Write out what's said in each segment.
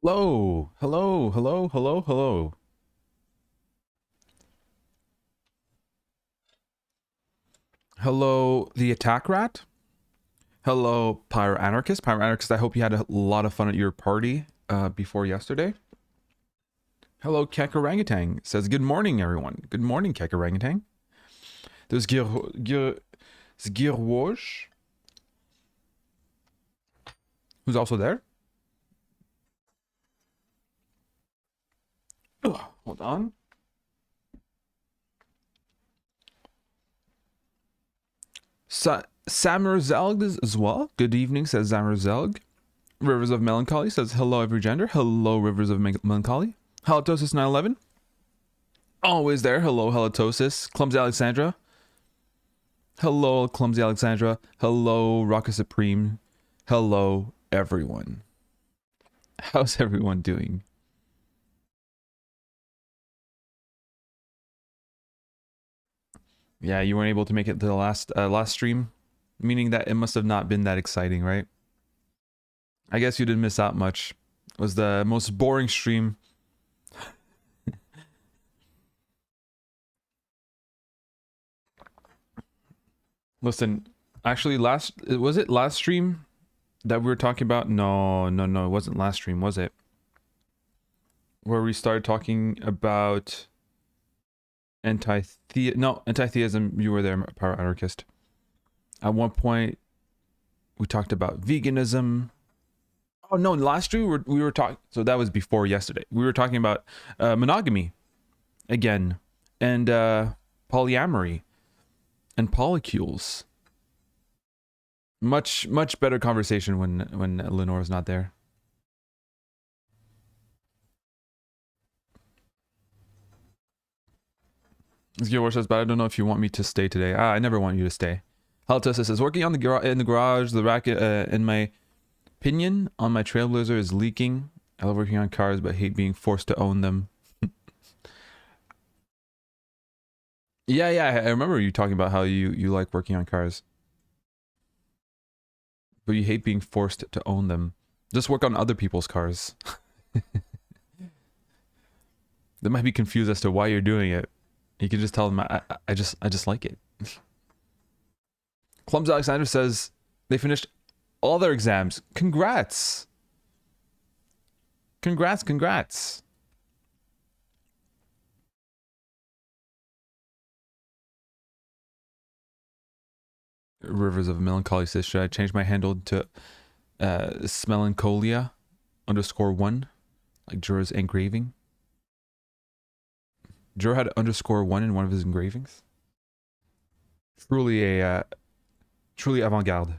Hello, hello, hello, hello, hello. Hello, the attack rat. Hello, Pyro Anarchist. Pyro Anarchist, I hope you had a lot of fun at your party before yesterday. Hello, Kek Orangutan says, good morning, everyone. Good morning, Kek Orangutan. There's Girwosh, who's also there. Ugh, hold on. Samur Zelg as well. Good evening, says Samur Zelg. Rivers of Melancholy says, hello, every gender. Hello, Rivers of Melancholy. Halitosis 911. Always there. Hello, Halitosis. Clumsy Alexandra. Hello, Clumsy Alexandra. Hello, Rocket Supreme. Hello, everyone. How's everyone doing? Yeah, you weren't able to make it to the last stream, meaning that it must have not been that exciting, right? I guess you didn't miss out much. It was the most boring stream. Listen, actually, was it last stream that we were talking about? No, no, no, it wasn't last stream, was it? Where we started talking about anti-theism. You were there, Power Anarchist. At one point, we talked about veganism. Oh no, last year we were talking. So that was before yesterday. We were talking about monogamy again, and polyamory, and polycules. Much better conversation when Lenore's not there. Gear says, but I don't know if you want me to stay today. I never want you to stay. Halitosis says, working on in the garage, the racket, in my opinion on my Trailblazer is leaking. I love working on cars, but hate being forced to own them. Yeah, I remember you talking about how you like working on cars, but you hate being forced to own them. Just work on other people's cars. They might be confused as to why you're doing it. You can just tell them, I just like it. Clumsy Alexander says they finished all their exams. Congrats. Congrats. Rivers of Melancholy says, should I change my handle to Smelancholia _1, like Jura's engraving? Jura had _1 in one of his engravings. Truly truly avant-garde.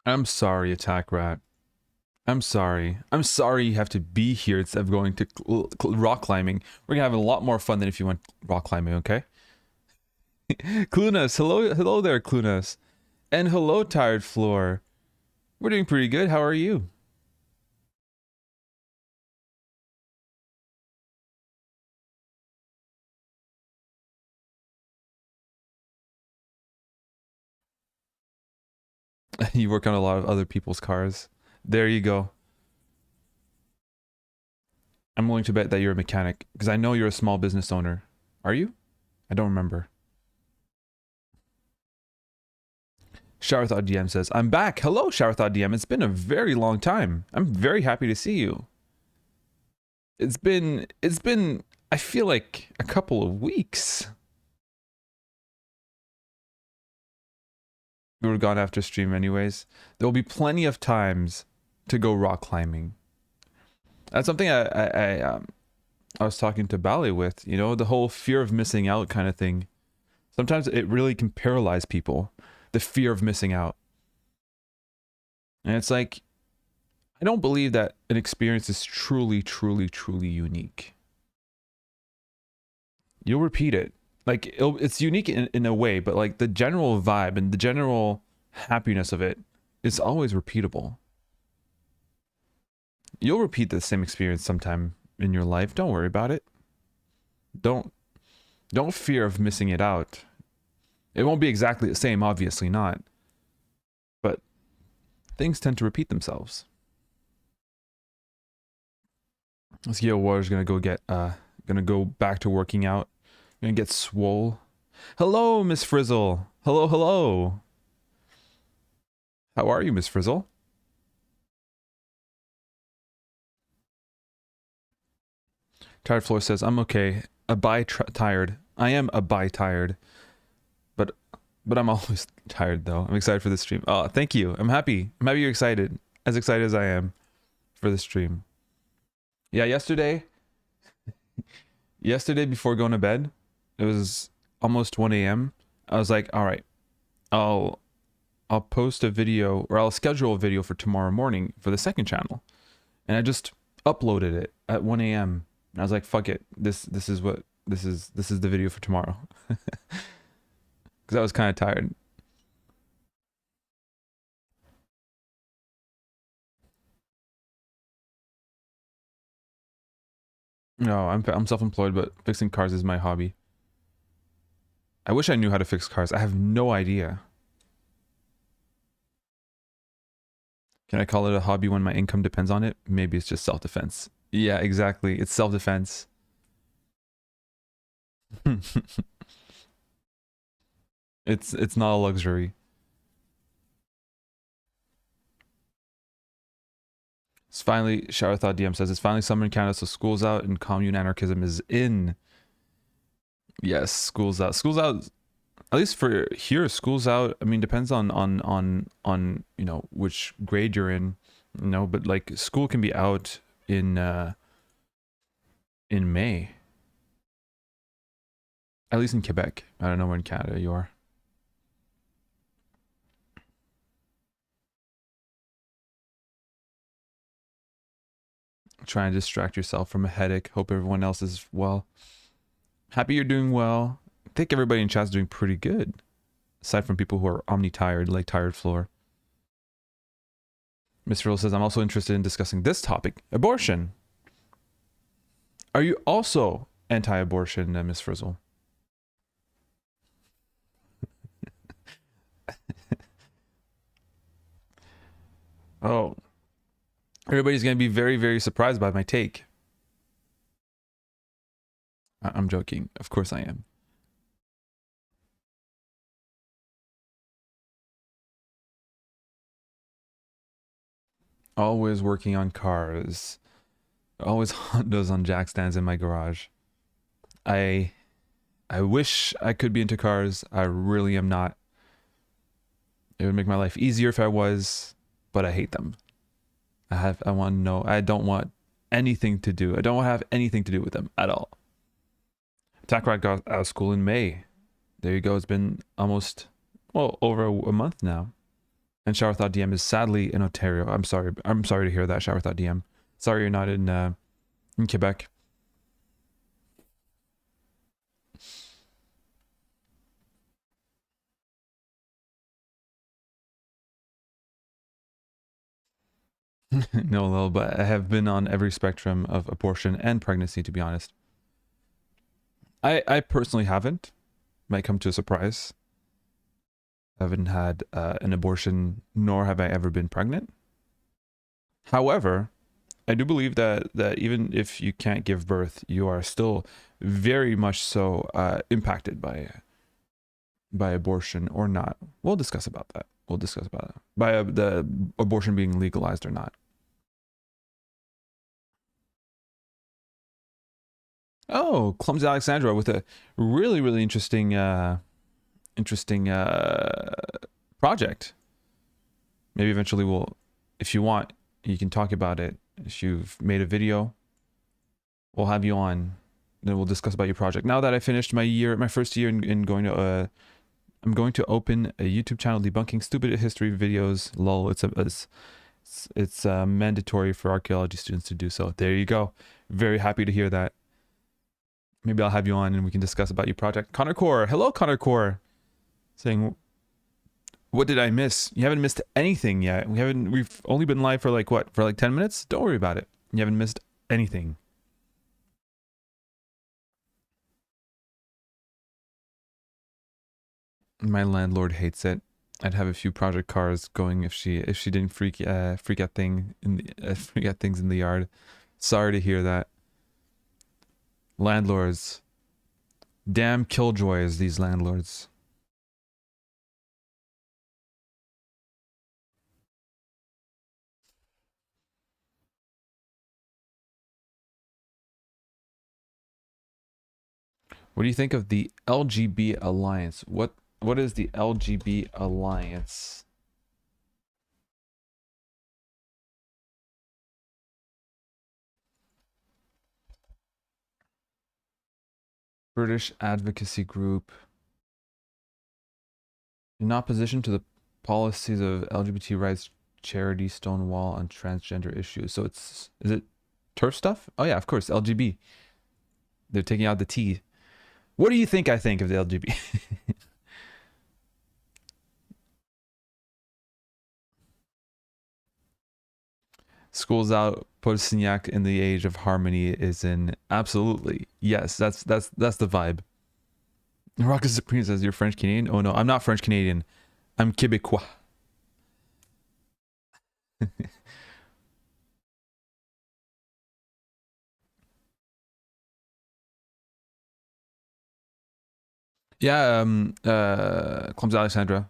I'm sorry, Attack Rat. I'm sorry. I'm sorry you have to be here instead of going to rock climbing. We're gonna have a lot more fun than if you went rock climbing, okay? Clunas, hello there, Clunas. And hello, Tired Floor. We're doing pretty good. How are you? You work on a lot of other people's cars. There you go. I'm willing to bet that you're a mechanic, because I know you're a small business owner. Are you? I don't remember. Showerthought DM says, I'm back. Hello, Showerthought DM. It's been a very long time. I'm very happy to see you. It's been, I feel like a couple of weeks. We were gone after stream anyways. There will be plenty of times to go rock climbing. That's something I was talking to Ballet with, you know, the whole fear of missing out kind of thing. Sometimes it really can paralyze people, the fear of missing out. And it's like, I don't believe that an experience is truly unique. You'll repeat it. Like, it's unique in a way, but like the general vibe and the general happiness of it is always repeatable. You'll repeat the same experience sometime in your life. Don't worry about it. Don't Don't fear of missing it out. It won't be exactly the same, obviously not. But things tend to repeat themselves. This Yale Warrior's gonna go back to working out. Gonna get swole. Hello, Miss Frizzle. Hello, hello. How are you, Miss Frizzle? Tired Floor says, I'm okay. Tired. I am tired. But I'm always tired though. I'm excited for this stream. Oh, thank you. I'm happy. I'm happy you're excited. As excited as I am for the stream. Yeah, yesterday before going to bed, it was almost 1 a.m. I was like, all right, I'll post a video, or I'll schedule a video for tomorrow morning for the second channel. And I just uploaded it at 1 a.m. And I was like, fuck it. This is the video for tomorrow. Because I was kind of tired. No, I'm self-employed, but fixing cars is my hobby. I wish I knew how to fix cars. I have no idea. Can I call it a hobby when my income depends on it? Maybe it's just self-defense. Yeah, exactly. It's self-defense. It's not a luxury. It's finally, Shower Thought DM says, it's finally summer in Canada, so school's out and commune anarchism is in. Yes, school's out. School's out, at least for here, school's out. I mean, depends on you know, which grade you're in, you know, but like school can be out in May. At least in Quebec. I don't know where in Canada you are. Try and distract yourself from a headache. Hope everyone else is well. Happy you're doing well. I think everybody in chat's doing pretty good. Aside from people who are omni-tired, like Tired Floor. Miss Frill says, I'm also interested in discussing this topic, abortion. Are you also anti-abortion, Miss Frizzle? Oh. Everybody's going to be very, very surprised by my take. I'm joking. Of course I am. Always working on cars. Always Hondas on jack stands in my garage. I wish I could be into cars. I really am not. It would make my life easier if I was, but I hate them. I want to know. I don't want anything to do. I don't want to have anything to do with them at all. Attack Rat got out of school in May. There you go. It's been almost, well, over a month now. And Shower Thought DM is sadly in Ontario. I'm sorry. I'm sorry to hear that, Shower Thought DM. Sorry you're not in Quebec. No, but I have been on every spectrum of abortion and pregnancy, to be honest. I personally haven't. Might come to a surprise. I haven't had an abortion, nor have I ever been pregnant. However, I do believe that even if you can't give birth, you are still very much so impacted by abortion or not. We'll discuss about that. We'll discuss about it. By the abortion being legalized or not. Oh, Clumsy Alexandra with a really, really interesting project. Maybe eventually we'll, if you want, you can talk about it. If you've made a video, we'll have you on. Then we'll discuss about your project. Now that I finished my first year in going to I'm going to open a YouTube channel debunking stupid history videos. Lol, it's mandatory for archaeology students to do so. There you go. Very happy to hear that. Maybe I'll have you on and we can discuss about your project. Connor Core, hello Connor Core. Saying, what did I miss? You haven't missed anything yet. We've only been live for like what? For like 10 minutes? Don't worry about it. You haven't missed anything. My landlord hates it. I'd have a few project cars going if she didn't freak out freak out things in the yard. Sorry to hear that. Landlords, damn killjoys, these landlords. What do you think of the LGB Alliance? What is the LGB Alliance? British advocacy group in opposition to the policies of LGBT rights charity Stonewall on transgender issues. So is it turf stuff? Oh yeah, of course, LGB. They're taking out the T. What do you think I think of the LGB? School's out, Posignac in the age of harmony is in. Absolutely. Yes, that's the vibe. Rocket Supreme says you're French Canadian. Oh no, I'm not French Canadian. I'm Quebecois. Yeah, Clumsy Alexandra.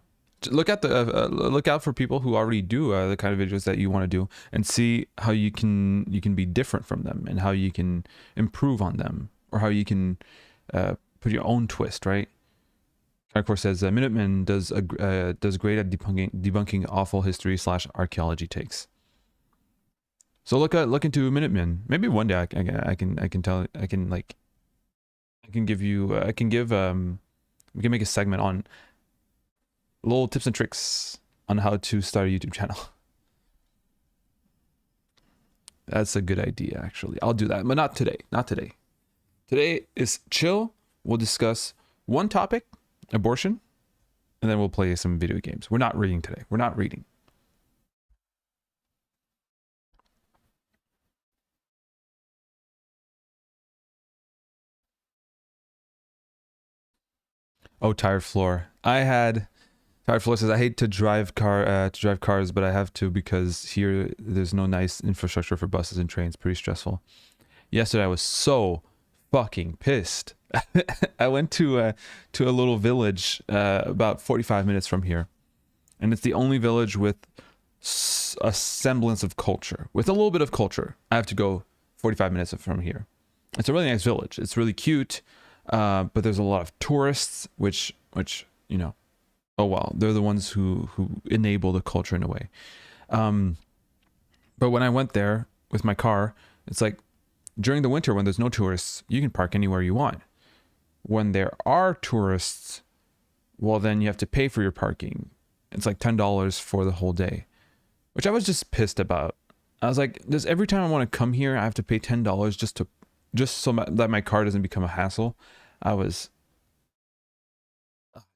Look out for people who already do the kind of videos that you want to do, and see how you can be different from them, and how you can improve on them, or how you can put your own twist, right? Of course, says Minuteman does great at debunking awful history / archaeology takes. So look into Minuteman. Maybe one day I can tell I can like I can give you I can give we can make a segment on little tips and tricks on how to start a YouTube channel. That's a good idea, actually. I'll do that, but not today. Not today. Today is chill. We'll discuss one topic, abortion, and then we'll play some video games. We're not reading today. We're not reading. Oh, Tired Floor. Tired Floor says I hate to drive cars, but I have to because here there's no nice infrastructure for buses and trains. Pretty stressful. Yesterday I was so fucking pissed. I went to a little village about 45 minutes from here, and it's the only village with a semblance of culture. With a little bit of culture, I have to go 45 minutes from here. It's a really nice village. It's really cute, but there's a lot of tourists, which you know, oh well, they're the ones who enable the culture in a way. But when I went there with my car, it's like during the winter when there's no tourists, you can park anywhere you want. When there are tourists, well, then you have to pay for your parking. It's like $10 for the whole day, which I was just pissed about. I was like, does every time I want to come here, I have to pay $10 just so that my car doesn't become a hassle?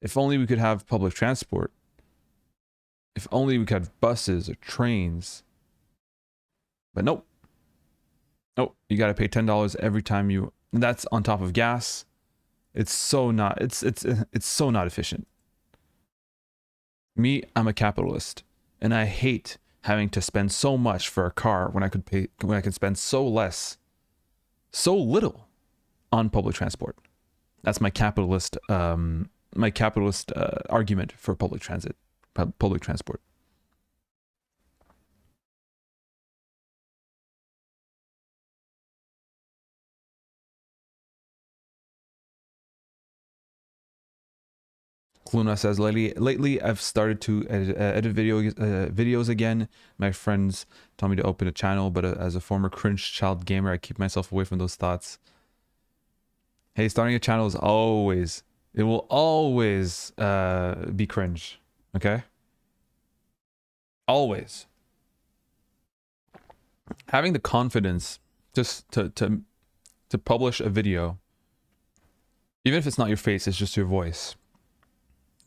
If only we could have public transport. If only we could have buses or trains. But nope. Nope. You got to pay $10 every time and that's on top of gas. It's so not so not efficient. Me, I'm a capitalist, and I hate having to spend so much for a car when I could spend so little on public transport. That's my capitalist argument for public transport. Luna says, lately I've started to edit videos again. My friends tell me to open a channel, but as a former cringe child gamer, I keep myself away from those thoughts. Hey, starting a channel is it will always be cringe, okay? Always. Having the confidence just to publish a video, even if it's not your face, it's just your voice.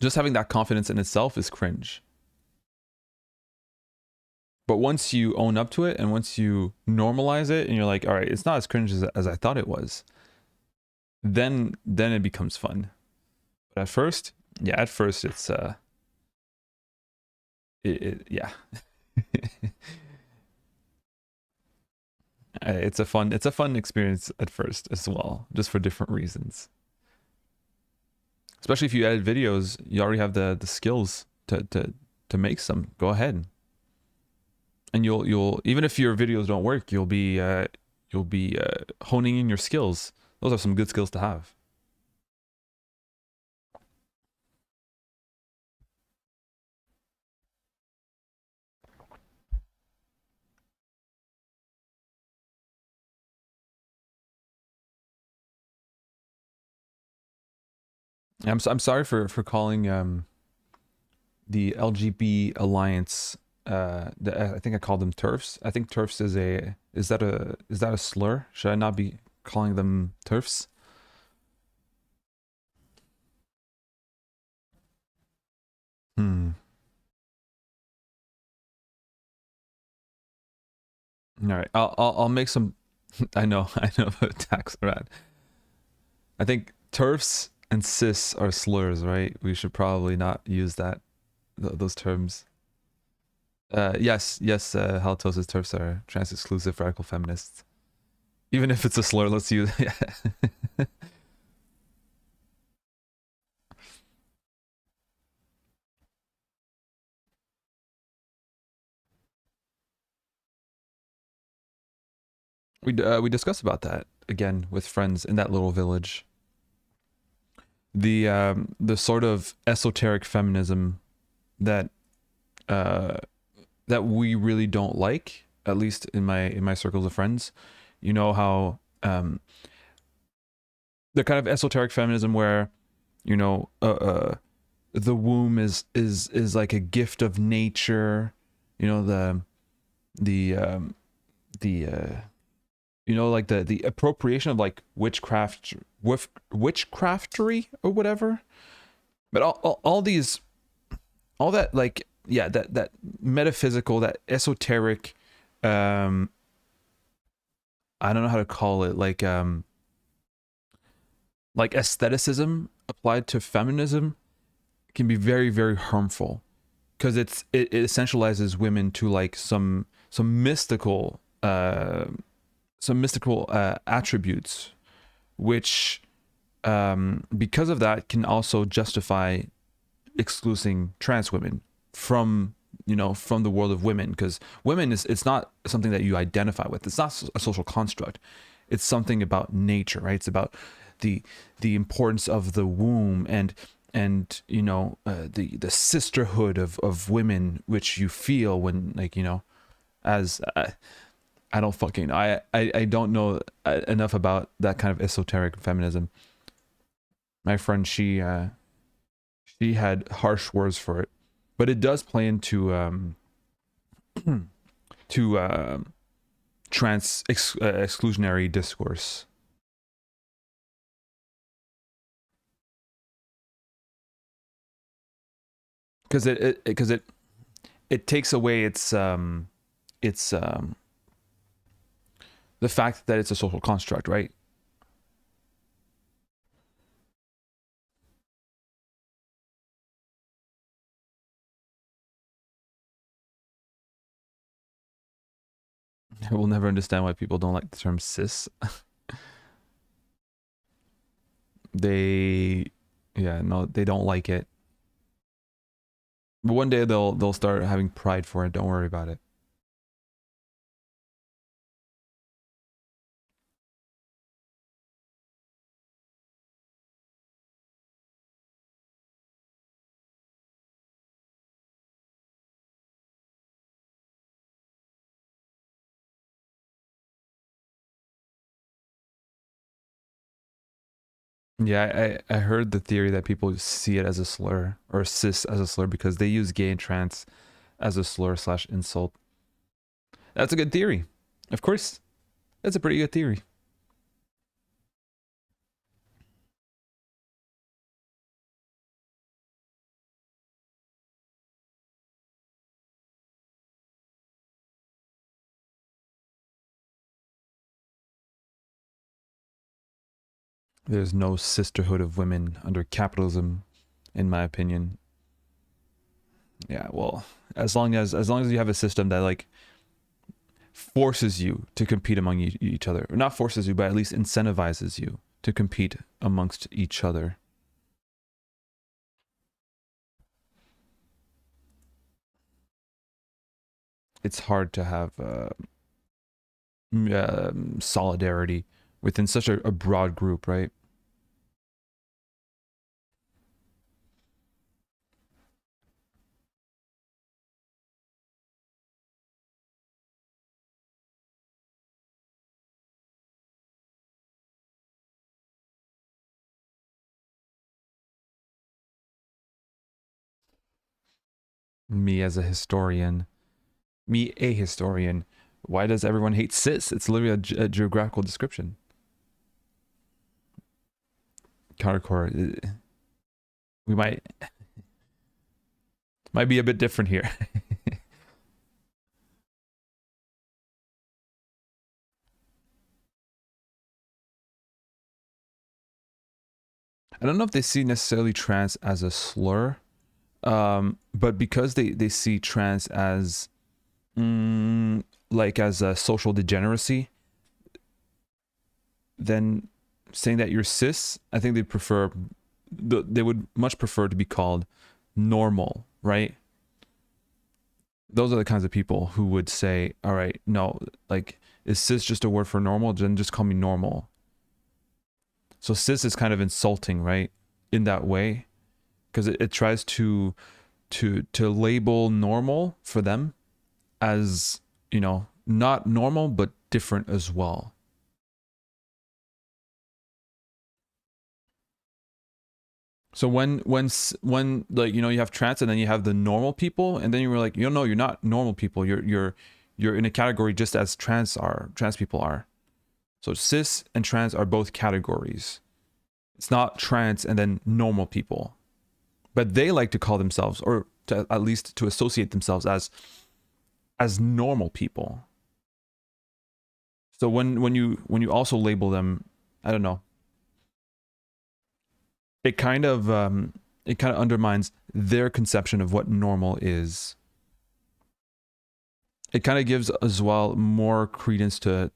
Just having that confidence in itself is cringe. But once you own up to it, and once you normalize it, and you're like, all right, it's not as cringe as I thought it was, then it becomes fun. But at first, Yeah, at first it's yeah. It's a fun experience at first as well, just for different reasons. Especially if you edit videos, you already have the skills to make some. Go ahead, and you'll even if your videos don't work, you'll be honing in your skills. Those are some good skills to have. I'm sorry for calling the LGB Alliance. I think I called them TERFs. I think TERFs is that a slur? Should I not be calling them TERFs? Hmm. All right. I'll make some. I know about tax rat. I think TERFs and cis are slurs, right? We should probably not use those terms. Yes. Halitosis TERFs are trans exclusive radical feminists. Even if it's a slur, let's use. Yeah. We discussed about that again with friends in that little village. The sort of esoteric feminism that uh that we really don't like, at least in my circles of friends. You know how the kind of esoteric feminism where you know the womb is like a gift of nature. You know the you know like the appropriation of like witchcraft with witchcraftery or whatever. But all these all that like yeah that metaphysical, that esoteric, um I don't know how to call it, like aestheticism applied to feminism can be very harmful because it essentializes women to like some mystical attributes, which because of that can also justify excluding trans women from from the world of women, because women is it's not something that you identify with. It's not a social construct. It's something about nature, right? It's about the the importance of the womb and the sisterhood of women, which you feel when like as I don't fucking I don't know enough about that kind of esoteric feminism. My friend, she had harsh words for it, but it does play into to exclusionary discourse, because it takes away its the fact that it's a social construct, right? I will never understand why people don't like the term cis. They, yeah, no, they don't like it. But one day they'll start having pride for it. Don't worry about it. Yeah, I heard the theory that people see it as a slur, or cis as a slur, because they use gay and trans as a slur slash insult. That's a good theory. Of course, that's a pretty good theory. There's no sisterhood of women under capitalism. in my opinion. Yeah, well, as long as you have a system that like forces you to compete among each other, or not forces you, but at least incentivizes you to compete amongst each other. It's hard to have solidarity within such a broad group, right? Me as a historian, me a historian. Why does everyone hate cis? It's literally a geographical description. Countercore. We might be a bit different here. I don't know if they see necessarily trans as a slur, but because they see trans as like as a social degeneracy, then saying that you're cis, I think they would much prefer to be called normal, right? Those are the kinds of people who would say, all right, no, like, is cis just a word for normal? Then just call me normal. So cis is kind of insulting, right? In that way, because it tries to label normal for them as, you know, not normal but different as well. So when like, you know, you have trans and then you have the normal people, and then you were like, you know, you're not normal people. You're in a category just as trans people are. So cis and trans are both categories. It's not trans and then normal people. But they like to call themselves, or to, at least to associate themselves as normal people. So when you also label them, I don't know, it kind of undermines their conception of what normal is. It kind of gives as well more credence to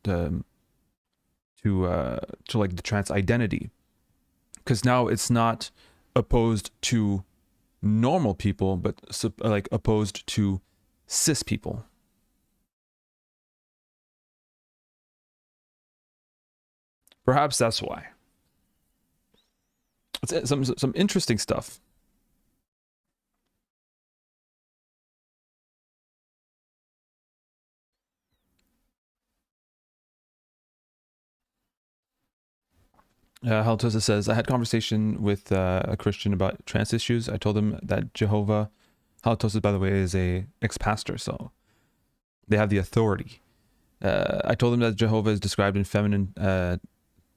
like the trans identity, because now it's not opposed to normal people, but like opposed to cis people. Perhaps that's why. It's some interesting stuff. Haltosa says, I had conversation with a Christian about trans issues. I told him that Jehovah, Haltosa, by the way, is a ex-pastor, so they have the authority. I told him that Jehovah is described in feminine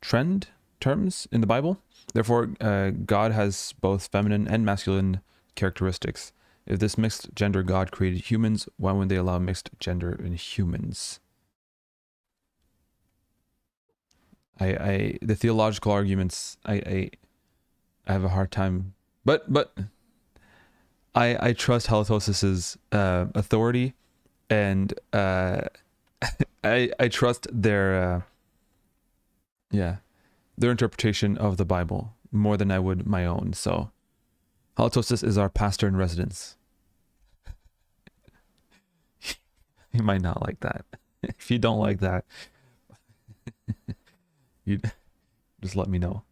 trend terms in the Bible. Therefore, God has both feminine and masculine characteristics. If this mixed gender God created humans, why wouldn't they allow mixed gender in humans? The theological arguments, I have a hard time, but I trust Halitosis's authority, and I trust their their interpretation of the Bible more than I would my own. So Halitosis is our pastor in residence. You might not like that. If you don't like that, you just let me know.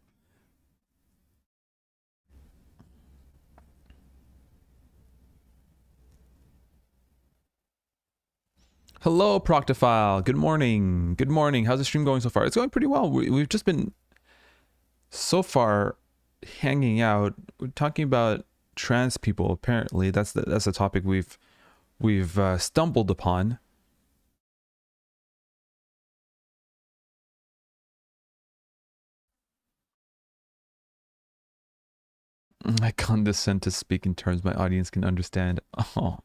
Hello, Proctophile. Good morning. Good morning. How's the stream going so far? It's going pretty well. We've just been so far hanging out. We're talking about trans people. Apparently, that's the topic we've stumbled upon. I condescend to speak in terms my audience can understand. Oh.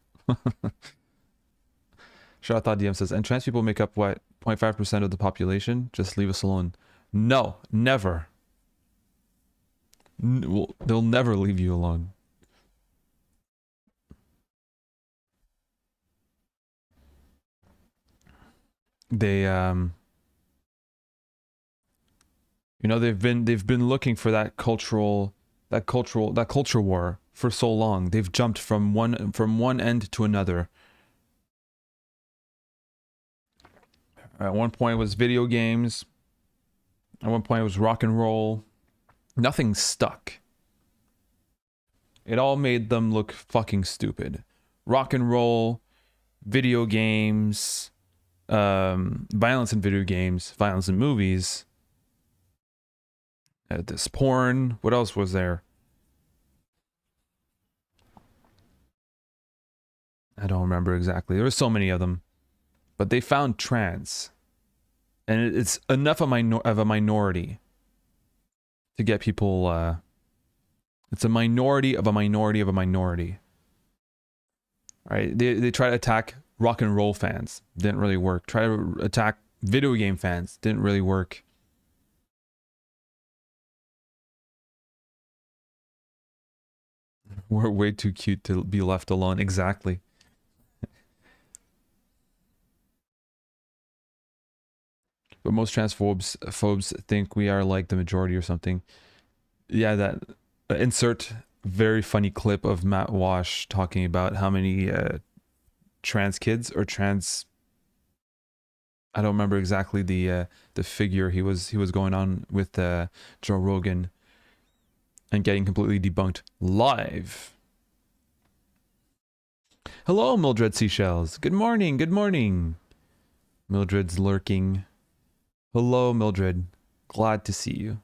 Shot DM says, and trans people make up what, 0.5% of the population? Just leave us alone. No, never. They'll never leave you alone. They you know, they've been looking for that culture war for so long. They've jumped from one end to another. At one point it was video games. At one point it was rock and roll. Nothing stuck. It all made them look fucking stupid. Rock and roll, video games, violence in video games, violence in movies. This porn. What else was there? I don't remember exactly. There were so many of them. But they found trans. And it's enough of a minority to get people, it's a minority of a minority of a minority. Right? They try to attack rock and roll fans. Didn't really work. Try to attack video game fans. Didn't really work. We're way too cute to be left alone. Exactly. But most phobes think we are like the majority or something. Yeah, that insert very funny clip of Matt Walsh talking about how many trans kids or trans, I don't remember exactly the figure he was going on with Joe Rogan, and getting completely debunked live. Hello, Mildred Seashells. Good morning. Good morning. Mildred's lurking. Hello, Mildred. Glad to see you.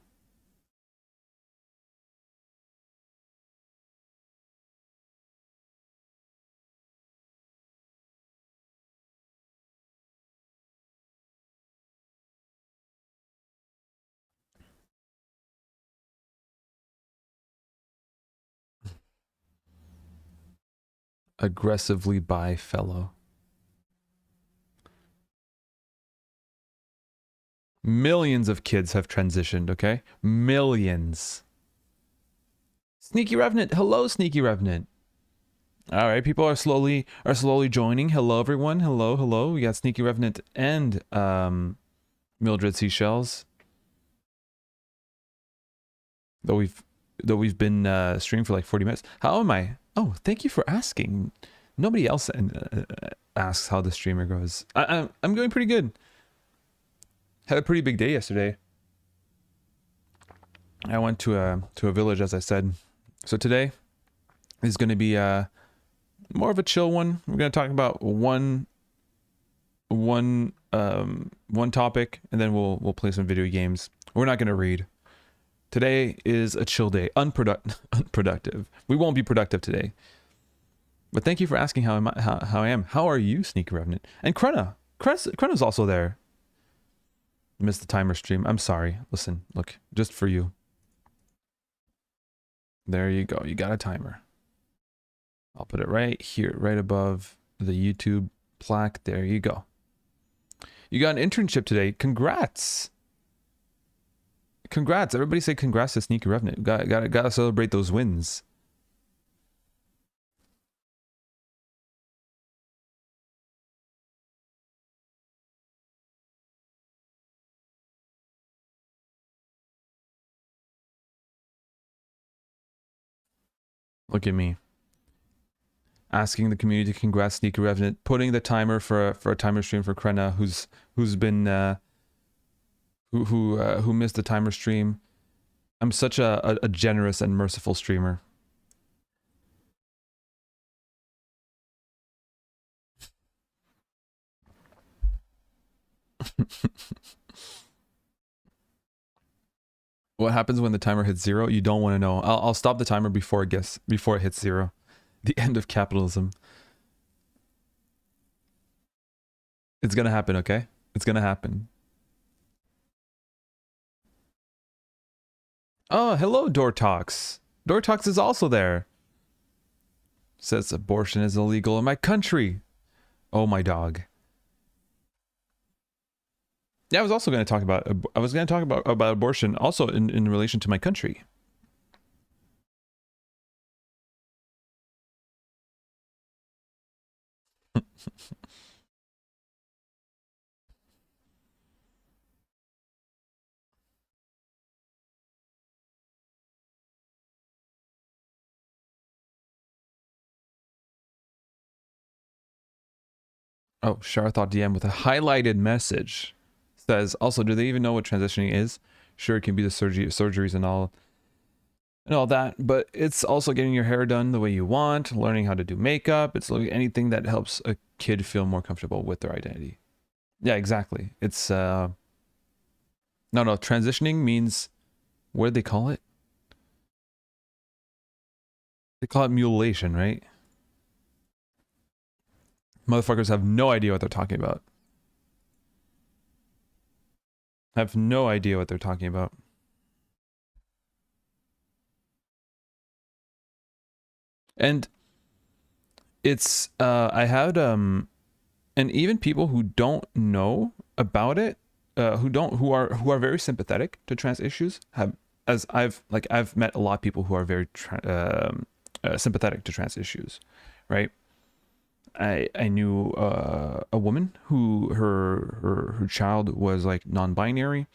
Aggressively bi fellow. Millions of kids have transitioned, okay? Millions. Sneaky Revenant. Hello, Sneaky Revenant. All right, people are slowly joining. Hello, everyone. Hello. We got Sneaky Revenant and Mildred Seashells. Though we've been streaming for like 40 minutes. How am I? Oh, thank you for asking. Nobody else asks how the streamer goes. I'm going pretty good. Had a pretty big day yesterday. I went to a village, as I said. So today is going to be more of a chill one. We're going to talk about one topic, and then we'll play some video games. We're not going to read. Today is a chill day, unproductive. We won't be productive today. But thank you for asking how I am. How are you, Sneaky Revenant? And Krena's also there. Missed the timer stream. I'm sorry. Listen, look, just for you. There you go. You got a timer. I'll put it right here, right above the YouTube plaque. There you go. You got an internship today. Congrats. Congrats. Everybody say congrats to Sneaky Revenant. Gotta celebrate those wins. Look at me. Asking the community to congrats Sneaky Revenant, putting the timer for a timer stream for Krena, who's been who missed the timer stream. I'm such a generous and merciful streamer. What happens when the timer hits 0? You don't want to know. I'll stop the timer before it hits 0. The end of capitalism. It's gonna happen, okay? It's gonna happen. Oh, hello, Dortox. Dortox is also there. Says abortion is illegal in my country. Oh, my dog. Yeah, I was also going to talk about abortion also in relation to my country. Oh, Sharathought DM with a highlighted message says, also, do they even know what transitioning is? Sure, it can be the surgeries and all that, but it's also getting your hair done the way you want, learning how to do makeup. It's like anything that helps a kid feel more comfortable with their identity. Yeah, exactly. It's no, transitioning means, what do they call it? They call it mutilation, right? Motherfuckers have no idea what they're talking about. Have no idea what they're talking about. And it's I had and even people who don't know about it, who are very sympathetic to trans issues, have, as I've met a lot of people who are very sympathetic to trans issues, right? I knew a woman who her child was like non-binary,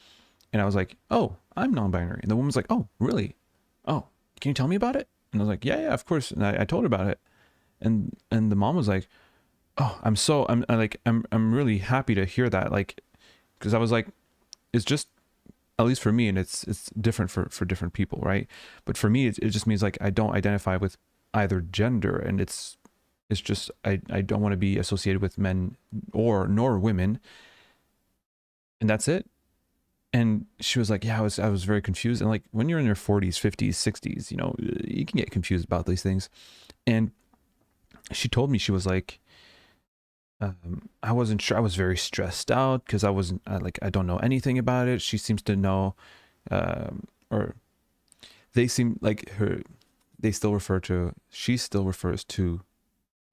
and I was like, oh, I'm non-binary, and the woman's like, oh, really? Oh, can you tell me about it? And I was like, yeah, of course. And I told her about it, and the mom was like, oh, I'm really happy to hear that, like, because I was like, it's just, at least for me, and it's different for different people, right? But for me, it just means like I don't identify with either gender, and it's just I don't want to be associated with men or nor women, and that's it. And she was like, yeah, I was very confused. And like, when you're in your 40s, 50s, 60s, you know, you can get confused about these things. And she told me, she was like, I wasn't sure. I was very stressed out because I don't know anything about it. She seems to know, or they seem like she still refers to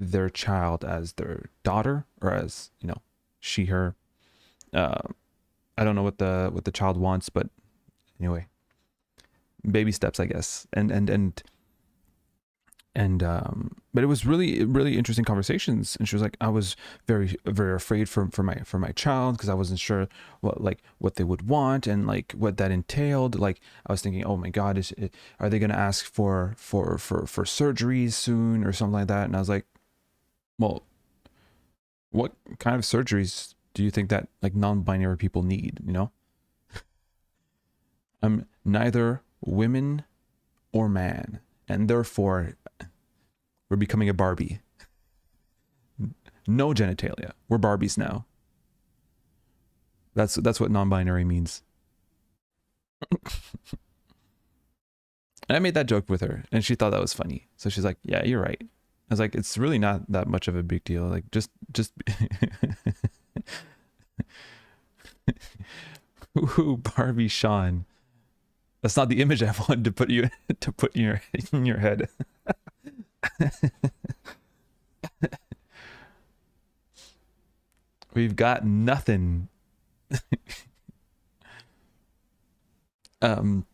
their child as their daughter, or as, you know, she, her. Uh, I don't know what the child wants, but anyway, baby steps, I guess. But it was really interesting conversations, and she was like, I was very afraid for my child, because I wasn't sure what they would want, and like what that entailed. Like, I was thinking, oh my god, are they going to ask for surgeries soon or something like that? And I was like, well, what kind of surgeries do you think that like non-binary people need, you know? I'm neither women or man, and therefore we're becoming a Barbie. No genitalia. We're Barbies now. That's what non-binary means. And I made that joke with her, and she thought that was funny. So she's like, "Yeah, you're right." I was like, "It's really not that much of a big deal. Like, just ooh, Barbie Sean. That's not the image I wanted to put you to put in your head." We've got nothing. um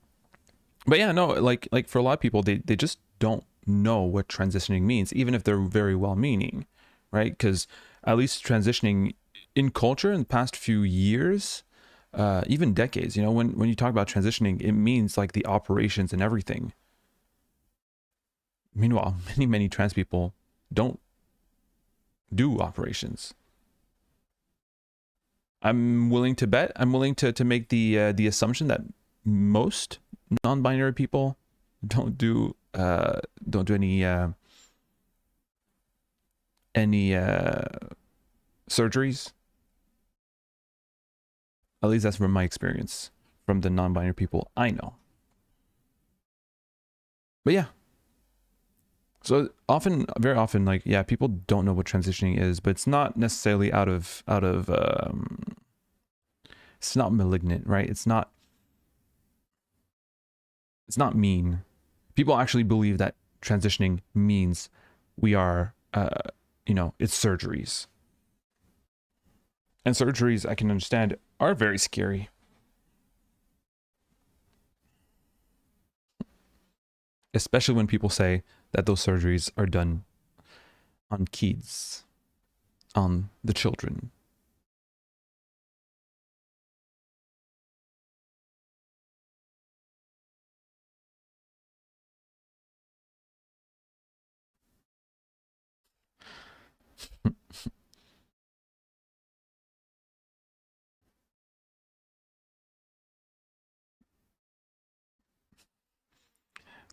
but yeah, no, like for a lot of people, they just don't know what transitioning means, even if they're very well meaning, right? Because at least transitioning in culture in the past few years, even decades, you know, when you talk about transitioning, it means like the operations and everything. Meanwhile, many trans people don't do operations. I'm willing to make the assumption that most non-binary people don't do any surgeries. At least that's from my experience from the non-binary people I know. But yeah, so very often, like, yeah, people don't know what transitioning is, but it's not necessarily it's not malignant, right? It's not mean. People actually believe that transitioning means we are, it's surgeries. And surgeries, I can understand, are very scary, especially when people say that those surgeries are done on kids. on the children.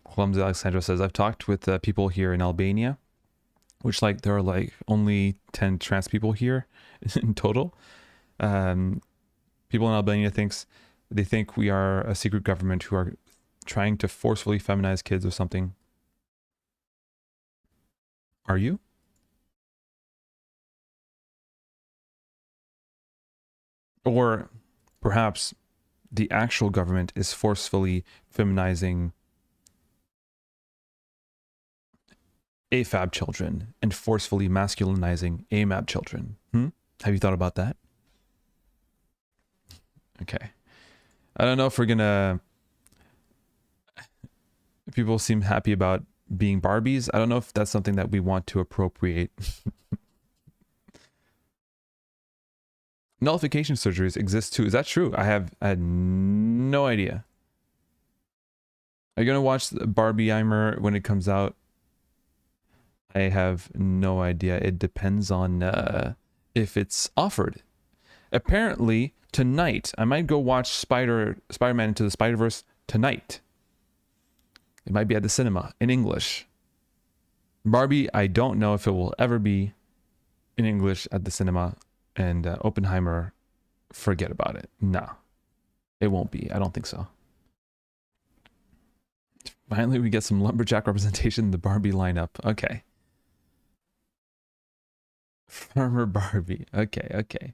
Clumsy Alexandra says, I've talked with people here in Albania, which like there are like only 10 trans people here in total. People in Albania they think we are a secret government who are trying to forcefully feminize kids or something. Are you? Or perhaps the actual government is forcefully feminizing AFAB children and forcefully masculinizing AMAB children. Have you thought about that? Okay. I don't know if we're gonna... People seem happy about being Barbies. I don't know if that's something that we want to appropriate. Nullification surgeries exist too. Is that true? I had no idea. Are you gonna watch Barbieheimer when it comes out? I have no idea. It depends on if it's offered. Apparently tonight I might go watch Spider-Man Into the Spider-Verse tonight. It might be at the cinema in English. Barbie, I don't know if it will ever be in English at the cinema. And Oppenheimer, forget about it. No, it won't be. I don't think so. Finally, we get some lumberjack representation in the Barbie lineup. Okay. Farmer Barbie. Okay, okay.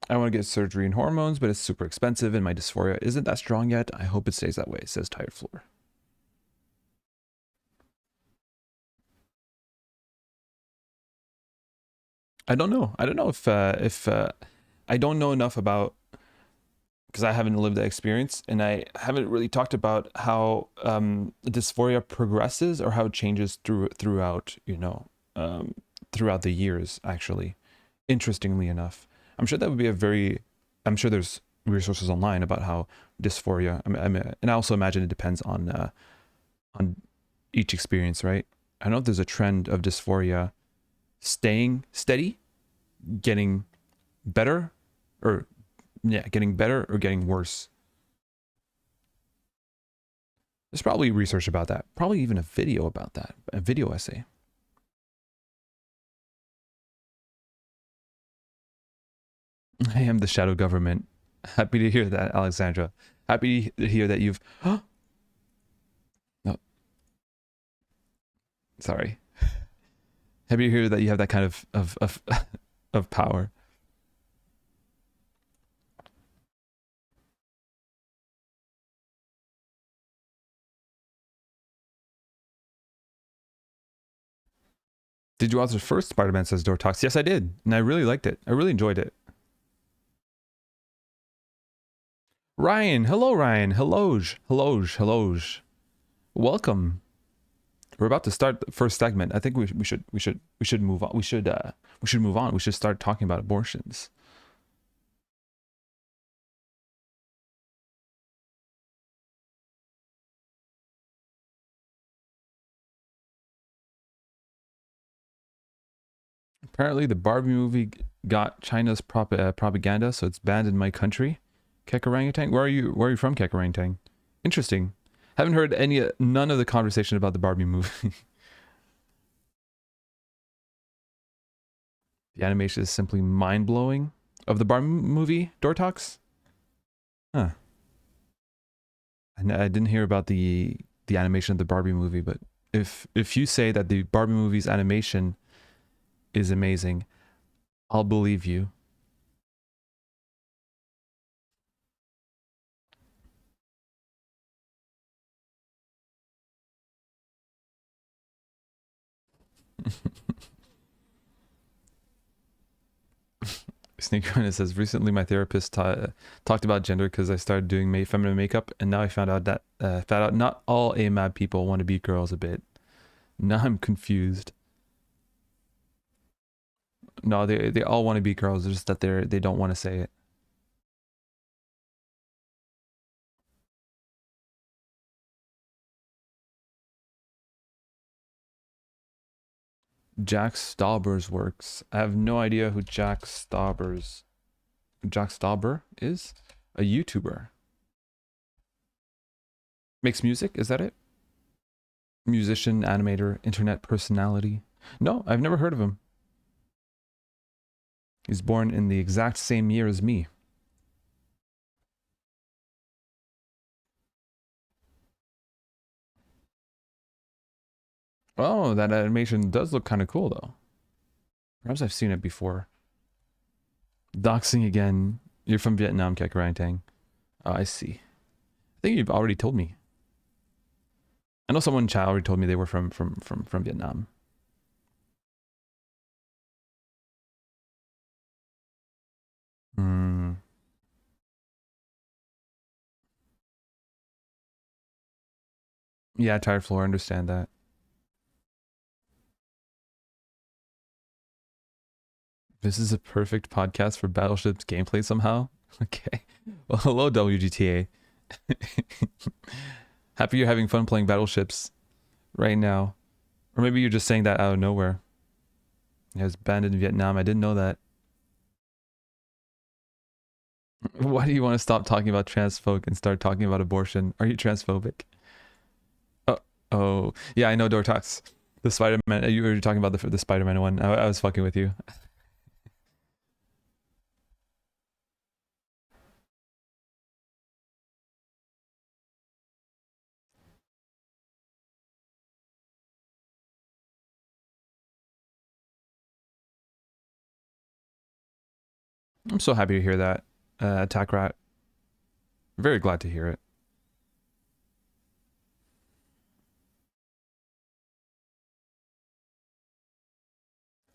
I want to get surgery and hormones, but it's super expensive and my dysphoria isn't that strong yet. I hope it stays that way, says Tired Floor. I don't know. I don't know if I don't know enough about, because I haven't lived that experience and I haven't really talked about how dysphoria progresses or how it changes throughout, you know, throughout the years, actually. Interestingly enough, I'm sure that would be I'm sure there's resources online about how dysphoria, and I also imagine it depends on each experience, right? I don't know if there's a trend of dysphoria staying steady, getting better, or getting better or getting worse. There's probably research about that. Probably even a video about that, a video essay. I am the shadow government. Happy to hear that, Alexandra. Happy to hear that you've... no. Sorry. Happy to hear that you have that kind of power. Did you watch the first Spider-Man Says Door Talks? Yes, I did. And I really liked it. I really enjoyed it. Ryan. Hello, Ryan. Hello. Welcome. We're about to start the first segment. I think we should move on. We should move on. We should start talking about abortions. Apparently, the Barbie movie got China's propaganda, so it's banned in my country. Kekarangtang? Where are you? Where are you from, Kekarangtang? Interesting. Haven't heard none of the conversation about the Barbie movie. The animation is simply mind-blowing. Of the Barbie movie, Door Talks? Huh. I didn't hear about the animation of the Barbie movie, but if you say that the Barbie movie's animation is amazing, I'll believe you. Sneaker it says recently my therapist talked about gender because I started doing feminine makeup, and now I found out that not all AMAB people want to be girls a bit. Now I'm confused. No, they all want to be girls. It's just that they don't want to say it. Jack Stauber's works. I have no idea who Jack Stauber is. A YouTuber. Makes music, is that it? Musician, animator, internet personality. No, I've never heard of him. He's born in the exact same year as me. Oh, that animation does look kind of cool, though. Perhaps I've seen it before. Doxing again. You're from Vietnam, Kekarantang. Oh, I see. I think you've already told me. I know someone in chat already told me they were from Vietnam. Hmm. Yeah, tired floor, understand that. This is a perfect podcast for Battleship's gameplay somehow. Okay. Well, hello, WGTA. Happy you're having fun playing Battleships right now. Or maybe you're just saying that out of nowhere. It was banned in Vietnam. I didn't know that. Why do you want to stop talking about trans folk and start talking about abortion? Are you transphobic? Oh, yeah, I know Dortox. The Spider-Man. You were talking about the Spider-Man one. I was fucking with you. I'm so happy to hear that, Attack Rat. Very glad to hear it.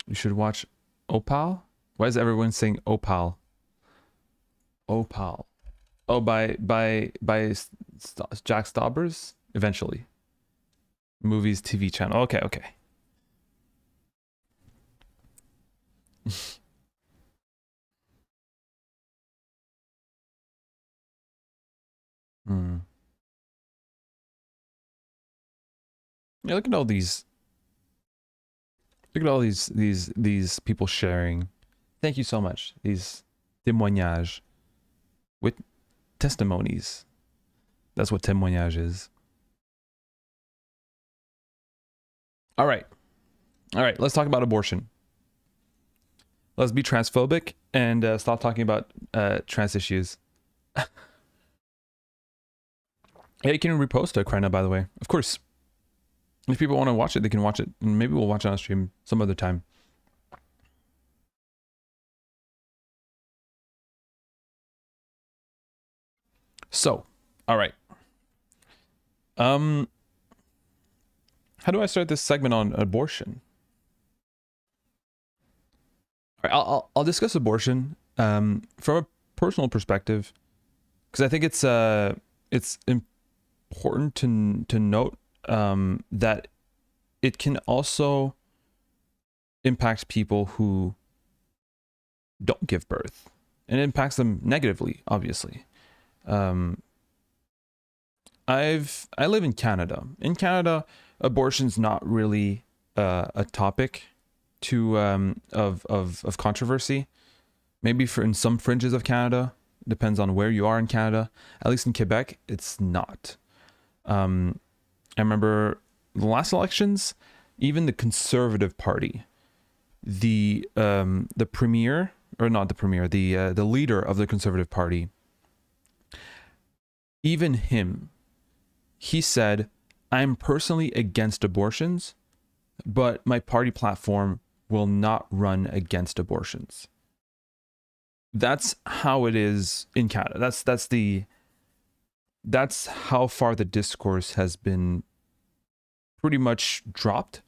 You should watch Opal. Why is everyone saying Opal? Opal. Oh, by Jack Staubers. Eventually, movies TV channel. Okay, okay. Hmm. Yeah, look at all these. Look at all these people sharing. Thank you so much. These témoignages with testimonies. That's what témoignage is. All right. All right, let's talk about abortion. Let's be transphobic and stop talking about trans issues. Yeah, you can repost a Krena, by the way. Of course. If people want to watch it, they can watch it. And maybe we'll watch it on stream some other time. So, all right. How do I start this segment on abortion? All right, I'll discuss abortion from a personal perspective because I think it's important to note that it can also impact people who don't give birth, and it impacts them negatively, obviously. I live in Canada. In Canada, abortion's not really a topic to of controversy. Maybe for in some fringes of Canada, depends on where you are in Canada. At least in Quebec, it's not. I remember the last elections, even the Conservative Party, the premier, or not the premier, the leader of the Conservative Party, even him, he said, "I'm personally against abortions, but my party platform will not run against abortions." That's how it is in Canada. That's how far the discourse has been pretty much dropped,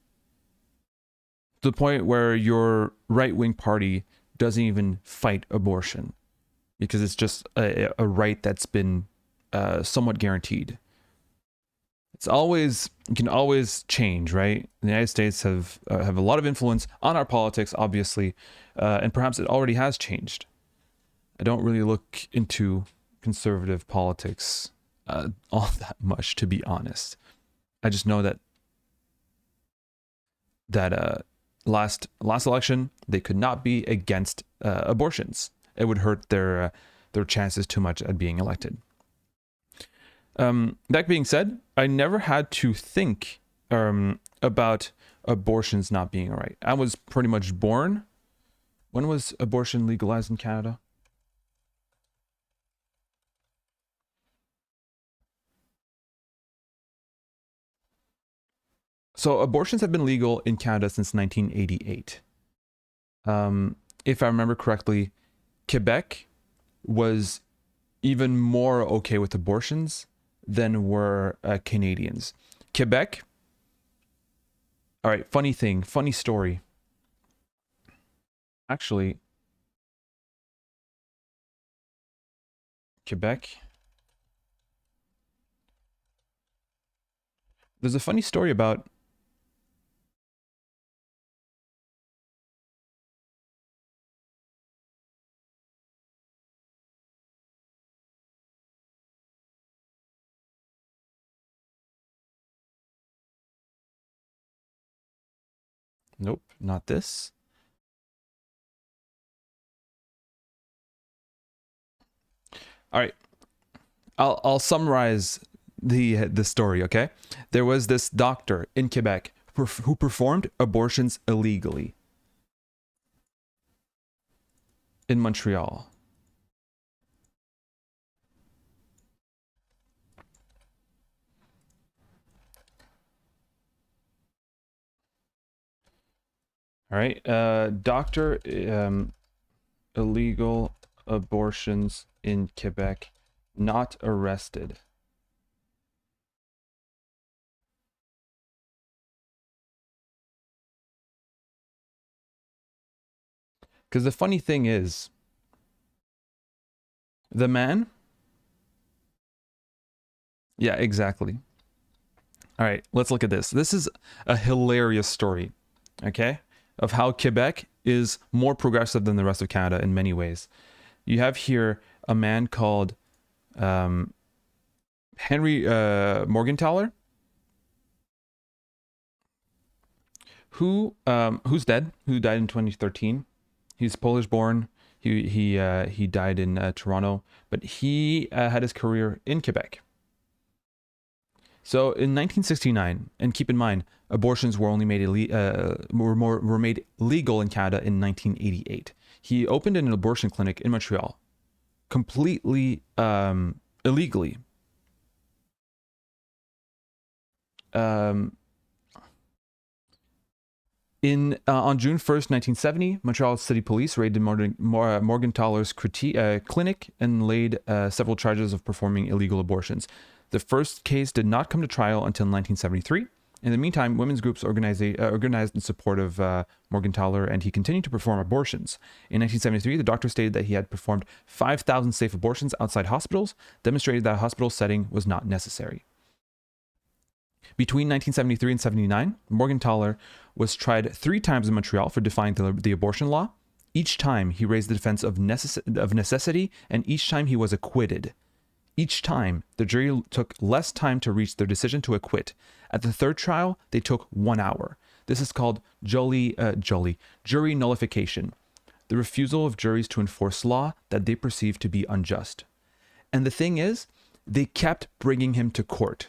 to the point where your right-wing party doesn't even fight abortion because it's just a right that's been somewhat guaranteed. It's always, you can always change, right? The United States have a lot of influence on our politics, obviously, and perhaps it already has changed. I don't really look into conservative politics all that much, to be honest. I just know that last election they could not be against abortions. It would hurt their chances too much at being elected. That being said, I never had to think about abortions not being all right. I was pretty much born. When was abortion legalized in Canada? So abortions have been legal in Canada since 1988. If I remember correctly, Quebec was even more okay with abortions than were Canadians. Quebec, all right, funny story. Actually, Quebec, there's a funny story about nope, not this. All right, I'll summarize the story, okay? There was this doctor in Quebec who performed abortions illegally in Montreal. All right, doctor, illegal abortions in Quebec, not arrested. Because the funny thing is, the man, yeah, exactly. All right, let's look at this. This is a hilarious story, okay, of how Quebec is more progressive than the rest of Canada in many ways. You have here a man called Henry Morgentaler, who's dead, who died in 2013. He's Polish born. He died in Toronto, but he had his career in Quebec. So in 1969, and keep in mind, abortions were only made were made legal in Canada in 1988. He opened an abortion clinic in Montreal, completely illegally. On June 1st, 1970, Montreal City Police raided Morgentaler's clinic and laid several charges of performing illegal abortions. The first case did not come to trial until 1973. In the meantime, women's groups organized in support of Morgentaler, and he continued to perform abortions. In 1973, the doctor stated that he had performed 5,000 safe abortions outside hospitals, demonstrated that a hospital setting was not necessary. Between 1973 and 79, Morgentaler was tried 3 times in Montreal for defying the abortion law. Each time, he raised the defense of necessity, and each time he was acquitted. Each time, the jury took less time to reach their decision to acquit. At the third trial, they took 1 hour. This is called jury nullification, the refusal of juries to enforce law that they perceive to be unjust. And the thing is, they kept bringing him to court.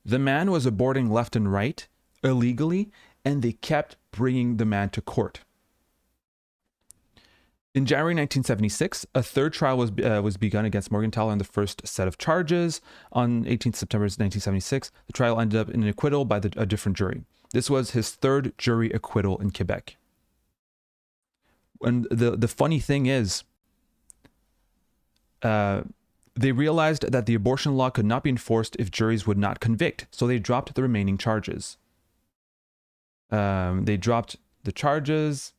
The man was aborting left and right, illegally, and they kept bringing the man to court. In January 1976, a third trial was begun against Morgentaler on the first set of charges. On 18th September 1976, the trial ended up in an acquittal by a different jury. This was his third jury acquittal in Quebec. And the funny thing is, they realized that the abortion law could not be enforced if juries would not convict, so they dropped the remaining charges. They dropped the charges.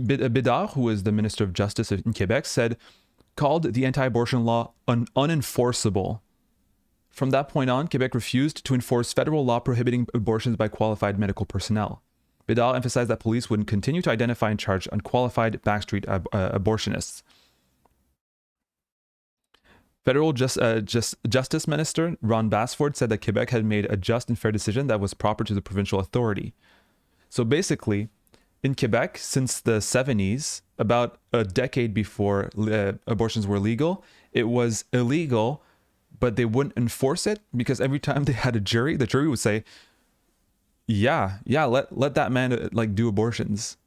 Bédard, who was the Minister of Justice in Quebec, called the anti-abortion law unenforceable. From that point on, Quebec refused to enforce federal law prohibiting abortions by qualified medical personnel. Bédard emphasized that police would continue to identify and charge unqualified backstreet abortionists. Federal Justice Minister Ron Bassford said that Quebec had made a just and fair decision that was proper to the provincial authority. So basically, in Quebec, since the 70s, about a decade before abortions were legal, it was illegal, but they wouldn't enforce it because every time they had a jury, the jury would say, yeah, let that man like do abortions.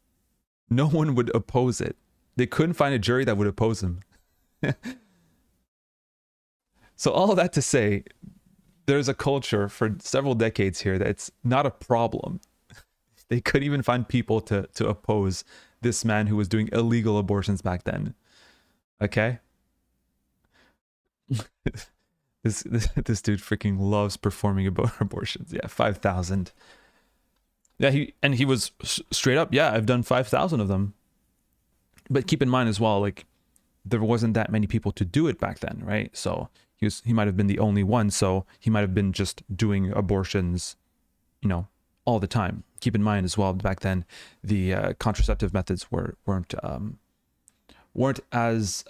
No one would oppose it. They couldn't find a jury that would oppose him. So all of that to say, there's a culture for several decades here that it's not a problem. They couldn't even find people to oppose this man who was doing illegal abortions back then. Okay? This dude freaking loves performing abortions. Yeah, 5,000. Yeah, he was straight up, yeah, I've done 5,000 of them. But keep in mind as well, like, there wasn't that many people to do it back then, right? So he might have been the only one, so he might have been just doing abortions, you know, all the time. Keep in mind as well, back then, the contraceptive methods weren't as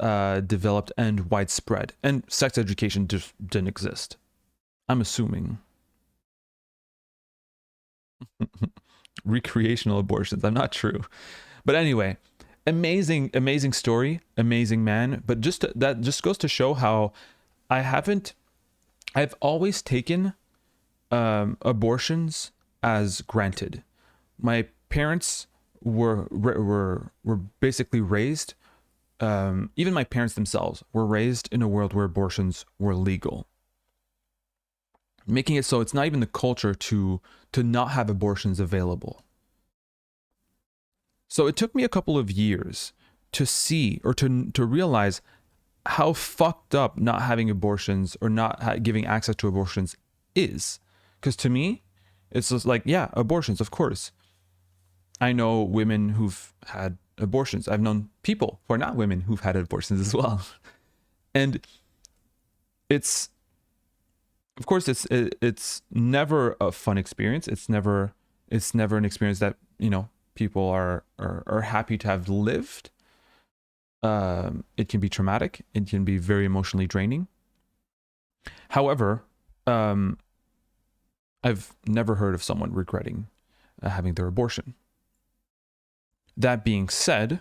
developed and widespread, and sex education just didn't exist. I'm assuming. Recreational abortions. I'm not true, but anyway, amazing story, amazing man. But that just goes to show how I've always taken abortions as granted. My parents were basically raised. Even my parents themselves were raised in a world where abortions were legal, making it so it's not even the culture to not have abortions available. So it took me a couple of years to see or to realize how fucked up not having abortions or not giving access to abortions is. Because to me, it's just like, yeah, abortions, of course. I know women who've had abortions. I've known people who are not women who've had abortions as well. And it's, of course, it's never a fun experience. It's never an experience that, you know, people are happy to have lived. It can be traumatic. It can be very emotionally draining. However, I've never heard of someone regretting having their abortion. That being said,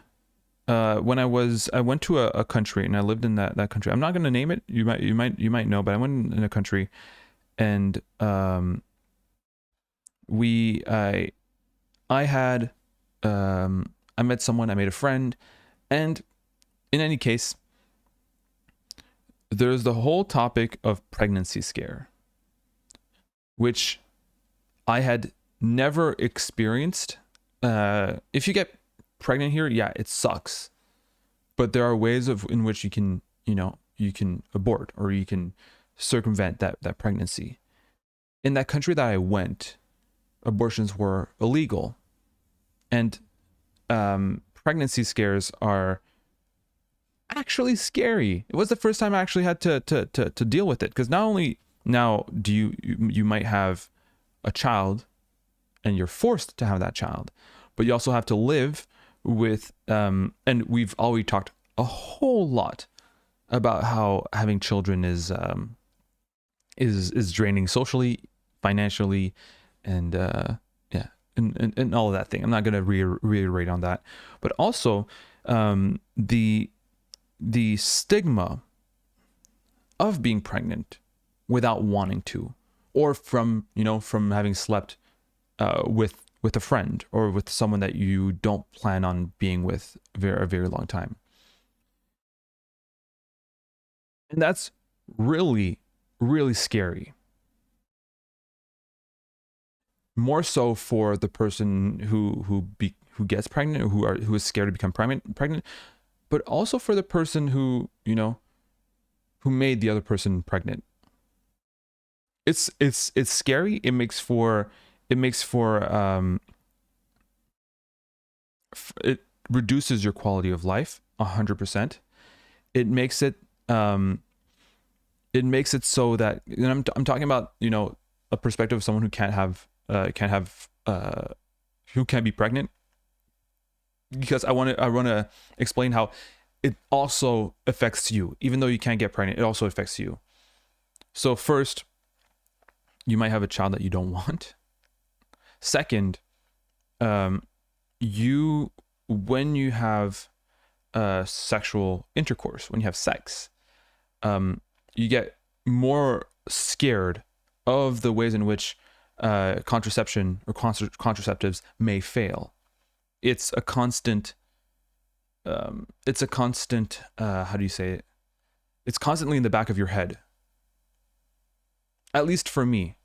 when I went to a country and I lived in that country. I'm not going to name it. You might know, but I went in a country, and I met someone. I made a friend, and in any case, there's the whole topic of pregnancy scare, which I had never experienced. If you get pregnant here, yeah, it sucks, but there are ways in which you can abort, or you can circumvent that pregnancy. In that country that I went, abortions were illegal, and pregnancy scares are actually scary. It was the first time I actually had to deal with it, because not only now do you might have a child and you're forced to have that child, but you also have to live with and we've already talked a whole lot about how having children is draining socially, financially, and yeah, and all of that thing. I'm not going to reiterate on that, but also the stigma of being pregnant without wanting to, or from having slept with a friend or with someone that you don't plan on being with a very long time. And that's really, really scary. More so for the person who gets pregnant, or who is scared to become pregnant, but also for the person who made the other person pregnant. It's scary. It makes for reduces your quality of life 100%. It makes it so that, and I'm talking about, you know, a perspective of someone who who can't be pregnant, because I want to explain how it also affects you. Even though you can't get pregnant, it also affects you. So first, you might have a child that you don't want. Second, when you have sexual intercourse, when you have sex, you get more scared of the ways in which contraception or contraceptives may fail. It's a constant how do you say it? It's constantly in the back of your head. At least for me.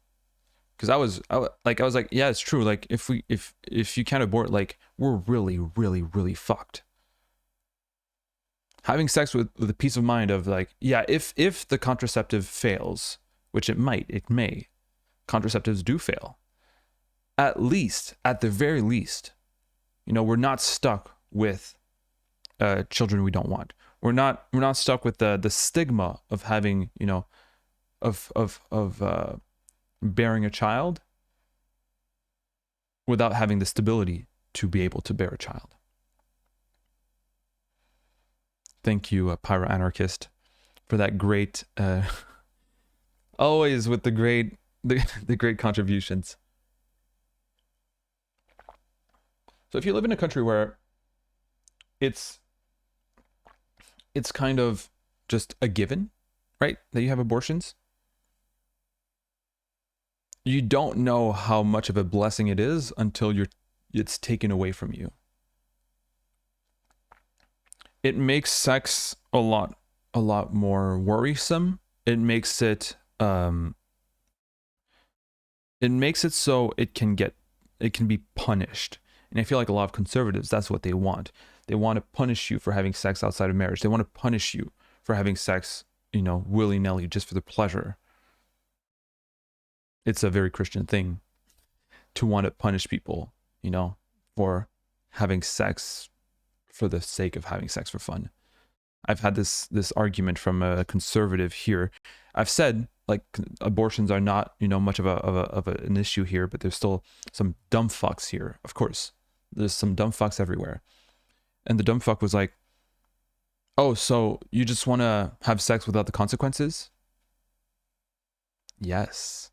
Because I was like, yeah, it's true. Like, if you can't abort, like, we're really, really, really fucked. Having sex with the peace of mind of, like, yeah, if the contraceptive fails, which it may, contraceptives do fail. At the very least, you know, we're not stuck with children we don't want. We're not stuck with the stigma of having, you know, of bearing a child without having the stability to be able to bear a child. Thank you, Pyro-Anarchist, for that great, always with the great contributions. So if you live in a country where it's kind of just a given, right, that you have abortions, you don't know how much of a blessing it is until it's taken away from you. It makes sex a lot more worrisome. It makes it so it can be punished. And I feel like a lot of conservatives, that's what they want. They want to punish you for having sex outside of marriage. They want to punish you for having sex, you know, willy-nilly, just for the pleasure. It's a very Christian thing to want to punish people, you know, for having sex for the sake of having sex for fun. I've had this argument from a conservative here. I've said, like, abortions are not, you know, much of an issue here, but there's still some dumb fucks here. Of course, there's some dumb fucks everywhere. And the dumb fuck was like, oh, so you just want to have sex without the consequences? Yes,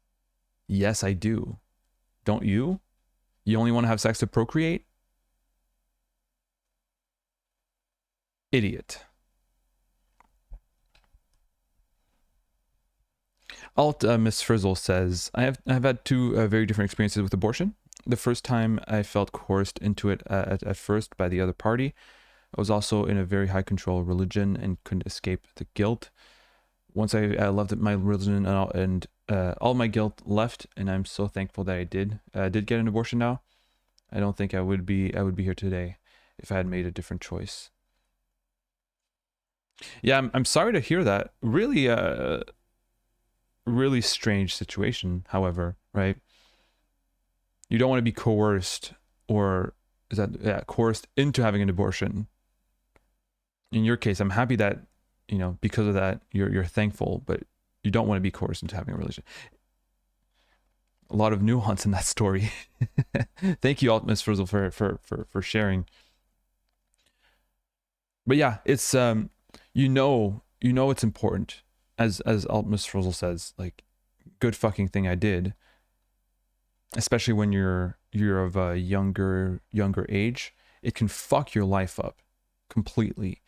I do. Don't you? You only want to have sex to procreate? Idiot. Miss Frizzle says, I've had two very different experiences with abortion. The first time I felt coerced into it at first by the other party. I was also in a very high control religion and couldn't escape the guilt. Once I left my religion and all my guilt left, and I'm so thankful that I did get an abortion now. I don't think I would be here today if I had made a different choice. Yeah, I'm sorry to hear that. Really, really strange situation, however, right? You don't want to be coerced, or coerced into having an abortion. In your case, I'm happy that, you know, because of that, you're thankful, but you don't want to be coerced into having a religion. A lot of nuance in that story. Thank you, Miss Frizzle, for sharing. But yeah, it's you know it's important, as Miss Frizzle says, like, good fucking thing I did. Especially when you're of a younger age, it can fuck your life up completely.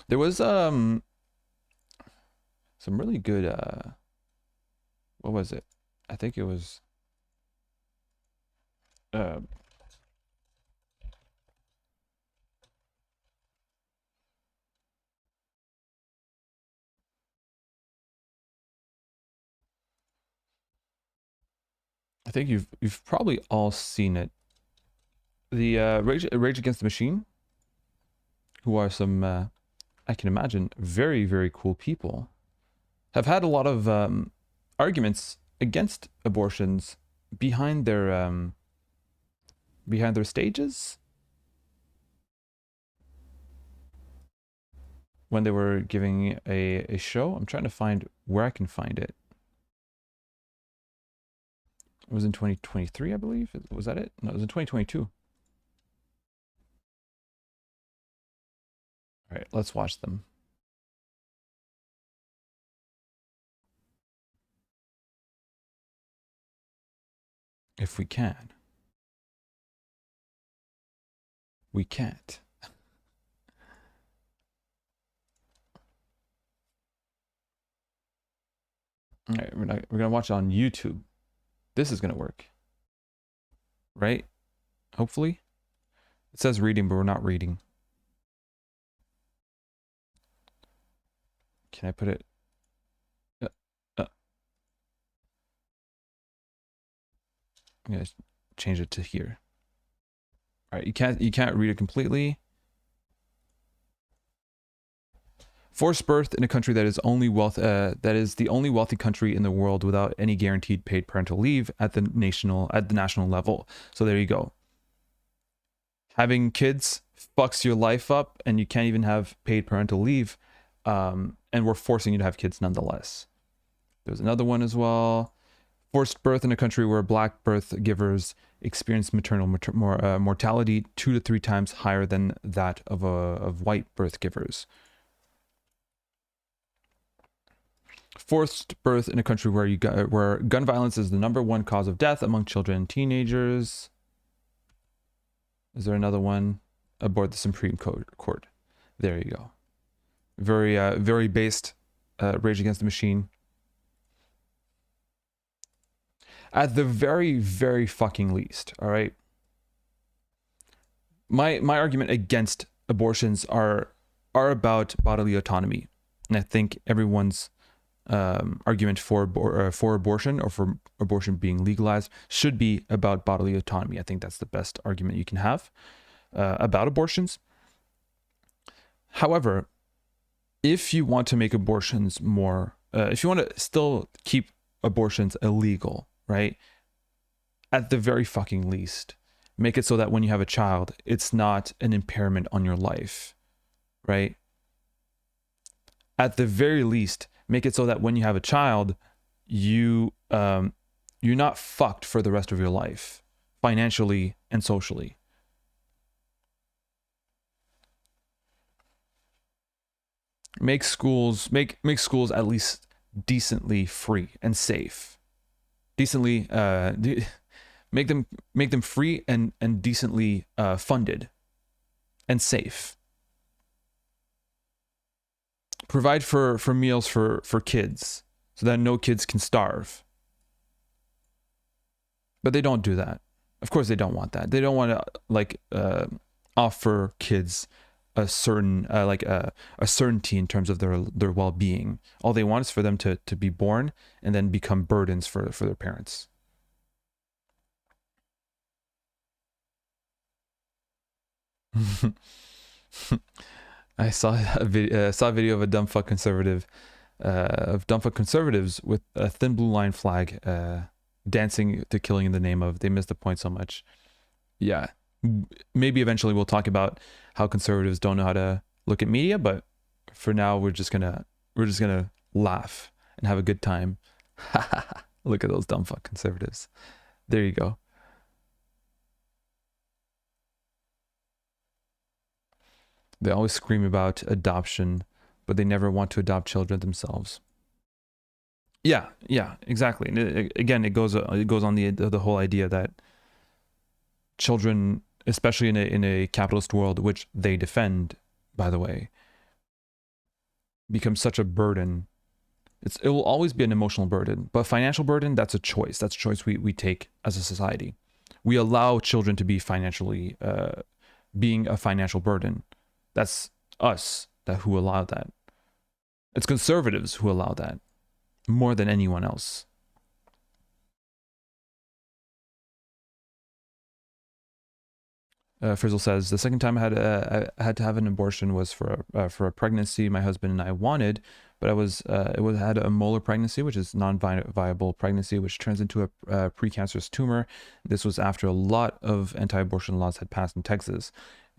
There was some really good what was it? I think it was I think you've probably all seen it. The Rage Against the Machine, who are some I can imagine very, very cool people, have had a lot of arguments against abortions behind their behind their stages when they were giving a show. I'm trying to find where I can find it. It was in 2023, I believe. Was that it? No, it was in 2022. All right, let's watch them. If we can. We can't. All right, we're gonna watch it on YouTube. This is gonna work, right? Hopefully. It says reading, but we're not reading. Can I put it? I'm gonna change it to here. All right, you can't read it completely. Forced birth in a country that is that is the only wealthy country in the world without any guaranteed paid parental leave at the national level. So there you go. Having kids fucks your life up, and you can't even have paid parental leave, and we're forcing you to have kids nonetheless. There's another one as well. Forced birth in a country where black birth givers experience maternal mortality 2 to 3 times higher than that of white birth givers. Forced birth in a country where where gun violence is the #1 cause of death among children and teenagers. Is there another one? Aboard the Supreme Court. There you go. Very based. Rage Against the Machine. At the very, very fucking least, all right? My argument against abortions are about bodily autonomy. And I think everyone's argument for abortion or for abortion being legalized should be about bodily autonomy. I think that's the best argument you can have about abortions. However, if you want to make abortions more, if you want to still keep abortions illegal, right? At the very fucking least, make it so that when you have a child, it's not an impairment on your life, right? At the very least, make it so that when you have a child, you're not fucked for the rest of your life, financially and socially. Make schools at least decently free and safe. Decently make them free and decently funded and safe. Provide for meals for kids so that no kids can starve. But they don't do that. Of course they don't want that. They don't want to offer kids a certain a certainty in terms of their well-being. All they want is for them to be born and then become burdens for their parents. I saw a video of a dumb fuck conservative of dumb fuck conservatives with a thin blue line flag dancing to Killing in the Name of. They missed the point so much. Yeah, maybe eventually we'll talk about how conservatives don't know how to look at media, but for now we're just gonna laugh and have a good time. Look at those dumb fuck conservatives. There you go. They always scream about adoption, but they never want to adopt children themselves. Yeah, exactly. And again, it goes on the whole idea that children, especially in a capitalist world, which they defend, by the way, become such a burden. It will always be an emotional burden, but financial burden, that's a choice. That's a choice we take as a society. We allow children to be financially, being a financial burden. That's us who allow that. It's conservatives who allow that more than anyone else. Frizzle says, the second time I had to have an abortion was for a pregnancy my husband and I wanted, but had a molar pregnancy, which is non-viable pregnancy, which turns into a precancerous tumor. This was after a lot of anti-abortion laws had passed in Texas.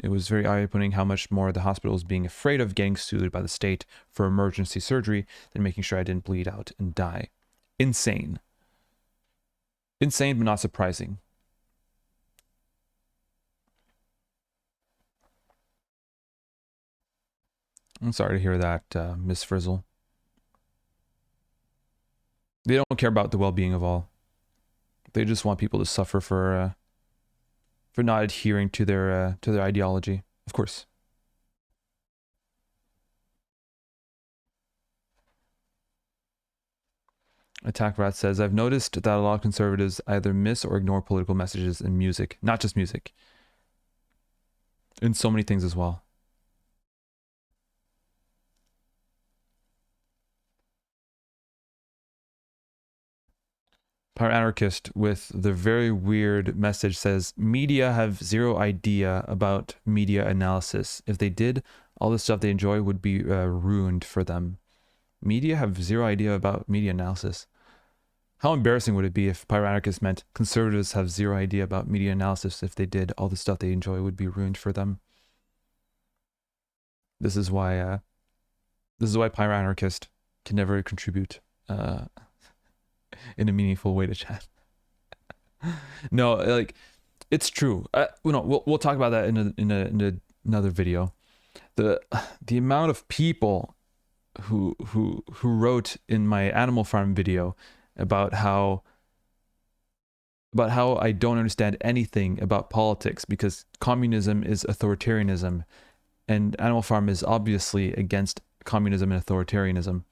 It was very eye-opening how much more the hospital was being afraid of getting sued by the state for emergency surgery than making sure I didn't bleed out and die. Insane. Insane, but not surprising. I'm sorry to hear that, Miss Frizzle. They don't care about the well-being of all. They just want people to suffer for not adhering to their ideology. Of course. Attack Rat says, I've noticed that a lot of conservatives either miss or ignore political messages in music, not just music, in so many things as well. Power Anarchist with the very weird message says, media have zero idea about media analysis. If they did, all the stuff they enjoy would be ruined for them. Media have zero idea about media analysis. How embarrassing would it be if Pyranarchist meant conservatives have zero idea about media analysis? If they did, all the stuff they enjoy would be ruined for them. This is why Pyranarchist can never contribute in a meaningful way to chat. No, like, it's true. We'll talk about that in another video. The amount of people who wrote in my Animal Farm video about how I don't understand anything about politics because communism is authoritarianism, and Animal Farm is obviously against communism and authoritarianism.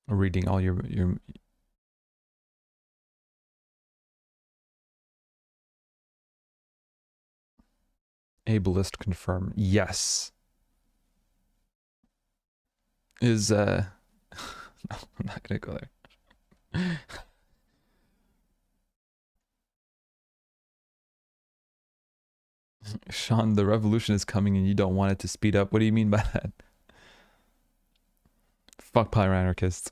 Reading all your ableist confirm. Yes. Is no, I'm not gonna go there. Sean, the revolution is coming and you don't want it to speed up. What do you mean by that? Fuck pyranarchists.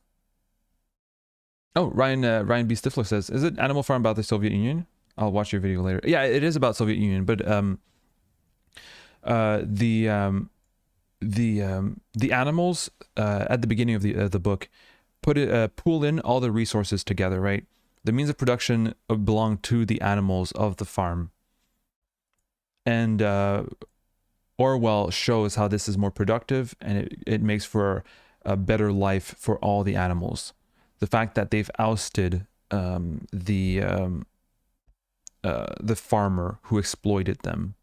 Oh, Ryan B. Stifler says, is it Animal Farm about the Soviet Union? I'll watch your video later. Yeah, it is about Soviet Union, but the animals at the beginning of the book pool in all the resources together, right? The means of production belong to the animals of the farm. And Orwell shows how this is more productive and it makes for a better life for all the animals. The fact that they've ousted the farmer who exploited them.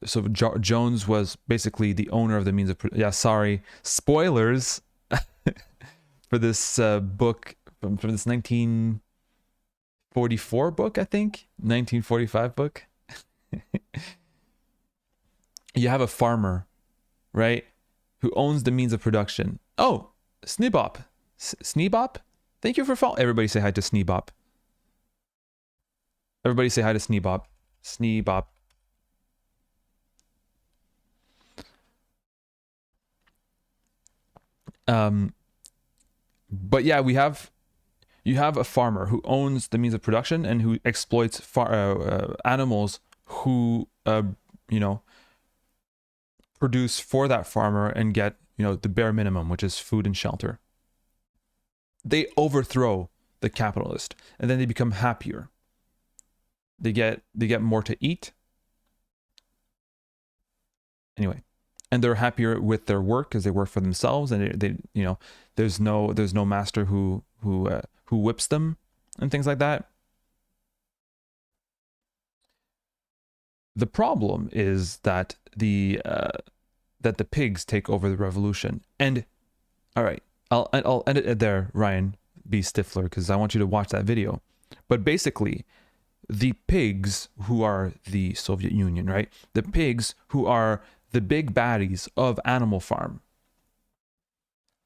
So Jones was basically the owner of the means of sorry, spoilers for this book from this 1944 book, I think 1945 book. You have a farmer, right, who owns the means of production. Oh, Sneebop. Sneebop? Thank you for following. Everybody say hi to Sneebop. Everybody say hi to Sneebop. Sneebop. But yeah, you have a farmer who owns the means of production and who exploits animals who produce for that farmer and get the bare minimum, which is food and shelter. They overthrow the capitalist and then they become happier. They get more to eat. Anyway, and they're happier with their work because they work for themselves, and they there's no master who whips them and things like that. The problem is that the pigs take over the revolution. And all right, I'll end it there, Ryan B. Stifler, because I want you to watch that video. But basically, the pigs who are the Soviet Union, right? The pigs who are the big baddies of Animal Farm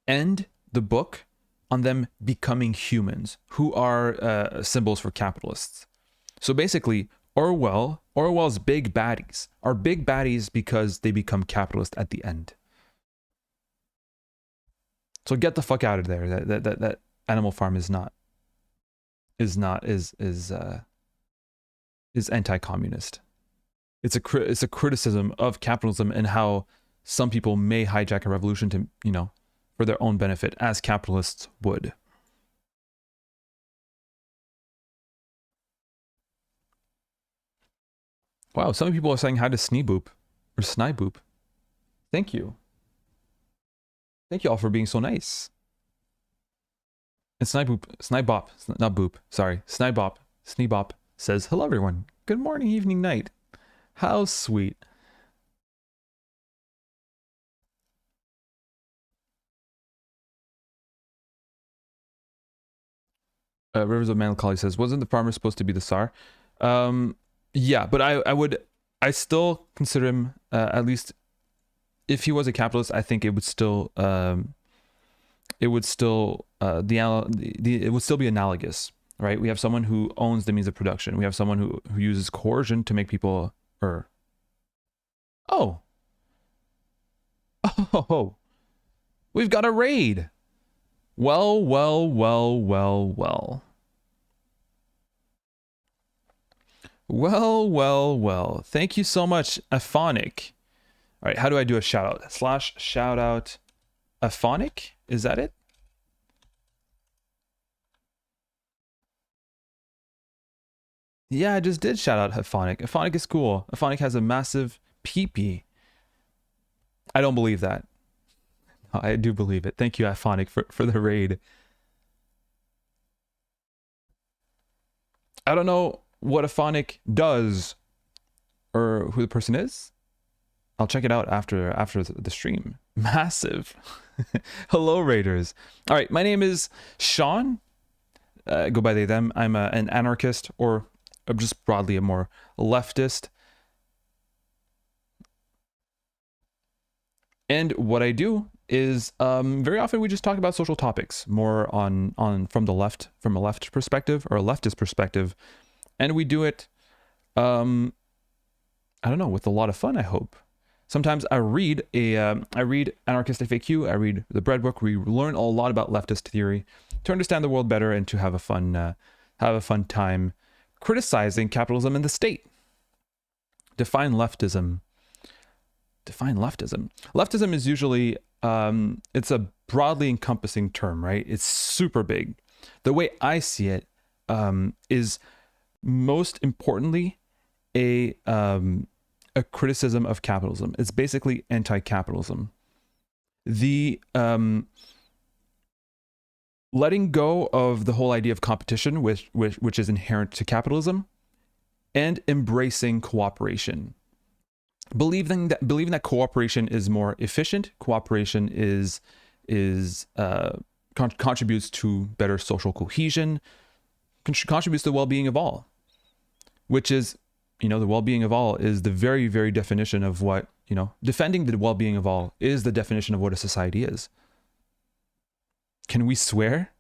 end the book on them becoming humans, who are symbols for capitalists. So basically, Orwell's big baddies are big baddies because they become capitalist at the end. So get the fuck out of there. That Animal Farm is anti-communist. It's a criticism of capitalism and how some people may hijack a revolution to, you know, for their own benefit, as capitalists would. Wow, some people are saying hi to Sneeboop or Sniboop. Thank you. Thank you all for being so nice. And Snibop, not Boop, sorry. Sneebop says, hello everyone. Good morning, evening, night. How sweet. Rivers of Melancholy says, wasn't the farmer supposed to be the Tsar? Yeah, but I still consider him, at least if he was a capitalist, I think it would still it would still be analogous, right? We have someone who owns the means of production. We have someone who uses coercion to make people oh. Oh, we've got a raid. Well. Well. Thank you so much, Aphonic. All right, how do I do a shout out? / shout out Aphonic? Is that it? Yeah, I just did shout out Aphonic. Aphonic is cool. Aphonic has a massive peepee. I don't believe that. No, I do believe it. Thank you, Aphonic, for the raid. I don't know what Aphonic does or who the person is. I'll check it out after the stream. Massive. Hello, Raiders. All right, my name is Sean. Go by they, them. I'm an anarchist, or just broadly a more leftist. And what I do is very often we just talk about social topics, more on from a left perspective or a leftist perspective, and we do it, I don't know, with a lot of fun, I hope. Sometimes I read Anarchist FAQ, I read the Bread Book. We learn a lot about leftist theory to understand the world better and to have a fun time criticizing capitalism and the state. Define leftism. Leftism is usually it's a broadly encompassing term, right? It's super big. The way I see it is most importantly a criticism of capitalism. It's basically anti-capitalism. The letting go of the whole idea of competition, which is inherent to capitalism, and embracing cooperation. Believing that cooperation is more efficient, cooperation contributes to better social cohesion, contributes to the well-being of all, which is, you know, the well-being of all is the very, very definition of what, you know, defending the well-being of all is the definition of what a society is. Can we swear?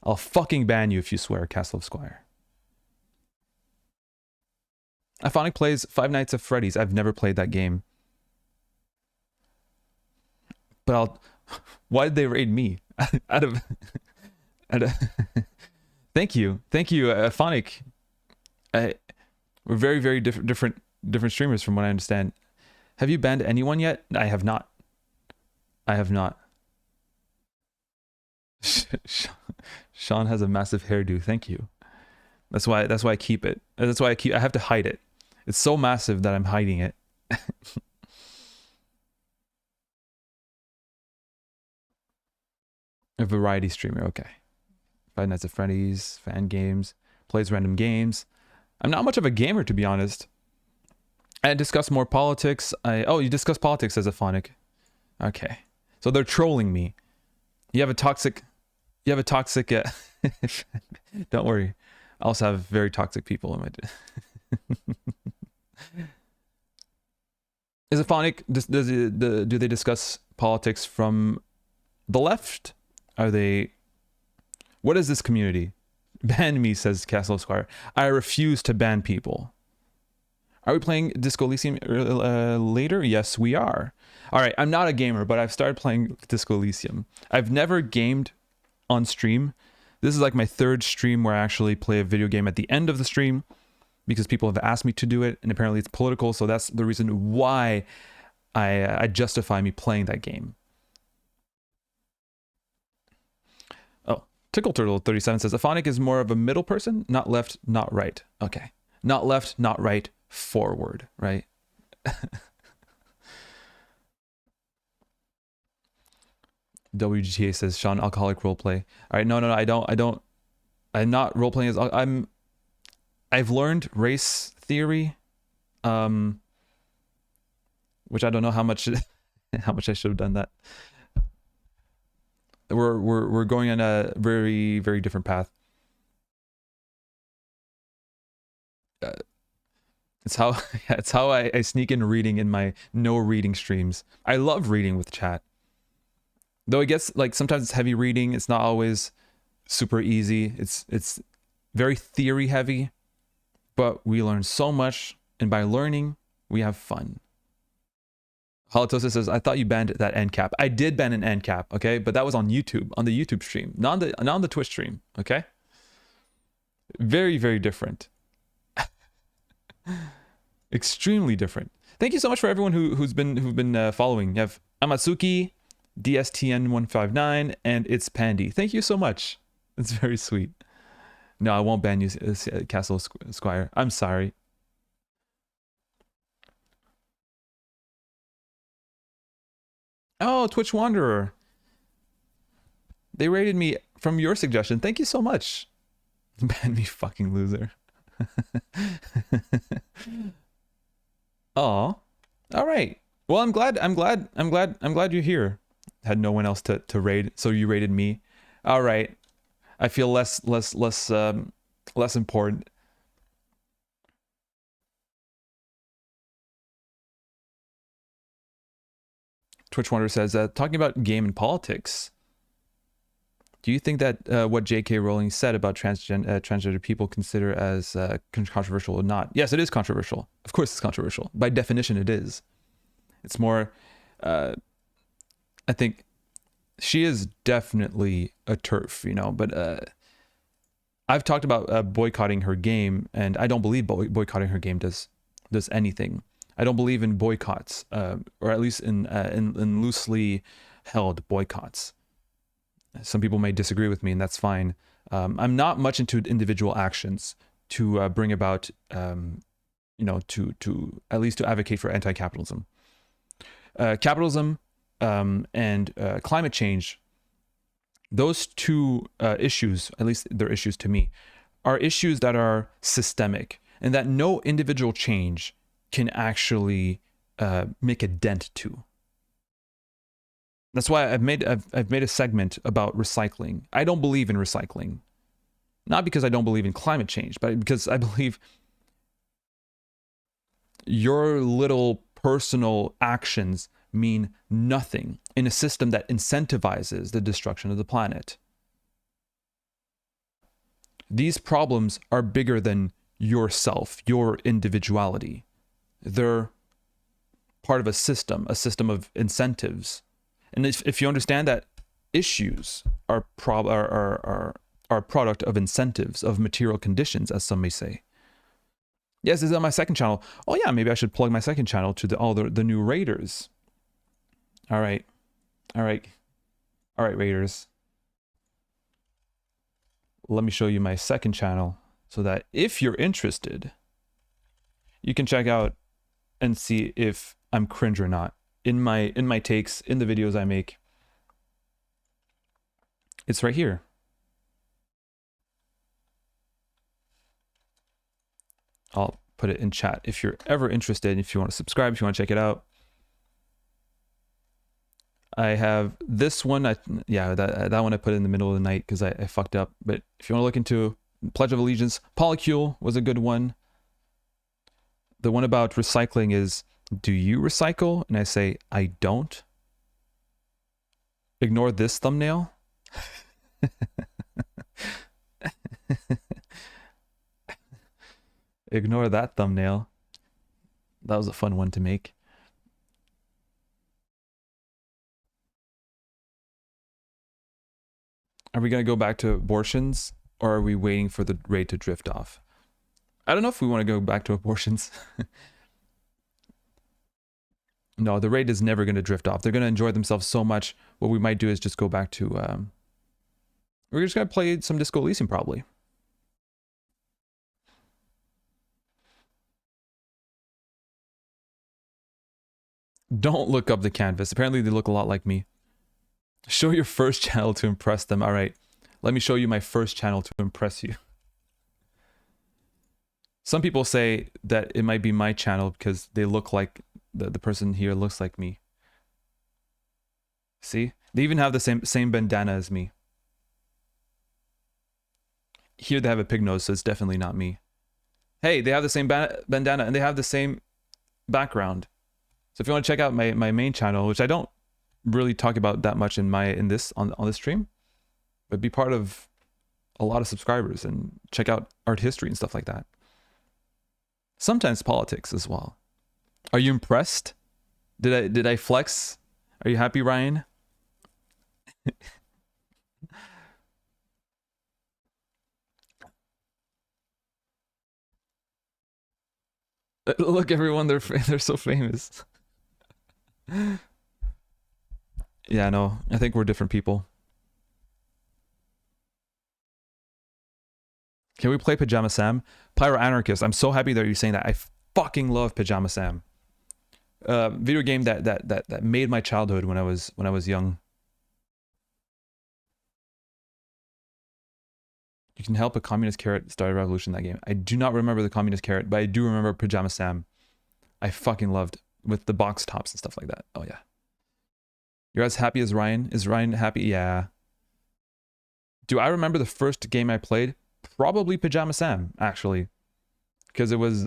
I'll fucking ban you if you swear, Castle of Squire. Aphonic plays Five Nights at Freddy's. I've never played that game. But why did they raid me? Thank you, Aphonic. We're very, very different streamers from what I understand. Have you banned anyone yet? I have not. Sean has a massive hairdo. Thank you. That's why I keep it. I have to hide it. It's so massive that I'm hiding it. A variety streamer, okay. Five Nights at Freddy's, fan games, plays random games. I'm not much of a gamer, to be honest. I discuss more politics. Oh, you discuss politics as a phonic. Okay. So they're trolling me. You have a toxic... You have a toxic... Don't worry. I also have very toxic people in my... Is it phonic? Do they discuss politics from the left? Are they... What is this community? Ban me, says Castle Squire. I refuse to ban people. Are we playing Disco Elysium later? Yes, we are. All right, I'm not a gamer, but I've started playing Disco Elysium. I've never gamed on stream. This is like my third stream where I actually play a video game at the end of the stream because people have asked me to do it, and apparently it's political, so that's the reason why I justify me playing that game. Oh, Tickle Turtle 37 says, Aphonic is more of a middle person, not left, not right. Okay. Not left, not right, forward, right? WGTA says, Sean, alcoholic roleplay. All right, no, I'm not roleplaying as... I've learned race theory, which I don't know how much how much I should have done that. We're going on a very, very different path. It's how I sneak in reading in my no reading streams. I love reading with chat. Though it gets like sometimes it's heavy reading, it's not always super easy. It's very theory heavy, but we learn so much, and by learning, we have fun. Halitosa says, I thought you banned that end cap. I did ban an end cap, okay? But that was on YouTube, on the YouTube stream, not on the Twitch stream, okay? Very, very different. Extremely different. Thank you so much for everyone who's been following. You have Amatsuki, DSTN159, and It's Pandy. Thank you so much. It's very sweet. No, I won't ban you, Castle Squire. I'm sorry. Oh, Twitch Wanderer. They rated me from your suggestion. Thank you so much. Ban me, fucking loser. Oh, all right. Well, I'm glad you're here. Had no one else to raid, so you raided me. All right. I feel less important. Twitch Wonder says, talking about game and politics, do you think that what J.K. Rowling said about transgender people consider as controversial or not? Yes, it is controversial. Of course it's controversial. By definition, it is. It's more, I think she is definitely a TERF, you know, but I've talked about boycotting her game, and I don't believe boycotting her game does anything. I don't believe in boycotts, or at least in loosely held boycotts. Some people may disagree with me, and that's fine. I'm not much into individual actions to bring about, you know, to at least to advocate for anti-capitalism. Capitalism and climate change, those two issues, at least they're issues to me, are issues that are systemic and that no individual change can actually make a dent to. That's why I've made a segment about recycling. I don't believe in recycling. Not because I don't believe in climate change, but because I believe your little personal actions mean nothing in a system that incentivizes the destruction of the planet. These problems are bigger than yourself, your individuality. They're part of a system of incentives. And if you understand that issues are a product of incentives, of material conditions, as some may say. Yes, is that my second channel? Oh yeah, maybe I should plug my second channel to all the new raiders. All right, raiders. Let me show you my second channel so that if you're interested, you can check out and see if I'm cringe or not. In my takes, in the videos I make. It's right here. I'll put it in chat if you're ever interested, if you want to subscribe, if you want to check it out. I have this one. That one I put in the middle of the night because I fucked up. But if you want to look into Pledge of Allegiance, Polycule was a good one. The one about recycling is, do you recycle? And I say, I don't. Ignore this thumbnail. Ignore that thumbnail. That was a fun one to make. Are we going to go back to abortions, or are we waiting for the raid to drift off? I don't know if we want to go back to abortions. No, the raid is never going to drift off. They're going to enjoy themselves so much. What we might do is just go back to... we're just going to play some Disco Elysium, probably. Don't look up the canvas. Apparently they look a lot like me. Show your first channel to impress them. All right. Let me show you my first channel to impress you. Some people say that it might be my channel because they look like... The person here looks like me. See? They even have the same bandana as me. Here they have a pig nose, so it's definitely not me. Hey, they have the same bandana and they have the same background. So if you want to check out my main channel, which I don't really talk about that much on this stream, but be part of a lot of subscribers and check out art history and stuff like that. Sometimes politics as well. Are you impressed? Did I flex? Are you happy, Ryan? Look, everyone, they're so famous. Yeah, no, I think we're different people. Can we play Pajama Sam? Pyro Anarchist, I'm so happy that you're saying that. I fucking love Pajama Sam. Video game that made my childhood when I was young. You can help a communist carrot start a revolution in that game. I do not remember the communist carrot, but I do remember Pajama Sam. I fucking loved with the box tops and stuff like that. Oh yeah. You're as happy as Ryan? Is Ryan happy? Yeah. Do I remember the first game I played? Probably Pajama Sam, actually. Because it was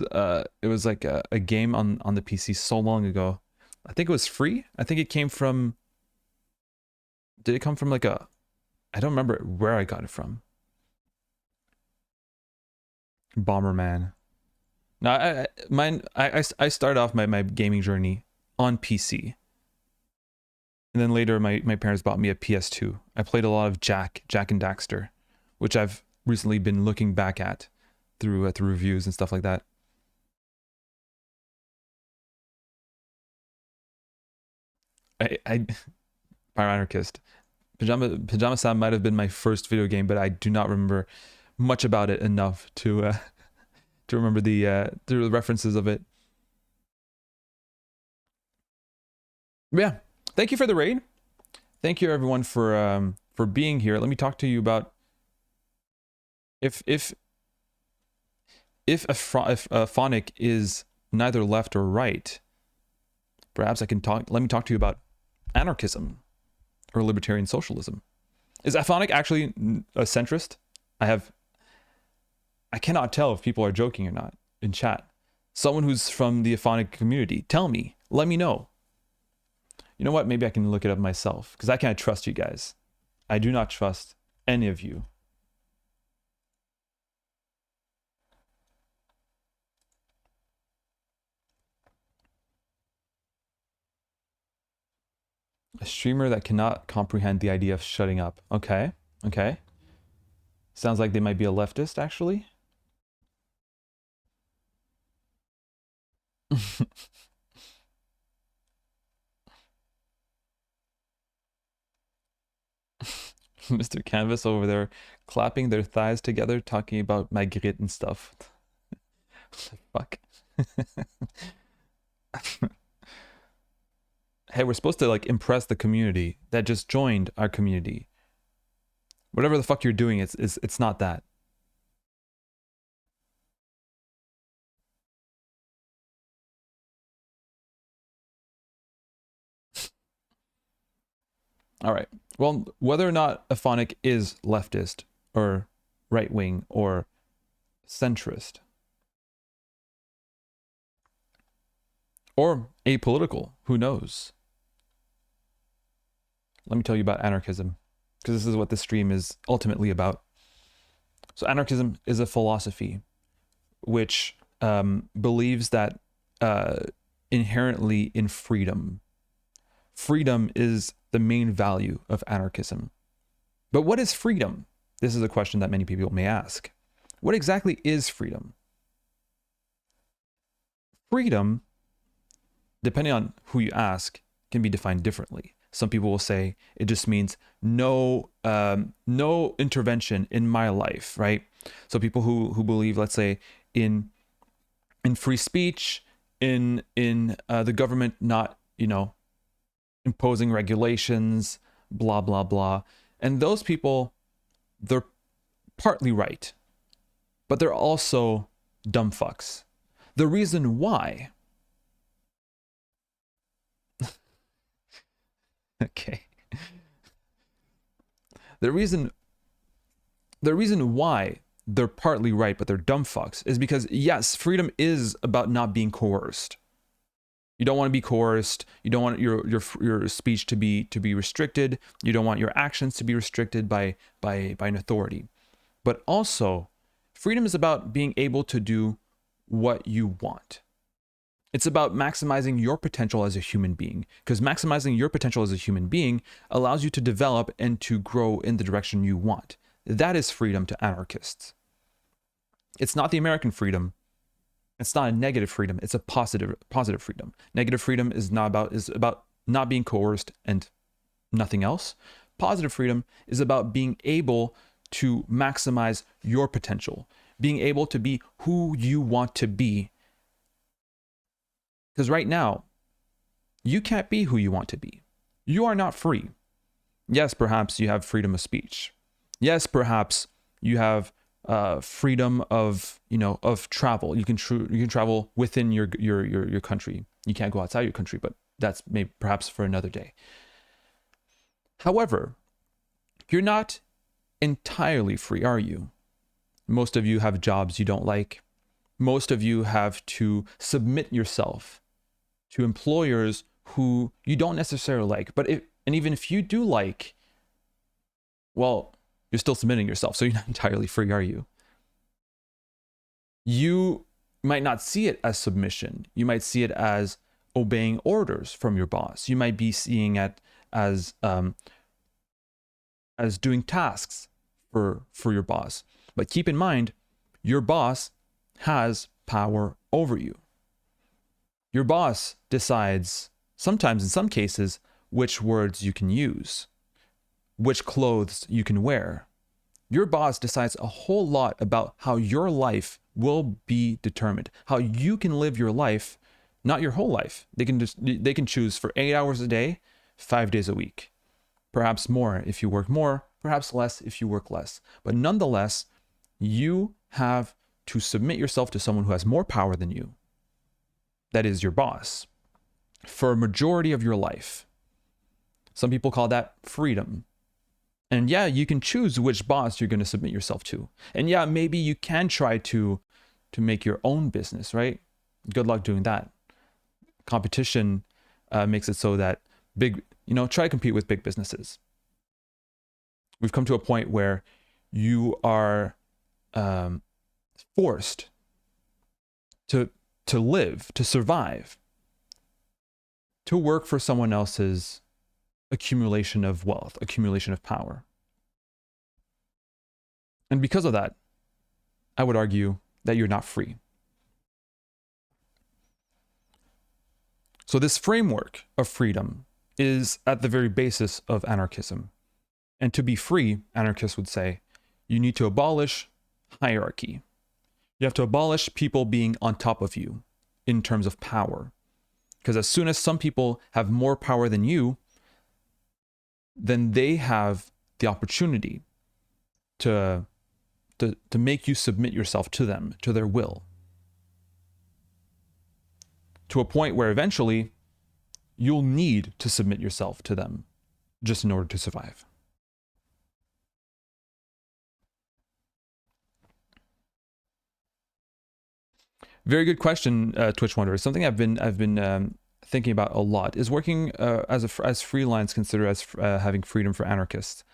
like a game on the PC so long ago. I think it was free. I think it came from... Did it come from like a... I don't remember where I got it from. Bomberman. Now, I started off my gaming journey on PC. And then later my parents bought me a PS2. I played a lot of Jak and Daxter, which I've recently been looking back at through reviews and stuff like that. Pyro Anarchist. Pajama Sam might have been my first video game, but I do not remember much about it enough to remember the references of it. But yeah, thank you for the raid. Thank you everyone for being here. Let me talk to you about if a phonic is neither left or right. Perhaps I can talk. Let me talk to you about anarchism or libertarian socialism. Is Aphonic actually a centrist? I cannot tell if people are joking or not in chat. Someone who's from the Aphonic community, tell me. Let me know. You know what? Maybe I can look it up myself because I can't trust you guys. I do not trust any of you. A streamer that cannot comprehend the idea of shutting up. Okay. Okay. Sounds like they might be a leftist, actually. Mr. Canvas over there clapping their thighs together, talking about Magritte and stuff. Fuck. Hey, we're supposed to like impress the community that just joined our community. Whatever the fuck you're doing, it's not that. All right. Well, whether or not Aphonic is leftist or right wing or centrist or apolitical, who knows? Let me tell you about anarchism, because this is what this stream is ultimately about. So anarchism is a philosophy which believes that inherently in freedom. Freedom is the main value of anarchism. But what is freedom? This is a question that many people may ask. What exactly is freedom? Freedom, depending on who you ask, can be defined differently. Some people will say it just means no intervention in my life, right? So people who believe, let's say, in free speech, in the government not, imposing regulations, blah blah blah, and those people, they're partly right, but they're also dumb fucks. The reason why. Okay. The reason why they're partly right, but they're dumb fucks is because, yes, freedom is about not being coerced. You don't want to be coerced. You don't want your speech to be restricted. You don't want your actions to be restricted by an authority. But also, freedom is about being able to do what you want. It's about maximizing your potential as a human being, because maximizing your potential as a human being allows you to develop and to grow in the direction you want. That is freedom to anarchists. It's not the American freedom. It's not a negative freedom. It's a positive freedom. Negative freedom is about not being coerced and nothing else. Positive freedom is about being able to maximize your potential, being able to be who you want to be. Because right now, you can't be who you want to be. You are not free. Yes, perhaps you have freedom of speech. Yes, perhaps you have freedom of travel. You can travel within your country. You can't go outside your country, but that's maybe perhaps for another day. However, you're not entirely free, are you? Most of you have jobs you don't like. Most of you have to submit yourself to employers who you don't necessarily like. And even if you do like, well, you're still submitting yourself, so you're not entirely free, are you? You might not see it as submission. You might see it as obeying orders from your boss. You might be seeing it as doing tasks for your boss. But keep in mind, your boss has power over you. Your boss decides, sometimes in some cases, which words you can use, which clothes you can wear. Your boss decides a whole lot about how your life will be determined, how you can live your life, not your whole life. They can choose for 8 hours a day, 5 days a week, perhaps more if you work more, perhaps less if you work less. But nonetheless, you have to submit yourself to someone who has more power than you. That is your boss, for a majority of your life. Some people call that freedom. And yeah, you can choose which boss you're going to submit yourself to. And yeah, maybe you can try to make your own business, right? Good luck doing that. Competition makes it so that try to compete with big businesses. We've come to a point where you are forced to live, to survive, to work for someone else's accumulation of wealth, accumulation of power. And because of that, I would argue that you're not free. So this framework of freedom is at the very basis of anarchism. And to be free, anarchists would say, you need to abolish hierarchy. You have to abolish people being on top of you in terms of power. Because as soon as some people have more power than you, then they have the opportunity to make you submit yourself to them, to their will. To a point where eventually you'll need to submit yourself to them. just in order to survive. Very good question, Twitch Wonder. Something I've been thinking about a lot. Is working as freelance considered as having freedom for anarchists?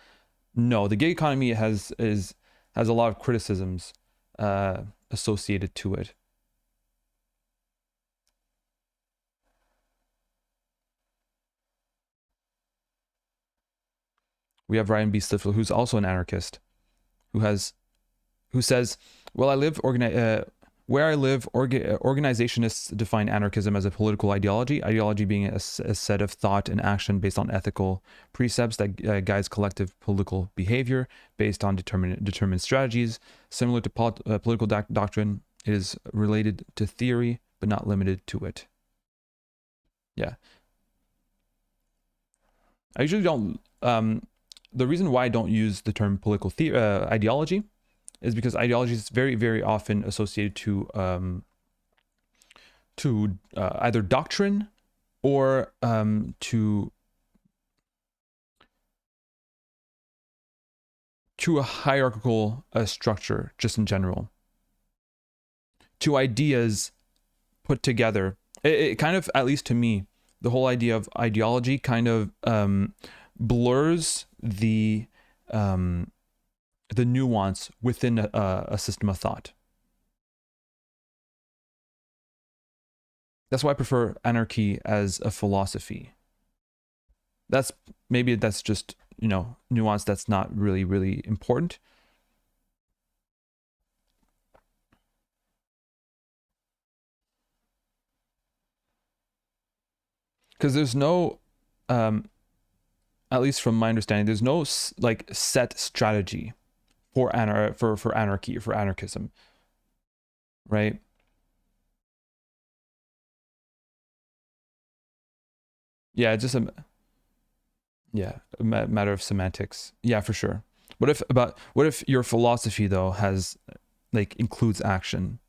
No, the gig economy has a lot of criticisms associated to it. We have Ryan B. Stifel, who's also an anarchist, who says, "Well, where I live, organizationists define anarchism as a political ideology. Ideology being a set of thought and action based on ethical precepts that guides collective political behavior based on determined strategies. Similar to political doctrine, it is related to theory, but not limited to it." Yeah. I usually don't. The reason why I don't use the term political ideology is because ideology is very, very often associated to either doctrine or to a hierarchical structure, just in general, to ideas put together. It kind of, at least to me, the whole idea of ideology kind of blurs the nuance within a system of thought. That's why I prefer anarchy as a philosophy. Maybe that's just, nuance that's not really, really important. Because there's no, at least from my understanding, there's no like set strategy for anarchy, for anarchism, right? Yeah, just a matter of semantics. Yeah, for sure. What if your philosophy though has like includes action?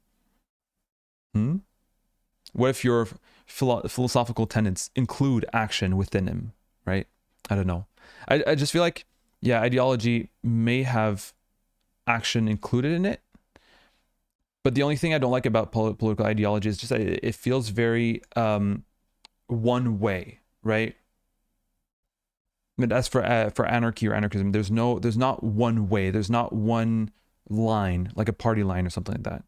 What if your philosophical tenets include action within him, right? I don't know. I just feel like, yeah, ideology may have action included in it, but the only thing I don't like about political ideology is just that it feels very one way, right? But as for anarchy or anarchism, there's not one way. There's not one line, like a party line or something like that.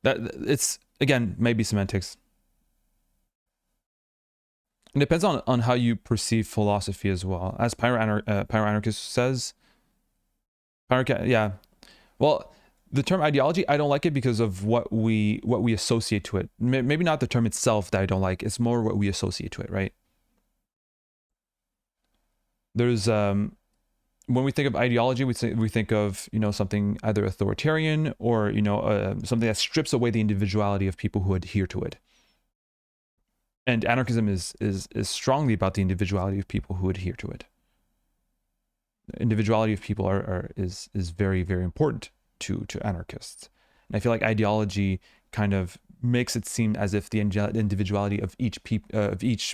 That it's, again, maybe semantics. It depends on how you perceive philosophy as well. As Pyroanarchist says, yeah. Well, the term ideology, I don't like it because of what we associate to it. Maybe not the term itself that I don't like. It's more what we associate to it, right? There's when we think of ideology, we think of, something either authoritarian or, something that strips away the individuality of people who adhere to it. And anarchism is strongly about the individuality of people who adhere to it. The individuality of people is very, very important to anarchists. And I feel like ideology kind of makes it seem as if the individuality of each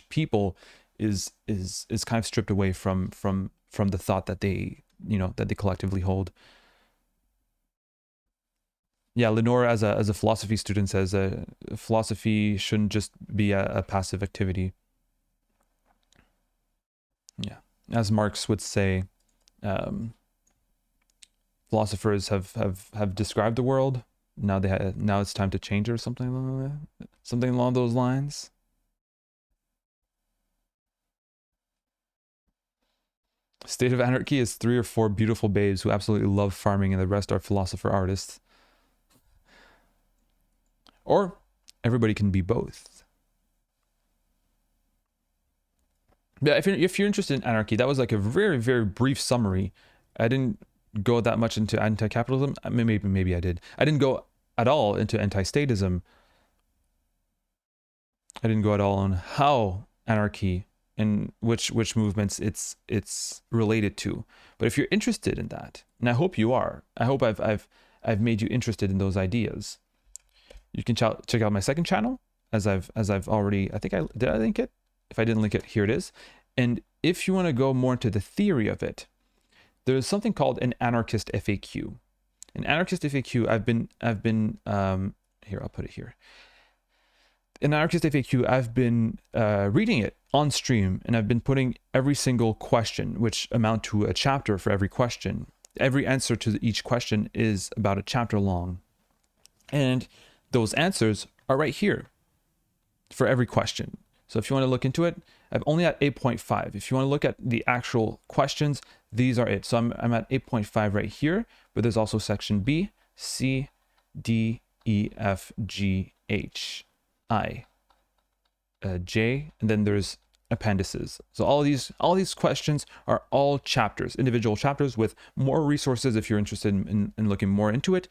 people is kind of stripped away from the thought that they collectively hold. Yeah, Lenore, as a philosophy student, says philosophy shouldn't just be a passive activity. Yeah, as Marx would say, philosophers have described the world. Now now it's time to change it, or something along those lines. State of Anarchy is 3 or 4 beautiful babes who absolutely love farming, and the rest are philosopher artists. Or everybody can be both. Yeah, if you're interested in anarchy, that was like a very, very brief summary. I didn't go that much into anti-capitalism. Maybe I did. I didn't go at all into anti-statism. I didn't go at all on how anarchy and which movements it's related to. But if you're interested in that, and I hope you are, I hope I've made you interested in those ideas, you can check out my second channel, as I've already, I think did I link it? If I didn't link it, here it is. And if you want to go more into the theory of it, there's something called an anarchist FAQ. An anarchist FAQ, I've been here, I'll put it here. In anarchist FAQ, I've been reading it on stream, and I've been putting every single question, which amount to a chapter for every question. Every answer to each question is about a chapter long. And those answers are right here for every question. So if you want to look into it, I'm only at 8.5. If you want to look at the actual questions, these are it. So I'm at 8.5 right here, but there's also section B, C, D, E, F, G, H, I, J, and then there's appendices. So all these questions are all chapters, individual chapters with more resources if you're interested in looking more into it,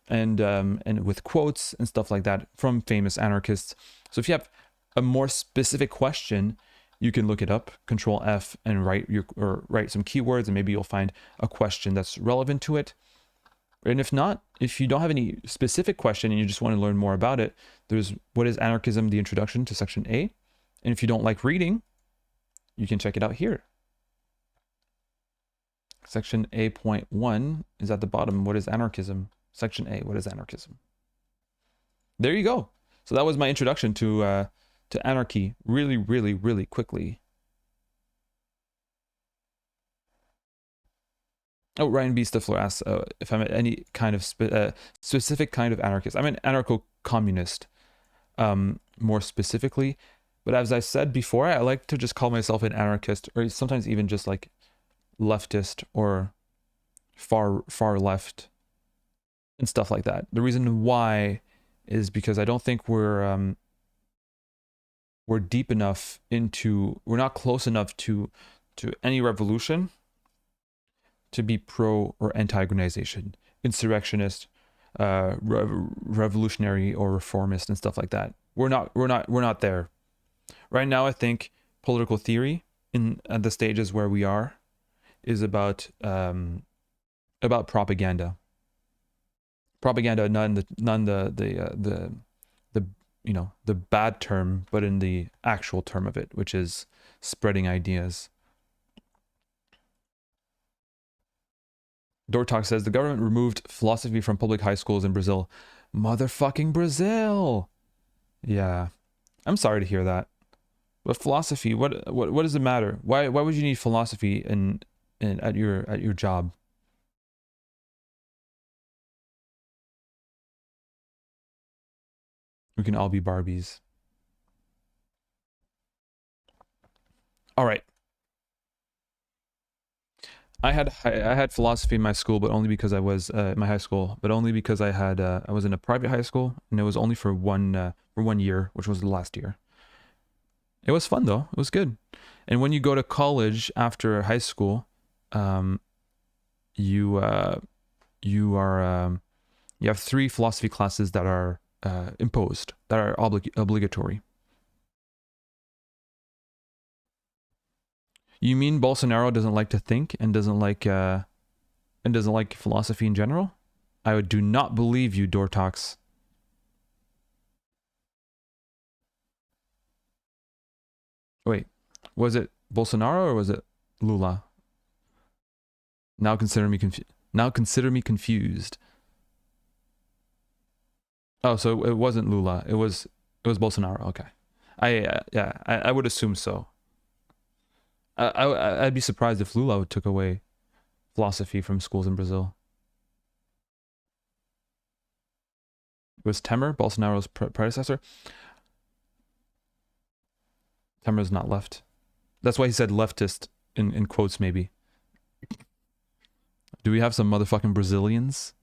and with quotes and stuff like that from famous anarchists. So if you have a more specific question, you can look it up, Control F, and write some keywords, and maybe you'll find a question that's relevant to it. And if not, if you don't have any specific question and you just want to learn more about it, there's What is Anarchism? The Introduction to Section A. And if you don't like reading, you can check it out here. Section A.1 is at the bottom. What is anarchism? Section A, what is anarchism? There you go. So that was my introduction to anarchy, really, really, really quickly. Oh, Ryan B. Stifler asks if I'm any kind of specific kind of anarchist. I'm an anarcho-communist, more specifically. But as I said before, I like to just call myself an anarchist, or sometimes even just like leftist or far left and stuff like that. The reason why is because I don't think we're deep enough into, we're not close enough to any revolution to be pro or anti-organization, insurrectionist, revolutionary or reformist and stuff like that. We're not there. Right now, I think political theory at the stages where we are is about propaganda. Propaganda, not in the you know, the bad term, but in the actual term of it, which is spreading ideas. Dortalk says the government removed philosophy from public high schools in Brazil. Motherfucking Brazil. Yeah. I'm sorry to hear that. But philosophy, what does it matter? Why would you need philosophy at your job? We can all be Barbies. All right. I had philosophy in my school, but only because I was in my high school, but only because I was in a private high school, and it was only for one year, which was the last year. It was fun though. It was good. And when you go to college after high school, you have 3 philosophy classes that are imposed, that are obligatory. You mean Bolsonaro doesn't like to think and doesn't like philosophy in general? I do not believe you, Dortox. Wait, was it Bolsonaro or was it Lula? Now consider me confused. Oh, so it wasn't Lula. It was Bolsonaro. Okay. I would assume so. I'd be surprised if Lula took away philosophy from schools in Brazil. Was Temer Bolsonaro's predecessor? Temer's not left. That's why he said leftist in quotes, maybe. Do we have some motherfucking Brazilians?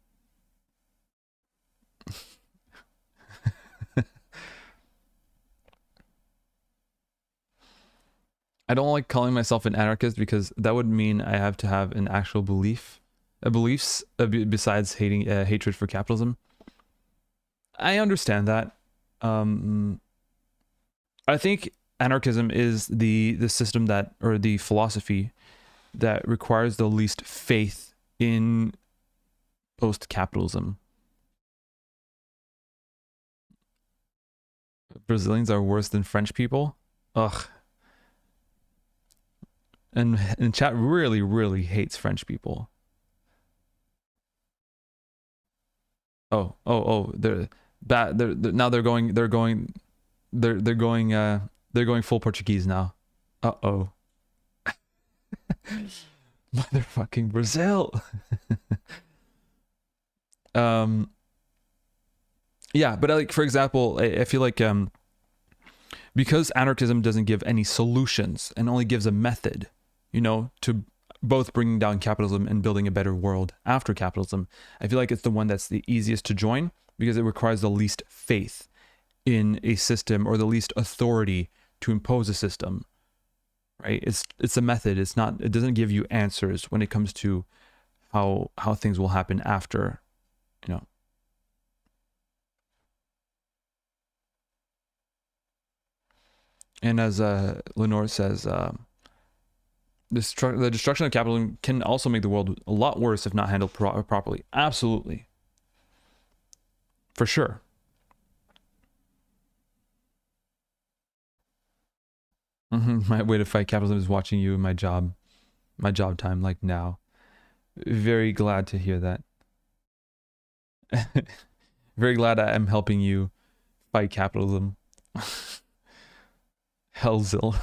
I don't like calling myself an anarchist because that would mean I have to have an actual beliefs besides hatred for capitalism. I understand that. I think anarchism is the system that, or the philosophy that requires the least faith in post-capitalism. Brazilians are worse than French people. Ugh. And chat really, really hates French people. Oh, they're bad. Now they're going full Portuguese now. Uh-oh. Motherfucking Brazil. um yeah, but like, for example, I feel like because anarchism doesn't give any solutions and only gives a method, you know, to both bringing down capitalism and building a better world after capitalism, I feel like it's the one that's the easiest to join because it requires the least faith in a system or the least authority to impose a system, right? It's a method. It's not, it doesn't give you answers when it comes to how things will happen after, you know. And as Lenore says, the destruction of capitalism can also make the world a lot worse if not handled properly. Absolutely. For sure. My way to fight capitalism is watching you in my job time, like now. Very glad to hear that. Very glad I am helping you fight capitalism. Hellzil.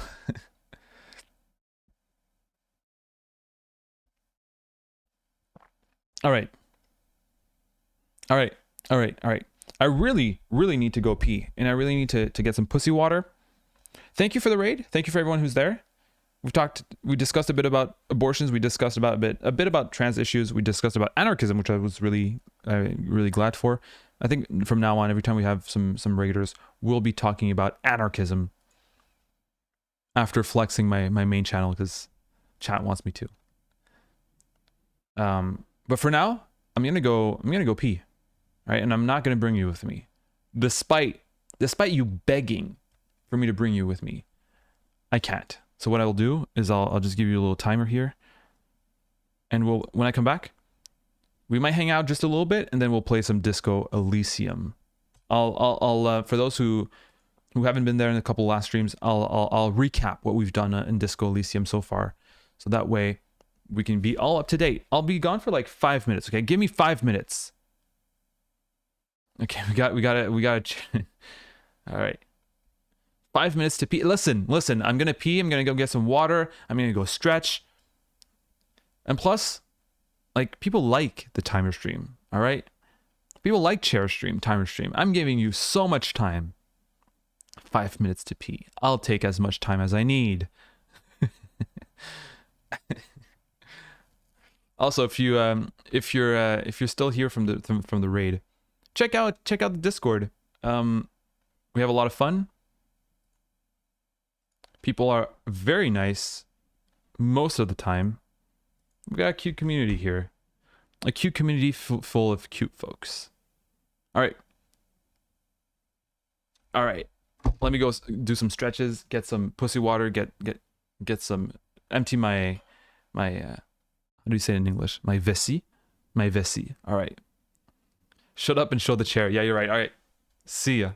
All right. All right. All right. All right. I really, really need to go pee, and I really need to get some pussy water. Thank you for the raid. Thank you for everyone who's there. We discussed a bit about abortions. We discussed about a bit about trans issues. We discussed about anarchism, which I was really glad for. I think from now on, every time we have some raiders, we'll be talking about anarchism after flexing my main channel because chat wants me to. But for now, I'm gonna go pee, right? And I'm not gonna bring you with me, despite you begging for me to bring you with me. I can't. So what I'll do is I'll just give you a little timer here, and when I come back, we might hang out just a little bit, and then we'll play some Disco Elysium. I'll for those who haven't been there in a couple last streams, I'll recap what we've done in Disco Elysium so far, so that way we can be all up to date. I'll be gone for like 5 minutes. Okay, give me 5 minutes. Okay, we got it. All right. 5 minutes to pee. Listen. I'm gonna pee. I'm gonna go get some water. I'm gonna go stretch. And plus, like, people like the timer stream. All right. People like chair stream, timer stream. I'm giving you so much time. 5 minutes to pee. I'll take as much time as I need. Also, if you're still here from the raid, check out the Discord. We have a lot of fun. People are very nice most of the time. We got a cute community here. A cute community full of cute folks. All right. Let me go do some stretches, get some pussy water, get some, empty my how do you say it in English? My vessie? My vessie. All right. Shut up and show the chair. Yeah, you're right. All right. See ya.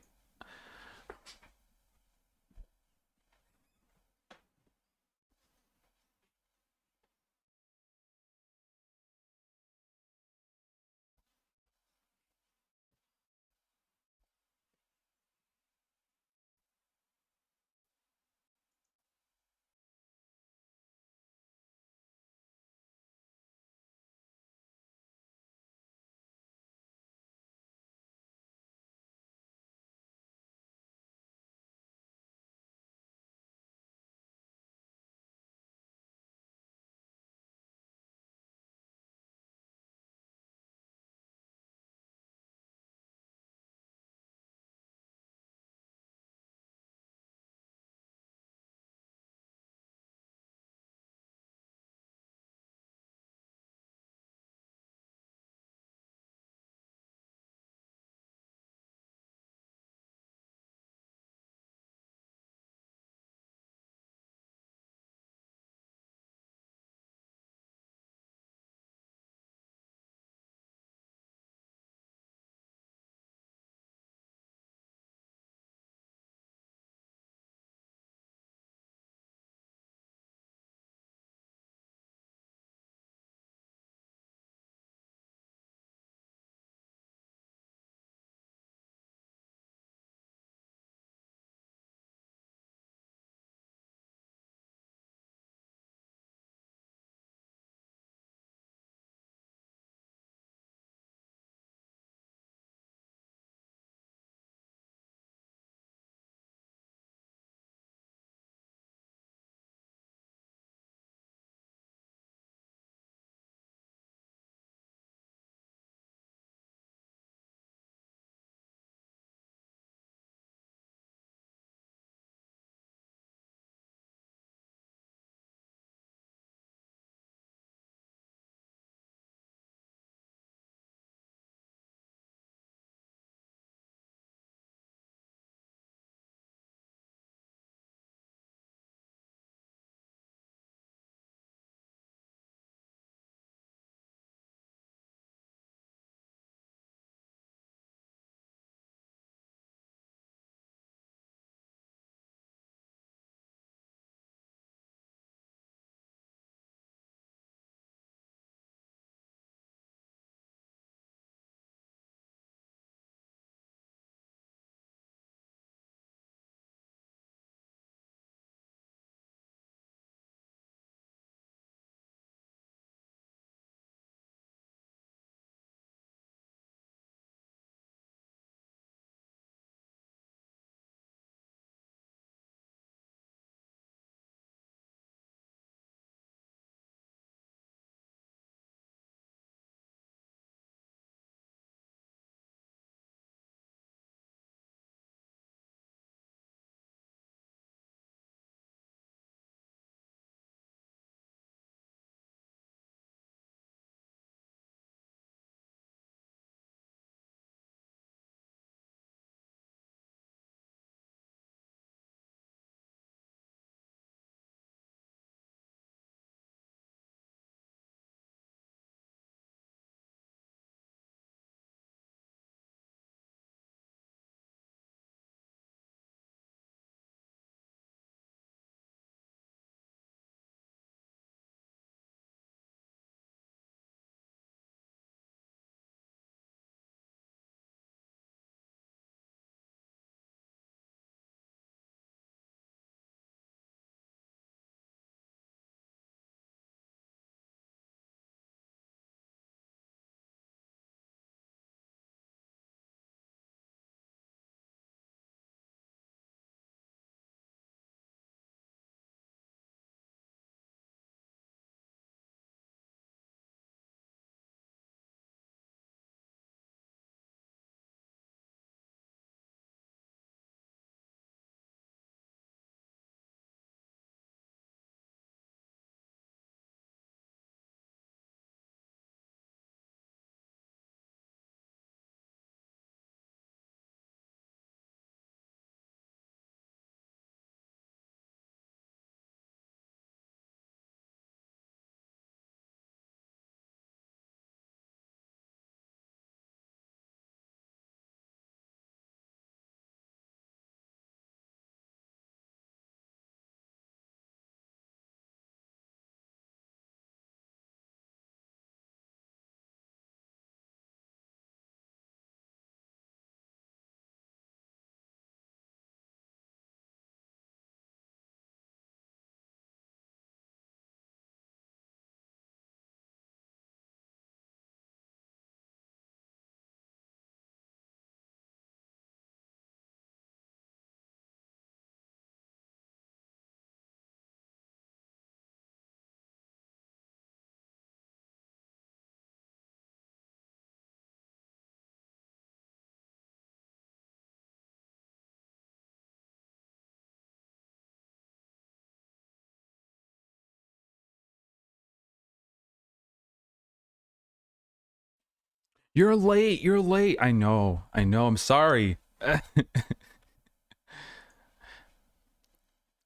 You're late. You're late. I know. I know. I'm sorry.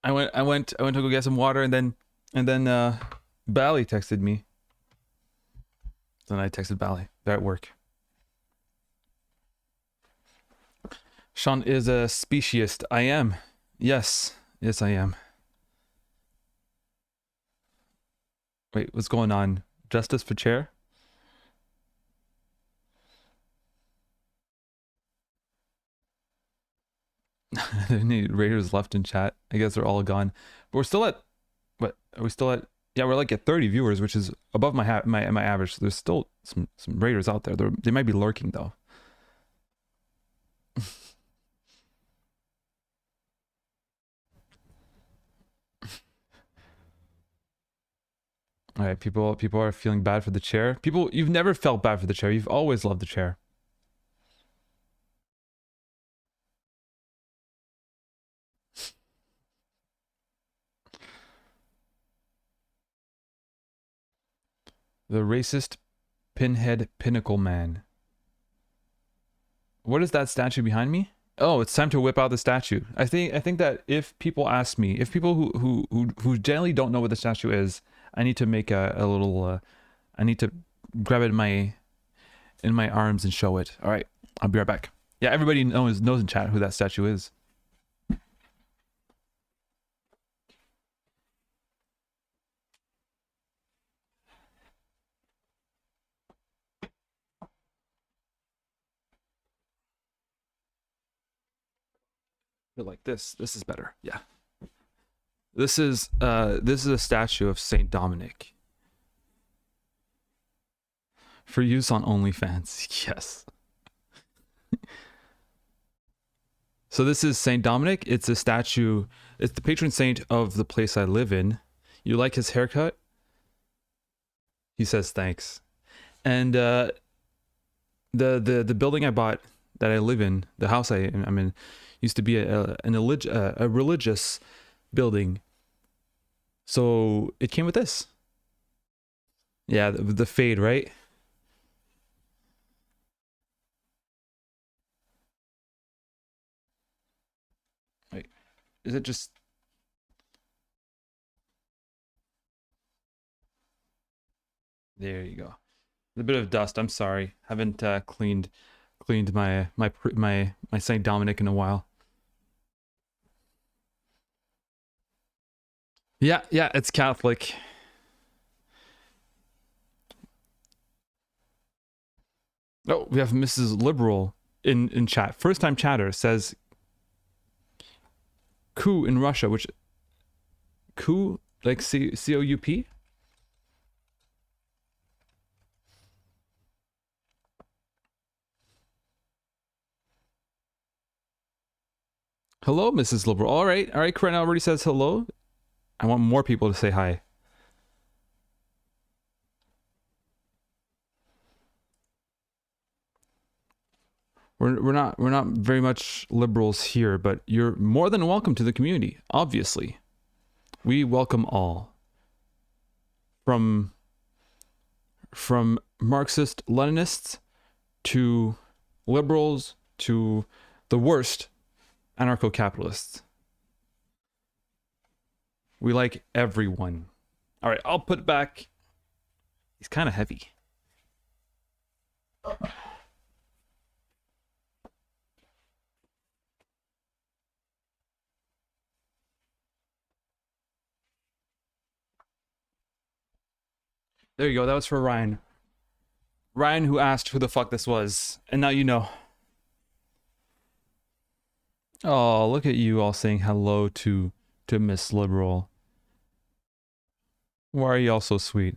I went to go get some water, and then Bally texted me. Then I texted Bally. They're at work. Sean is a speciesist. I am. Yes. Yes, I am. Wait, what's going on? Justice for chair? Any Raiders left in chat? I guess they're all gone. But we're still at what? Are we still at? Yeah, we're like at 30 viewers, which is above my average. So there's still some Raiders out there. They might be lurking though. All right, people are feeling bad for the chair. People, you've never felt bad for the chair. You've always loved the chair. The racist pinhead pinnacle man. What is that statue behind me? Oh, it's time to whip out the statue. I think that if people ask me, if people who generally don't know what the statue is, I need to make a little. I need to grab it in my arms and show it. All right, I'll be right back. Yeah, everybody knows in chat who that statue is. Like this. This is better. Yeah. This is a statue of Saint Dominic for use on OnlyFans. Yes. So this is Saint Dominic. It's a statue. It's the patron saint of the place I live in. You like his haircut? He says thanks. And the building I bought that I live in, the house I'm in, used to be a religious building. So it came with this. Yeah, the fade, right? Wait, is it just? There you go. A bit of dust. I'm sorry. Haven't cleaned my Saint Dominic in a while. Yeah, it's Catholic. Oh, we have Mrs. Liberal in chat. First time chatter says coup in Russia, which coup like COUP? Hello, Mrs. Liberal. All right, Corinne already says hello. I want more people to say hi. We're not very much liberals here, but you're more than welcome to the community. Obviously, we welcome all. From Marxist Leninists to liberals to the worst anarcho-capitalists. We like everyone. All right, I'll put it back. He's kind of heavy. There you go. That was for Ryan. Ryan, who asked who the fuck this was, and now you know. Oh, look at you all saying hello to Miss Liberal. Why are you all so sweet?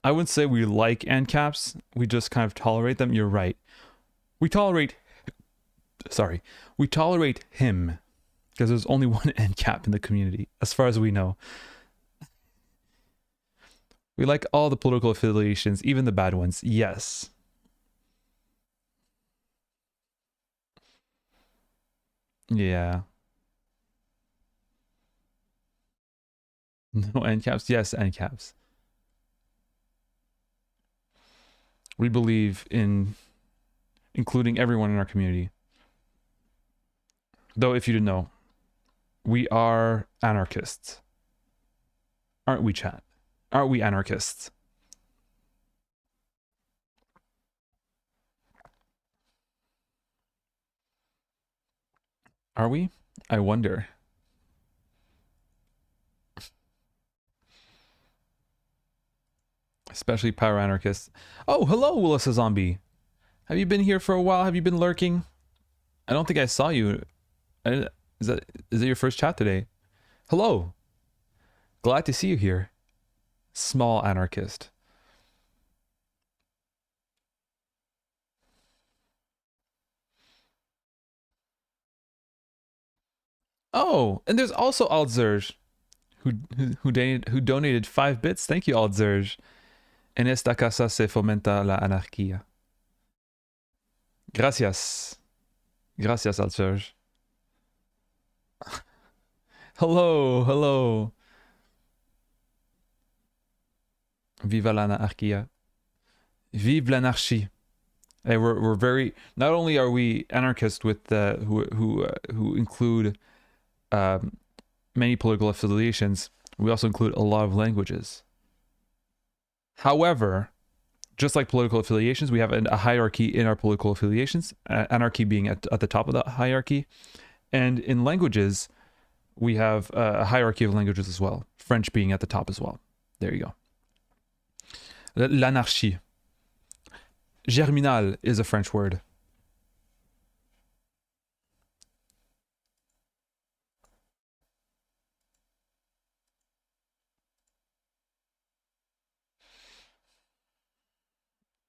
I wouldn't say we like ANCAPs. We just kind of tolerate them. You're right. We tolerate him because there's only one ANCAP in the community, as far as we know. We like all the political affiliations, even the bad ones. Yes. Yeah. No end caps. Yes, end caps. We believe in including everyone in our community. Though, if you didn't know, we are anarchists. Aren't we, chat? Aren't we anarchists? Are we? I wonder. Especially pyro anarchists. Oh, hello, Willis a Zombie. Have you been here for a while? Have you been lurking? I don't think I saw you. Is that your first chat today? Hello. Glad to see you here. Small anarchist. Oh, and there's also Altzerge, who donated 5 bits. Thank you, Altzerge. En esta casa se fomenta la anarquía. Gracias. Gracias, Altzerge. Hello, hello. Viva la anarquía. Vive l'anarchie. Hey, we're very. Not only are we anarchists with who include many political affiliations, we also include a lot of languages. However, just like political affiliations, we have a hierarchy in our political affiliations. Anarchy being at the top of the hierarchy, and in languages, we have a hierarchy of languages as well. French being at the top as well. There you go. L'anarchie. Germinal is a French word.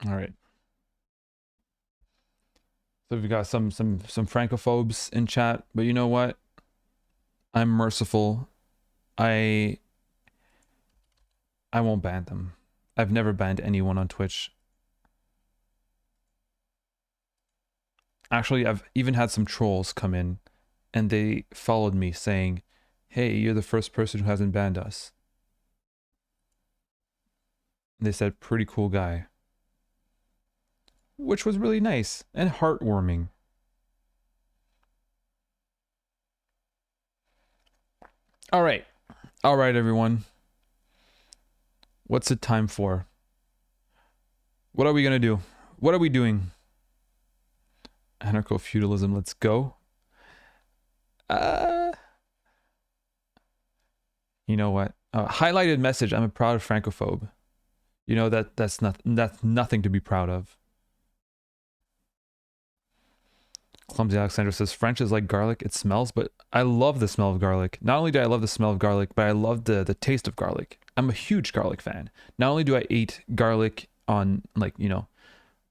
All right. So we've got some francophobes in chat, but you know what? I'm merciful. I won't ban them. I've never banned anyone on Twitch. Actually, I've even had some trolls come in and they followed me saying, "Hey, you're the first person who hasn't banned us." And they said, "Pretty cool guy." Which was really nice and heartwarming. All right. All right, everyone. What's it time for? What are we going to do? What are we doing? Anarcho-feudalism, let's go. You know what? Highlighted message, I'm a proud francophobe. You know, that's nothing to be proud of. Clumsy Alexander says, French is like garlic, it smells, but I love the smell of garlic. Not only do I love the smell of garlic, but I love the taste of garlic. I'm a huge garlic fan. Not only do I eat garlic on, like, you know,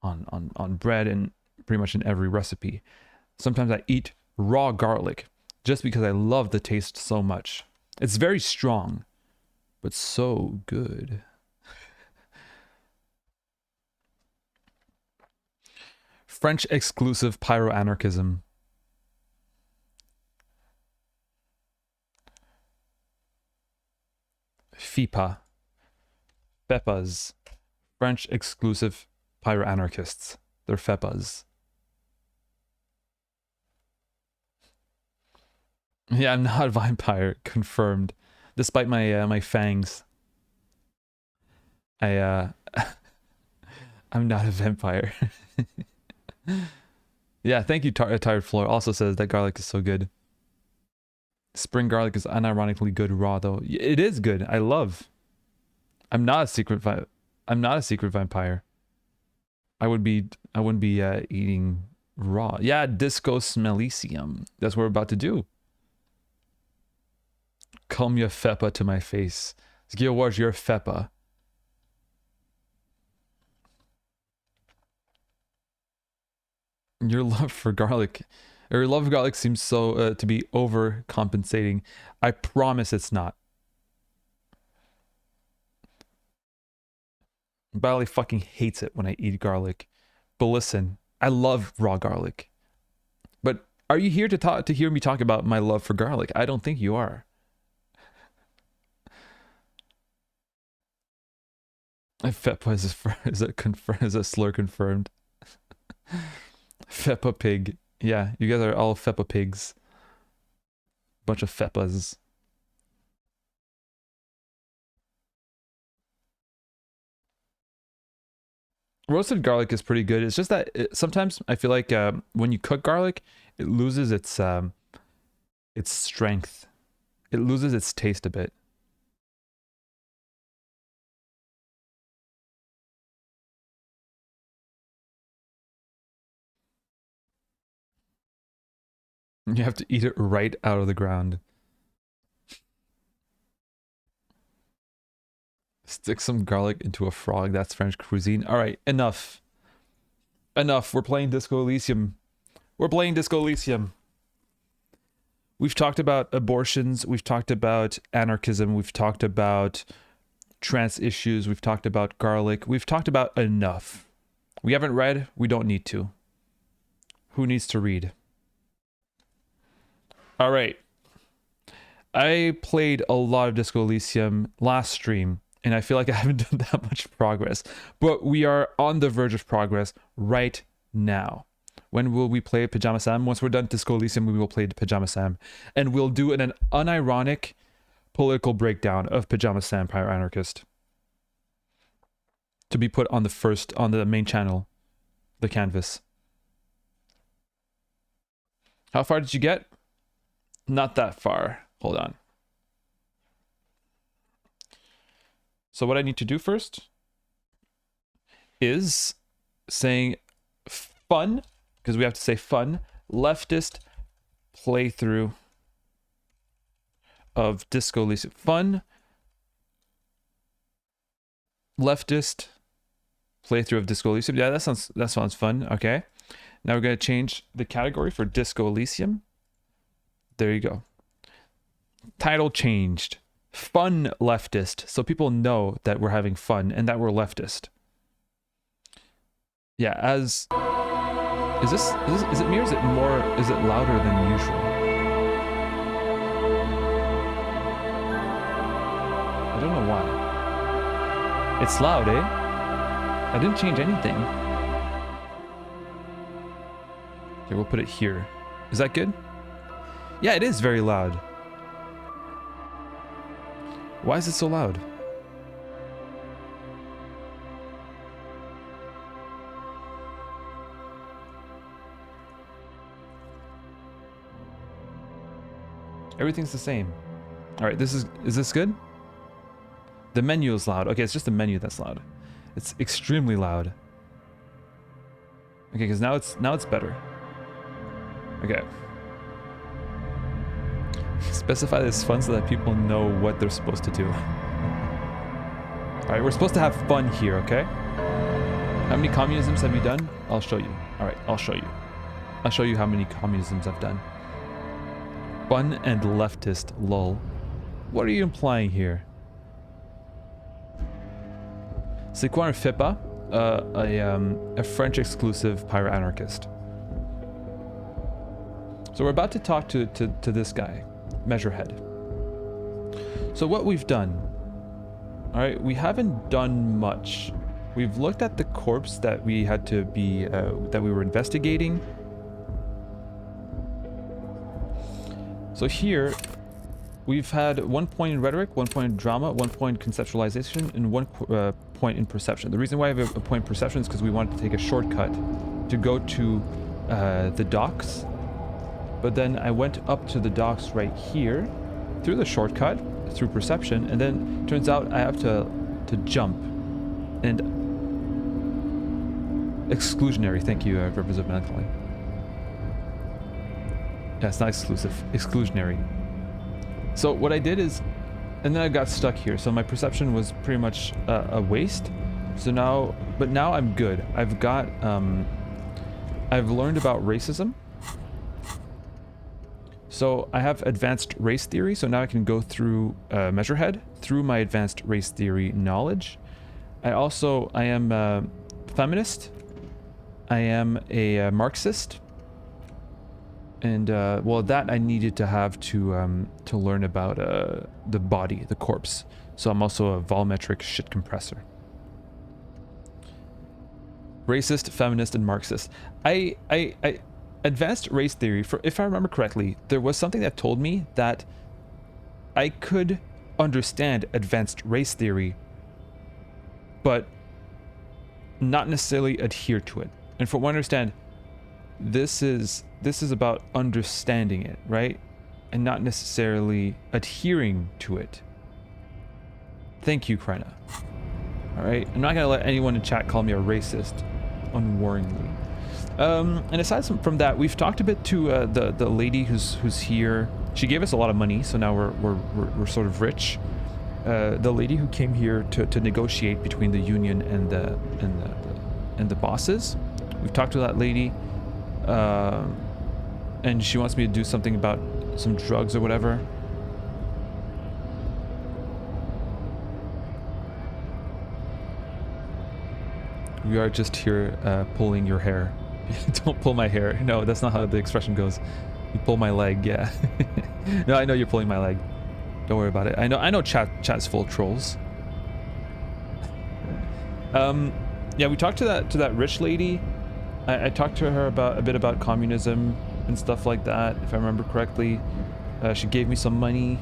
on bread and pretty much in every recipe. Sometimes I eat raw garlic just because I love the taste so much. It's very strong, but so good. French exclusive pyroanarchism. FIPA. FEPAs. French exclusive pyroanarchists. They're FEPAs. Yeah, I'm not a vampire, confirmed. Despite my my fangs. I'm not a vampire. Yeah, thank you, Tired Floor. Also says that garlic is so good. Spring garlic is unironically good raw, though. It is good. I love. I'm not a secret vampire. I wouldn't be eating raw. Yeah, Disco Smellicium. That's what we're about to do. Come your FEPA to my face. Skill Wars, you're FEPA. Your love for garlic, or your love of garlic seems so to be overcompensating. I promise it's not. Bali fucking hates it when I eat garlic. But listen, I love raw garlic. But are you here to hear me talk about my love for garlic? I don't think you are. FEPA is a slur confirmed. FEPA pig. Yeah, you guys are all FEPA pigs. Bunch of FEPAs. Roasted garlic is pretty good. It's just that sometimes I feel like when you cook garlic, it loses its strength. It loses its taste a bit. You have to eat it right out of the ground. Stick some garlic into a frog. That's French cuisine. All right, enough. Enough. We're playing Disco Elysium. We're playing Disco Elysium. We've talked about abortions. We've talked about anarchism. We've talked about trans issues. We've talked about garlic. We've talked about enough. We haven't read. We don't need to. Who needs to read? All right. I played a lot of Disco Elysium last stream, and I feel like I haven't done that much progress. But we are on the verge of progress right now. When will we play Pajama Sam? Once we're done Disco Elysium, we will play Pajama Sam. And we'll do an unironic political breakdown of Pajama Sam, Pyro Anarchist. To be put on the main channel, the canvas. How far did you get? Not that far. Hold on. So what I need to do first is saying fun, because we have to say fun, leftist playthrough of Disco Elysium. Fun leftist playthrough of Disco Elysium. Yeah, that sounds fun. Okay. Now we're going to change the category for Disco Elysium. There you go. Title changed. Fun leftist. So people know that we're having fun and that we're leftist. Yeah, as... Is it me or is it louder than usual? I don't know why. It's loud, eh? I didn't change anything. Okay, we'll put it here. Is that good? Yeah, it is very loud. Why is it so loud? Everything's the same. All right, is this good? The menu is loud. Okay, it's just the menu that's loud. It's extremely loud. Okay, because now it's better. Okay. Specify this fun so that people know what they're supposed to do. Alright, we're supposed to have fun here, okay? How many communisms have you done? I'll show you. Alright, I'll show you. I'll show you how many communisms I've done. Fun and leftist, lol. What are you implying here? C'est quoi un FEPA? A French exclusive pyro anarchist. So we're about to talk to this guy. Measurehead. So what we've done, all right, we haven't done much. We've looked at the corpse that we had to be that we were investigating. So here we've had 1 point in rhetoric, 1 point in drama, 1 point in conceptualization, and 1 point in perception. The reason why I have a point in perception is because we wanted to take a shortcut to go to the docks. But then I went up to the docks right here through the shortcut, through perception, and then turns out I have to jump. And exclusionary, thank you, representatively. Yeah, it's not exclusive, exclusionary. So what I did is, and then I got stuck here, so my perception was pretty much a waste. So now, but now I'm good. I've got, I've learned about racism. So I have advanced race theory, so now I can go through Measurehead through my advanced race theory knowledge. I am a feminist. I am a Marxist. And well, that I needed to have to learn about the body, the corpse. So I'm also a volumetric shit compressor. Racist, feminist, and Marxist. I advanced race theory, if I remember correctly, there was something that told me that I could understand advanced race theory, but not necessarily adhere to it. And from what I understand, this is about understanding it, right? And not necessarily adhering to it. Thank you, Krina. All right, I'm not gonna let anyone in chat call me a racist unwarningly. And aside from that, we've talked a bit to the lady who's here. She gave us a lot of money, so now we're sort of rich. The lady who came here to negotiate between the union and the bosses. We've talked to that lady, and she wants me to do something about some drugs or whatever. We are just here pulling your hair. Don't pull my hair. No, that's not how the expression goes. You pull my leg, yeah. No, I know you're pulling my leg. Don't worry about it. I know chat's full of trolls. Yeah, we talked to that rich lady. I talked to her about a bit about communism and stuff like that, if I remember correctly. She gave me some money,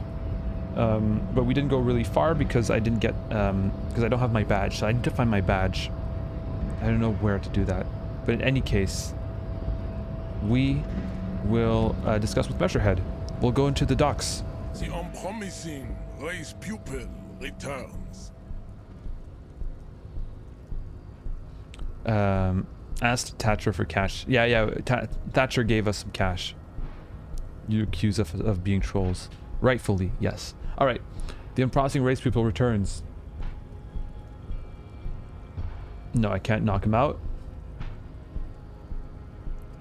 but we didn't go really far because I didn't get because I don't have my badge. So I need to find my badge. I don't know where to do that. But in any case, we will discuss with Measurehead. We'll go into the docks. The unpromising race pupil returns. Asked Thatcher for cash. Yeah, Thatcher gave us some cash. You accuse us of being trolls. Rightfully, yes. Alright. The unpromising race pupil returns. No, I can't knock him out.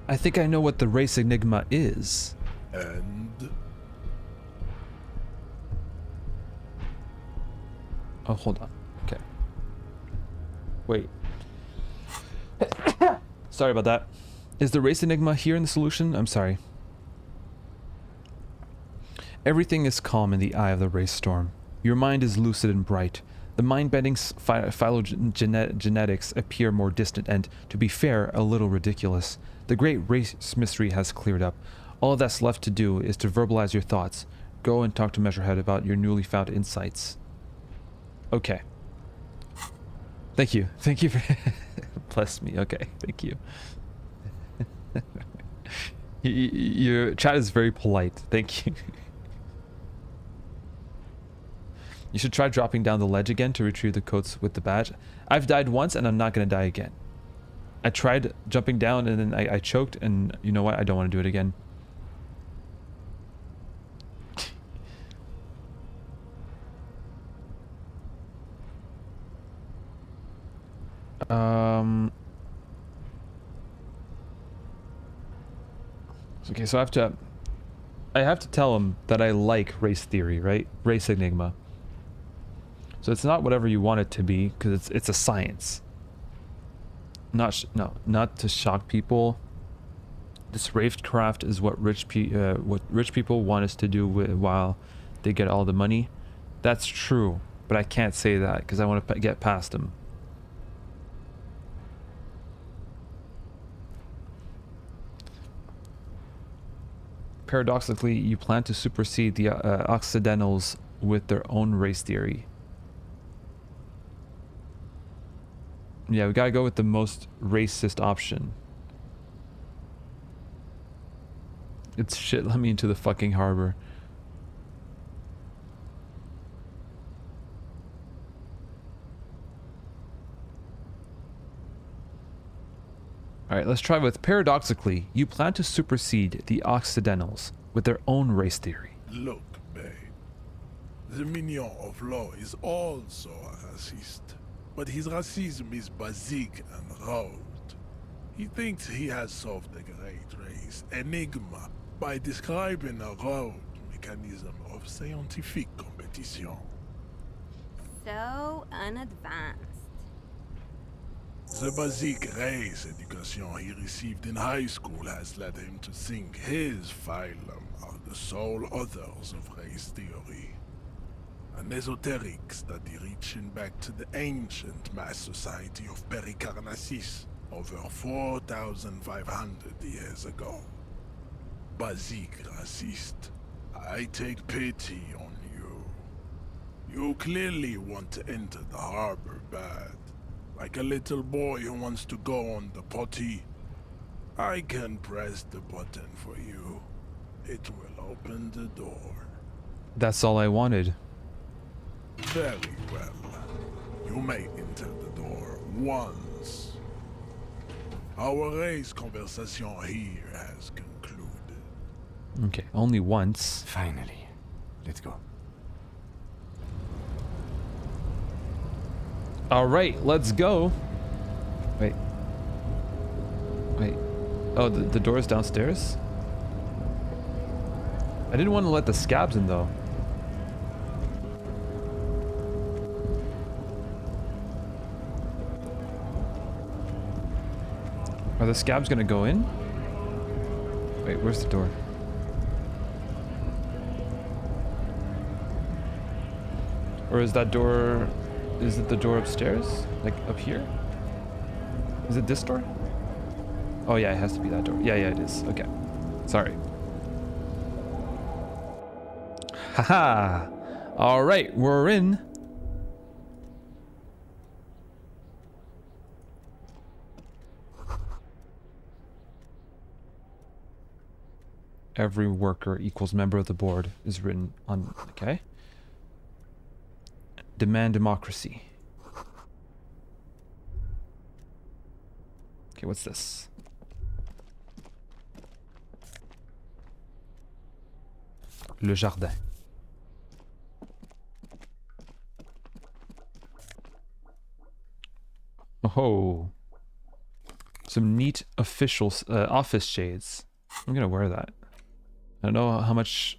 I think I know what the race enigma is. And? Oh, hold on. Okay. Wait. Sorry about that. Is the race enigma here in the solution? I'm sorry. Everything is calm in the eye of the race storm. Your mind is lucid and bright. The mind-bending phylogenetics appear more distant and, to be fair, a little ridiculous. The great race mystery has cleared up. All that's left to do is to verbalize your thoughts. Go and talk to Measurehead about your newly found insights. Okay. Thank you. Thank you for... Bless me. Okay. Thank you. Your chat is very polite. Thank you. You should try dropping down the ledge again to retrieve the coats with the badge. I've died once and I'm not going to die again. I tried jumping down and then I choked, and you know what? I don't want to do it again. Okay, so I have to tell him that I like race theory, right? Race enigma. So it's not whatever you want it to be, because it's a science. Not to shock people. This racecraft is what rich people want us to do while they get all the money. That's true, but I can't say that because I want to get past them. Paradoxically, you plan to supersede the Occidentals with their own race theory. Yeah, we gotta go with the most racist option. It's shit, let me into the fucking harbor. Alright, let's try with paradoxically, you plan to supersede the Occidentals with their own race theory. Look, babe. The minion of law is also a racist. But his racism is basic and rote. He thinks he has solved the great race enigma by describing a rote mechanism of scientific competition. So unadvanced. The basic race education he received in high school has led him to think his phylum are the sole authors of race theory. An esoteric study reaching back to the ancient mass society of Pericarnassus. over 4,500 years ago. Bazik racist, I take pity on you. You clearly want to enter the harbor bad, like a little boy who wants to go on the potty. I can press the button for you. It will open the door. That's all I wanted. Very well. You may enter the door once. Our race conversation here has concluded. Okay, only once. Finally. Let's go. All right, let's go. Wait. Wait. Oh, the door is downstairs? I didn't want to let the scabs in, though. Are the scabs gonna go in? Wait, where's the door? Or is that door... Is it the door upstairs? Like, up here? Is it this door? Oh yeah, it has to be that door. Yeah, it is. Okay. Sorry. Haha! Alright, we're in. Every worker equals member of the board is written on... Okay. Demand democracy. Okay, what's this? Le jardin. Oh. Some neat official office shades. I'm gonna wear that. I don't know how much...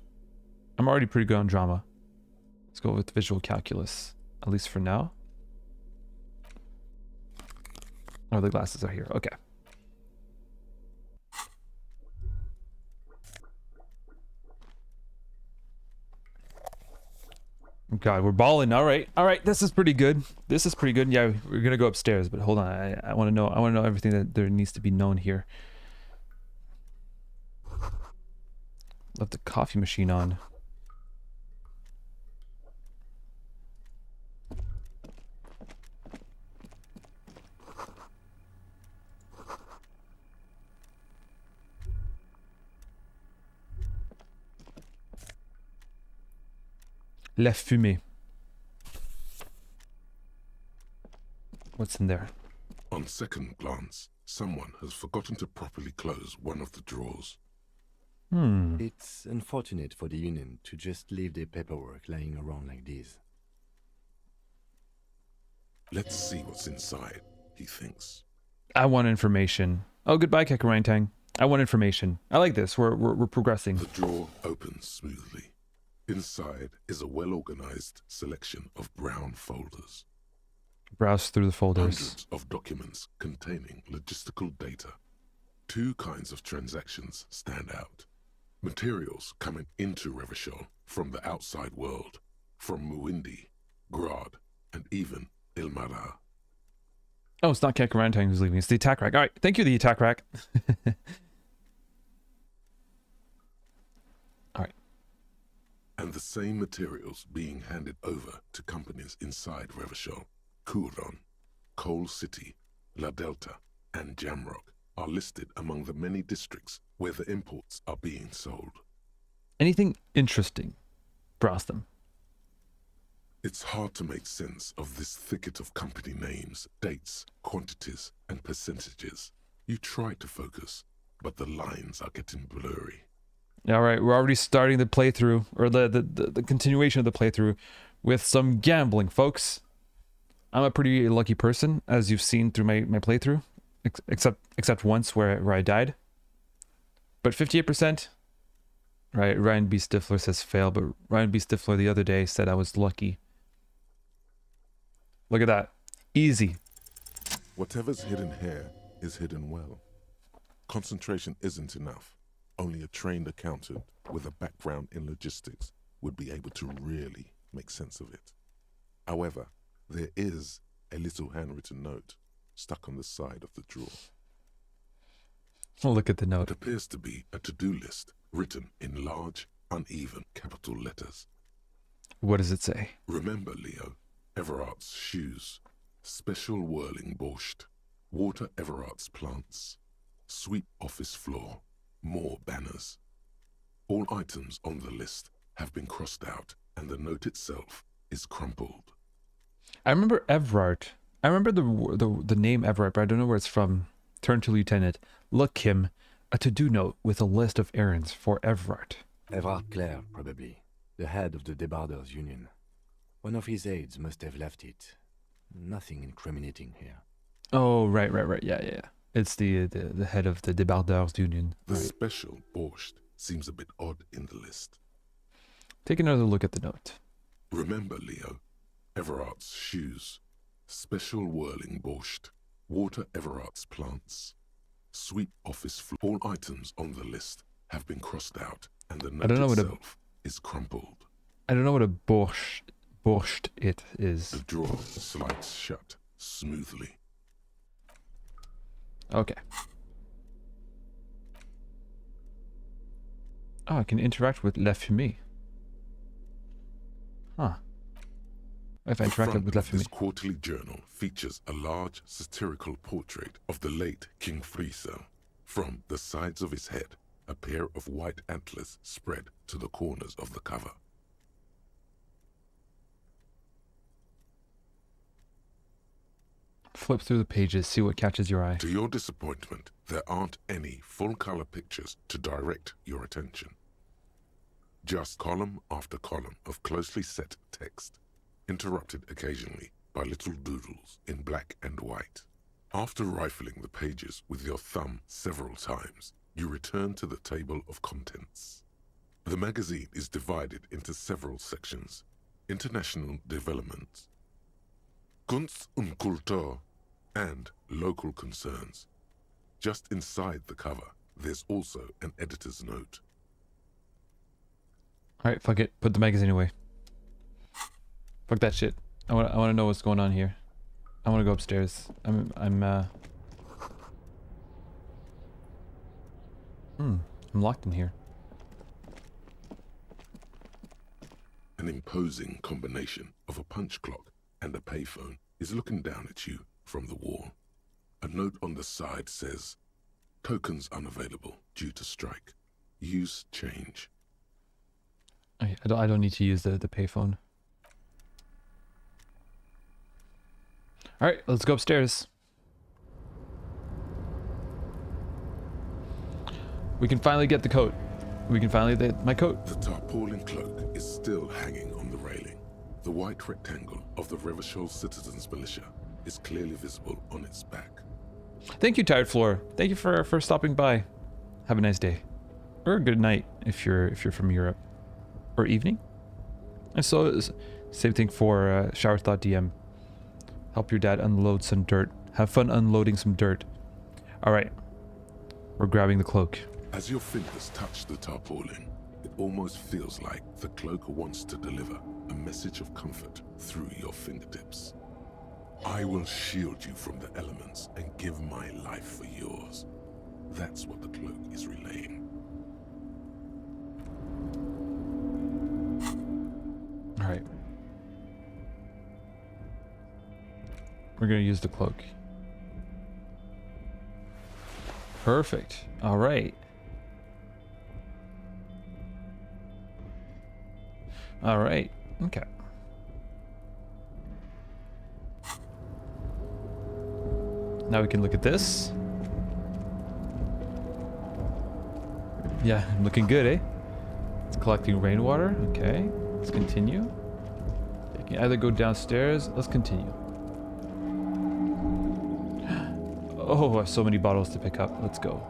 I'm already pretty good on drama. Let's go with visual calculus, at least for now. Oh, the glasses are here. Okay. God, we're balling. All right. All right. This is pretty good. This is pretty good. Yeah, we're going to go upstairs, but hold on. I want to know. I want to know everything that there needs to be known here. Left the coffee machine on. La fumée. What's in there? On second glance, someone has forgotten to properly close one of the drawers. It's unfortunate for the Union to just leave their paperwork lying around like this. Let's see what's inside, he thinks. I want information. Oh, goodbye, Kekarantang. I want information. I like this. We're progressing. The drawer opens smoothly. Inside is a well-organized selection of brown folders. Browse through the folders. Hundreds of documents containing logistical data. Two kinds of transactions stand out. Materials coming into Revachol from the outside world, from Muindi, Grad, and even Ilmara. Oh, it's not Kekarantang who's leaving. It's the attack rack. All right. Thank you, the attack rack. All right. And the same materials being handed over to companies inside Revachol, Kuron, Coal City, La Delta, and Jamrock are listed among the many districts where the imports are being sold. Anything interesting? Browse them. It's hard to make sense of this thicket of company names, dates, quantities, and percentages. You try to focus, but the lines are getting blurry. All right, we're already starting the playthrough, or the continuation of the playthrough, with some gambling, folks. I'm a pretty lucky person, as you've seen through my playthrough, except once where I died. But 58%. Right, Ryan B. Stifler says fail, but Ryan B. Stifler the other day said I was lucky. Look at that. Easy. Whatever's hidden here is hidden well. Concentration isn't enough. Only a trained accountant with a background in logistics would be able to really make sense of it. However, there is a little handwritten note. stuck on the side of the drawer. Oh, look at the It note. appears to be a to-do list written in large, uneven capital letters. What does it say? Remember, Leo, Everard's shoes, special whirling borscht, water Everard's plants, sweep office floor, more banners. All items on the list have been crossed out and the note itself is crumpled. I remember Everard. I remember the name Everard, but I don't know where it's from. Turn to Lieutenant. Look, Kim, a to-do note with a list of errands for Everard. Everard Clare, probably. The head of the Debarders Union. One of his aides must have left it. Nothing incriminating here. Oh, right. Yeah. It's the head of the Debarders Union. The Right. special borscht seems a bit odd in the list. Take another look at the note. Remember, Leo, Everard's shoes, special whirling borscht, water Everard's plants, sweep office floor. All items on the list have been crossed out and the note don't know what itself is crumpled. I don't know what a borscht it is. The drawer slides shut smoothly. Okay. Oh, I can interact with La Fumée. Huh. If I The interact front with La of this Fumée. quarterly journal features a large satirical portrait of the late King Friesel. From the sides of his head, a pair of white antlers spread to the corners of the cover. Flip through the pages, see what catches your eye. To your disappointment, there aren't any full-color pictures to direct your attention. Just column after column of closely set text, interrupted occasionally by little doodles in black and white. After rifling the pages with your thumb several times, you return to the table of contents. The magazine is divided into several sections: international development, Kunst und Kultur, and local concerns. Just inside the cover, there's also an editor's note. Alright, fuck it. Put the magazine away. Fuck that shit. I want to know what's going on here. I want to go upstairs. I'm locked in here. An imposing combination of a punch clock and a payphone is looking down at you from the wall. A note on the side says, "Tokens unavailable due to strike. Use change." I don't need to use the payphone. Alright, let's go upstairs. We can finally get the coat. We can finally get my coat. The tarpaulin cloak is still hanging on the railing. The white rectangle of the Revachol Citizens Militia is clearly visible on its back. Thank you, Tired Floor. Thank you for stopping by. Have a nice day. Or a good night if you're from Europe. Or evening. And so same thing for Shower Thought DM. Help your dad unload some dirt. Have fun unloading some dirt. Alright. We're grabbing the cloak. As your fingers touch the tarpaulin, it almost feels like the cloak wants to deliver a message of comfort through your fingertips. I will shield you from the elements and give my life for yours. That's what the cloak is relaying. Alright. We're gonna use the cloak. Perfect. Alright. Alright. Okay. Now we can look at this. Yeah, looking good, eh? It's collecting rainwater. Okay. Let's continue. You can either go downstairs. Let's continue. Oh, I have so many bottles to pick up. Let's go.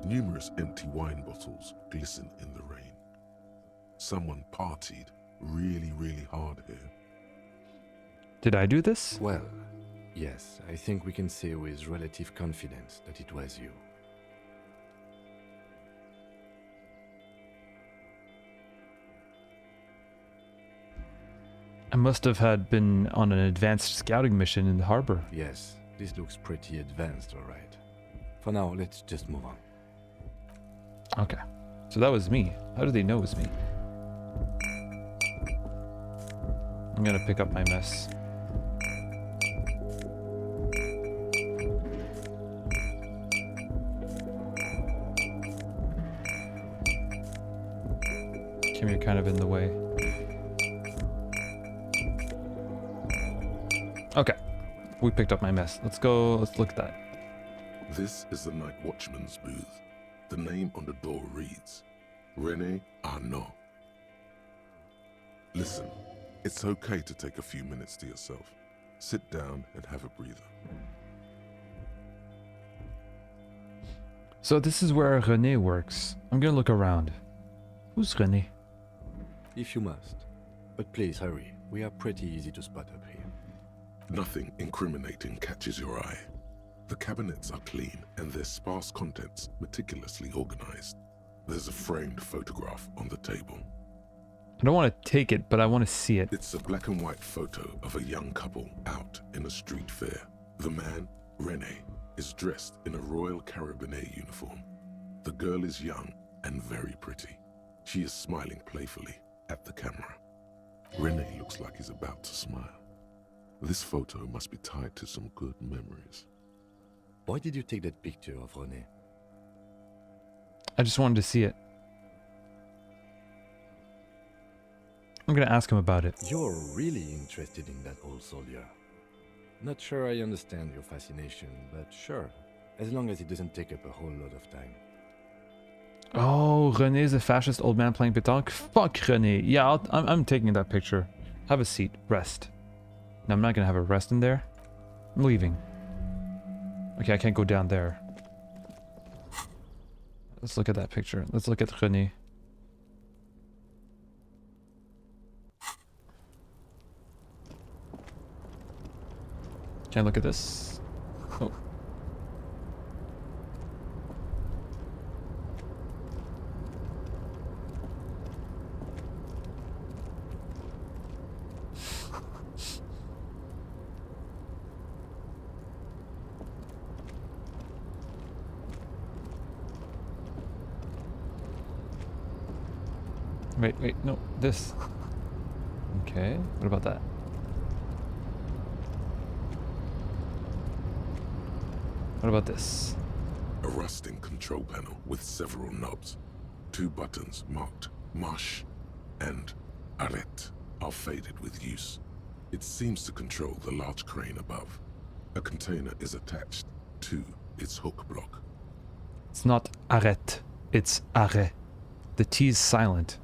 Numerous empty wine bottles glisten in the rain. Someone partied really hard here. Did I do this? Well, yes, I think we can say with relative confidence that it was you. I must have had been on an advanced scouting mission in the harbor. Yes, this looks pretty advanced, all right. For now, let's just move on. Okay. So that was me. How do they know it was me? I'm gonna pick up my mess. Kim, you're kind of in the way. Okay. We picked up my mess. Let's go, let's look at that. This is the night watchman's booth. The name on the door reads, René Arnaud. Listen, it's okay to take a few minutes to yourself. Sit down and have a breather. So this is where René works. I'm gonna look around. Who's René? If you must. But please hurry. We are pretty easy to spot up here. Nothing incriminating catches your eye. The cabinets are clean and their sparse contents meticulously organized. There's a framed photograph on the table. I don't want to take it, but I want to see it. It's a black and white photo of a young couple out in a street fair. The man, René, is dressed in a Royal Carabinier uniform. The girl is young and very pretty. She is smiling playfully at the camera. René looks like he's about to smile. This photo must be tied to some good memories. Why did you take that picture of René? I just wanted to see it. I'm gonna ask him about it. You're really interested in that old soldier. Not sure I understand your fascination, but sure. As long as it doesn't take up a whole lot of time. Oh, René's a fascist old man playing pétanque? Fuck René. Yeah, I'm taking that picture. Have a seat. Rest. No, I'm not gonna have a rest in there. I'm leaving. Okay, I can't go down there. Let's look at that picture. Let's look at René. Can I look at this? Oh. Wait, no, this. Okay, what about that? What about this? A rusting control panel with several knobs. 2 buttons marked Marche and Arrête are faded with use. It seems to control the large crane above. A container is attached to its hook block. It's not arrête, it's arrêt. The T is silent.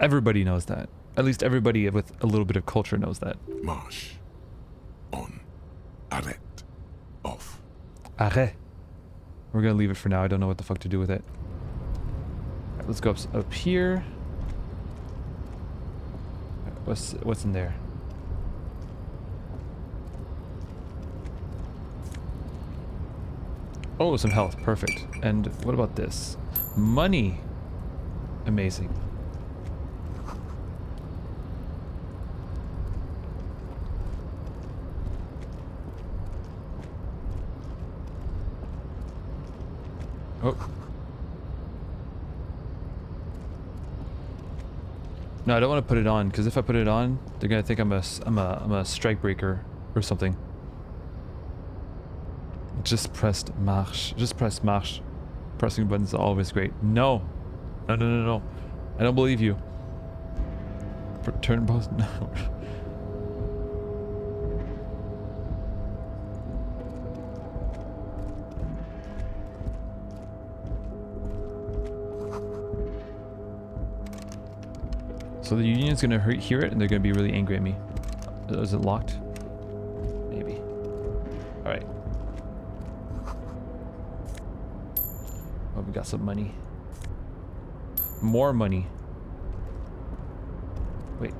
Everybody knows that. At least everybody with a little bit of culture knows that. Marche. On. Arrête. Off. Arrêt. We're gonna leave it for now. I don't know what the fuck to do with it. Alright, let's go up here. What's in there? Oh, some health. Perfect. And what about this? Money. Amazing. Oh. No, I don't want to put it on, because if I put it on, they're gonna think I'm a strike breaker or something. Just pressed marche. Just press marche. Pressing buttons is always great. No. No. I don't believe you. Turn both. No. So the union's gonna hear it and they're gonna be really angry at me. Is it locked? Maybe. Alright. Oh, we got some money. More money. Wait.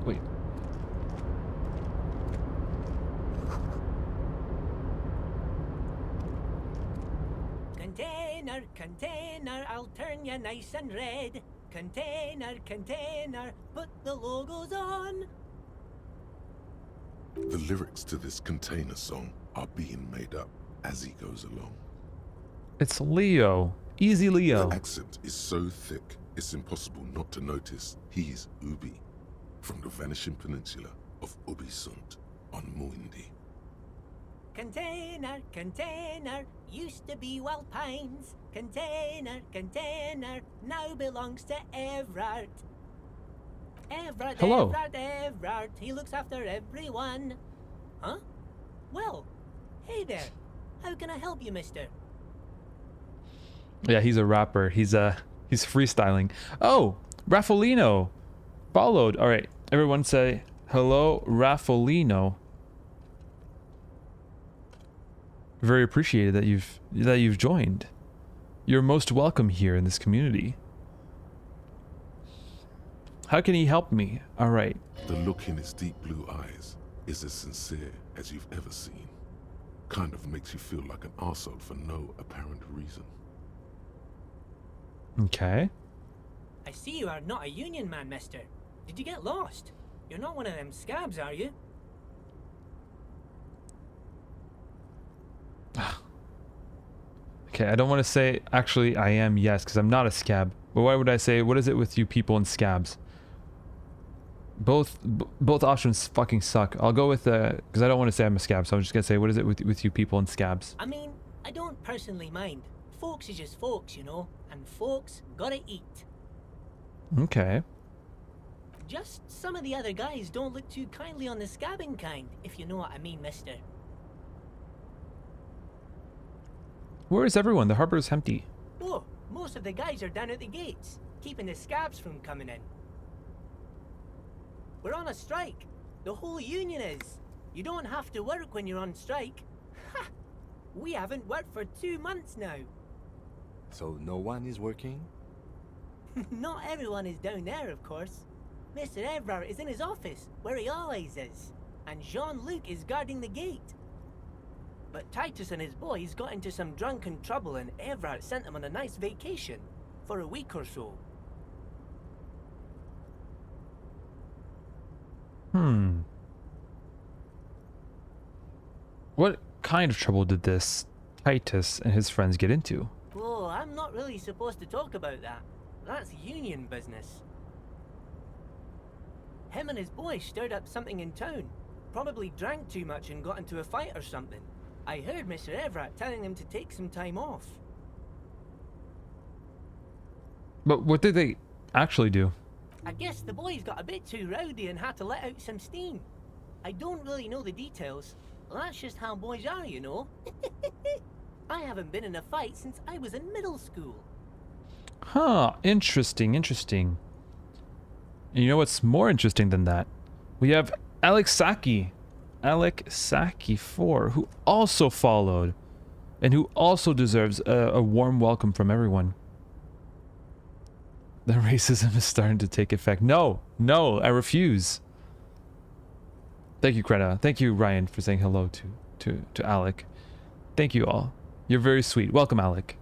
Container, I'll turn you nice and red. Container, put the logos on. The lyrics to this container song are being made up as he goes along. It's Leo. Easy Leo. The accent is so thick, it's impossible not to notice he's Ubi, from the vanishing peninsula of Ubisund on Muindi. Container, container, used to be Wild Pines. Container, container, now belongs to Everard. Everard, Hello. Everard, Everard, he looks after everyone. Huh? Well, hey there. How can I help you, mister? Yeah, he's a rapper. He's freestyling. Oh, Raffolino followed. All right, everyone say hello, Raffolino. Very appreciated that you've joined. You're most welcome here in this community. How can he help me? All right. The look in his deep blue eyes is as sincere as you've ever seen. Kind of makes you feel like an arsehole for no apparent reason. Okay. I see you are not a union man, mister. Did you get lost? You're not one of them scabs, are you? Okay, I don't want to say actually I am, yes, because I'm not a scab. But why would I say what is it with you people and scabs? Both options fucking suck. I'll go with because I don't want to say I'm a scab, so I'm just gonna say what is it with you people and scabs? I mean, I don't personally mind. Folks is just folks, you know, and folks gotta eat. Okay. Just some of the other guys don't look too kindly on the scabbing kind, if you know what I mean, mister. Where is everyone? The harbor is empty. Oh, most of the guys are down at the gates, keeping the scabs from coming in. We're on a strike. The whole union is. You don't have to work when you're on strike. Ha! We haven't worked for 2 months now. So no one is working? Not everyone is down there, of course. Mr. Everard is in his office, where he always is. And Jean-Luc is guarding the gate. But Titus and his boys got into some drunken trouble and Everard sent them on a nice vacation. For a week or so. What kind of trouble did this Titus and his friends get into? Oh, I'm not really supposed to talk about that. That's union business. Him and his boys stirred up something in town. Probably drank too much and got into a fight or something. I heard Mr. Everett telling them to take some time off. But what did they actually do? I guess the boys got a bit too rowdy and had to let out some steam. I don't really know the details. That's just how boys are, you know. I haven't been in a fight since I was in middle school. Huh, interesting. And you know what's more interesting than that? We have Alex Saki 4, who also followed and who also deserves a warm welcome from everyone. The racism is starting to take effect. No, I refuse. Thank you, Greta. Thank you, Ryan, for saying hello to Alec. Thank you all. You're very sweet. Welcome, Alec.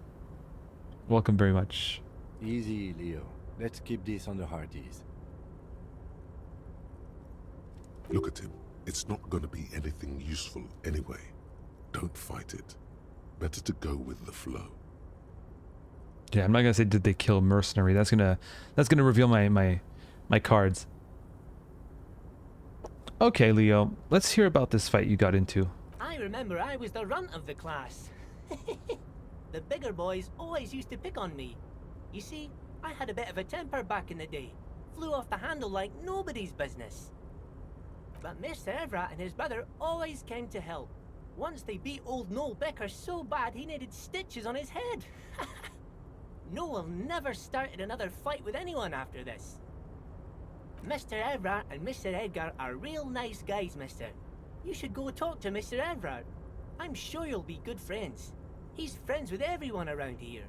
Welcome very much. Easy, Leo. Let's keep this on the hearties. Look at him. It's not gonna be anything useful anyway. Don't fight it. Better to go with the flow. Yeah, I'm not gonna say did they kill mercenary. That's gonna reveal my cards. Okay, Leo, let's hear about this fight you got into. I remember I was the runt of the class. The bigger boys always used to pick on me. You see, I had a bit of a temper back in the day. Flew off the handle like nobody's business. But Mr. Everett and his brother always came to help. Once they beat old Noel Becker so bad he needed stitches on his head. Noel never started another fight with anyone after this. Mr. Everett and Mr. Edgar are real nice guys, mister. You should go talk to Mr. Everett. I'm sure you'll be good friends. He's friends with everyone around here.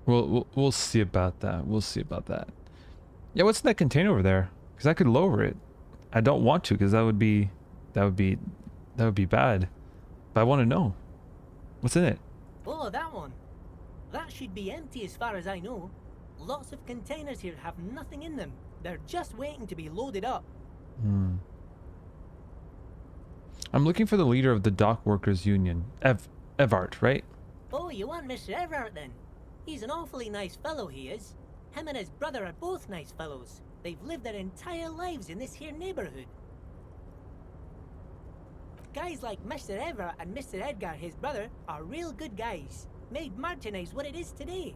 We'll see about that. Yeah, what's in that container over there? Because I could lower it. I don't want to, because that would be bad. But I want to know what's in it. Oh, that one. That should be empty as far as I know. Lots of containers here have nothing in them. They're just waiting to be loaded up. Hmm. I'm looking for the leader of the dock workers union. Evart, right? Oh, you want Mr. Everett then? He's an awfully nice fellow, he is. Him and his brother are both nice fellows. They've lived their entire lives in this here neighborhood. Guys like Mr. Everett and Mr. Edgar, his brother, are real good guys. Made Martinez what it is today.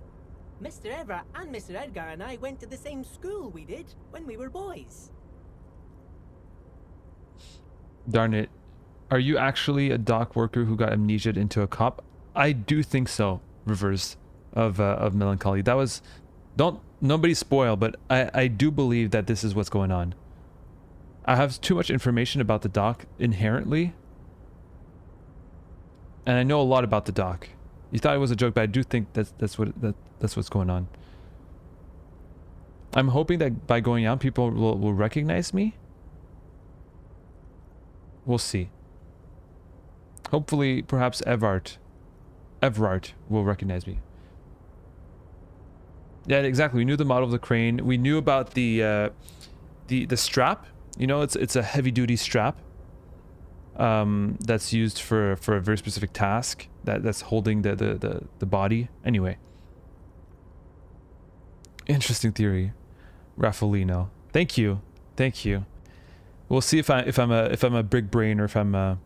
Mr. Everett and Mr. Edgar and I went to the same school we did when we were boys. Darn it. Are you actually a dock worker who got amnesiaed into a cop? I do think so, Rivers of Melancholy. That was... Nobody spoil, but I do believe that this is what's going on. I have too much information about the dock inherently. And I know a lot about the dock. You thought it was a joke, but I do think that's what's going on. I'm hoping that by going out, people will recognize me. We'll see. Hopefully, perhaps Everart will recognize me. Yeah, exactly. We knew the model of the crane. We knew about the strap. You know, it's a heavy-duty strap. That's used for a very specific task. That's holding the body. Anyway. Interesting theory, Raffaellino. Thank you. We'll see if I'm a big brain or if I'm a...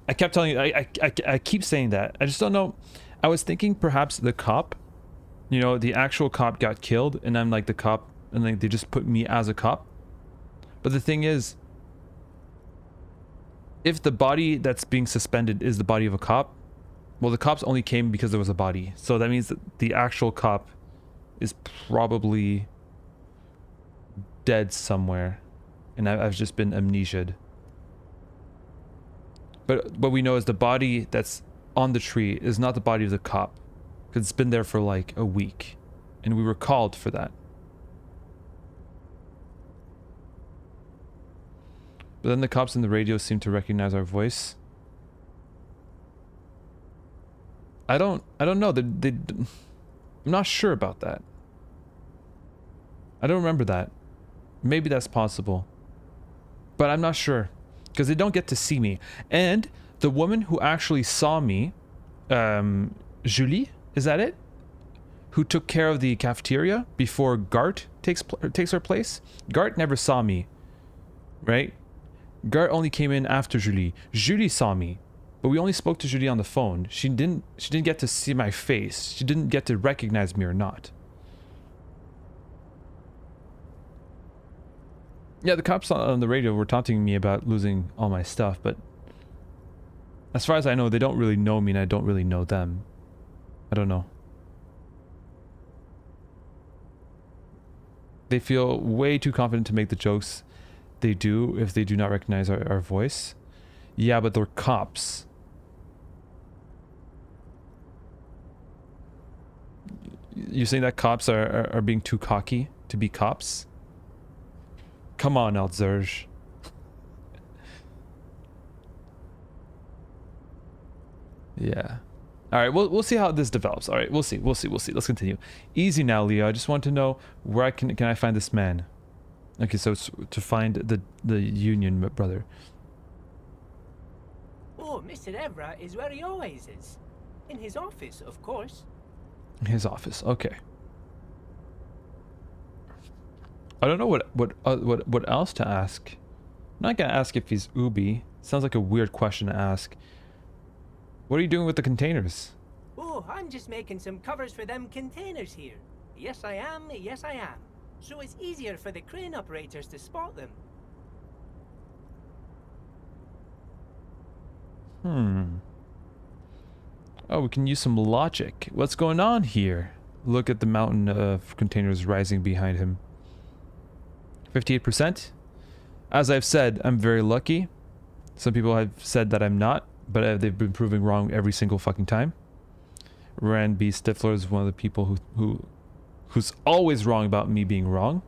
I kept telling you, I keep saying that. I just don't know. I was thinking perhaps the cop, you know, the actual cop got killed and I'm like the cop and like they just put me as a cop. But the thing is, if the body that's being suspended is the body of a cop, well, the cops only came because there was a body. So that means that the actual cop is probably dead somewhere and I've just been amnesiaed. But what we know is the body that's on the tree is not the body of the cop, because it's been there for like a week and we were called for that. But then the cops in the radio seem to recognize our voice. I don't know. I'm not sure about that. I don't remember that. Maybe that's possible. But I'm not sure. Because they don't get to see me. And the woman who actually saw me, Julie, is that it? Who took care of the cafeteria before Gart takes her place? Gart never saw me. Right? Gart only came in after Julie. Julie saw me. But we only spoke to Julie on the phone. She didn't get to see my face. She didn't get to recognize me or not. Yeah, the cops on the radio were taunting me about losing all my stuff, but as far as I know, they don't really know me and I don't really know them. I don't know. They feel way too confident to make the jokes they do if they do not recognize our voice. Yeah, but they're cops. You're saying that cops are being too cocky to be cops? Come on, Elzerge. Yeah. All right, we'll see how this develops. All right, we'll see. Let's continue. Easy now, Leo. I just want to know where can I find this man? Okay, so it's to find the union brother. Oh, Mr. Everett is where he always is. In his office, of course. His office. Okay. I don't know what else to ask. I'm not gonna ask if he's Ubi. Sounds like a weird question to ask. What are you doing with the containers? Oh, I'm just making some covers for them containers here. Yes, I am. So it's easier for the crane operators to spot them. Oh, we can use some logic. What's going on here? Look at the mountain of containers rising behind him. 58%? As I've said, I'm very lucky. Some people have said that I'm not, but they've been proving wrong every single fucking time. Rand B. Stifler is one of the people who's always wrong about me being wrong.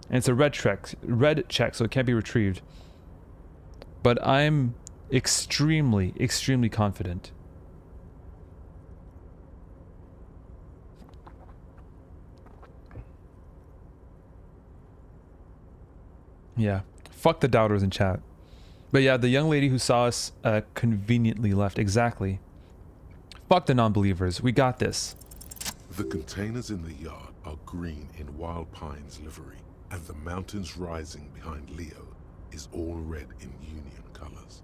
And it's a red check, so it can't be retrieved. But I'm extremely, extremely confident. Yeah. Fuck the doubters in chat. But yeah, the young lady who saw us conveniently left. Exactly. Fuck the non-believers. We got this. The containers in the yard are green in Wild Pine's livery, and the mountains rising behind Leo is all red in Union colors.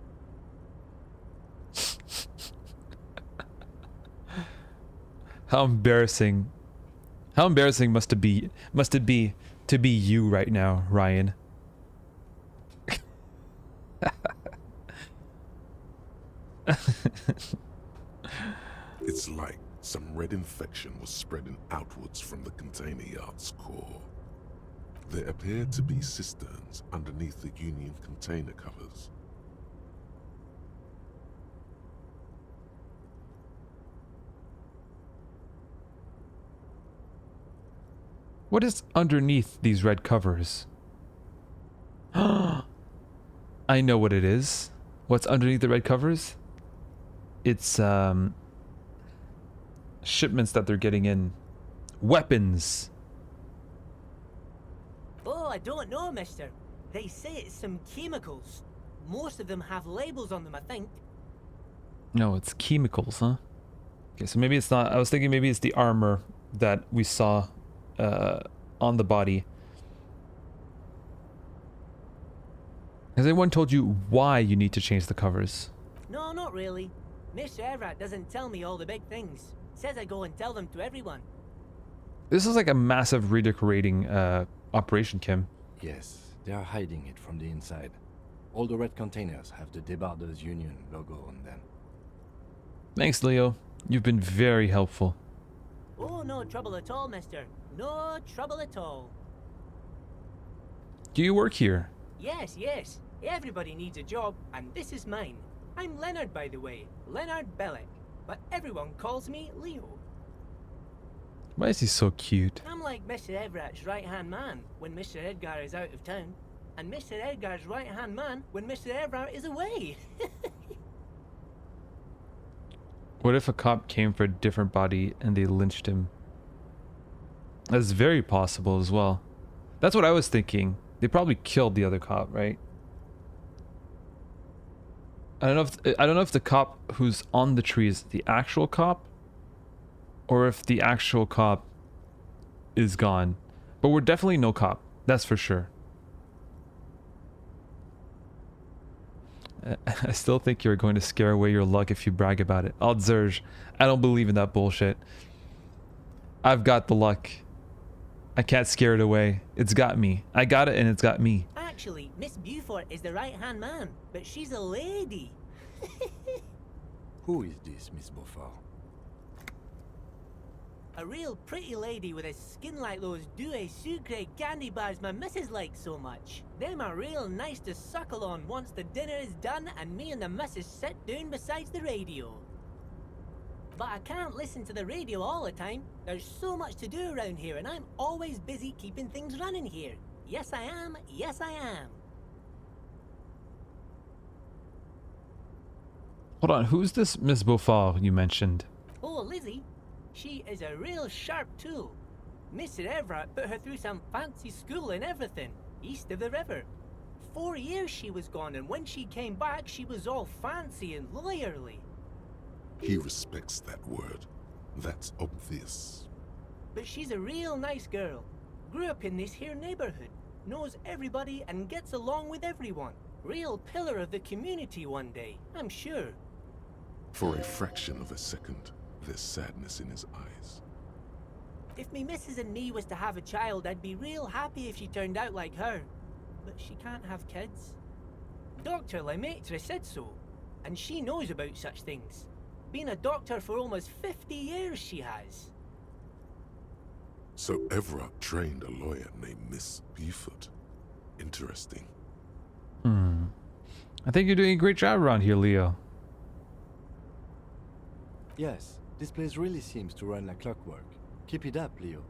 How embarrassing. How embarrassing must it be to be you right now, Ryan? It's like some red infection was spreading outwards from the container yard's core. There appear to be cisterns underneath the Union container covers. What is underneath these red covers? I know what it is. What's underneath the red covers? It's shipments that they're getting in. Weapons. Oh, I don't know, mister. They say it's some chemicals. Most of them have labels on them, I think. No, it's chemicals, huh? Okay, so maybe it's not. I was thinking maybe it's the armor that we saw on the body. Has anyone told you why you need to change the covers? No, not really. Mr. Everett doesn't tell me all the big things. Says I go and tell them to everyone. This is like a massive redecorating operation, Kim. Yes, they are hiding it from the inside. All the red containers have the Debarders Union logo on them. Thanks, Leo. You've been very helpful. Oh, no trouble at all, mister. No trouble at all. Do you work here? Yes, yes. Everybody needs a job, and this is mine. I'm Leonard, by the way. Leonard Bellick. But everyone calls me Leo. Why is he so cute? I'm like Mr. Everett's right-hand man when Mr. Edgar is out of town, and Mr. Edgar's right-hand man when Mr. Everett is away. What if a cop came for a different body and they lynched him? That's very possible as well. That's what I was thinking. They probably killed the other cop, right? I don't know if the cop who's on the tree is the actual cop, or if the actual cop is gone. But we're definitely no cop. That's for sure. I still think you're going to scare away your luck if you brag about it. Odds Zerge, I don't believe in that bullshit. I've got the luck. I can't scare it away. It's got me. I got it and it's got me. Actually, Miss Beaufort is the right-hand man, but she's a lady. Who is this, Miss Beaufort? A real pretty lady with a skin like those Douai Sucre candy bars my missus likes so much. Them are real nice to suckle on once the dinner is done and me and the missus sit down beside the radio. But I can't listen to the radio all the time. There's so much to do around here and I'm always busy keeping things running here. Yes I am, yes I am. Hold on, who's this Miss Beaufort you mentioned? Oh, Lizzie. She is a real sharp tool. Mr. Everett put her through some fancy school and everything, east of the river. 4 years she was gone, and when she came back, she was all fancy and lawyerly. He respects that word. That's obvious. But she's a real nice girl. Grew up in this here neighborhood, knows everybody and gets along with everyone. Real pillar of the community one day, I'm sure. For a fraction of a second, there's sadness in his eyes. If me missus and me was to have a child, I'd be real happy if she turned out like her. But she can't have kids. Dr. Lemaitre said so, and she knows about such things. Been a doctor for almost 50 years, she has. So Everett trained a lawyer named Miss Beaufort. Interesting. I think you're doing a great job around here, Leo. Yes, this place really seems to run like clockwork. Keep it up, Leo.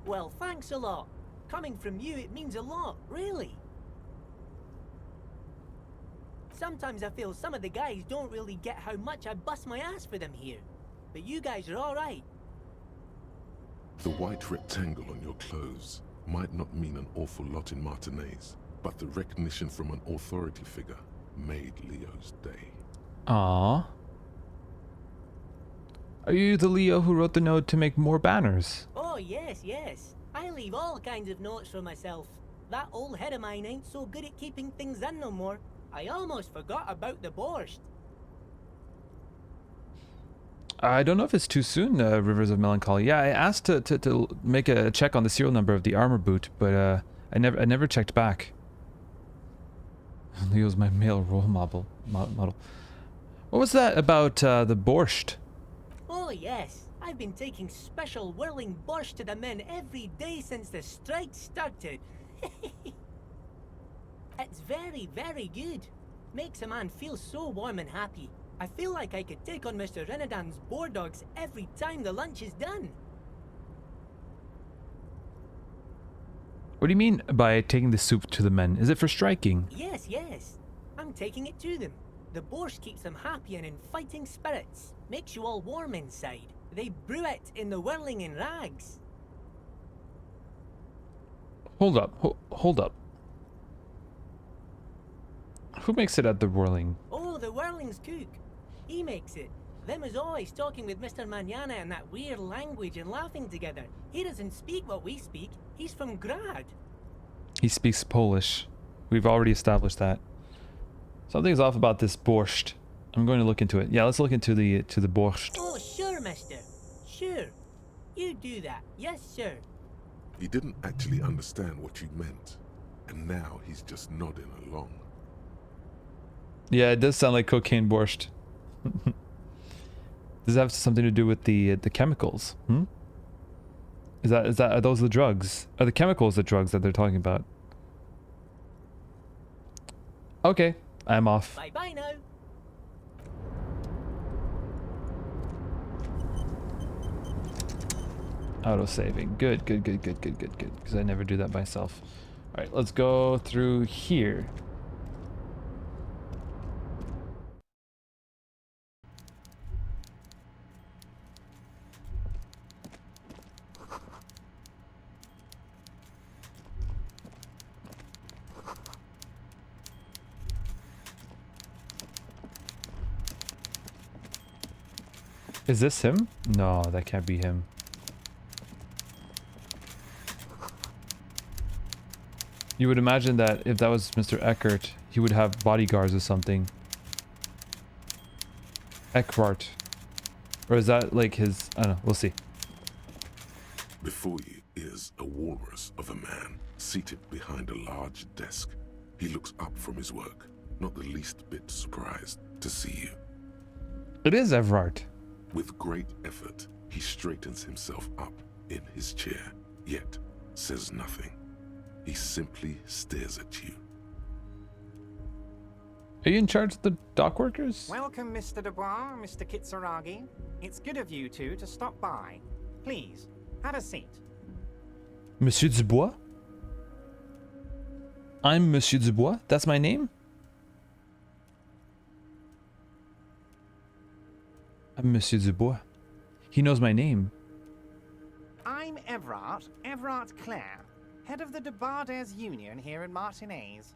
Well, thanks a lot. Coming from you, it means a lot, really. Sometimes I feel some of the guys don't really get how much I bust my ass for them here. But you guys are alright. The white rectangle on your clothes might not mean an awful lot in Martinez, but the recognition from an authority figure made Leo's day. Aww. Are you the Leo who wrote the note to make more banners? Oh, yes, yes. I leave all kinds of notes for myself. That old head of mine ain't so good at keeping things in no more. I almost forgot about the borscht. I don't know if it's too soon, Rivers of Melancholy. Yeah, I asked to make a check on the serial number of the armor boot, but I never checked back. Leo's my male role model. What was that about the borscht? Oh, yes. I've been taking special whirling borscht to the men every day since the strike started. It's very, very good. Makes a man feel so warm and happy. I feel like I could take on Mr. Renadan's boar dogs every time the lunch is done. What do you mean by taking the soup to the men? Is it for striking? Yes, yes. I'm taking it to them. The borscht keeps them happy and in fighting spirits. Makes you all warm inside. They brew it in the whirling in rags. Hold up, hold up. Who makes it at the whirling? Oh, the whirling's cook. He makes it. Them is always talking with Mr. Manana in that weird language and laughing together. He doesn't speak what we speak. He's from Grad. He speaks Polish. We've already established that. Something's off about this borscht. I'm going to look into it. Yeah, let's look into the borscht. Oh, sure, mister. Sure. You do that. Yes, sir. He didn't actually understand what you meant, and now he's just nodding along. Yeah, it does sound like cocaine borscht. Does it have something to do with the chemicals? Hmm? Are those the drugs? Are the chemicals the drugs that they're talking about? Okay, I'm off. Bye bye now. Auto saving. Good. Because I never do that myself. All right, let's go through here. Is this him? No, that can't be him. You would imagine that if that was Mr. Eckert, he would have bodyguards or something. Eckhart. Or is that like his... I don't know, we'll see. Before you is a walrus of a man seated behind a large desk. He looks up from his work, not the least bit surprised to see you. It is Everard. With great effort, he straightens himself up in his chair, yet says nothing. He simply stares at you. Are you in charge of the dock workers? Welcome, Mr. Dubois, Mr. Kitsuragi. It's good of you two to stop by. Please, have a seat. Monsieur Dubois? I'm Monsieur Dubois? That's my name? I'm Monsieur Dubois. He knows my name. I'm Everard Clare, head of the Debarders Union here in Martinez.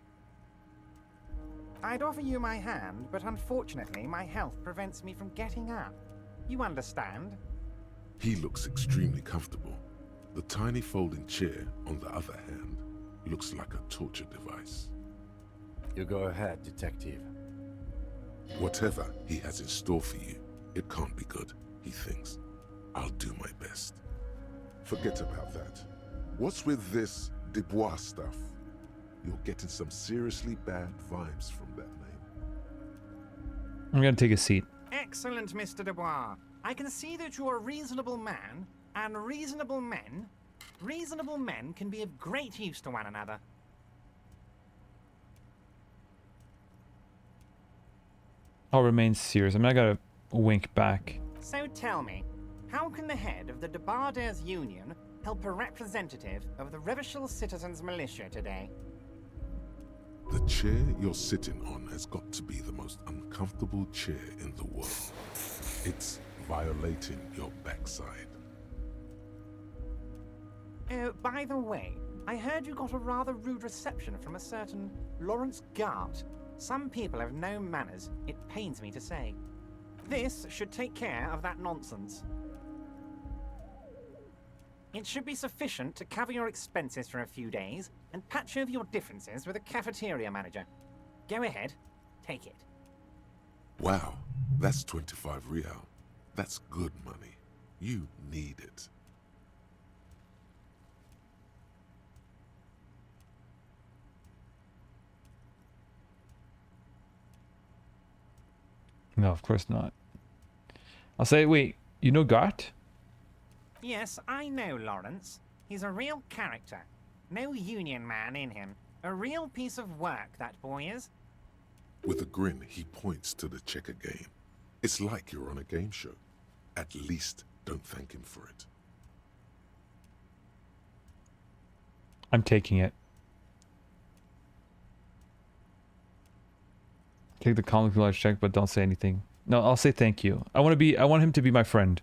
I'd offer you my hand, but unfortunately my health prevents me from getting up. You understand? He looks extremely comfortable. The tiny folding chair, on the other hand, looks like a torture device. You go ahead, detective. Whatever he has in store for you, it can't be good, he thinks. I'll do my best. Forget about that. What's with this Dubois stuff? You're getting some seriously bad vibes from that name. I'm gonna take a seat. Excellent, Mr. Dubois. I can see that you're a reasonable man, and reasonable men can be of great use to one another. I'll remain serious. I mean, I gotta wink back. So tell me, how can the head of the Debarders Union help a representative of the Revachol Citizens Militia today? The chair you're sitting on has got to be the most uncomfortable chair in the world. It's violating your backside. Oh, by the way, I heard you got a rather rude reception from a certain Lawrence Gart. Some people have no manners, it pains me to say. This should take care of that nonsense. It should be sufficient to cover your expenses for a few days and patch over your differences with a cafeteria manager. Go ahead, take it. Wow, that's 25 real. That's good money. You need it. No, of course not. I'll say, wait, you know Gart? Yes, I know Lawrence. He's a real character. No union man in him. A real piece of work, that boy is. With a grin, he points to the checker game. It's like you're on a game show. At least don't thank him for it. I'm taking it. Take the comic large check, but don't say anything. No, I'll say thank you. I want him to be my friend.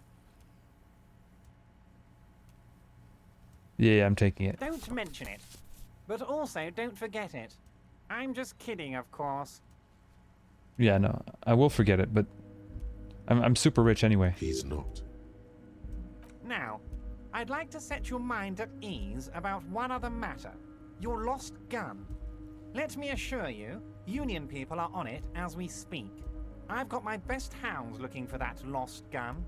Yeah, I'm taking it. Don't mention it. But also, don't forget it. I'm just kidding, of course. Yeah, no, I will forget it, but I'm super rich anyway. He's not. Now, I'd like to set your mind at ease about one other matter. Your lost gun. Let me assure you, Union people are on it as we speak. I've got my best hounds looking for that lost gun.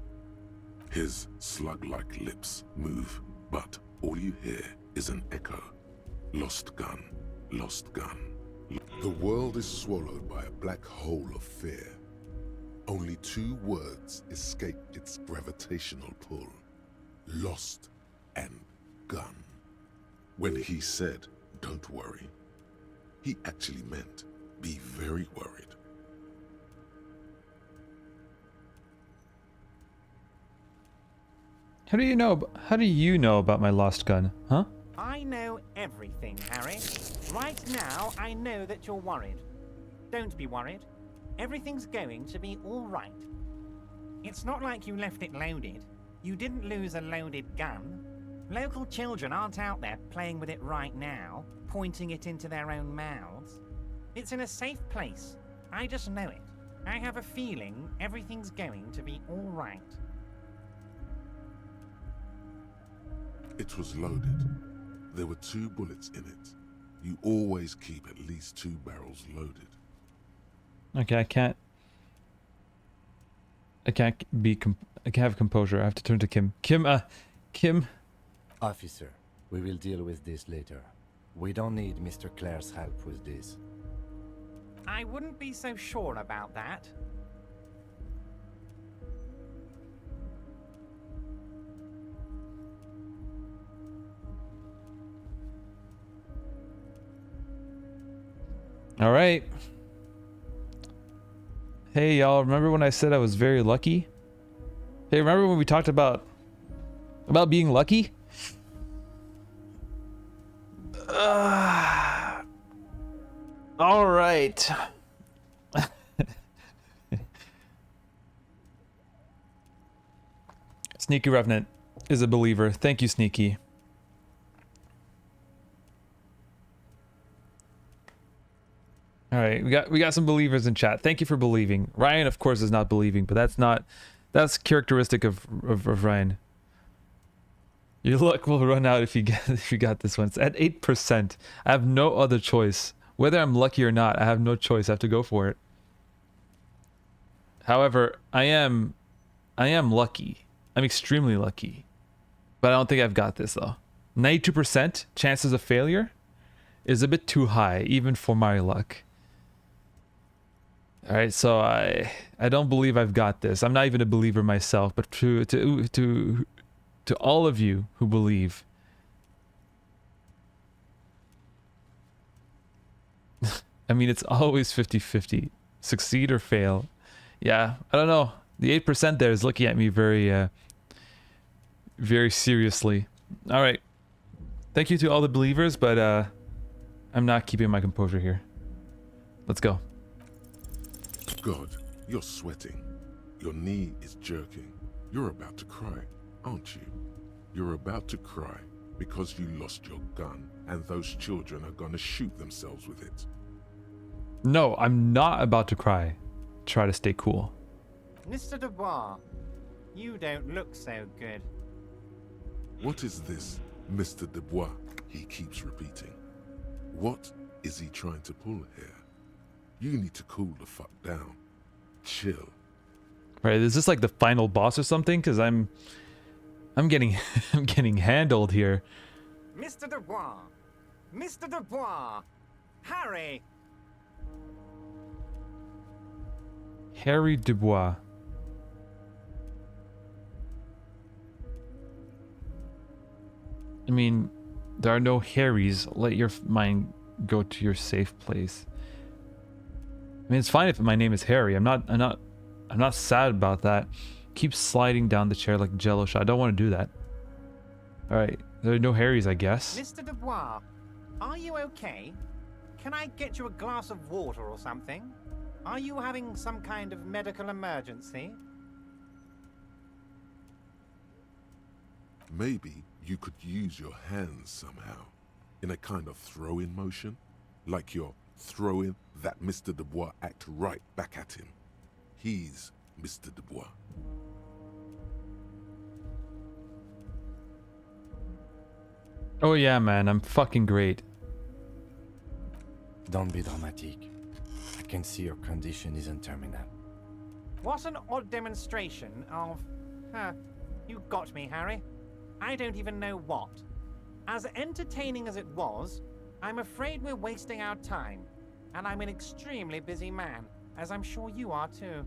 His slug-like lips move, but all you hear is an echo. Lost gun, lost gun. The world is swallowed by a black hole of fear. Only 2 words escape its gravitational pull. Lost and gun. When he said, "Don't worry," he actually meant, be very worried. How do you know about my lost gun, huh? I know everything, Harry. Right now, I know that you're worried. Don't be worried. Everything's going to be all right. It's not like you left it loaded. You didn't lose a loaded gun. Local children aren't out there playing with it right now, pointing it into their own mouths. It's in a safe place. I just know it. I have a feeling everything's going to be all right. It was loaded. There were 2 bullets in it. You always keep at least 2 barrels loaded. Okay, I can't have composure. I have to turn to Kim. Kim. Officer, we will deal with this later. We don't need Mr. Clare's help with this. I wouldn't be so sure about that. All right. Hey, y'all, remember when I said I was very lucky? Hey, remember when we talked about being lucky? All right. Sneaky Revenant is a believer. Thank you, Sneaky. All right, we got some believers in chat. Thank you for believing. Ryan, of course, is not believing, but that's characteristic of Ryan. Your luck will run out if you got this one. It's at 8%. I have no other choice. Whether I'm lucky or not, I have no choice. I have to go for it. However, I am lucky. I'm extremely lucky. But I don't think I've got this though. 92% chances of failure is a bit too high, even for my luck. All right, so I don't believe I've got this. I'm not even a believer myself, but to all of you who believe, I mean, it's always 50-50. Succeed or fail. Yeah, I don't know. The 8% there is looking at me very, very seriously. All right. Thank you to all the believers, but I'm not keeping my composure here. Let's go. God, you're sweating. Your knee is jerking. You're about to cry, aren't you? You're about to cry Because you lost your gun, and those children are gonna shoot themselves with it. No, I'm not about to cry. Try to stay cool. Mr. Dubois, you don't look so good. What is this, Mr. Dubois? He keeps repeating. What is he trying to pull here? You need to cool the fuck down. Chill. Right, is this like the final boss or something? Because I'm getting I'm getting handled here. Mr. Dubois! Mr. Dubois! Harry! Harry Dubois. I mean, there are no Harrys. Let your mind go to your safe place. I mean, it's fine if my name is Harry. I'm not sad about that. Keep sliding down the chair like a Jello shot. I don't want to do that. All right, there are no Harrys, I guess. Mr. Dubois, are you okay? Can I get you a glass of water or something? Are you having some kind of medical emergency? Maybe you could use your hands somehow, in a kind of throw-in motion, like you're throwing that Mr. Dubois act right back at him. He's Mr. Dubois. Oh yeah, man, I'm fucking great. Don't be dramatic. I can see your condition isn't terminal. What an odd demonstration of... you got me, Harry. I don't even know what. As entertaining as it was, I'm afraid we're wasting our time. And I'm an extremely busy man, as I'm sure you are too.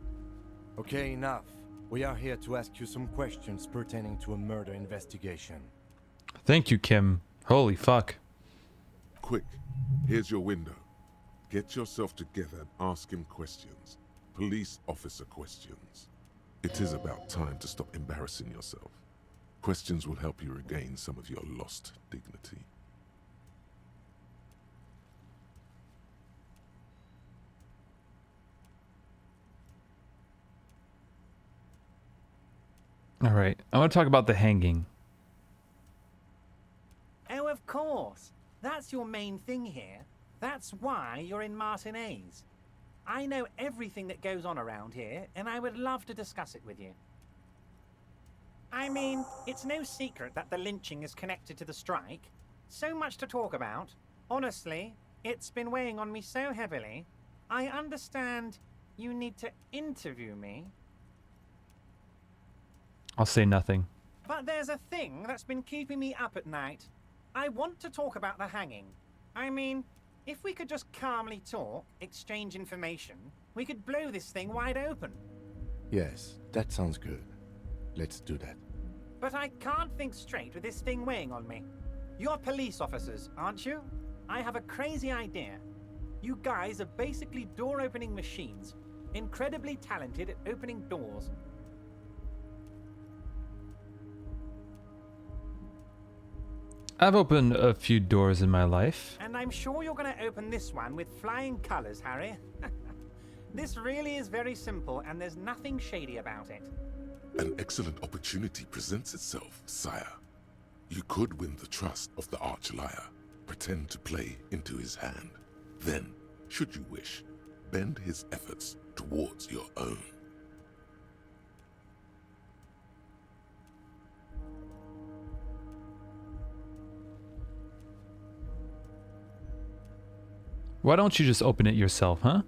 Okay, enough. We are here to ask you some questions pertaining to a murder investigation. Thank you, Kim. Holy fuck. Quick, here's your window. Get yourself together and ask him questions. Police officer questions. It is about time to stop embarrassing yourself. Questions will help you regain some of your lost dignity. All right, I want to talk about the hanging. Oh, of course. That's your main thing here. That's why you're in Martinez. I know everything that goes on around here, and I would love to discuss it with you. I mean, it's no secret that the lynching is connected to the strike. So much to talk about. Honestly, it's been weighing on me so heavily. I understand you need to interview me. I'll say nothing. But there's a thing that's been keeping me up at night. I want to talk about the hanging. I mean, if we could just calmly talk, exchange information, we could blow this thing wide open. Yes, that sounds good. Let's do that. But I can't think straight with this thing weighing on me. You're police officers, aren't you? I have a crazy idea. You guys are basically door-opening machines, incredibly talented at opening doors. I've opened a few doors in my life. And I'm sure you're going to open this one with flying colors, Harry. This really is very simple, and there's nothing shady about it. An excellent opportunity presents itself, sire. You could win the trust of the arch-liar, pretend to play into his hand. Then, should you wish, bend his efforts towards your own. Why don't you just open it yourself, huh?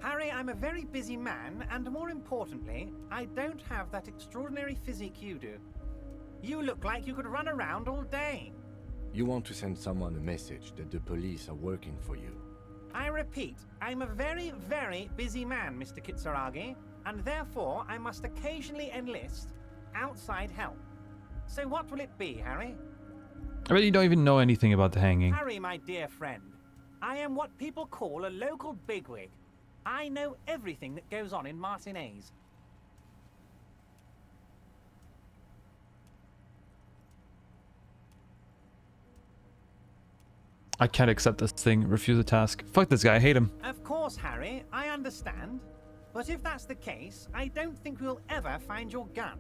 Harry, I'm a very busy man, and more importantly, I don't have that extraordinary physique you do. You look like you could run around all day. You want to send someone a message that the police are working for you. I repeat, I'm a very, very busy man, Mr. Kitsuragi, and therefore I must occasionally enlist outside help. So what will it be, Harry? I bet you don't even know anything about the hanging. Harry, my dear friend, I am what people call a local bigwig. I know everything that goes on in Martinez. I can't accept this thing. Refuse a task. Fuck this guy. I hate him. Of course, Harry, I understand. But if that's the case, I don't think we'll ever find your gun.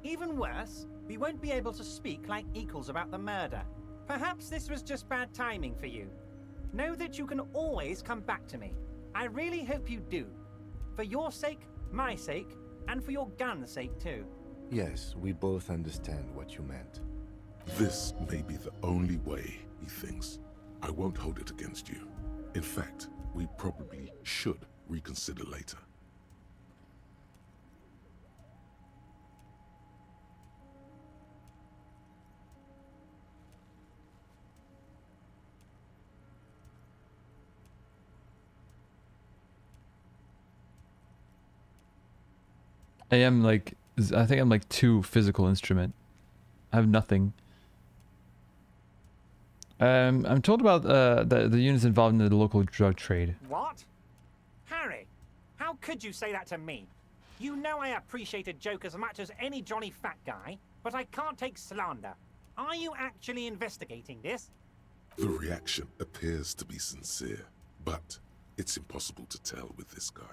Even worse, we won't be able to speak like equals about the murder. Perhaps this was just bad timing for you. Know that you can always come back to me. I really hope you do. For your sake, my sake, and for your gun's sake too. Yes, we both understand what you meant. This may be the only way, he thinks. I won't hold it against you. In fact, we probably should reconsider later. I think I'm like too physical instrument. I have nothing. I'm told about the units involved in the local drug trade. What? Harry, how could you say that to me? You know I appreciate a joke as much as any Johnny Fat Guy, but I can't take slander. Are you actually investigating this? The reaction appears to be sincere, but it's impossible to tell with this guy,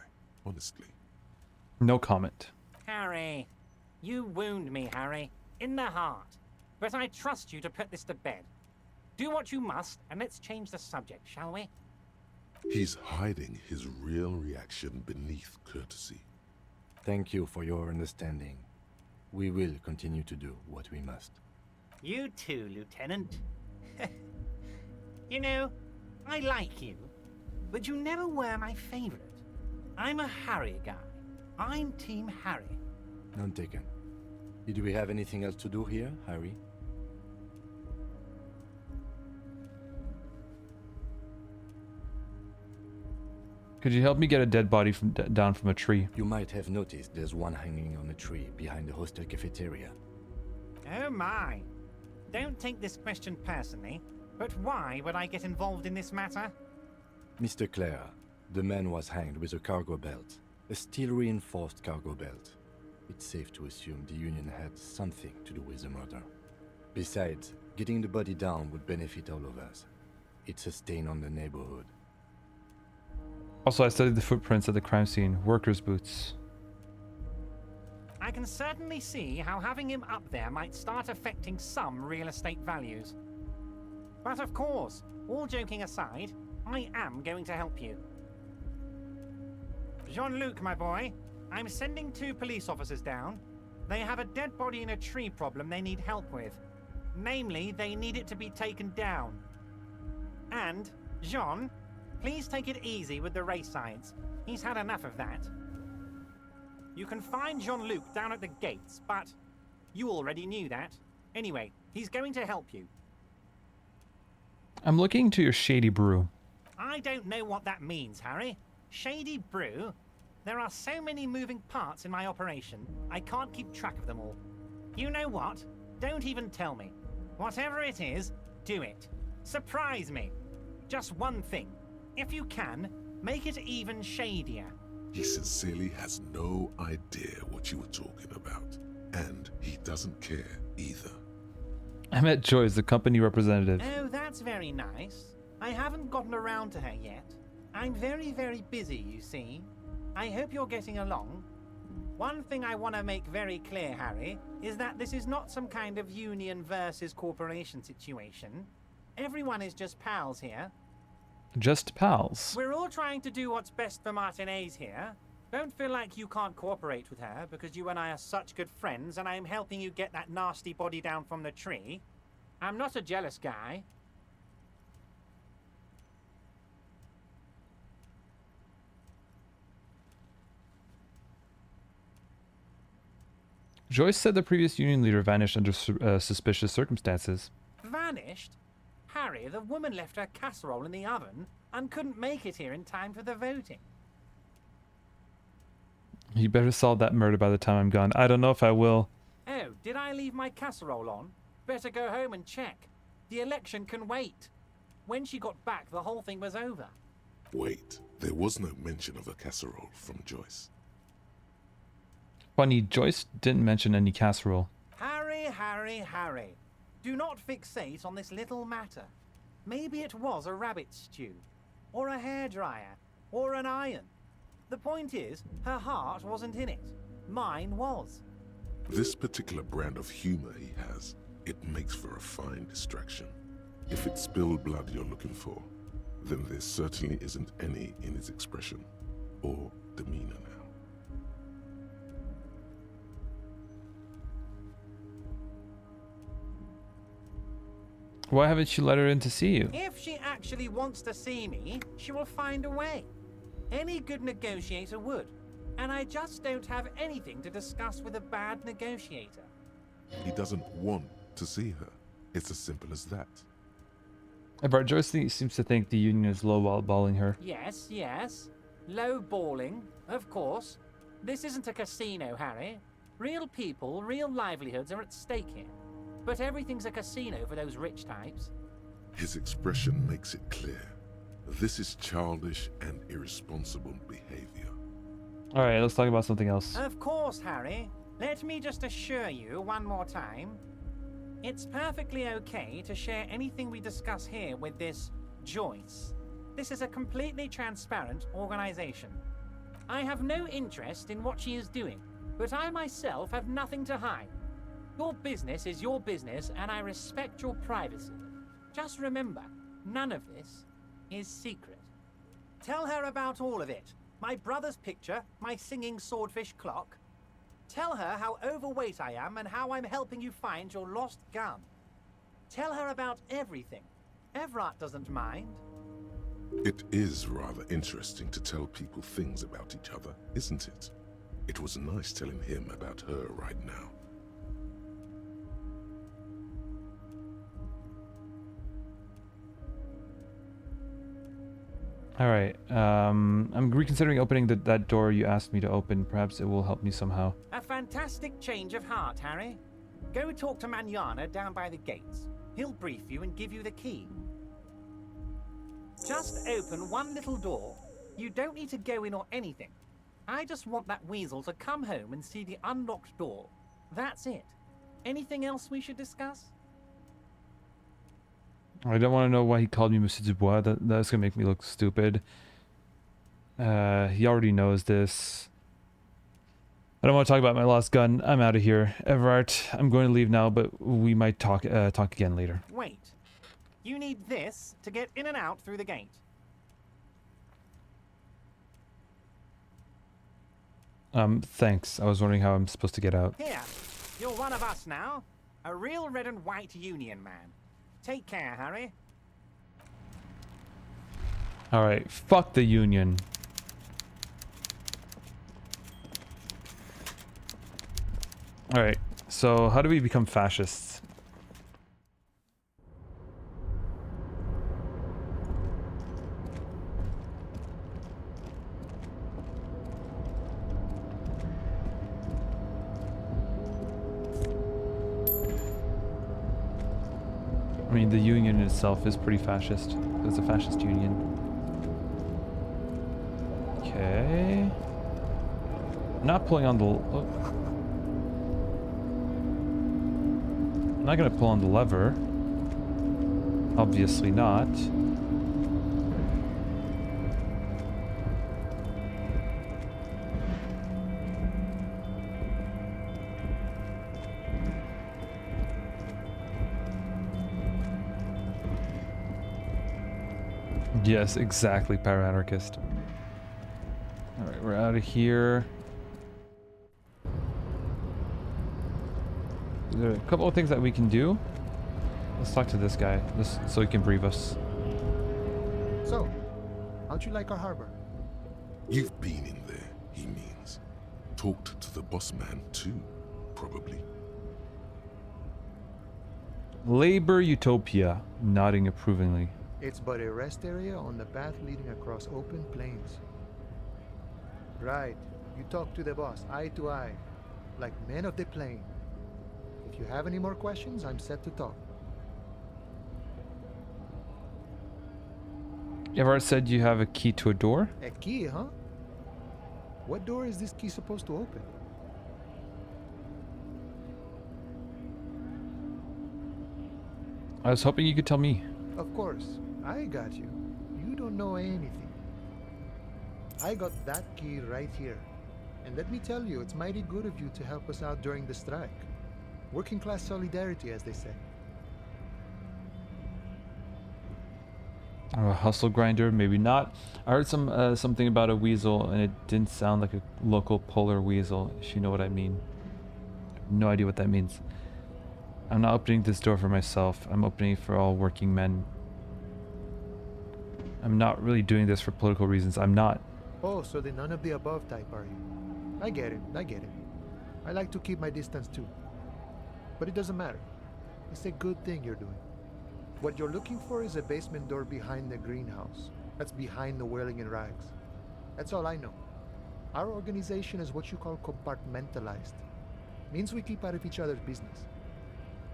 honestly. No comment. Harry, you wound me, Harry, in the heart. But I trust you to put this to bed. Do what you must, and let's change the subject, shall we? He's hiding his real reaction beneath courtesy. Thank you for your understanding. We will continue to do what we must. You too, Lieutenant. You know, I like you, but you never were my favorite. I'm a Harry guy. I'm Team Harry. None taken. Did we have anything else to do here, Harry? Could you help me get a dead body down from a tree? You might have noticed there's one hanging on a tree behind the hostel cafeteria. Oh my. Don't take this question personally, but why would I get involved in this matter? Mr. Clare, the man was hanged with a cargo belt. A steel-reinforced cargo belt. It's safe to assume the Union had something to do with the murder. Besides, getting the body down would benefit all of us. It's a stain on the neighborhood. Also, I studied the footprints at the crime scene. Workers' boots. I can certainly see how having him up there might start affecting some real estate values. But of course, all joking aside, I am going to help you. Jean-Luc, my boy, I'm sending 2 police officers down. They have a dead body in a tree problem they need help with. Namely, they need it to be taken down. And, Jean, please take it easy with the race signs. He's had enough of that. You can find Jean-Luc down at the gates, but you already knew that. Anyway, he's going to help you. I'm looking to your shady brew. I don't know what that means, Harry. Shady brew? There are so many moving parts in my operation, I can't keep track of them all. You know what? Don't even tell me. Whatever it is, do it. Surprise me. Just one thing. If you can, make it even shadier. He sincerely has no idea what you were talking about, and he doesn't care either. I met Joyce, the company representative. Oh, that's very nice. I haven't gotten around to her yet. I'm very, very busy, you see. I hope you're getting along. One thing I want to make very clear, Harry, is that this is not some kind of union versus corporation situation. Everyone is just pals here. Just pals. We're all trying to do what's best for Martinez here. Don't feel like you can't cooperate with her because you and I are such good friends and I'm helping you get that nasty body down from the tree. I'm not a jealous guy. Joyce said the previous union leader vanished under suspicious circumstances. Vanished? Harry, the woman left her casserole in the oven and couldn't make it here in time for the voting. You better solve that murder by the time I'm gone. I don't know if I will. Oh, did I leave my casserole on? Better go home and check. The election can wait. When she got back, the whole thing was over. Wait, there was no mention of a casserole from Joyce. Funny, Joyce didn't mention any casserole. Harry, Harry, Harry. Do not fixate on this little matter. Maybe it was a rabbit stew, or a hairdryer, or an iron. The point is, her heart wasn't in it. Mine was. This particular brand of humor he has, it makes for a fine distraction. If it's spilled blood you're looking for, then there certainly isn't any in his expression or demeanor now. Why haven't you let her in to see you? If she actually wants to see me, she will find a way. Any good negotiator would. And I just don't have anything to discuss with a bad negotiator. He doesn't want to see her. It's as simple as that. Everard Joyce seems to think the Union is lowballing her. Yes, yes. Low balling, of course. This isn't a casino, Harry. Real people, real livelihoods are at stake here. But everything's a casino for those rich types. His expression makes it clear. This is childish and irresponsible behavior. Alright, let's talk about something else. Of course, Harry. Let me just assure you one more time. It's perfectly okay to share anything we discuss here with this Joyce. This is a completely transparent organization. I have no interest in what she is doing, but I myself have nothing to hide. Your business is your business, and I respect your privacy. Just remember, none of this is secret. Tell her about all of it. My brother's picture, my singing swordfish clock. Tell her how overweight I am and how I'm helping you find your lost gun. Tell her about everything. Everard doesn't mind. It is rather interesting to tell people things about each other, isn't it? It was nice telling him about her right now. Alright, I'm reconsidering opening that door you asked me to open. Perhaps it will help me somehow. A fantastic change of heart, Harry. Go talk to Manana down by the gates. He'll brief you and give you the key. Just open one little door. You don't need to go in or anything. I just want that weasel to come home and see the unlocked door. That's it. Anything else we should discuss? I don't want to know why he called me Monsieur Dubois. That's gonna make me look stupid. He already knows this. I don't want to talk about my lost gun. I'm out of here. Everard, I'm going to leave now, but we might talk again later. Wait. You need this to get in and out through the gate. Thanks. I was wondering how I'm supposed to get out. Here. You're one of us now. A real red and white Union man. Take care, Harry. Alright, fuck the Union. Alright, so how do we become fascists? I mean, the Union itself is pretty fascist. It's a fascist union. Okay. Not pulling on the... Oh. I'm not gonna pull on the lever. Obviously not. Yes, exactly, para-anarchist. Alright, we're out of here. There are a couple of things that we can do. Let's talk to this guy, so he can brief us. So, how'd you like our harbor? You've been in there, he means. Talked to the boss man too, probably. Labor Utopia, nodding approvingly. It's but a rest area on the path leading across open plains. Right, you talk to the boss eye to eye, like men of the plain. If you have any more questions, I'm set to talk. Everard said you have a key to a door? A key, huh? What door is this key supposed to open? I was hoping you could tell me. Of course, I got you. You don't know anything. I got that key right here. And let me tell you, it's mighty good of you to help us out during the strike. Working class solidarity, as they say. A hustle grinder, maybe not. I heard something about a weasel, and it didn't sound like a local polar weasel, if you know what I mean. I have no idea what that means. I'm not opening this door for myself. I'm opening it for all working men. I'm not really doing this for political reasons. I'm not. Oh, so the none of the above type, are you? I get it, I get it. I like to keep my distance too. But it doesn't matter. It's a good thing you're doing. What you're looking for is a basement door behind the greenhouse. That's behind the whirling in rags. That's all I know. Our organization is what you call compartmentalized. Means we keep out of each other's business.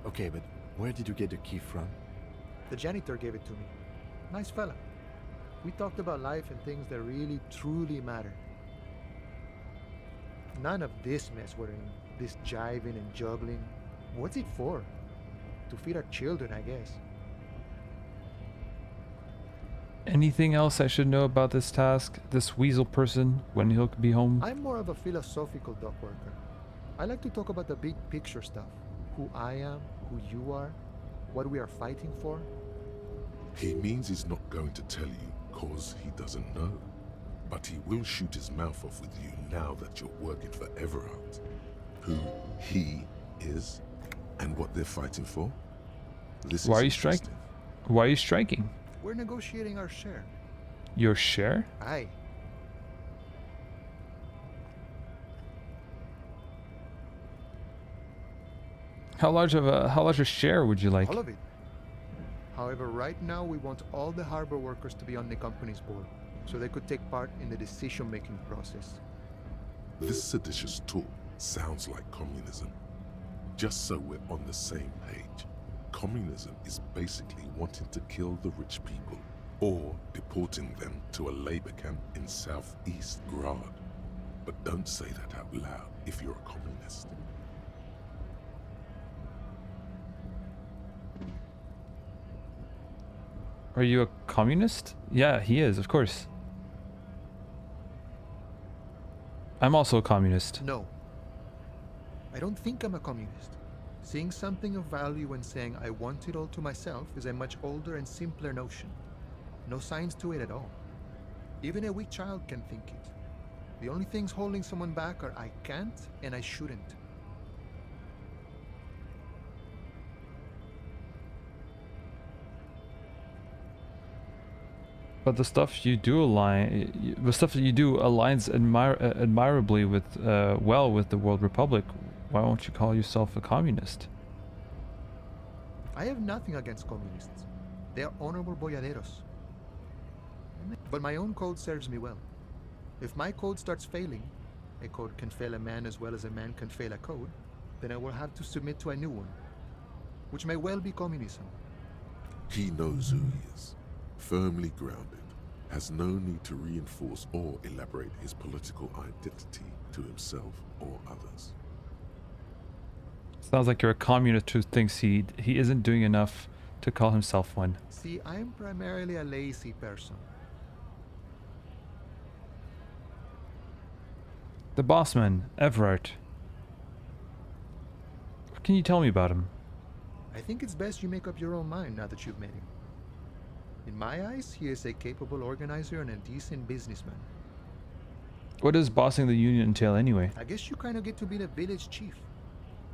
Okay, but where did you get the key from? The janitor gave it to me. Nice fella. We talked about life and things that really, truly matter. None of this mess we're in. This jiving and juggling. What's it for? To feed our children, I guess. Anything else I should know about this task? This weasel person, when he'll be home? I'm more of a philosophical dock worker. I like to talk about the big picture stuff. Who I am, who you are, what we are fighting for. He means he's not going to tell you cause he doesn't know. But he will shoot his mouth off with you now that you're working for Everard. Who he is and what they're fighting for. This Why is are you striking? interesting. Why are you striking? We're negotiating our share. Your share? Aye. How large a share would you like? All of it. However, right now we want all the harbor workers to be on the company's board, so they could take part in the decision-making process. This seditious talk sounds like communism. Just so we're on the same page, communism is basically wanting to kill the rich people or deporting them to a labor camp in southeast Grad. But don't say that out loud if you're a communist. Are you a communist? Yeah, he is, of course. I'm also a communist. No. I don't think I'm a communist. Seeing something of value and saying I want it all to myself is a much older and simpler notion. No science to it at all. Even a weak child can think it. The only things holding someone back are I can't and I shouldn't. But the stuff you do the stuff that you do aligns admirably with, well, with the World Republic. Why won't you call yourself a communist? I have nothing against communists. They are honorable boyaderos. But my own code serves me well. If my code starts failing, a code can fail a man as well as a man can fail a code, then I will have to submit to a new one, which may well be communism. He knows who he is, firmly grounded, has no need to reinforce or elaborate his political identity to himself or others. Sounds like you're a communist who thinks he isn't doing enough to call himself one. See, I'm primarily a lazy person. The bossman, Everard. What can you tell me about him? I think it's best you make up your own mind now that you've met him. In my eyes, he is a capable organizer and a decent businessman. What does bossing the union entail anyway? I guess you kind of get to be the village chief.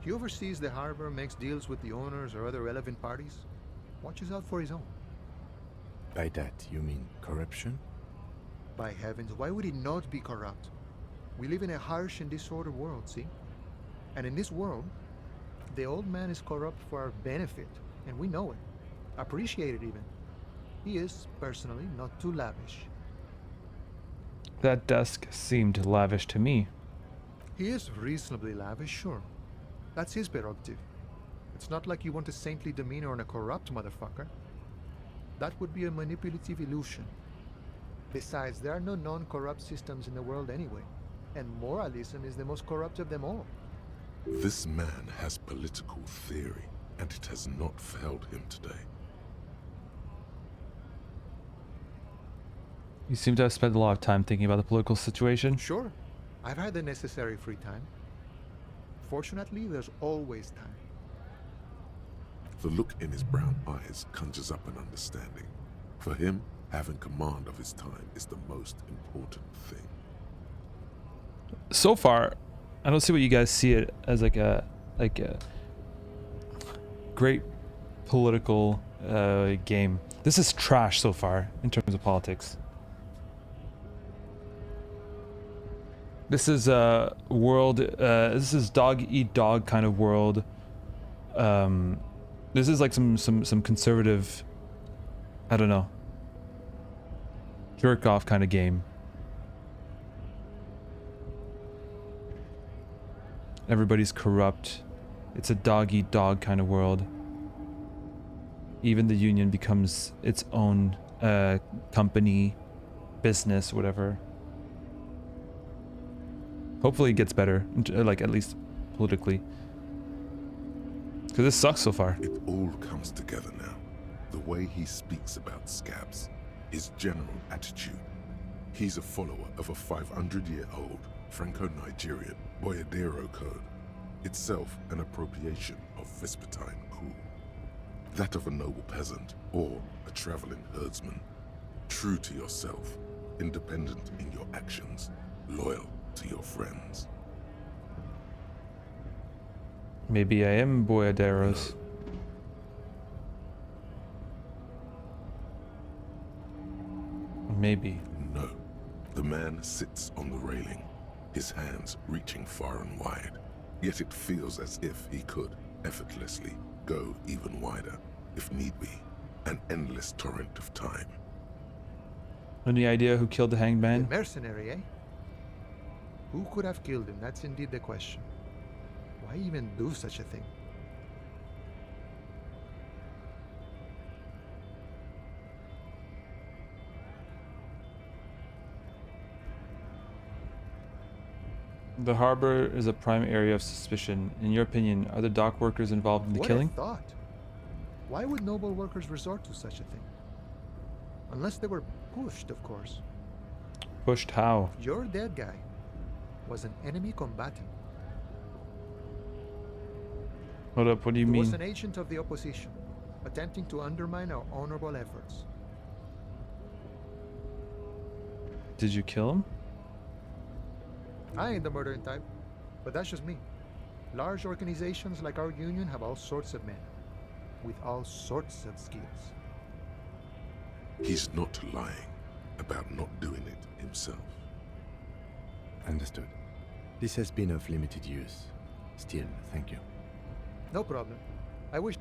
He oversees the harbor, makes deals with the owners or other relevant parties, watches out for his own. By that, you mean corruption? By heavens, why would he not be corrupt? We live in a harsh and disordered world, see? And in this world, the old man is corrupt for our benefit, and we know it. Appreciate it even. He is, personally, not too lavish. That desk seemed lavish to me. He is reasonably lavish, sure. That's his prerogative. It's not like you want a saintly demeanor on a corrupt motherfucker. That would be a manipulative illusion. Besides, there are no non-corrupt systems in the world anyway, and moralism is the most corrupt of them all. This man has political theory, and it has not failed him today. You seem to have spent a lot of time thinking about the political situation. Sure, I've had the necessary free time. Fortunately, there's always time. The look in his brown eyes conjures up an understanding. For him, having command of his time is the most important thing. So far, I don't see what you guys see it as like a great political game. This is trash so far in terms of politics. This is a world. This is dog eat dog kind of world. This is like some conservative, I don't know, jerk off kind of game. Everybody's corrupt. It's a dog eat dog kind of world. Even the union becomes its own company, business, whatever. Hopefully it gets better, like at least politically. Because this sucks so far. It all comes together now. The way he speaks about scabs, his general attitude. He's a follower of a 500-year-old Franco-Nigerian Boyadero code, itself an appropriation of Vespertine cool. That of a noble peasant or a traveling herdsman. True to yourself, independent in your actions, loyal to your friends. Maybe I am Boyaderos. Maybe. No. The man sits on the railing, his hands reaching far and wide. Yet it feels as if he could, effortlessly, go even wider, if need be. An endless torrent of time. Any idea who killed the hanged The man? mercenary, eh? Who could have killed him? That's indeed the question. Why even do such a thing? The harbor is a prime area of suspicion. In your opinion, are the dock workers involved in the What killing? a thought. Why would noble workers resort to such a thing? Unless they were pushed, of course. Pushed how? Your dead guy was an enemy combatant. Hold up, what do you He was mean? an agent of the opposition, attempting to undermine our honorable efforts. Did you kill him? I ain't the murdering type, but that's just me. Large organizations like our union have all sorts of men, with all sorts of skills. He's not lying about not doing it himself. Understood. This has been of limited use. Still, thank you. No problem. I wish.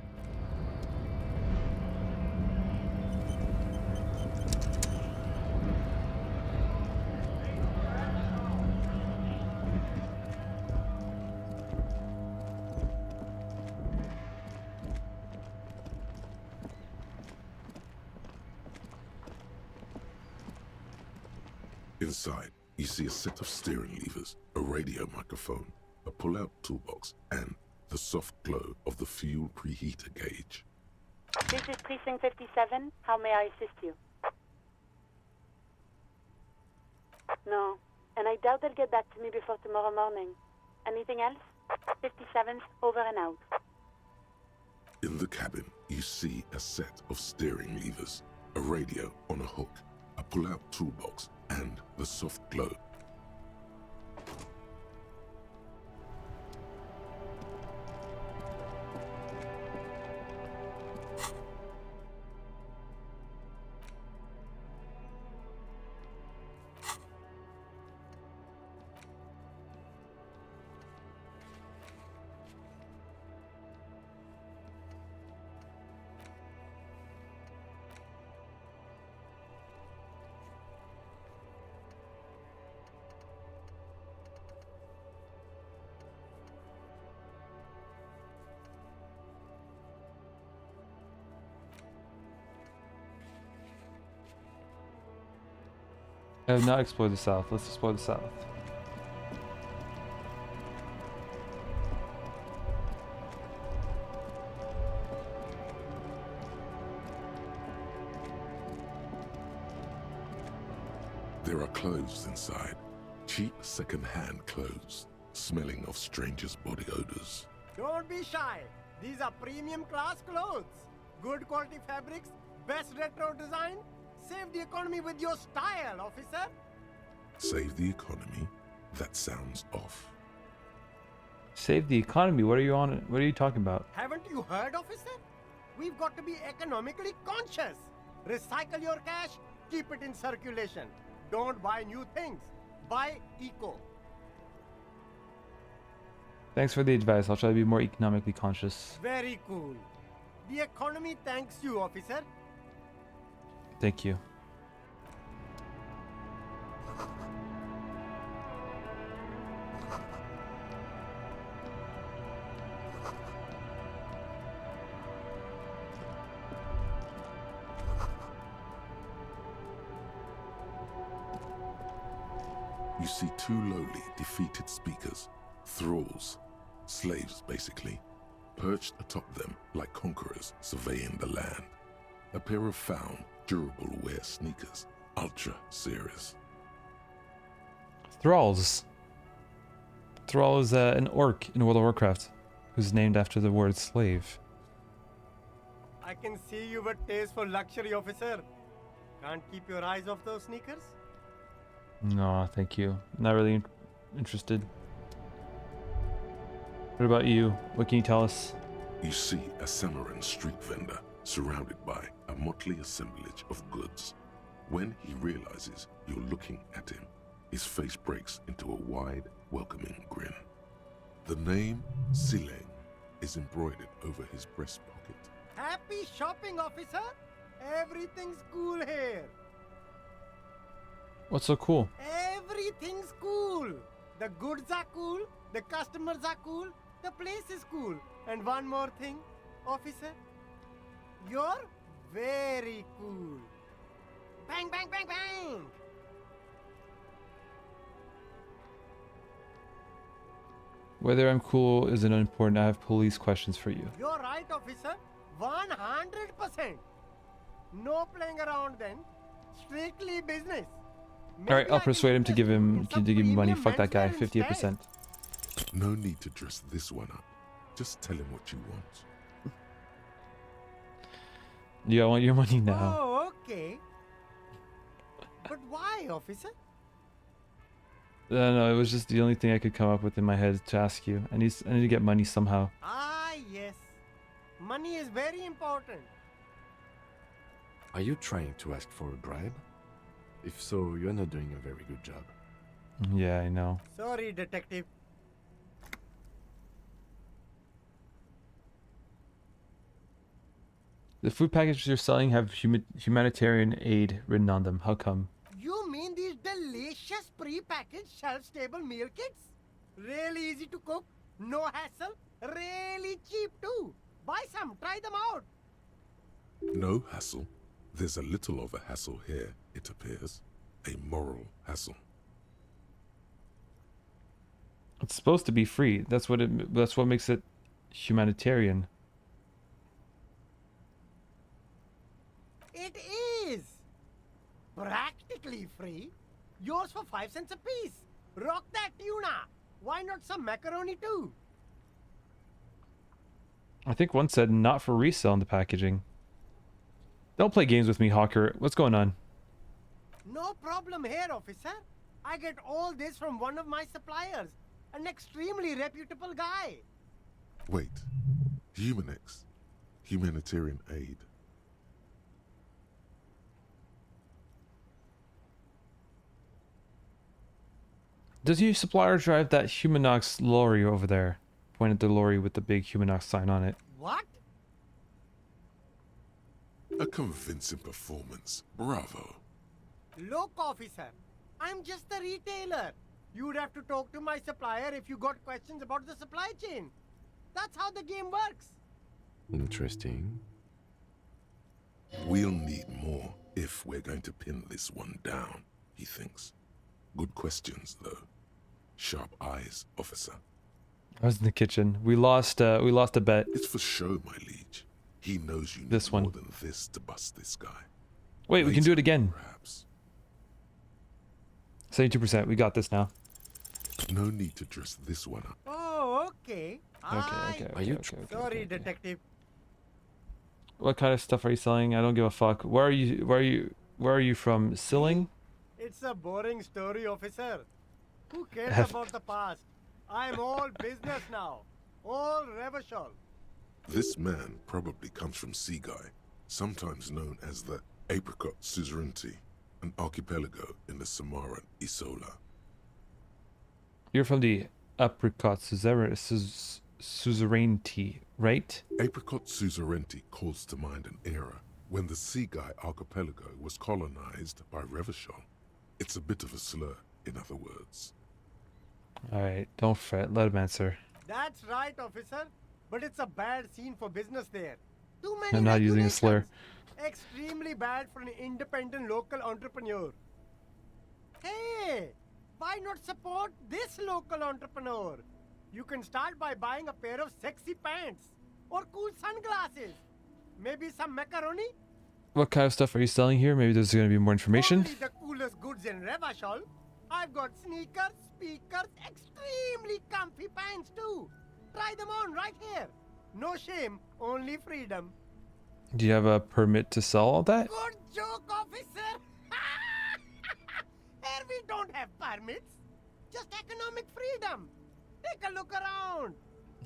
Inside, you see a set of steering levers, a radio microphone, a pull-out toolbox, and the soft glow of the fuel preheater gauge. This is Precinct 57. How may I assist you? No, and I doubt they'll get back to me before tomorrow morning. Anything else? 57's over and out. In the cabin, you see a set of steering levers, a radio on a hook, a pull-out toolbox, and the soft glow. I have not explored the south. Let's explore the south. There are clothes inside, Cheap second-hand clothes, smelling of strangers' body odors. Don't be shy. These are premium class clothes. Good quality fabrics, best retro design. Save the economy with your style, officer. Save the economy? That sounds off. Save the economy. What are you on? What are you talking about? Haven't you heard, officer? We've got to be economically conscious. Recycle your cash, keep it in circulation. Don't buy new things. Buy eco. Thanks for the advice. I'll try to be more economically conscious. Very cool. The economy thanks you, officer. Thank you. You see two lowly, defeated speakers, thralls, slaves basically, perched atop them like conquerors surveying the land. A pair of found, durable wear sneakers, ultra serious. Thralls. Thrall is an orc in World of Warcraft, who's named after the word slave. I can see you've a taste for luxury, officer. Can't keep your eyes off those sneakers? No, thank you. Not really interested. What about you? What can you tell us? You see a Samaran street vendor surrounded by a motley assemblage of goods. When he realizes you're looking at him, his face breaks into a wide, welcoming grin. The name Sileng is embroidered over his breast pocket. Happy shopping, officer. Everything's cool here. What's so cool? Everything's cool. The goods are cool, the customers are cool, the place is cool. And one more thing, officer. You're very cool. Bang, bang, bang, bang! Whether I'm cool isn't important. I have police questions for you. You're right, officer. 100%. No playing around then. Strictly business. All right, Maybe I'll I persuade can him to invest give him in some to give me money. premium Fuck that guy. menswear 50%. instead. No need to dress this one up. Just tell him what you want. Yeah, I want your money now. Oh, okay. But why, officer? No, it was just the only thing I could come up with in my head to ask you. I need to get money somehow. Ah, yes. Money is very important. Are you trying to ask for a bribe? If so, you're not doing a very good job. Yeah, I know. Sorry, detective. The food packages you're selling have humanitarian aid written on them. How come? You mean these delicious pre-packaged shelf-stable meal kits? Really easy to cook, no hassle, really cheap too. Buy some, try them out. No hassle. There's a little of a hassle here, it appears. A moral hassle. It's supposed to be free. That's what makes it humanitarian. It is practically free. Yours for 5 cents a piece. Rock that tuna. Why not some macaroni too? I think one said not for resale in the packaging. Don't play games with me, Hawker. What's going on? No problem here, officer. I get all this from one of my suppliers, an extremely reputable guy. Wait. Humanex. Humanitarian aid. Does your supplier drive that Humanox lorry over there? Pointed the lorry with the big Humanox sign on it. What? A convincing performance. Bravo. Look, officer, I'm just a retailer. You'd have to talk to my supplier if you got questions about the supply chain. That's how the game works. Interesting. We'll need more if we're going to pin this one down, he thinks. Good questions, though. Sharp eyes, officer. I was in the kitchen. We lost a bet. It's for show, my liege. He knows you need This one. more than this to bust this guy. Wait, we can do it again. Perhaps. 72%. We got this now. No need to dress this one up. Oh, okay. Okay. Sorry, detective. What kind of stuff are you selling? I don't give a fuck. Where are you from? Silling? It's a boring story, officer. Who cares F- about the past? I'm all business now. All Revachol. This man probably comes from Seaguy, sometimes known as the Apricot Suzerainty, an archipelago in the Samaran Isola. You're from the Apricot Suzerainty, right? Apricot Suzerainty calls to mind an era when the Seaguy archipelago was colonized by Revachol. It's a bit of a slur, in other words. Alright, don't fret. Let him answer. That's right, officer. But it's a bad scene for business there. Too many I'm not using a slur. regulations. Extremely bad for an independent local entrepreneur. Hey, why not support this local entrepreneur? You can start by buying a pair of sexy pants or cool sunglasses. Maybe some macaroni? What kind of stuff are you selling here? Maybe there's going to be more information. Only the coolest goods in Revachol. I've got sneakers, speakers, extremely comfy pants too. Try them on right here. No shame, only freedom. Do you have a permit to sell all that? Good joke, officer. Here we don't have permits. Just economic freedom. Take a look around.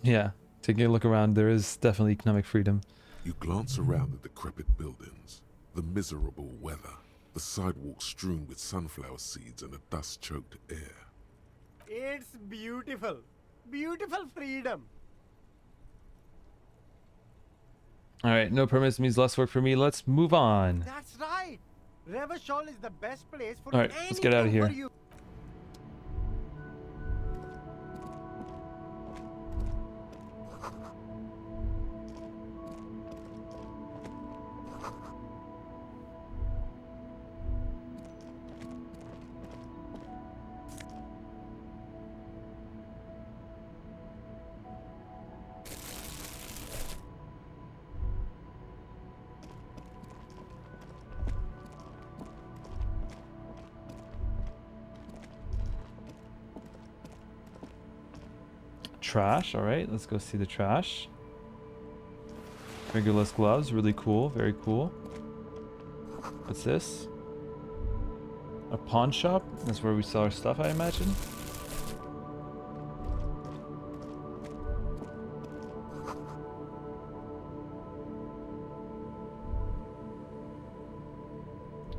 Yeah, taking a look around, there is definitely economic freedom. You glance around the decrepit buildings, the miserable weather, the sidewalks strewn with sunflower seeds and the dust-choked air. It's beautiful. Beautiful freedom. Alright, no permits means less work for me. Let's move on. That's right. Revachol is the best place for All right, let's get out of anything here. for you. Trash, alright, let's go see the trash. Fingerless gloves, really cool, very cool. What's this? A pawn shop? That's where we sell our stuff, I imagine.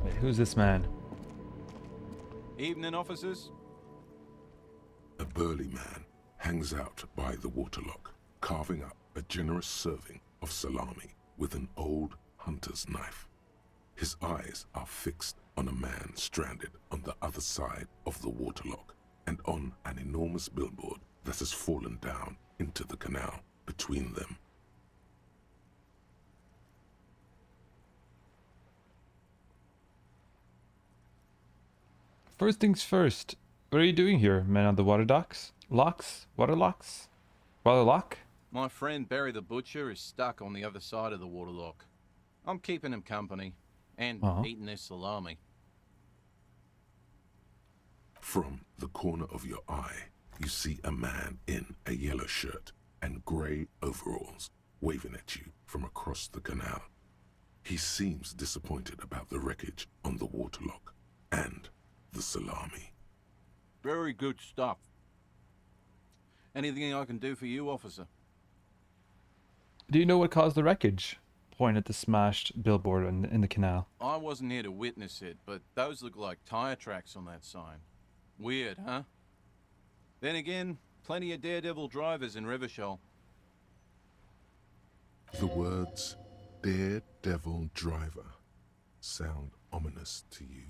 Wait, who's this man? Evening, officers. A burly man hangs out by the waterlock, carving up a generous serving of salami with an old hunter's knife. His eyes are fixed on a man stranded on the other side of the waterlock and on an enormous billboard that has fallen down into the canal between them. First things first, what are you doing here, man on the water docks? Locks? Water locks? Water lock? My friend Barry the Butcher is stuck on the other side of the waterlock. I'm keeping him company and eating his salami. From the corner of your eye, you see a man in a yellow shirt and grey overalls waving at you from across the canal. He seems disappointed about the wreckage on the waterlock and the salami. Very good stuff. Anything I can do for you, officer? Do you know what caused the wreckage? Point at the smashed billboard in the canal. I wasn't here to witness it, but those look like tire tracks on that sign. Weird, huh? Then again, plenty of daredevil drivers in Revachol. The words daredevil driver sound ominous to you.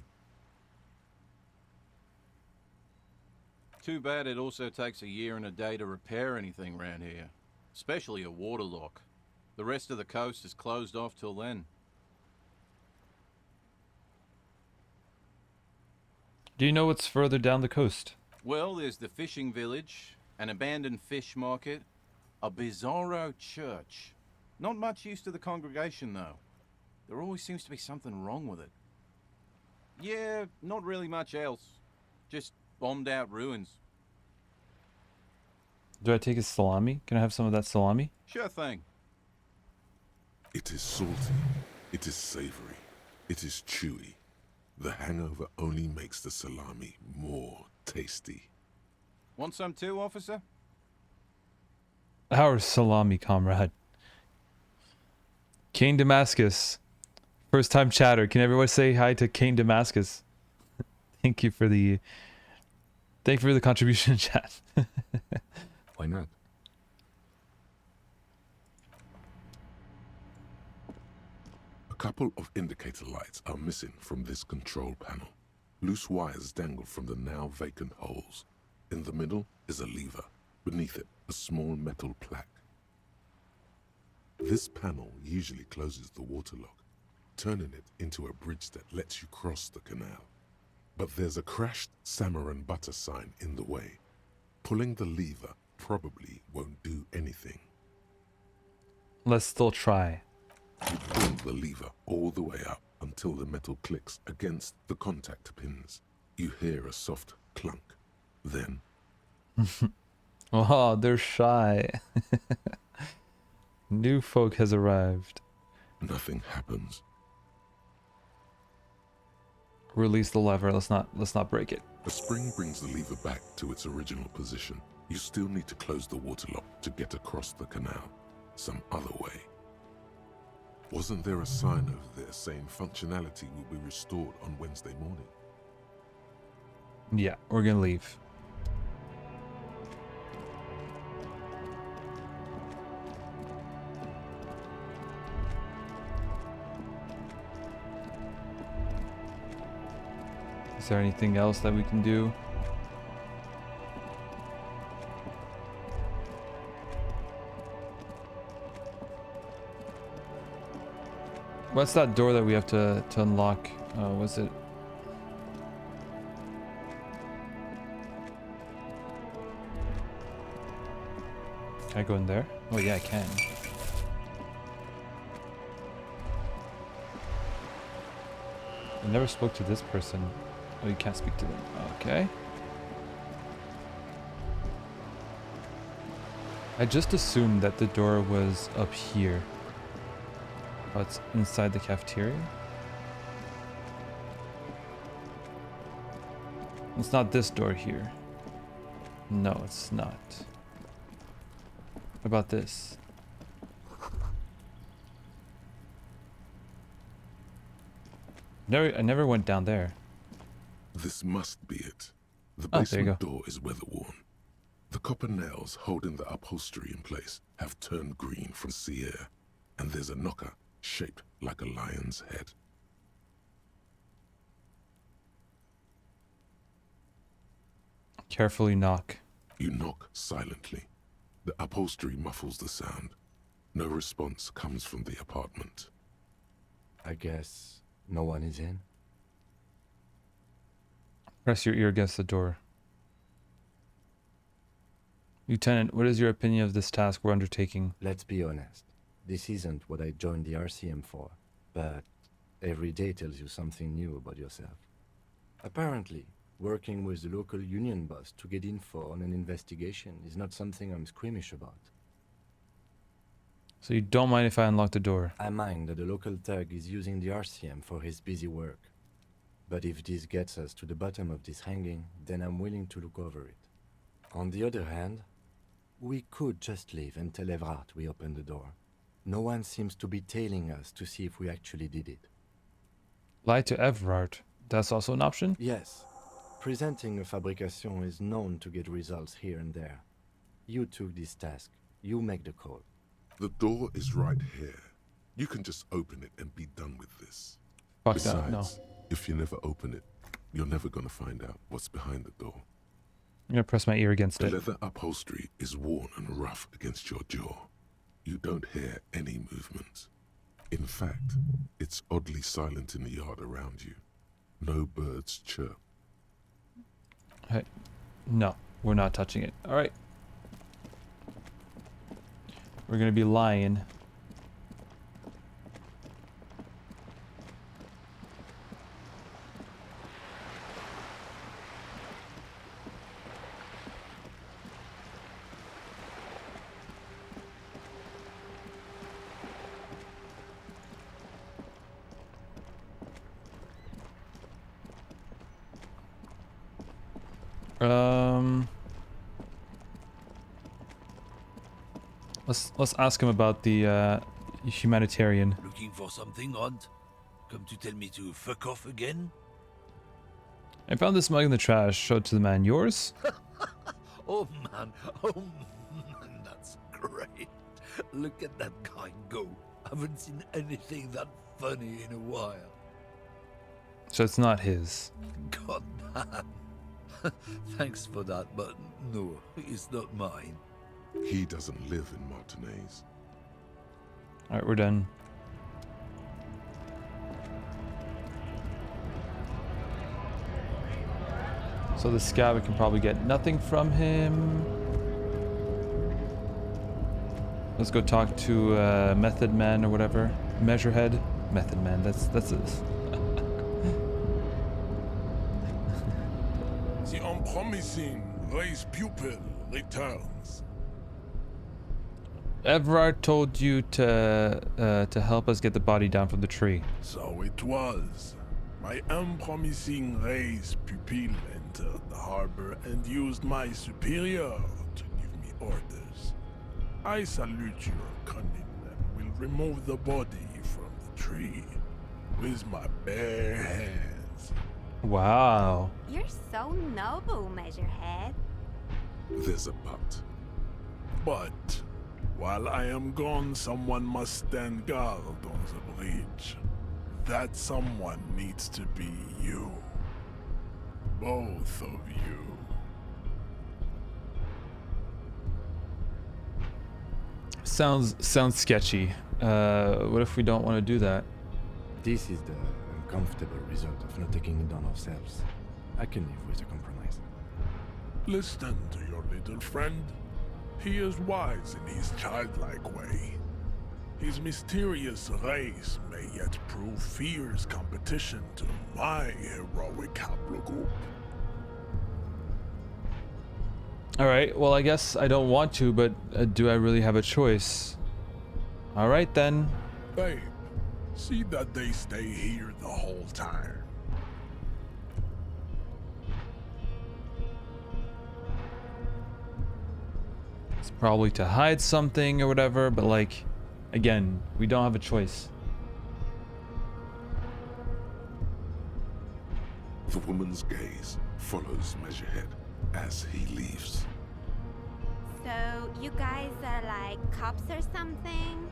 Too bad it also takes a year and a day to repair anything round here. Especially a waterlock. The rest of the coast is closed off till then. Do you know what's further down the coast? Well, there's the fishing village, an abandoned fish market, a bizarro church. Not much use to the congregation, though. There always seems to be something wrong with it. Yeah, not really much else. Just bombed out ruins. Do I take his salami? Can I have some of that salami? Sure thing. It is salty. It is savory. It is chewy. The hangover only makes the salami more tasty. Want some too, officer? Our salami comrade. Kane Damascus. First time chatter. Can everyone say hi to Kane Damascus? Thank you for the contribution, chat. Why not? A couple of indicator lights are missing from this control panel. Loose wires dangle from the now vacant holes. In the middle is a lever. Beneath it, a small metal plaque. This panel usually closes the waterlock, turning it into a bridge that lets you cross the canal. But there's a crashed salmon and butter sign in the way. Pulling the lever probably won't do anything. Let's still try. You pull the lever all the way up until the metal clicks against the contact pins. You hear a soft clunk. Then... Oh, they're shy. New folk has arrived. nothing happens. Release the lever. Let's not break it. A spring brings the lever back to its original position. You still need to close the waterlock to get across the canal. Some other way. Wasn't there a sign over there saying functionality will be restored on Wednesday morning? Yeah, we're gonna leave. Is there anything else that we can do? What's that door that we have to unlock? Was it? Can I go in there? Oh yeah, I can. I never spoke to this person. Oh, you can't speak to them. Okay. I just assumed that the door was up here. Oh, it's inside the cafeteria? It's not this door here. No, it's not. What about this? I never went down there. This must be it. The Oh, there you basement go. door is weather-worn. The copper nails holding the upholstery in place have turned green from sea air, and there's a knocker shaped like a lion's head. Carefully knock. You knock silently. The upholstery muffles the sound. No response comes from the apartment. I guess no one is in. Press your ear against the door. Lieutenant, what is your opinion of this task we're undertaking? Let's be honest. This isn't what I joined the RCM for, but every day tells you something new about yourself. Apparently, working with the local union boss to get info on an investigation is not something I'm squeamish about. So you don't mind if I unlock the door? I mind that the local thug is using the RCM for his busy work. But if this gets us to the bottom of this hanging, then I'm willing to look over it. On the other hand, we could just leave and tell Evrart we opened the door. No one seems to be tailing us to see if we actually did it. Lie to Evrart. That's also an option? Yes. Presenting a fabrication is known to get results here and there. You took this task. You make the call. The door is right here. You can just open it and be done with this. Fuck Besides, that, no. if you never open it, you're never gonna find out what's behind the door. I'm gonna press my ear against The it. leather upholstery is worn and rough against your jaw. You don't hear any movement. In fact, it's oddly silent in the yard around you. No birds chirp. Hey, no, we're not touching it. All right. We're gonna be lying. Let's ask him about the humanitarian. Looking for something, Hunt? Come to tell me to fuck off again? I found this mug in the trash. Showed to the man. Yours? Oh man, that's great. Look at that guy go. Haven't seen anything that funny in a while. So it's not his. God damn. Thanks for that, but no, it's not mine. He doesn't live in Martinez. Alright, we're done. So the scout, we can probably get nothing from him. Let's go talk to Method Man or whatever. Measurehead. Method Man, that's it. The unpromising race pupil returns. Everard told you to help us get the body down from the tree. So it was. My unpromising race pupil entered the harbor and used my superior to give me orders. I salute your cunning and will remove the body from the tree with my bare hands. Wow. You're so noble, Measurehead. There's a but. But while I am gone, someone must stand guard on the bridge. That someone needs to be you. Both of you. Sounds sketchy. What if we don't want to do that? This is the uncomfortable result of not taking it on ourselves. I can live with a compromise. Listen to your little friend. He is wise in his childlike way. His mysterious race may yet prove fierce competition to my heroic haplogroup. Alright, well I guess I don't want to, but do I really have a choice? Alright then. Babe, see that they stay here the whole time. It's probably to hide something or whatever, but like, again, we don't have a choice. The woman's gaze follows Measurehead as he leaves. So, you guys are like cops or something?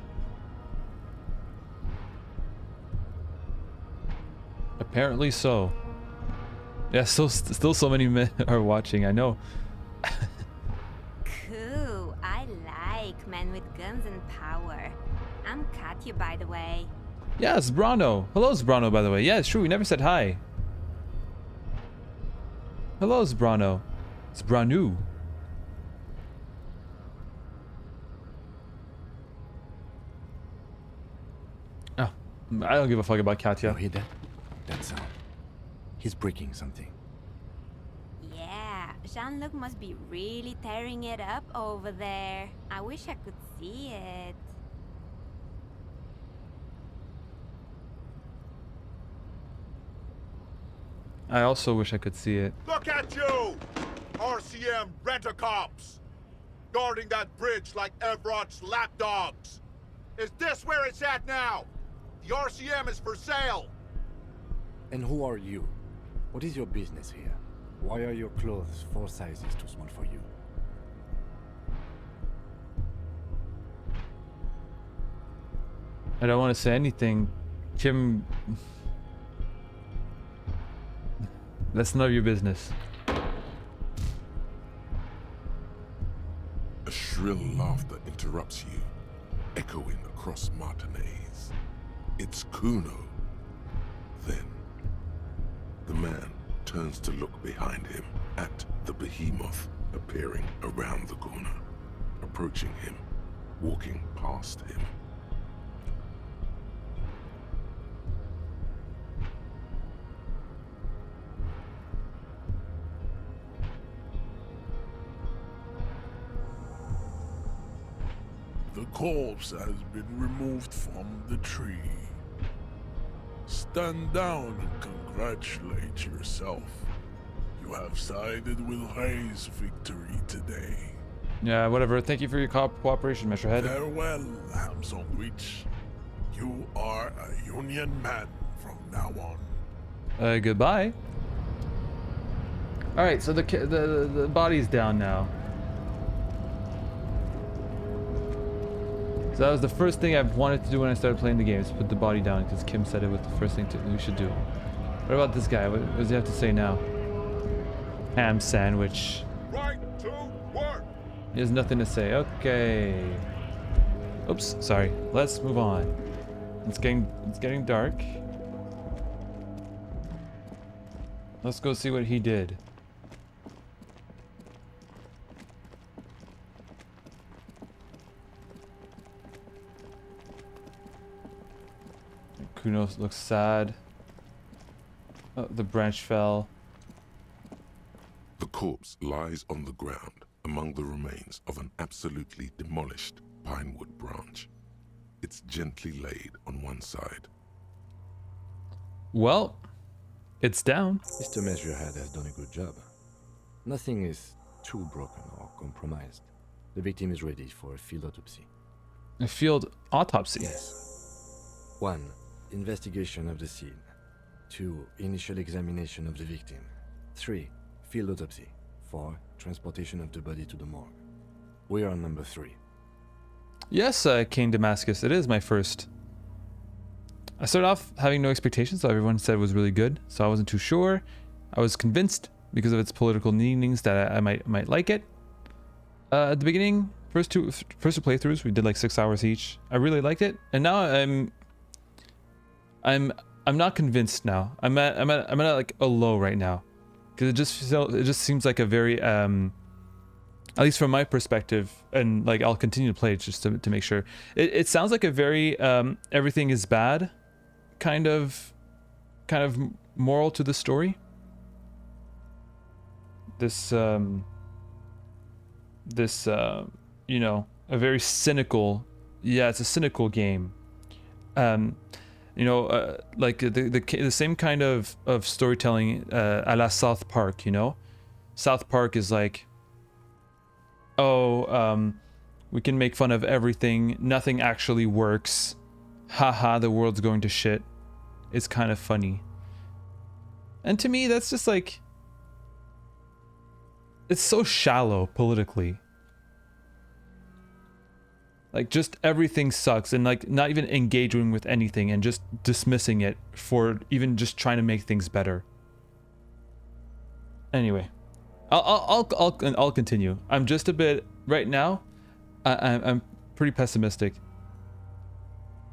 Apparently so. Yeah, still so many men are watching, I know. Cool. I like men with guns and power. I'm Katya, by the way. Yeah, it's Brano. Hello, Brano, by the way. Yeah, it's true, we never said hi. Hello, Brano. It's Branu. Oh, I don't give a fuck about Katya. You hear that? That sound. He's breaking something. Yeah, Jean-Luc must be really tearing it up over there. I wish I could see it. I also wish I could see it. Look at you! RCM rent-a-cops! Guarding that bridge like Everott's lapdogs! Is this where it's at now? The RCM is for sale! And who are you? What is your business here? Why are your clothes 4 sizes too small for you? I don't want to say anything. Kim... That's none of your business. A shrill laughter interrupts you, echoing across Martinez. It's Kuno. Then, the man turns to look behind him at the behemoth appearing around the corner, approaching him, walking past him. The corpse has been removed from the tree. Stand down and congratulate yourself. You have sided with Ray's victory today. Yeah, whatever. Thank you for your cooperation, Mr. Head. Farewell, ham sandwich. You are a Union man from now on. Goodbye. All right, so the body's down now. So that was the first thing I wanted to do when I started playing the game, is put the body down, because Kim said it was the first thing we should do. What about this guy? What does he have to say now? Ham sandwich. Right to work. He has nothing to say. Okay. Oops, sorry. Let's move on. It's getting dark. Let's go see what he did. Kuno looks sad. Oh, the branch fell. The corpse lies on the ground among the remains of an absolutely demolished pinewood branch. It's gently laid on one side. Well, it's down. Mr. Measurehead has done a good job. Nothing is too broken or compromised. The victim is ready for a field autopsy. A field autopsy? Yes. 1. Investigation of the scene. 2. Initial examination of the victim. 3. Field autopsy. 4. Transportation of the body to the morgue. We are on number 3. Yes, King Damascus, it is my first. I started off having no expectations, so everyone said it was really good, so I wasn't too sure. I was convinced, because of its political leanings, that I might like it. At the beginning, first two playthroughs, we did like 6 hours each. I really liked it, and now I'm not convinced now. I'm at like a low right now, because it just seems like a very at least from my perspective, and like I'll continue to play it just to make sure. It sounds like a very everything is bad kind of moral to the story. This you know, a very cynical, it's a cynical game. You know, like the same kind of storytelling a la South Park, you know? South Park is like, oh, we can make fun of everything, nothing actually works. Haha, the world's going to shit. It's kind of funny. And to me, that's just like, it's so shallow politically. Like, just everything sucks, and like not even engaging with anything and just dismissing it for even just trying to make things better. Anyway, I'll continue. I'm just a bit right now. I'm pretty pessimistic.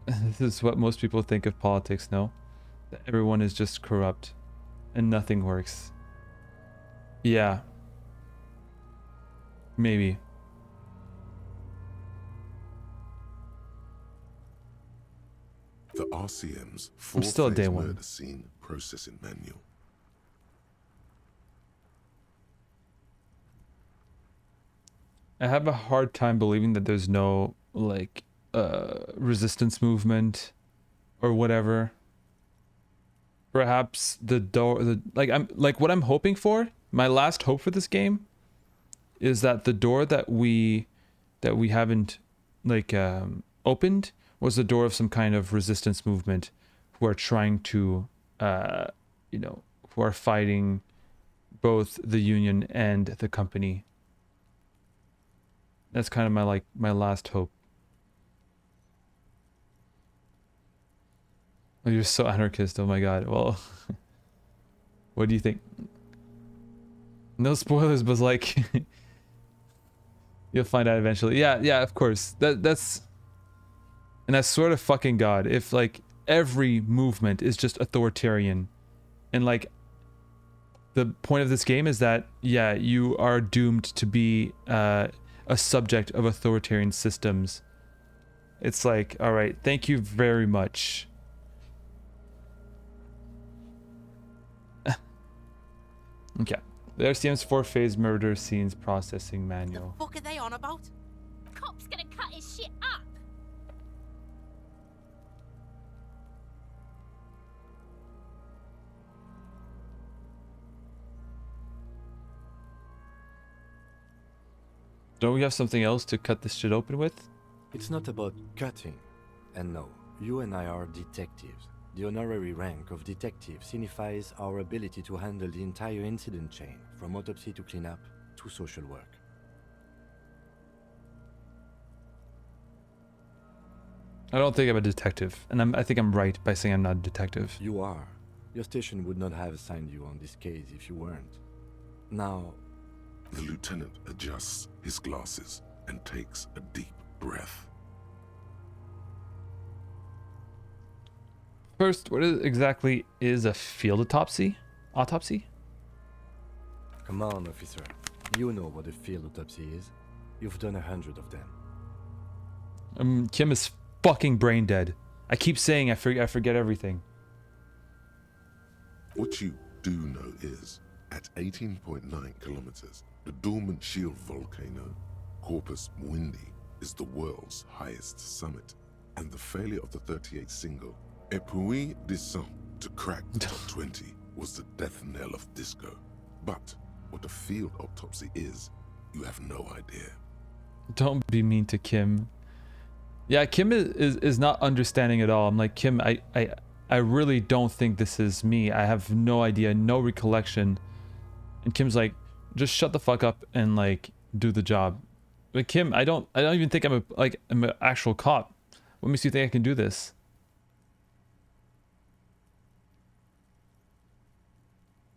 This is what most people think of politics. No, that everyone is just corrupt, and nothing works. Yeah. Maybe. The RCM's I'm still at day four-phase one. murder scene processing manual. I have a hard time believing that there's no like resistance movement or whatever. Perhaps the door, what I'm hoping for, my last hope for this game is that the door that we haven't like opened was the door of some kind of resistance movement who are trying to you know, who are fighting both the union and the company. That's kind of my last hope. Oh, you're so anarchist. Oh my god. Well, what do you think? No spoilers, but like you'll find out eventually. Yeah, of course. That's and I swear to fucking god, if like every movement is just authoritarian, and like the point of this game is that yeah, you are doomed to be a subject of authoritarian systems. It's like, all right, thank you very much. Okay. The RCM's 4-phase murder scenes processing manual. What are they on about? Cop's gonna cut his shit up. Don't we have something else to cut this shit open with? It's not about cutting. And no, you and I are detectives. The honorary rank of detective signifies our ability to handle the entire incident chain, from autopsy to cleanup to social work. I don't think I'm a detective, and I think I'm right by saying I'm not a detective. You are. Your station would not have assigned you on this case if you weren't. Now... The lieutenant adjusts his glasses and takes a deep breath. First, what exactly is a field autopsy? Autopsy? Come on, officer. You know what a field autopsy is. You've done 100 of them. Kim is fucking brain dead. I keep saying I forget everything. What you do know is, at 18.9 kilometers, the dormant shield volcano, Corpus Mundi, is the world's highest summit, and the failure of the 38 single, Et puis descend, to crack the top 20 was the death knell of disco. But what a field autopsy is, you have no idea. Don't be mean to Kim. Yeah, Kim is not understanding at all. I'm like, Kim, I really don't think this is me. I have no idea, no recollection. And Kim's like, just shut the fuck up and like do the job. But Kim, I don't even think I'm an actual cop. What makes you think I can do this?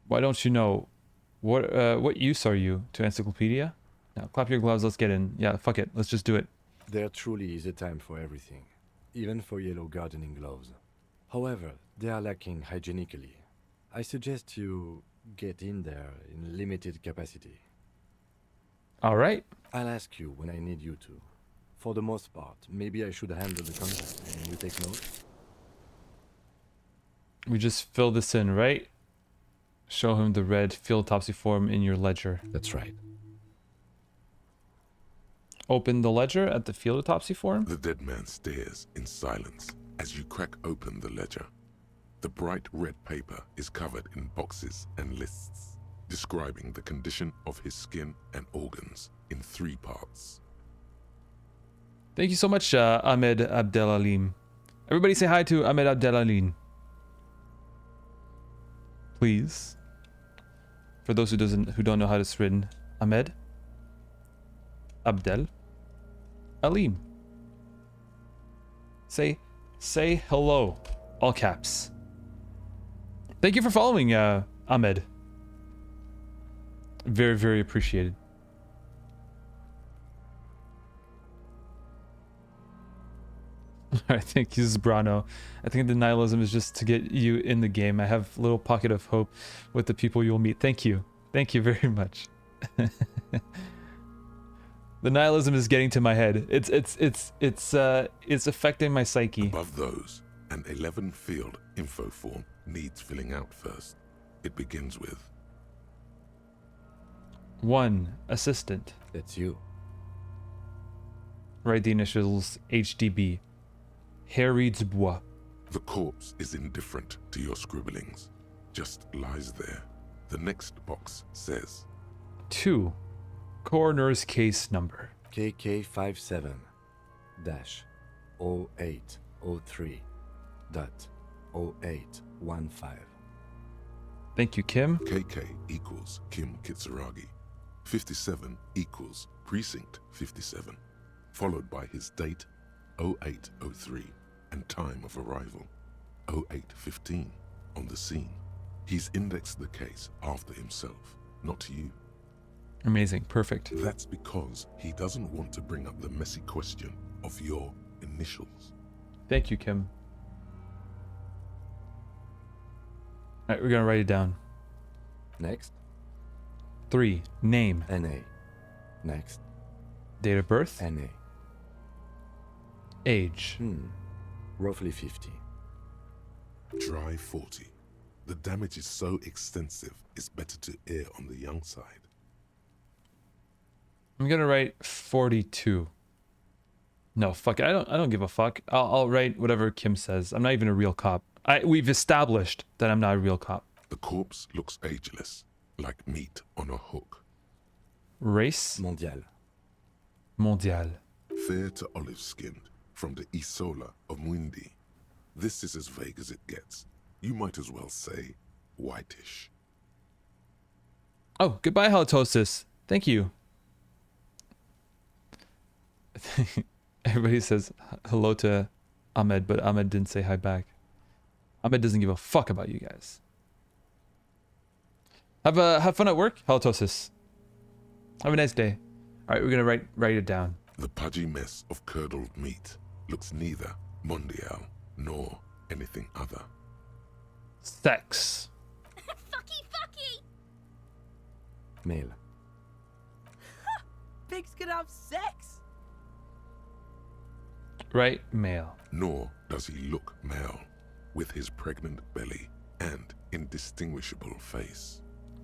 Why don't you know? What use are you to Encyclopedia? Now clap your gloves, let's get in. Yeah, fuck it, let's just do it. There truly is a time for everything, even for yellow gardening gloves. However, they are lacking hygienically. I suggest you get in there in limited capacity. All right. I'll ask you when I need you to. For the most part, maybe I should handle the content and you take notes. We just fill this in, right? Show him the red field autopsy form in your ledger. That's right. Open the ledger at the field autopsy form. The dead man stares in silence as you crack open the ledger. The bright red paper is covered in boxes and lists, describing the condition of his skin and organs in 3 parts. Thank you so much, Ahmed Abdelalim. Everybody say hi to Ahmed Abdelalim. Please. For those who don't know how it's written, Ahmed Abdel Alim. Say hello, all caps. Thank you for following, Ahmed. Very, very appreciated. I think this is Brano. I think the nihilism is just to get you in the game. I have a little pocket of hope with the people you'll meet. Thank you. Thank you very much. The nihilism is getting to my head. It's affecting my psyche. Above those, an 11-field info form needs filling out first. It begins with 1 assistant. That's you. Write the initials HDB. Harry Dubois. The corpse is indifferent to your scribblings. Just lies there. The next box says 2. Coroner's case number. KK57-0803.0815. Thank you, Kim. KK equals Kim Kitsuragi. 57 equals Precinct 57, followed by his date 0803 and time of arrival 0815 on the scene. He's indexed the case after himself, not you. Amazing. Perfect. That's because he doesn't want to bring up the messy question of your initials. Thank you, Kim. All right, we're gonna write it down. Next. 3. Name. NA. Next. Date of birth. NA. Age. Roughly 50. Dry 40. The damage is so extensive, it's better to err on the young side. I'm gonna write 42. No, fuck it. I don't give a fuck. I'll write whatever Kim says. I'm not even a real cop. We've established that I'm not a real cop. The corpse looks ageless, like meat on a hook. Race. Mondial. Mondial. Fair to olive-skinned, from the Isola of Muindi. This is as vague as it gets. You might as well say whitish. Oh, goodbye, halitosis. Thank you. Everybody says hello to Ahmed, but Ahmed didn't say hi back. Ahmed doesn't give a fuck about you guys. Have fun at work, halitosis. Have a nice day. All right, we're gonna write it down. The pudgy mess of curdled meat looks neither mondial nor anything other. Sex. Fucky, fucky! Male. Pigs can have sex? Right, male. Nor does he look male, with his pregnant belly and indistinguishable face.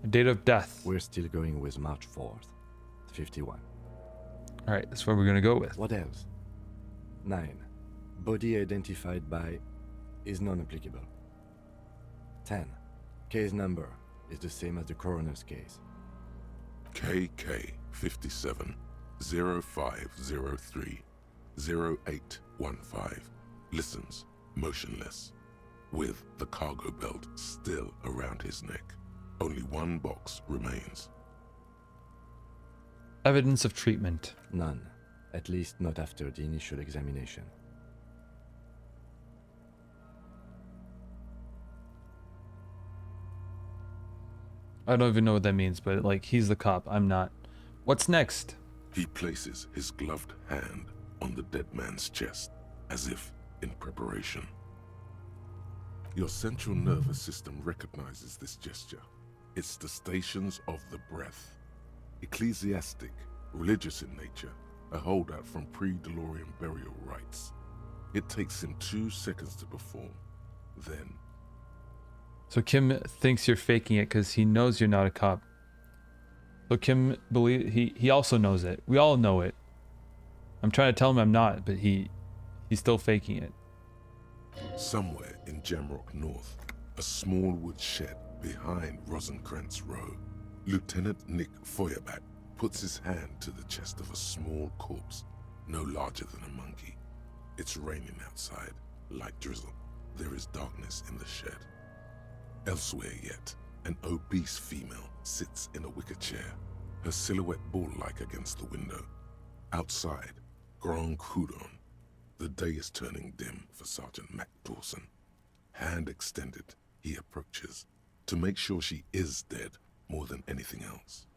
Date of death. We're still going with March 4th, 51. All right, that's what we're gonna go with. What else? 9. Body identified by is non-applicable. 10. Case number is the same as the coroner's case. KK 57 0503 0815 listens motionless, with the cargo belt still around his neck. Only one box remains. Evidence of treatment. None. At least not after the initial examination. I don't even know what that means, but like, he's the cop, I'm not. What's next? He places his gloved hand on the dead man's chest, as if in preparation. Your central nervous system recognizes this gesture. It's the stations of the breath. Ecclesiastic, religious in nature, a holdout from pre-DeLorean burial rites. It takes him 2 seconds to perform. Then, So Kim thinks you're faking it because he knows you're not a cop. So Kim he also knows it. We all know it. I'm trying to tell him I'm not, but he's still faking it. somewhere in Jamrock North, a small wood shed behind Rosencrantz Row, Lieutenant Nick Feuerbach puts his hand to the chest of a small corpse, no larger than a monkey. It's raining outside, light drizzle. There is darkness in the shed. Elsewhere yet, an obese female sits in a wicker chair, her silhouette bull-like against the window. Outside, Grand Coudon. The day is turning dim for Sergeant Mac Dawson. Hand extended, he approaches, to make sure she is dead more than anything else.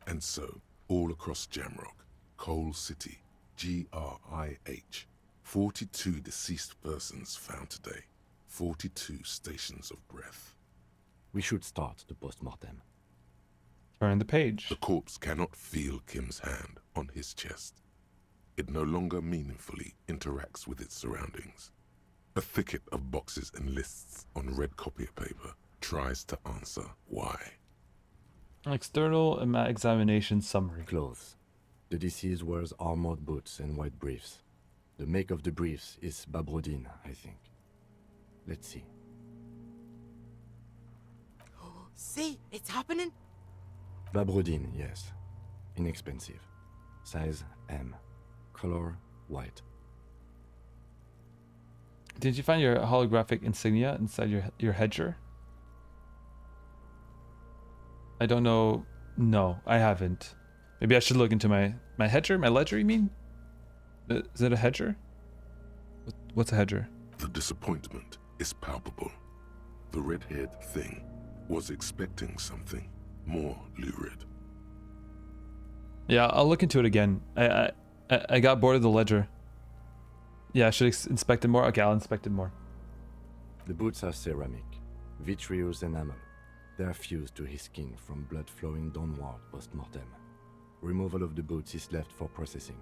And so, all across Jamrock, Coal City, GRIH, 42 deceased persons found today, 42 stations of breath. We should start the post-mortem. Turn the page. The corpse cannot feel Kim's hand on his chest. It no longer meaningfully interacts with its surroundings. A thicket of boxes and lists on red copier paper tries to answer why. External examination summary. Clothes. The deceased wears armored boots and white briefs. The make of the briefs is Babrodine, I think. Let's see. See, it's happening. Babrodine, yes. Inexpensive. Size M. Color white. Did you find your holographic insignia inside your hedger? I don't know. No, I haven't. Maybe I should look into my hedger? My ledger, you mean? Is it a hedger? What's a hedger? The disappointment is palpable. The red-haired thing was expecting something more lurid. Yeah, I'll look into it again. I got bored of the ledger. Yeah, I should inspect it more. Okay, I'll inspect it more. The boots are ceramic, vitreous enamel. They are fused to his skin from blood flowing downward post-mortem. Removal of the boots is left for processing.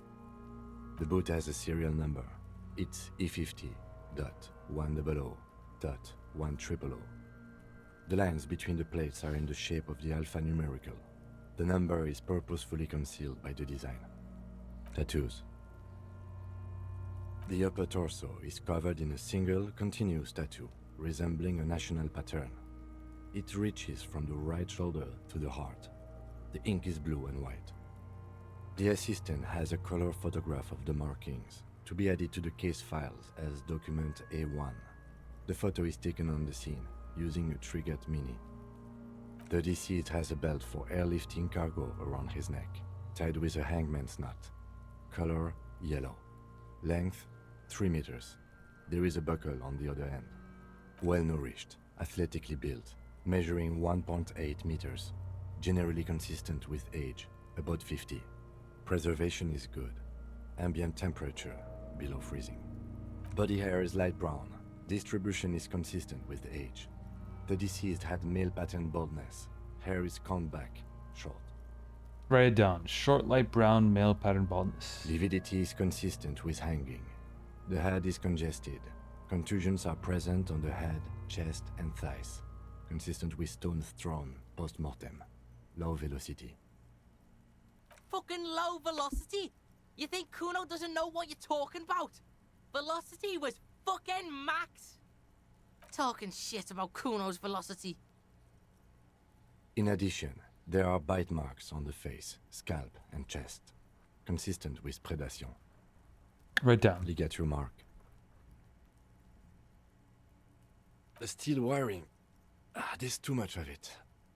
The boot has a serial number. It's E50.100.100. The lines between the plates are in the shape of the alphanumerical. The number is purposefully concealed by the design. Tattoos. The upper torso is covered in a single, continuous tattoo, resembling a national pattern. It reaches from the right shoulder to the heart. The ink is blue and white. The assistant has a color photograph of the markings to be added to the case files as document A1. The photo is taken on the scene using a Trigger Mini. The deceased has a belt for airlifting cargo around his neck, tied with a hangman's knot. Color yellow. Length 3 meters. There is a buckle on the other end. Well nourished, athletically built, measuring 1.8 meters. Generally consistent with age, about 50. Preservation is good. Ambient temperature below freezing. Body hair is light brown. Distribution is consistent with age. The deceased had male pattern baldness. Hair is combed back, short. Write it down. Short, light brown, male pattern baldness. Lividity is consistent with hanging. The head is congested. Contusions are present on the head, chest, and thighs. Consistent with stones thrown post-mortem. Low velocity. Fucking low velocity? You think Kuno doesn't know what you're talking about? Velocity was fucking max. Talking shit about Kuno's velocity. In addition, there are bite marks on the face, scalp, and chest. Consistent with predation. Write down. Ligature mark. The steel wiring. There's too much of it.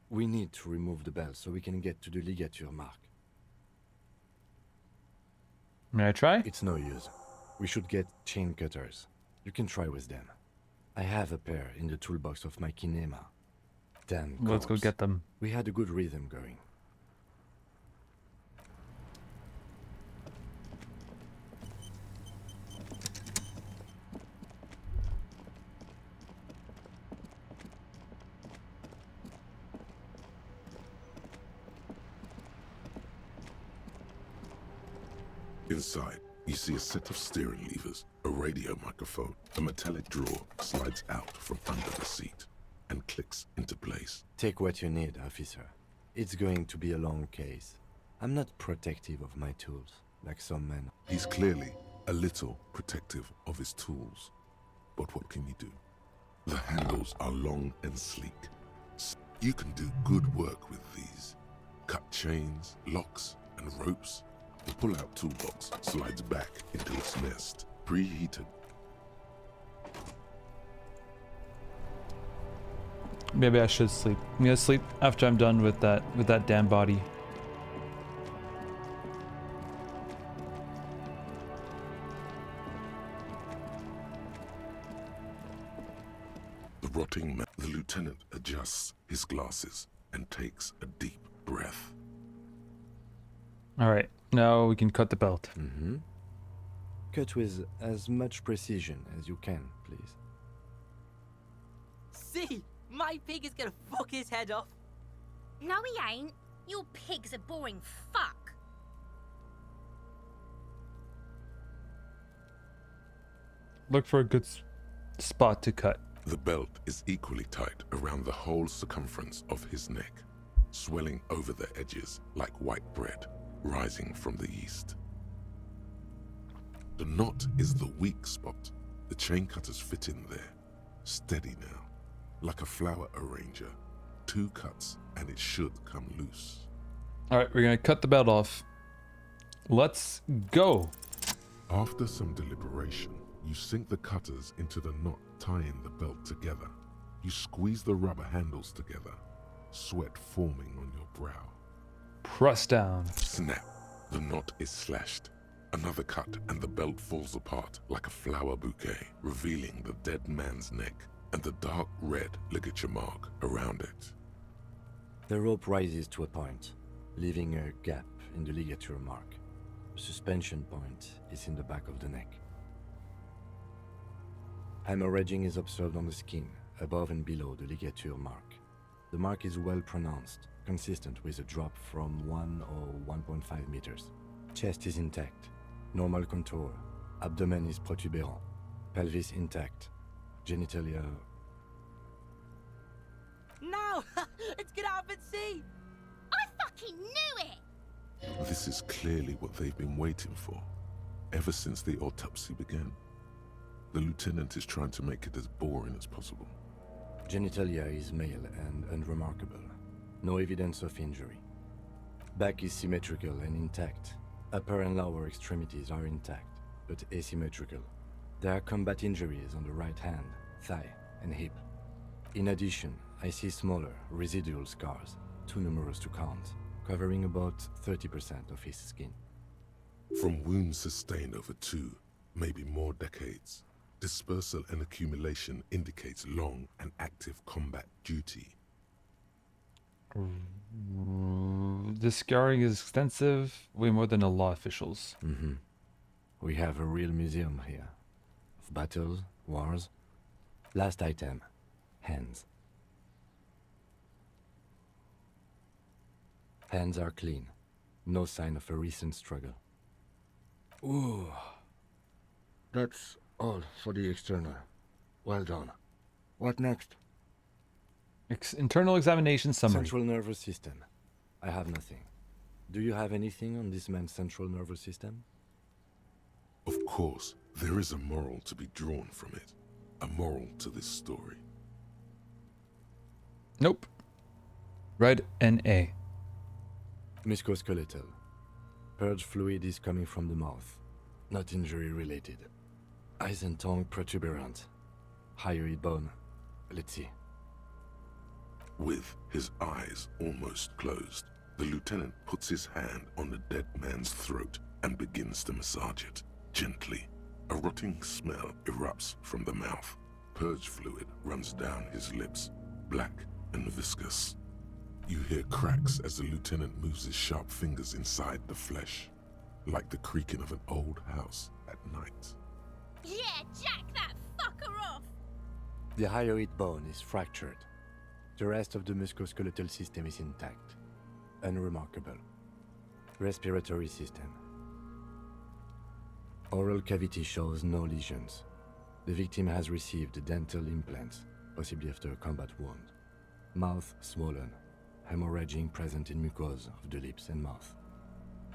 We need to remove the belt so we can get to the ligature mark. May I try? It's no use. We should get chain cutters. You can try with them. I have a pair in the toolbox of my kinema. Damn Let's go corpse. get them. We had a good rhythm going. Inside, you see a set of steering levers, a radio microphone. A metallic drawer slides out from under the seat and clicks into place. Take what you need, officer. It's going to be a long case. I'm not protective of my tools, like some men. He's clearly a little protective of his tools. But what can you do? The handles are long and sleek. You can do good work with these. Cut chains, locks, and ropes. The pull-out toolbox slides back into its nest, preheated. Maybe I should sleep. I'm gonna sleep after I'm done with that damn body. The rotting man. The lieutenant adjusts his glasses and takes a deep breath. All right, now we can cut the belt. Mm-hmm. Cut with as much precision as you can, please. See, my pig is gonna fuck his head off. No, he ain't. Your pig's a boring fuck. Look for a good spot to cut. The belt is equally tight around the whole circumference of his neck, swelling over the edges like white bread rising from the east. The knot is the weak spot. The chain cutters fit in there, steady now, like a flower arranger. 2 cuts and it should come loose. All right, we're gonna cut the belt off. Let's go. After some deliberation, you sink the cutters into the knot tying the belt together. You squeeze the rubber handles together, sweat forming on your brow. Press down. Snap. The knot is slashed. Another cut and the belt falls apart like a flower bouquet, revealing the dead man's neck and the dark red ligature mark around it. The rope rises to a point, leaving a gap in the ligature mark. The suspension point is in the back of the neck. Hemorrhaging is observed on the skin, above and below the ligature mark. The mark is well pronounced, consistent with a drop from 1 or 1.5 meters. Chest is intact, normal contour. Abdomen is protuberant, pelvis intact, genitalia. No! It's gonna happen, see! I fucking knew it! This is clearly what they've been waiting for, ever since the autopsy began. The lieutenant is trying to make it as boring as possible. Genitalia is male and unremarkable. No evidence of injury. Back is symmetrical and intact, Upper and lower extremities are intact, but asymmetrical. There are combat injuries on the right hand, thigh, and hip. In addition, I see smaller, residual scars, too numerous to count, covering about 30% of his skin. From wounds sustained over 2, maybe more decades, dispersal and accumulation indicates long and active combat duty. The scarring is extensive, way more than the law officials. We have a real museum here. Of battles, wars. Last item. Hands. Hands are clean. No sign of a recent struggle. Ooh. That's all for the external. Well done. What next? Internal examination summary. Central nervous system. I have nothing. Do you have anything on this man's central nervous system? Of course, there is a moral to be drawn from it. A moral to this story. Nope. Red NA. Musculoskeletal. Purge fluid is coming from the mouth. Not injury related. Eyes and tongue protuberant. Hyoid bone. Let's see. With his eyes almost closed, the lieutenant puts his hand on the dead man's throat and begins to massage it, gently. A rotting smell erupts from the mouth. Purge fluid runs down his lips, black and viscous. You hear cracks as the lieutenant moves his sharp fingers inside the flesh, like the creaking of an old house at night. Yeah, jack that fucker off! The hyoid bone is fractured. The rest of the musculoskeletal system is intact. Unremarkable. Respiratory system. Oral cavity shows no lesions. The victim has received dental implants, possibly after a combat wound. Mouth swollen. Hemorrhaging present in mucosa of the lips and mouth.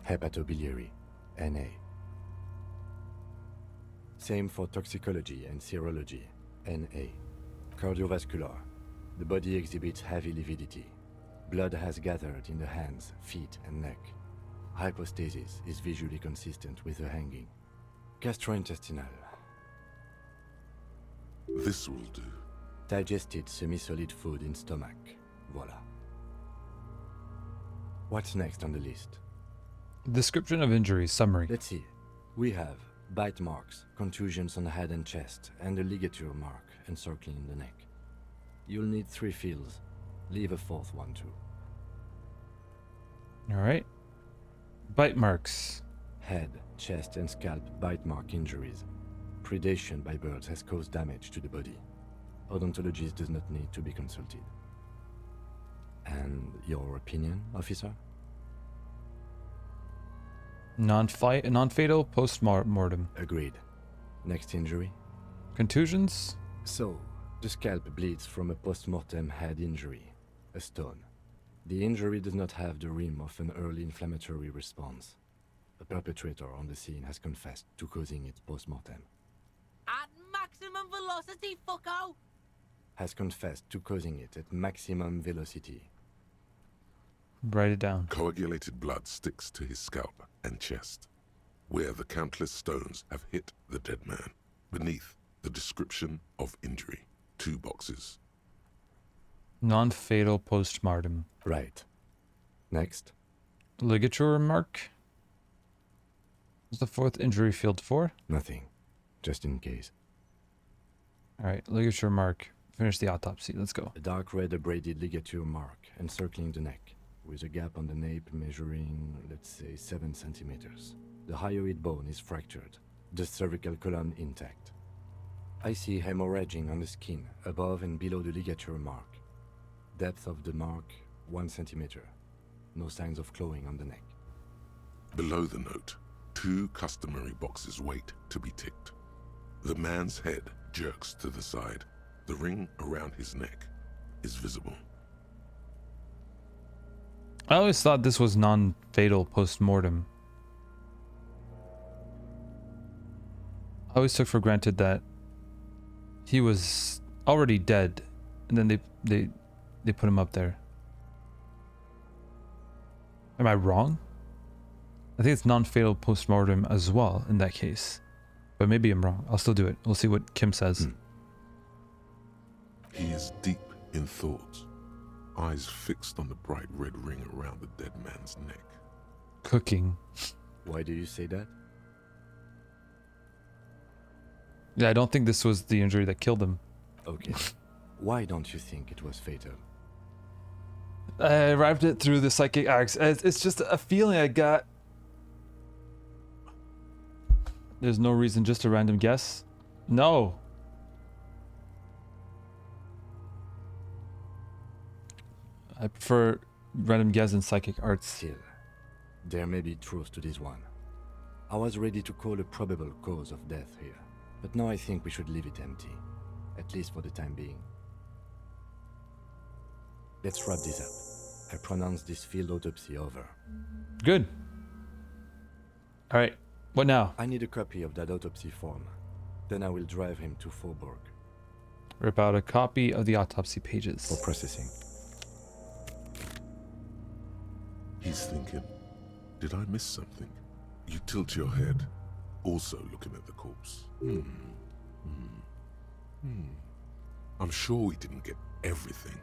Hepatobiliary. NA. Same for toxicology and serology. NA. Cardiovascular. The body exhibits heavy lividity. Blood has gathered in the hands, feet, and neck. Hypostasis is visually consistent with the hanging. Gastrointestinal. This will do. Digested semi-solid food in stomach. Voila. What's next on the list? Description of injuries summary. Let's see. We have bite marks, contusions on the head and chest, and a ligature mark encircling the neck. You'll need 3 fills. Leave a 4th one too. Alright. Bite marks. Head, chest, and scalp bite mark injuries. Predation by birds has caused damage to the body. Odontologist does not need to be consulted. And your opinion, officer? Non-fatal post-mortem. Agreed. Next injury? Contusions? So, the scalp bleeds from a post-mortem head injury, a stone. The injury does not have the rim of an early inflammatory response. The perpetrator on the scene has confessed to causing it post-mortem. At maximum velocity, fucko! Has confessed to causing it at maximum velocity. Write it down. Coagulated blood sticks to his scalp and chest, where the countless stones have hit the dead man. Beneath, the description of injury. 2 boxes. Non-fatal post-mortem. Right. Next. Ligature mark? What's the 4th injury field for? Nothing. Just in case. Alright, ligature mark. Finish the autopsy. Let's go. A dark red abraded ligature mark encircling the neck, with a gap on the nape measuring, let's say, 7 centimeters. The hyoid bone is fractured. The cervical column intact. I see hemorrhaging on the skin, above and below the ligature mark. Depth of the mark, 1 centimeter. No signs of clawing on the neck. Below the note, 2 customary boxes wait to be ticked. The man's head jerks to the side. The ring around his neck is visible. I always thought this was non-fatal post-mortem. I always took for granted that he was already dead, and then they put him up there. Am I wrong? I think it's non-fatal post-mortem as well in that case. But maybe I'm wrong. I'll still do it. We'll see what Kim says. He is deep in thought, eyes fixed on the bright red ring around the dead man's neck. Cooking. Why do you say that? Yeah, I don't think this was the injury that killed him. Okay. Why don't you think it was fatal? I arrived it through the psychic acts. It's just a feeling I got. There's no reason, just a random guess. No. I prefer random guess and psychic arts. Still, there may be truth to this one. I was ready to call a probable cause of death here, but now I think we should leave it empty, at least for the time being. Let's wrap this up. I pronounce this field autopsy over. Good. All right. What now? I need a copy of that autopsy form. Then I will drive him to Faubourg. Rip out a copy of the autopsy pages. For processing. He's thinking, did I miss something? You tilt your head, also looking at the corpse. I'm sure we didn't get everything.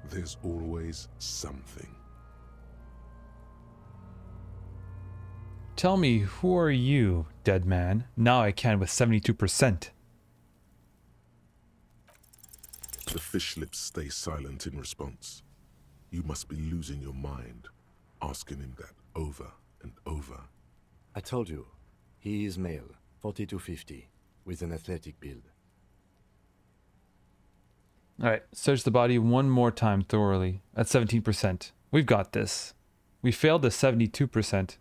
There's always something. Tell me, who are you, dead man? Now I can with 72%. The fish lips stay silent in response. You must be losing your mind, asking him that over and over. I told you, he is male, 40 to 50, with an athletic build. Alright, search the body one more time thoroughly. At 17%. We've got this. We failed the 72%.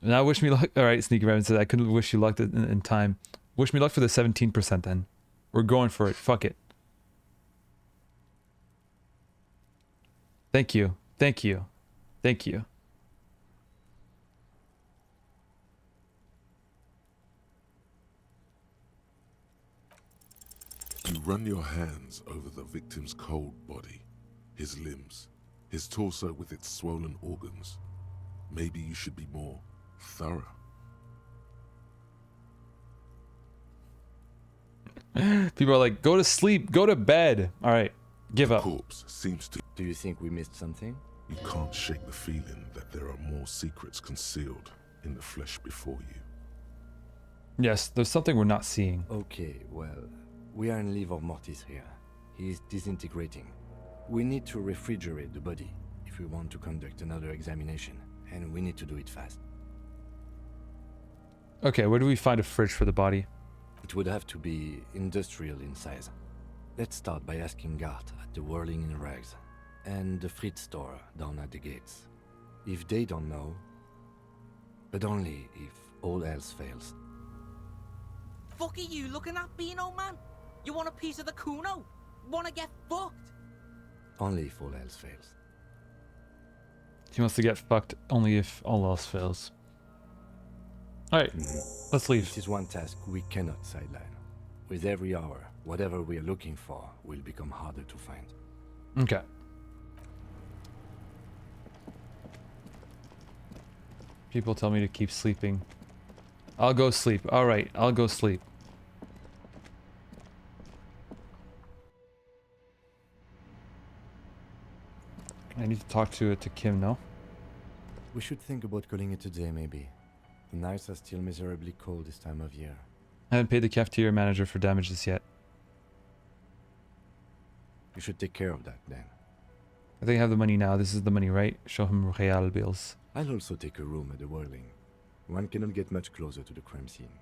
Now wish me luck. Alright, Sneaky Raven said I couldn't wish you luck in time. Wish me luck for the 17% then. We're going for it. Fuck it. Thank you. Thank you. Thank you. You run your hands over the victim's cold body, his limbs, his torso with its swollen organs. Maybe you should be more thorough. People are like, go to sleep, go to bed. All right, give up. The corpse seems to... Do you think we missed something? You can't shake the feeling that there are more secrets concealed in the flesh before you. Yes, there's something we're not seeing. Okay, well, we are in livor mortis here. He is disintegrating. We need to refrigerate the body if we want to conduct another examination, and we need to do it fast. Okay, where do we find a fridge for the body? It would have to be industrial in size. Let's start by asking Gart at the Whirling in Rags and the Fritz store down at the gates. If they don't know, but only if all else fails. Fuck are you looking at, Beano, man? You want a piece of the Kuno? Wanna get fucked? Only if all else fails. He wants to get fucked only if all else fails. Alright, let's leave. This is one task we cannot sideline. With every hour, whatever we are looking for will become harder to find. Okay. People tell me to keep sleeping. I'll go sleep. Alright, I'll go sleep. I need to talk to Kim, no? We should think about calling it a day, maybe. The nights are still miserably cold this time of year. I haven't paid the cafeteria manager for damages yet. You should take care of that, then. I think I have the money now. This is the money, right? Show him real bills. I'll also take a room at the Whirling. One cannot get much closer to the crime scene.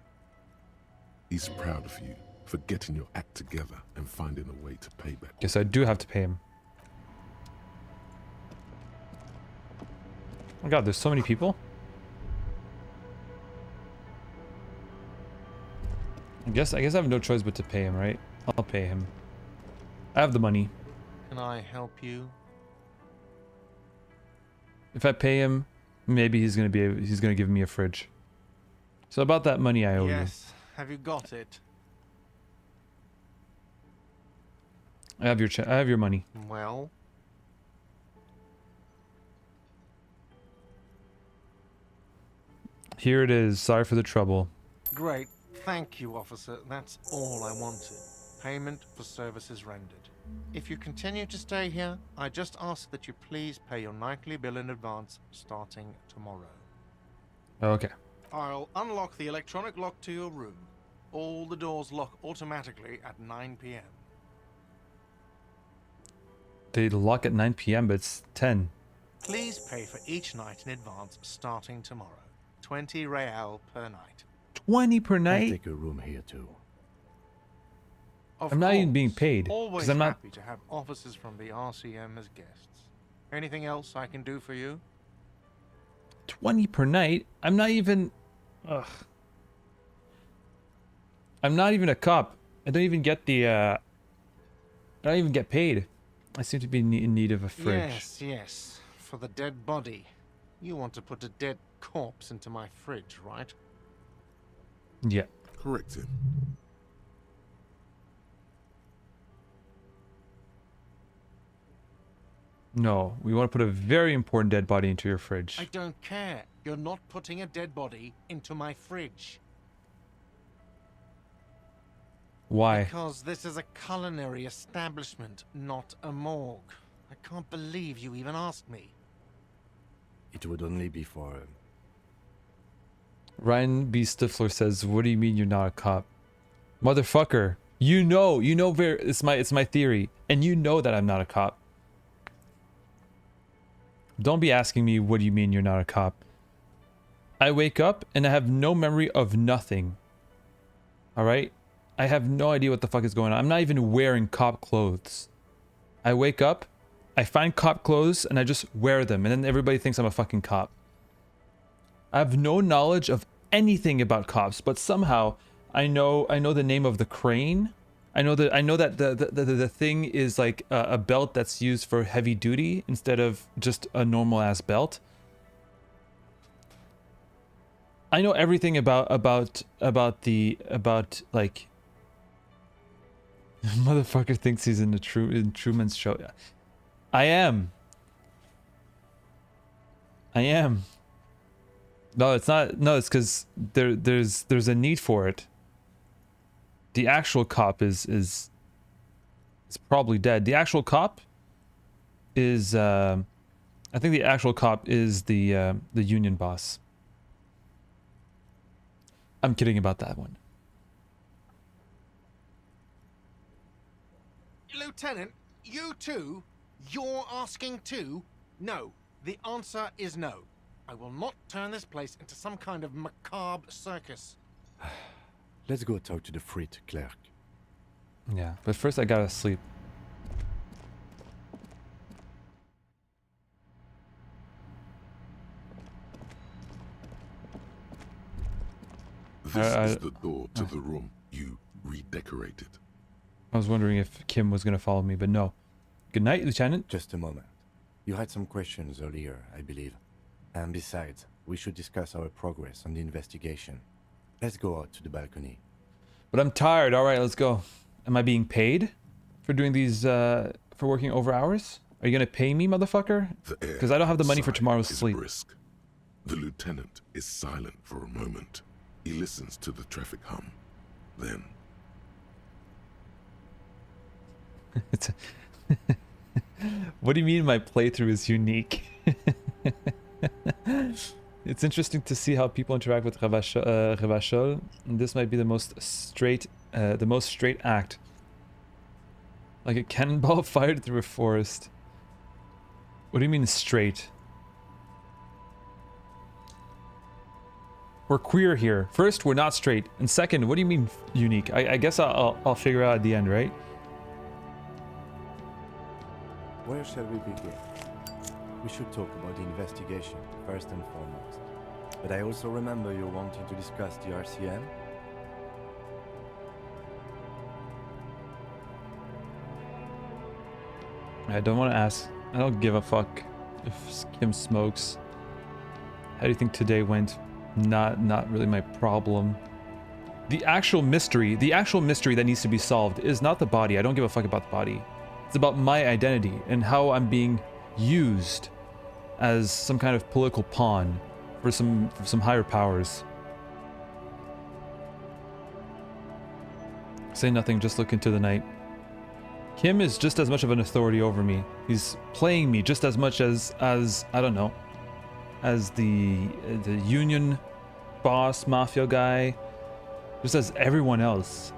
He's proud of you for getting your act together and finding a way to pay back. Yes, I do have to pay him. Oh god, there's so many people. I guess I have no choice but to pay him, right? I'll pay him. I have the money. Can I help you? If I pay him, maybe he's gonna give me a fridge. So about that money I owe you. Yes. Have you got it? I have your money. Well. Here it is. Sorry for the trouble. Great. Thank you, officer. That's all I wanted. Payment for services rendered. If you continue to stay here, I just ask that you please pay your nightly bill in advance starting tomorrow. Okay. I'll unlock the electronic lock to your room. All the doors lock automatically at 9 p.m. They lock at 9 p.m., but it's 10. Please pay for each night in advance starting tomorrow. 20 real per night. 20 per I'll night? take a room here too. Of I'm not even course, being paid. Always Because I'm not. happy to have officers from the RCM as guests. Anything else I can do for you? 20 per night? I'm not even. Ugh. I'm not even a cop. I don't even get the. I don't even get paid. I seem to be in need of a fridge. Yes, yes. For the dead body. You want to put a dead corpse into my fridge, right? Yeah. Correct him. No, we want to put a very important dead body into your fridge. I don't care. You're not putting a dead body into my fridge. Why? Because this is a culinary establishment, not a morgue. I can't believe you even asked me. It would only be for... Ryan B. Stifler says, "What do you mean you're not a cop, motherfucker? You know, it's my theory, and you know that I'm not a cop. Don't be asking me, what do you mean you're not a cop? I wake up and I have no memory of nothing. All right, I have no idea what the fuck is going on. I'm not even wearing cop clothes. I wake up, I find cop clothes, and I just wear them, and then everybody thinks I'm a fucking cop. I have no knowledge of anything about cops, but somehow I know the name of the crane. I know that the thing is like a belt that's used for heavy duty instead of just a normal ass belt. I know everything about like motherfucker thinks he's in Truman's Show. I am. No, it's not. No, it's because there's a need for it. The actual cop is probably dead. The actual cop is I think the actual cop is the union boss. I'm kidding about that one. Lieutenant, you too? You're asking too? No. The answer is no. I will not turn this place into some kind of macabre circus. Let's go talk to the freight clerk. Yeah, but first I gotta sleep. This is the door to the room you redecorated. I was wondering if Kim was gonna follow me, but no. Good night, Lieutenant. Just a moment. You had some questions earlier, I believe. And besides, we should discuss our progress on the investigation. Let's go out to the balcony. But I'm tired. All right, let's go. Am I being paid for doing these, for working over hours? Are you gonna pay me, motherfucker? Because I don't have the money for tomorrow's sleep. Brisk. The lieutenant is silent for a moment. He listens to the traffic hum. Then... What do you mean my playthrough is unique? It's interesting to see how people interact with Revachol. This might be the most straight act. Like a cannonball fired through a forest. What do you mean straight? We're queer here. First, we're not straight. And second, what do you mean unique? I guess I'll figure out at the end, right? Where shall we begin? We should talk about the investigation, first and foremost. But I also remember you wanting to discuss the RCM. I don't want to ask. I don't give a fuck if Kim smokes. How do you think today went? Not really my problem. The actual mystery that needs to be solved is not the body. I don't give a fuck about the body. It's about my identity and how I'm being used as some kind of political pawn for some higher powers. Say nothing, just look into the night. Kim is just as much of an authority over me. He's playing me just as much as I don't know, as the union boss, mafia guy, just as everyone else.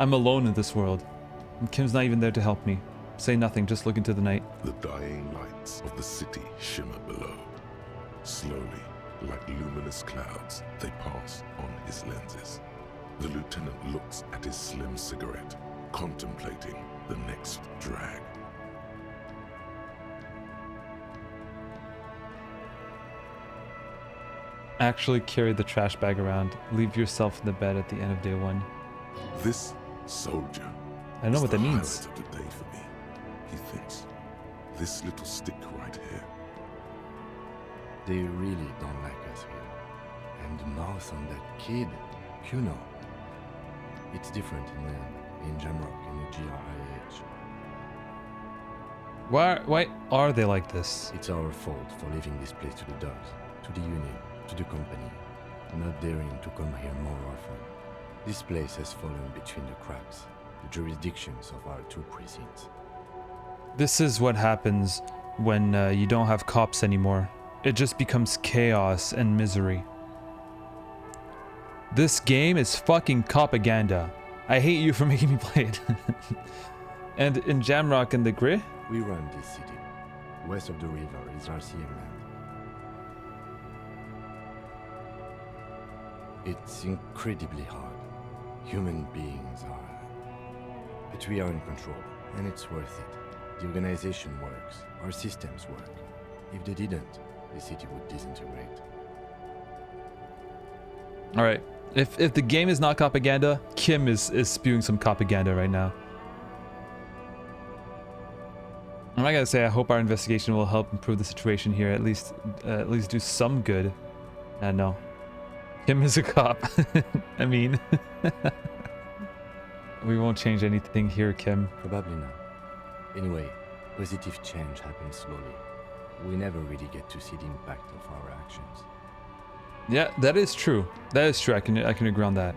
I'm alone in this world, and Kim's not even there to help me. Say nothing, just look into the night. The dying lights of the city shimmer below. Slowly, like luminous clouds, they pass on his lenses. The lieutenant looks at his slim cigarette, contemplating the next drag. Actually carry the trash bag around. Leave yourself in the bed at the end of day one. This soldier. I don't know what that the means. highlight of the day for me. He thinks, this little stick right here. They really don't like us here. And the mouth on that kid, Kuno. It's different in Jamrock and the GRIH. Why are they like this? It's our fault for leaving this place to the dogs, to the Union, to the company, not daring to come here more often. This place has fallen between the cracks, the jurisdictions of our two precincts. This is what happens when you don't have cops anymore. It just becomes chaos and misery. This game is fucking propaganda. I hate you for making me play it. And in Jamrock and the Grit? We run this city. West of the river is RCM land. It's incredibly hard. Human beings are. But we are in control, and it's worth it. The organization works. Our systems work. If they didn't, the city would disintegrate. Alright. If the game is not propaganda, Kim is spewing some propaganda right now. I'm not gonna say I hope our investigation will help improve the situation here, at least do some good. No. Kim is a cop. I mean, we won't change anything here, Kim. Probably not. Anyway, positive change happens slowly. We never really get to see the impact of our actions. Yeah, that is true. That is true. I can agree on that.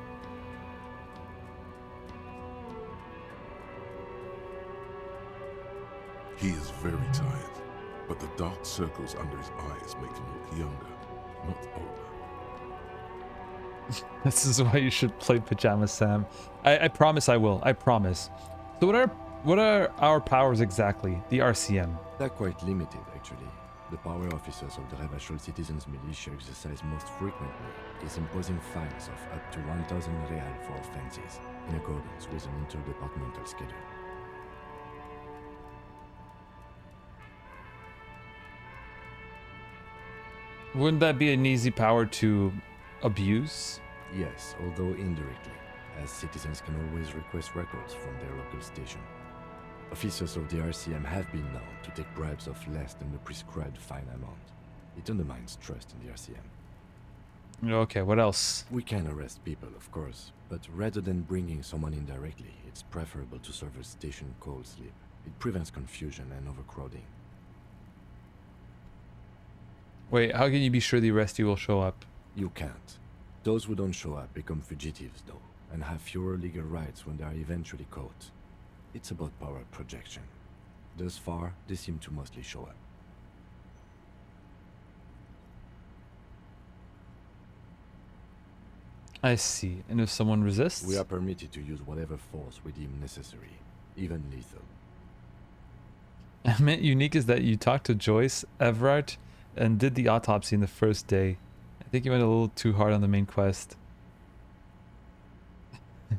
He is very tired, but the dark circles under his eyes make him look younger, not older. This is why you should play Pajama Sam. I promise I will. I promise. So what are our powers exactly? The RCM. They're quite limited, actually. The power officers of the Ravachol Citizens Militia exercise most frequently is imposing fines of up to 1,000 real for offenses, in accordance with an interdepartmental schedule. Wouldn't that be an easy power to abuse? Yes, although indirectly, as citizens can always request records from their local station. Officers of the RCM have been known to take bribes of less than the prescribed fine amount. It undermines trust in the RCM. Okay, what else? We can arrest people, of course, but rather than bringing someone in directly, it's preferable to serve a station cold sleep. It prevents confusion and overcrowding. Wait, how can you be sure the arrestee will show up? You can't. Those who don't show up become fugitives, though, and have fewer legal rights when they are eventually caught. It's about power projection. Thus far, they seem to mostly show up. I see. And if someone resists? We are permitted to use whatever force we deem necessary, even lethal. I meant unique is that you talked to Joyce, Everard, and did the autopsy in the first day. I think you went a little too hard on the main quest.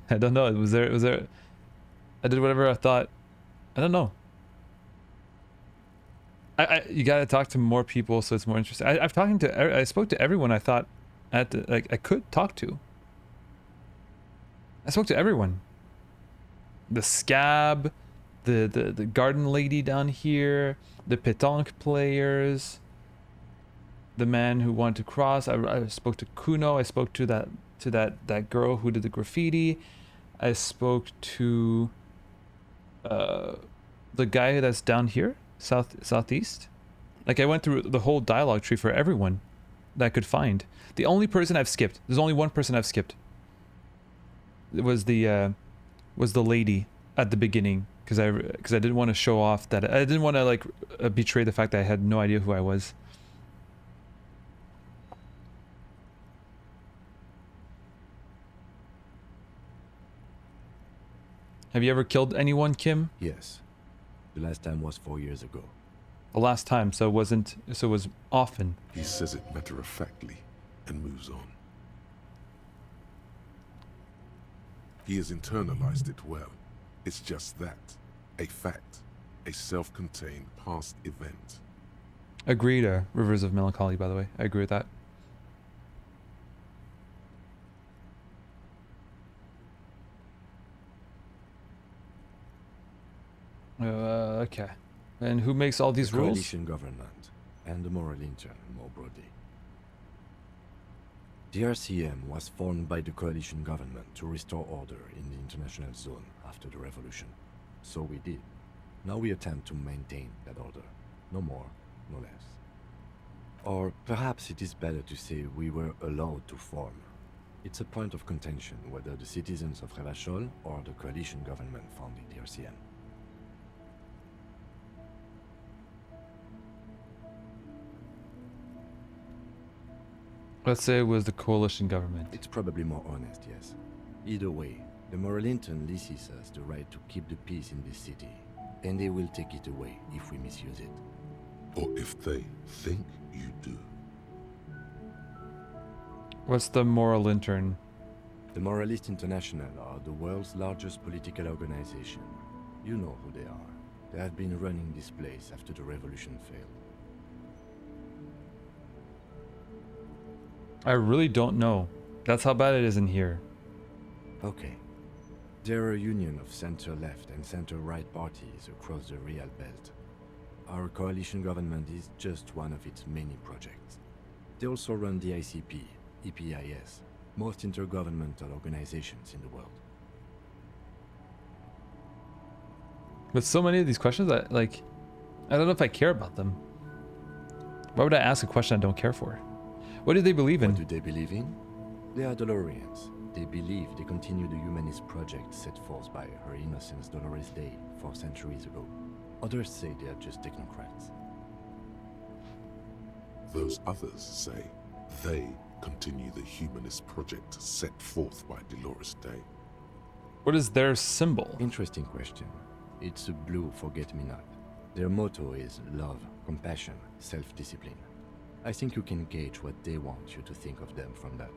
I don't know. Was there I did whatever I thought. I don't know. You gotta talk to more people so it's more interesting. I spoke to everyone I thought I could talk to. I spoke to everyone. The scab, the garden lady down here, the pétanque players, the man who wanted to cross. I spoke to Kuno. I spoke to that girl who did the graffiti. I spoke to the guy that's down here, southeast. Like I went through the whole dialogue tree for everyone. that I could find. The only person I've skipped. There's only one person I've skipped. It was the lady at the beginning because I didn't want to show off that I didn't want to like betray the fact that I had no idea who I was. Have you ever killed anyone, Kim? Yes. The last time was 4 years ago. The last time, so it was often. He says it matter-of-factly and moves on. He has internalized it well. It's just that. A fact. A self-contained past event. Agreed, Rivers of Melancholy, by the way. I agree with that. Okay. And who makes all these the rules? Coalition government and the moral intern, more broadly. The RCM was formed by the coalition government to restore order in the international zone after the revolution. So we did. Now we attempt to maintain that order. No more, no less. Or perhaps it is better to say we were allowed to form. It's a point of contention whether the citizens of Revachol or the coalition government founded the RCM. Let's say it was the coalition government. It's probably more honest, yes. Either way, the moral intern leases us the right to keep the peace in this city, and they will take it away if we misuse it. Or if they think you do. What's the moral intern? The Moralist International are the world's largest political organization. You know who they are. They have been running this place after the revolution failed. I really don't know. That's how bad it is in here. Okay. There are a union of center-left and center-right parties across the Real Belt. Our coalition government is just one of its many projects. They also run the ICP, EPIS, most intergovernmental organizations in the world. With so many of these questions, I don't know if I care about them. Why would I ask a question I don't care for? What do they believe in? What do they believe in? They are Dolorians. They believe they continue the humanist project set forth by Her Innocence Dolores Day 4 centuries ago. Others say they are just technocrats. Those others say they continue the humanist project set forth by Dolores Day. What is their symbol? Interesting question. It's a blue forget-me-not. Their motto is love, compassion, self-discipline. I think you can gauge what they want you to think of them from that.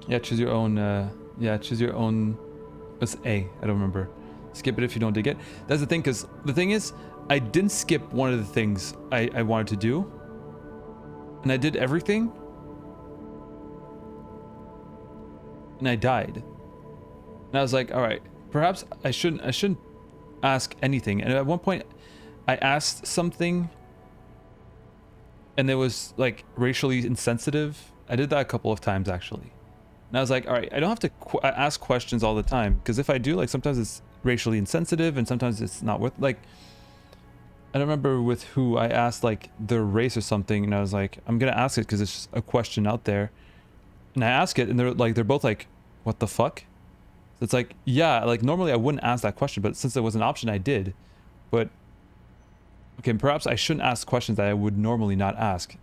Yeah, choose your own. Choose your own. What's A? I don't remember. Skip it if you don't dig it. That's the thing, because the thing is, I didn't skip one of the things I wanted to do, and I did everything, and I died. And I was like, all right, perhaps I shouldn't ask anything. And at one point, I asked something, and it was like racially insensitive. I did that a couple of times actually. And I was like, all right, I don't have to ask questions all the time, because if I do, like, sometimes it's racially insensitive and sometimes it's not worth, like, I don't remember with who I asked like their race or something, and I was like, I'm gonna ask it because it's just a question out there. And I ask it, and they're both like, what the fuck? So it's like, yeah, like normally I wouldn't ask that question, but since it was an option, I did. But okay, perhaps I shouldn't ask questions that I would normally not ask.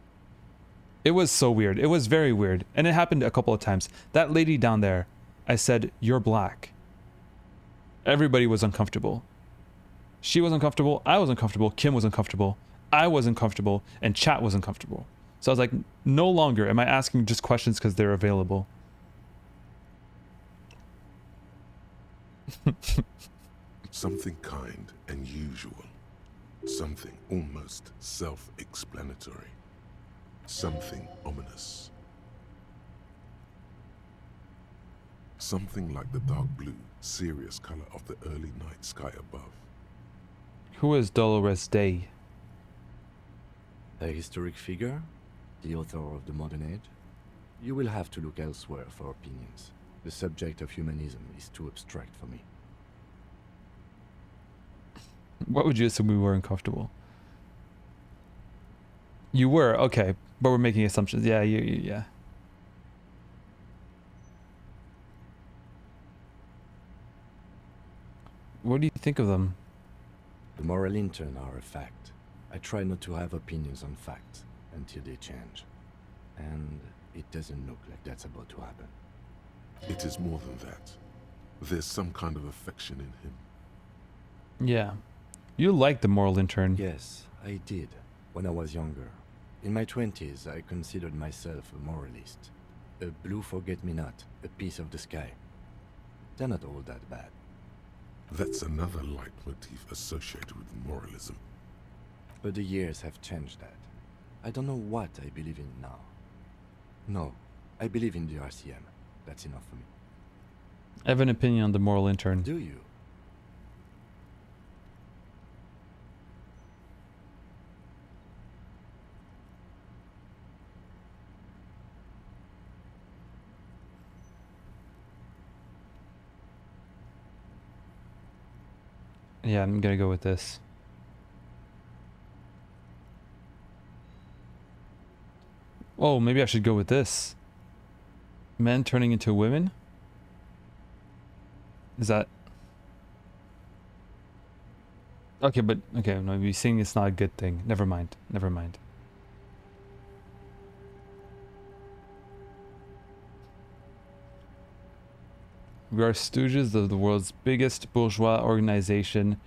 It was so weird. It was very weird. And it happened a couple of times. That lady down there, I said, you're black. Everybody was uncomfortable. She was uncomfortable. I was uncomfortable. Kim was uncomfortable. I was uncomfortable. And chat was uncomfortable. So I was like, no longer am I asking just questions because they're available. Something kind and usual. Something almost self-explanatory. Something ominous. Something like the dark blue, serious color of the early night sky above. Who is Dolores Day? A historic figure? The author of the modern age? You will have to look elsewhere for opinions. The subject of humanism is too abstract for me. What would you assume we were uncomfortable? You were, okay. But we're making assumptions. Yeah, yeah. What do you think of them? The moral intern are a fact. I try not to have opinions on facts until they change. And it doesn't look like that's about to happen. It is more than that. There's some kind of affection in him. Yeah. You like the moral intern. Yes, I did, when I was younger. In my 20s, I considered myself a moralist. A blue forget-me-not, a piece of the sky. They're not all that bad. That's another leitmotif associated with moralism. But the years have changed that. I don't know what I believe in now. No, I believe in the RCM. That's enough for me. I have an opinion on the moral intern. Do you? Yeah, I'm gonna go with this. Oh, maybe I should go with this. Men turning into women? Is that... Okay, but... Okay, no, you're saying it's not a good thing. Never mind. Never mind. We are stooges of the world's biggest bourgeois organization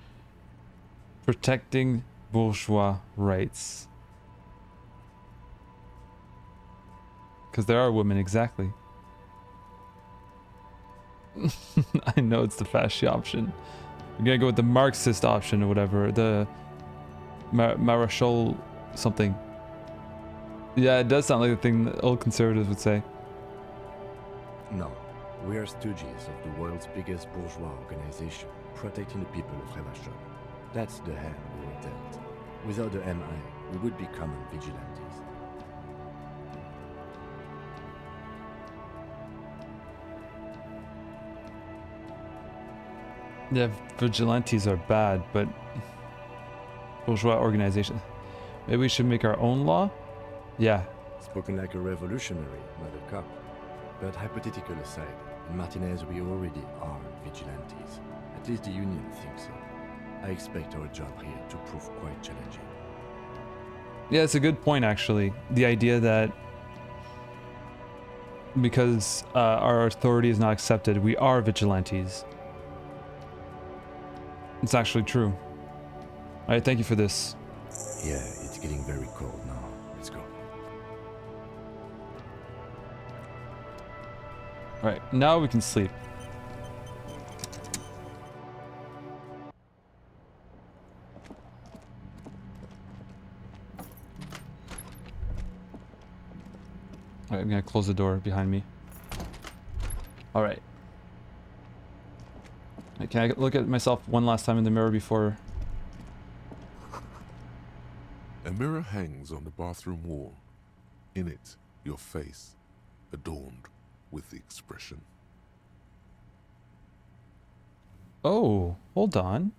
protecting bourgeois rights. Because there are women, exactly. I know it's the fasci option. I'm gonna go with the Marxist option or whatever. The Maréchal something. Yeah, it does sound like the thing that old conservatives would say. No. We are stooges of the world's biggest bourgeois organization, protecting the people of Revachol. That's the hand we were dealt. Without the MI, we would be common vigilantes. Yeah, vigilantes are bad, but bourgeois organization. Maybe we should make our own law? Yeah. Spoken like a revolutionary, not a cop. But hypothetical aside, in Martinez we already are vigilantes. At least the Union thinks so. I expect our job here to prove quite challenging. Yeah, it's a good point, actually. The idea that because our authority is not accepted, we are vigilantes. It's actually true. Alright, thank you for this. Yeah, it's getting very cold now. Let's go. Alright, now we can sleep. Alright, I'm gonna close the door behind me. Alright. Can I look at myself one last time in the mirror before... A mirror hangs on the bathroom wall. In it, your face, adorned with the expression. Oh, hold on.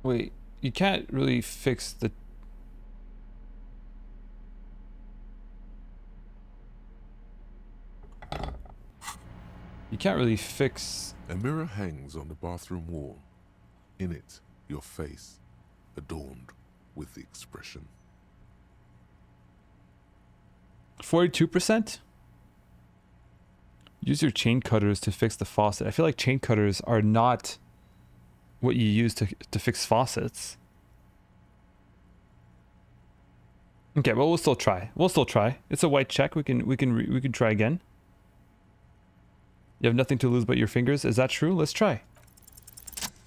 Wait, you can't really fix the... You can't really fix... A mirror hangs on the bathroom wall. In it, your face, adorned with the expression. 42%? Use your chain cutters to fix the faucet. I feel like chain cutters are not what you use to fix faucets. Okay, well, we'll still try. We'll still try. It's a white check. We can try again. You have nothing to lose but your fingers. Is that true? Let's try.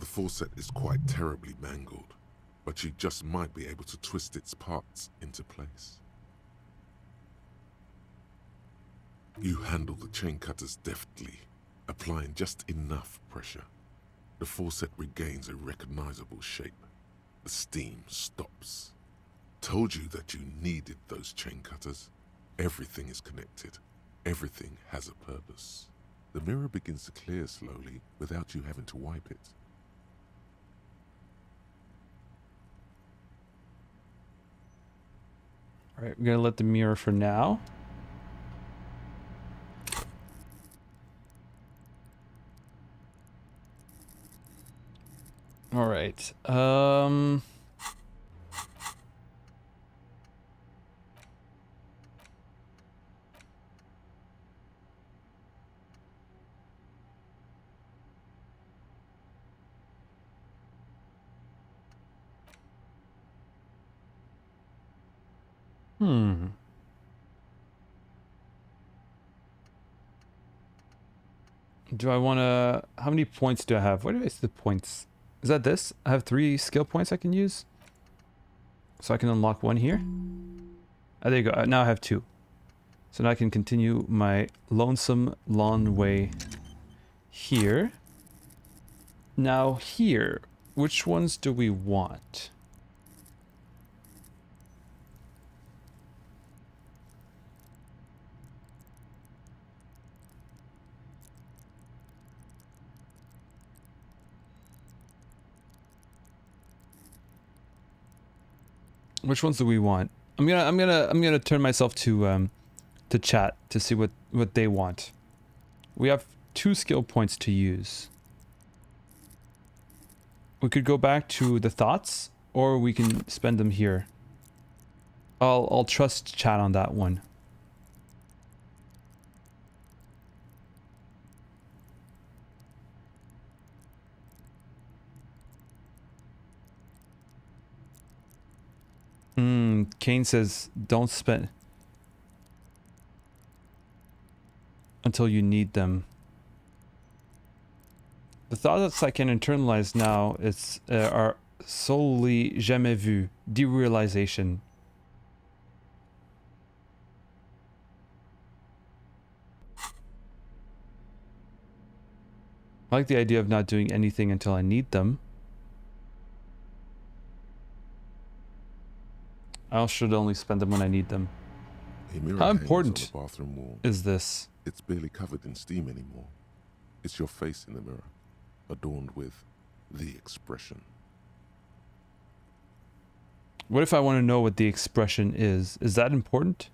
The faucet is quite terribly mangled, but you just might be able to twist its parts into place. You handle the chain cutters deftly, applying just enough pressure. The faucet regains a recognizable shape. The steam stops. Told you that you needed those chain cutters. Everything is connected. Everything has a purpose. The mirror begins to clear slowly without you having to wipe it. Alright, we're gonna let the mirror for now. Alright. Do I want to... How many points do I have? What is the points? Is that this? I have 3 skill points I can use. So I can unlock one here. Oh, there you go. Now I have 2. So now I can continue my lonesome lawn way here. Now here, which ones do we want? Which ones do we want? I'm gonna turn myself to chat to see what they want. We have 2 skill points to use. We could go back to the thoughts, or we can spend them here. I'll trust chat on that one. Kane says don't spend until you need them. The thoughts I can internalize now are solely jamais vu, derealization. I like the idea of not doing anything until I need them. I should only spend them when I need them. A mirror How hangs important on the bathroom wall. is this? It's barely covered in steam anymore. It's your face in the mirror, adorned with the expression. What if I want to know what the expression is? Is that important?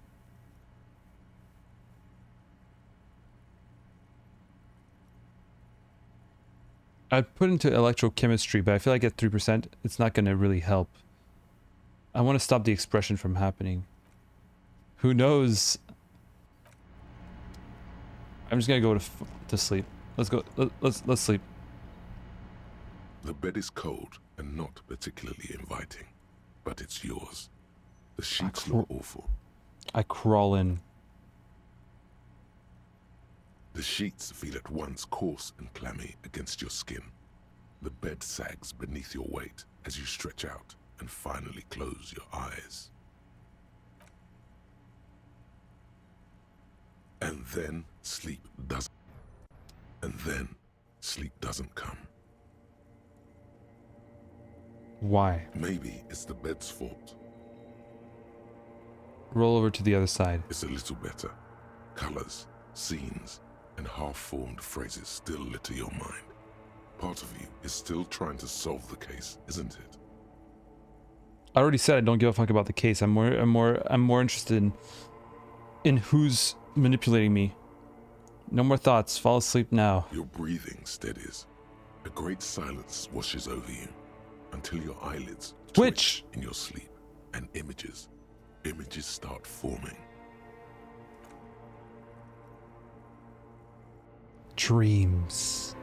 I'd put into electrochemistry, but I feel like at 3%, it's not going to really help. I want to stop the expression from happening. Who knows? I'm just going to go to sleep. Let's go. Let's sleep. The bed is cold and not particularly inviting, but it's yours. The sheets look awful. I crawl in. The sheets feel at once coarse and clammy against your skin. The bed sags beneath your weight as you stretch out and finally close your eyes. And then sleep doesn't. And then sleep doesn't come. Why? Maybe it's the bed's fault. Roll over to the other side. It's a little better. Colors, scenes, and half-formed phrases still litter your mind. Part of you is still trying to solve the case, isn't it? I already said I don't give a fuck about the case. I'm more interested in who's manipulating me. No more thoughts. Fall asleep now. Your breathing steadies. A great silence washes over you until your eyelids twitch in your sleep, and images start forming. Dreams.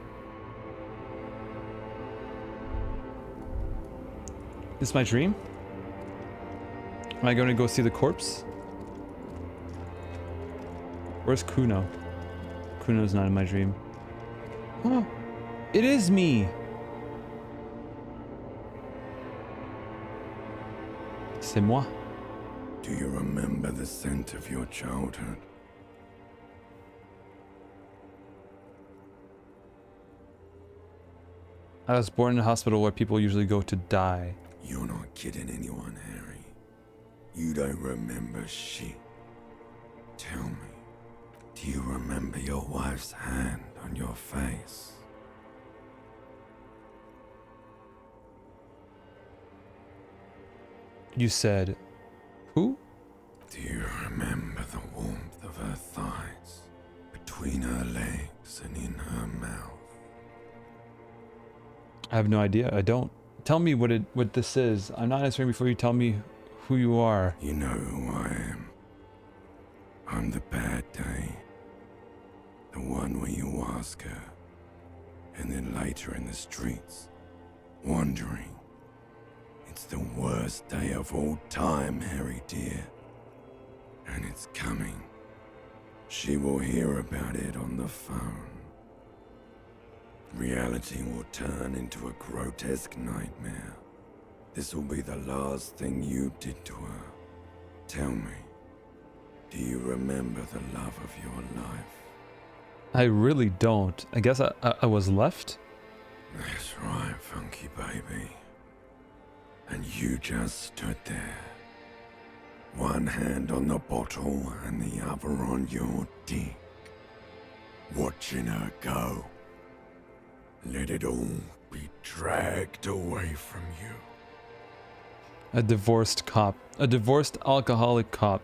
Is this my dream? Am I going to go see the corpse? Where's Kuno? Kuno's not in my dream. Oh, it is me! C'est moi. Do you remember the scent of your childhood? I was born in a hospital where people usually go to die. You're not kidding anyone, Harry. You don't remember shit. Tell me, do you remember your wife's hand on your face? You said, who? Do you remember the warmth of her thighs, between her legs and in her mouth? I have no idea. I don't. Tell me what this is. I'm not answering before you tell me who you are. You know who I am. I'm the bad day. The one where you ask her, and then later in the streets, wondering. It's the worst day of all time, Harry dear. And it's coming. She will hear about it on the phone. Reality will turn into a grotesque nightmare. This will be the last thing you did to her. Tell me, do you remember the love of your life? I really don't. I guess I was left? That's right, funky baby. And you just stood there. One hand on the bottle and the other on your dick. Watching her go. Let it all be dragged away from you. A divorced cop. A divorced alcoholic cop.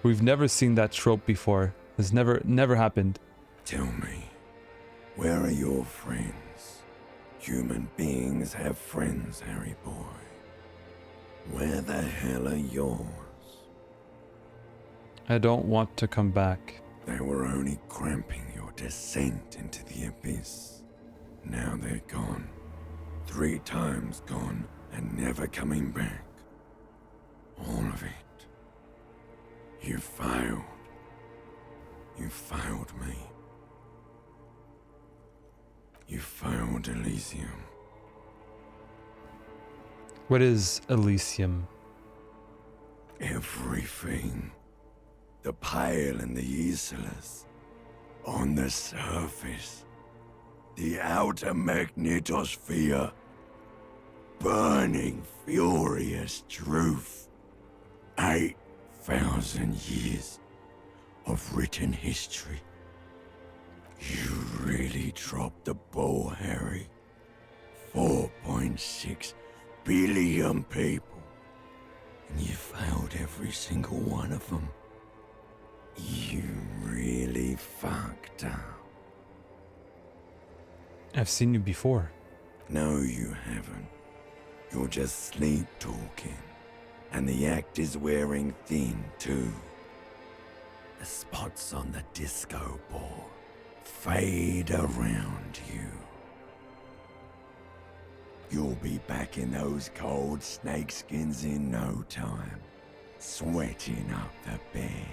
We've never seen that trope before. It's never happened. Tell me, where are your friends? Human beings have friends, Harry boy. Where the hell are yours? I don't want to come back. They were only cramping your descent into the abyss. Now they're gone. 3 times gone and never coming back. All of it. You failed. You failed me. You failed Elysium. What is Elysium? Everything. The Pale and the Islas. On the surface. The outer magnetosphere. Burning, furious truth. 8,000 years of written history. You really dropped the ball, Harry. 4.6 billion people. And you failed every single one of them. You really fucked up. I've seen you before. No, you haven't. You're just sleep talking. And the act is wearing thin, too. The spots on the disco ball fade around you. You'll be back in those cold snakeskins in no time, sweating up the bed.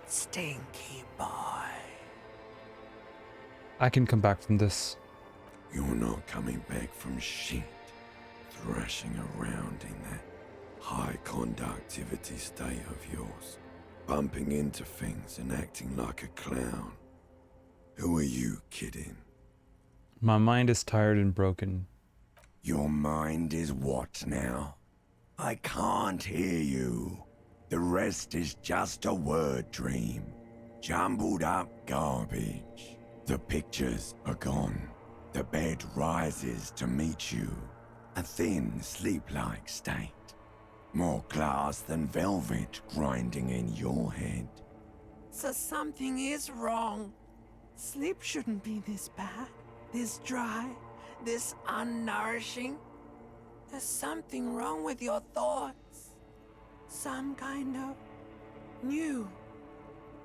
Stinky boy. I can come back from this. You're not coming back from shit, thrashing around in that high conductivity state of yours, bumping into things and acting like a clown. Who are you kidding? My mind is tired and broken. Your mind is what now? I can't hear you. The rest is just a word dream. Jumbled up garbage. The pictures are gone. The bed rises to meet you. A thin, sleep-like state. More glass than velvet grinding in your head. So something is wrong. Sleep shouldn't be this bad, this dry, this unnourishing. There's something wrong with your thoughts. Some kind of new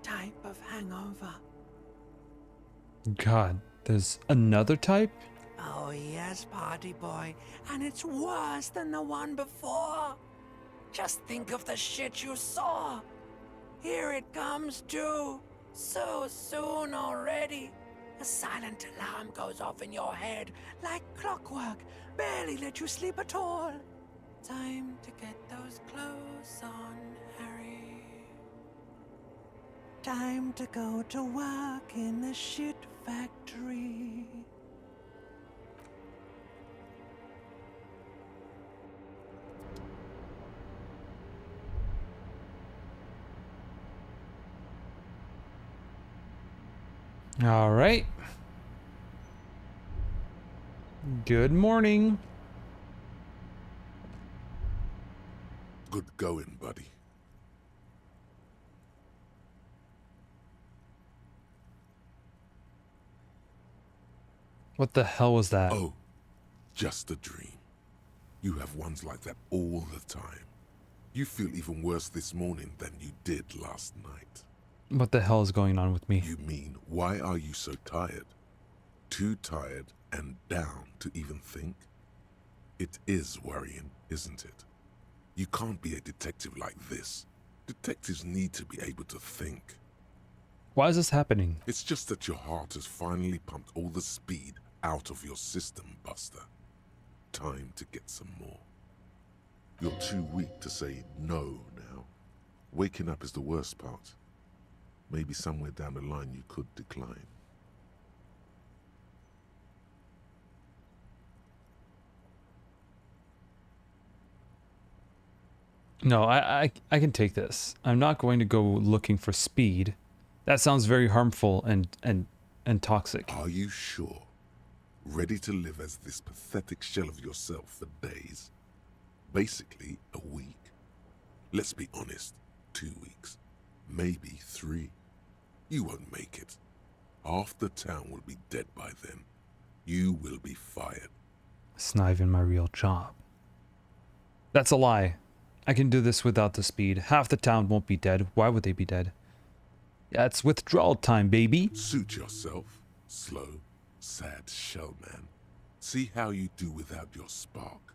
type of hangover. God, there's another type? Oh yes, party boy, and it's worse than the one before. Just think of the shit you saw. Here it comes too. So soon already. A silent alarm goes off in your head like clockwork. Barely let you sleep at all. Time to get those clothes on, Harry. Time to go to work in the shit factory. All right. Good morning. Good going, buddy. What the hell was that? Oh, just a dream. You have ones like that all the time. You feel even worse this morning than you did last night. What the hell is going on with me? You mean, why are you so tired? Too tired and down to even think? It is worrying, isn't it? You can't be a detective like this. Detectives need to be able to think. Why is this happening? It's just that your heart has finally pumped all the speed out of your system, Buster. Time to get some more. You're too weak to say no now. Waking up is the worst part. Maybe somewhere down the line you could decline. No, I can take this. I'm not going to go looking for speed. That sounds very harmful and toxic. Are you sure? Ready to live as this pathetic shell of yourself for days? Basically, a week. Let's be honest, 2 weeks. Maybe 3. You won't make it. Half the town will be dead by then. You will be fired. It's not even my real job. That's a lie. I can do this without the speed. Half the town won't be dead. Why would they be dead? Yeah, it's withdrawal time, baby. Suit yourself. Slow, sad shell man. See how you do without your spark.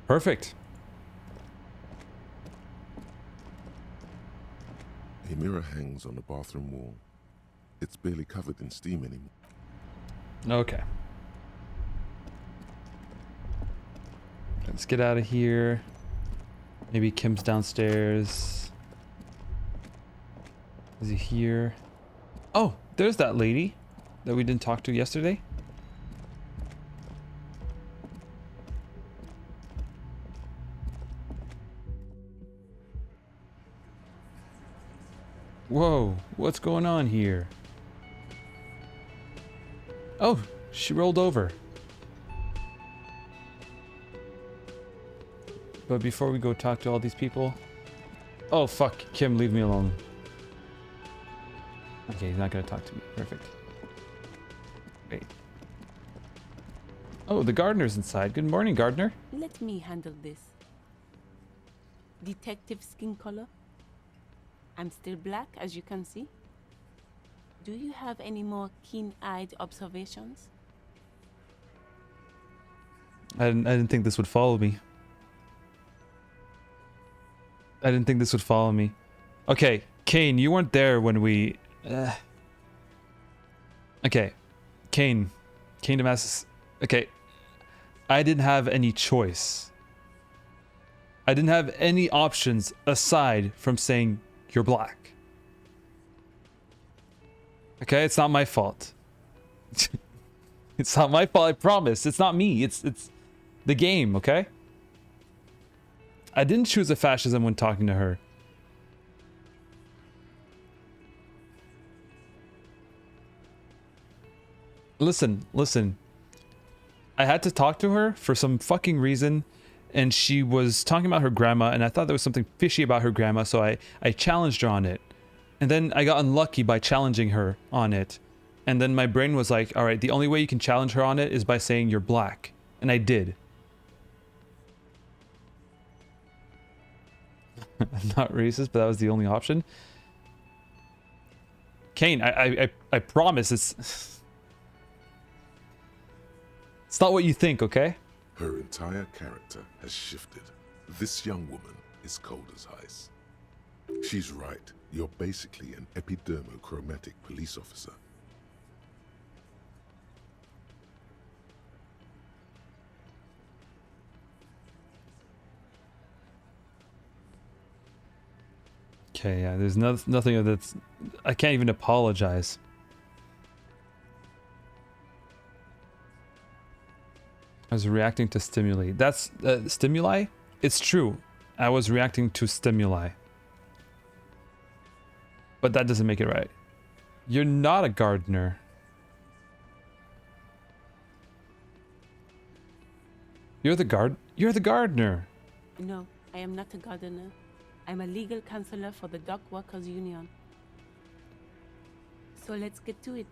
Perfect. A mirror hangs on the bathroom wall. It's barely covered in steam anymore. Okay. Let's get out of here. Maybe Kim's downstairs. Is he here? Oh, there's that lady that we didn't talk to yesterday. Whoa, what's going on here? Oh, she rolled over. But before we go talk to all these people... Oh, fuck. Kim, leave me alone. Okay, he's not gonna talk to me. Perfect. Wait. Oh, the gardener's inside. Good morning, gardener. Let me handle this. Detective skin color. I'm still black, as you can see. Do you have any more keen-eyed observations? I didn't think this would follow me. I didn't think this would follow me. Okay, Kane, you weren't there when we... Okay, Kane Damascus. Okay, I didn't have any choice. I didn't have any options aside from saying you're black. Okay, it's not my fault. It's not my fault, I promise. It's not me. It's the game, okay? I didn't choose a fascism when talking to her. Listen. I had to talk to her for some fucking reason, and she was talking about her grandma, and I thought there was something fishy about her grandma, so I challenged her on it. And then I got unlucky by challenging her on it. And then my brain was like, alright, the only way you can challenge her on it is by saying you're black. And I did. I'm not racist, but that was the only option. Kane, I promise it's... It's not what you think, okay? Her entire character has shifted. This young woman is cold as ice. She's right. You're basically an epidermochromatic police officer. Okay, yeah, there's nothing that's... I can't even apologize. I was reacting to stimuli. That's... stimuli? It's true. I was reacting to stimuli. But that doesn't make it right. You're not a gardener. You're the gardener. No, I am not a gardener. I'm a legal counselor for the Dock Workers Union. So let's get to it.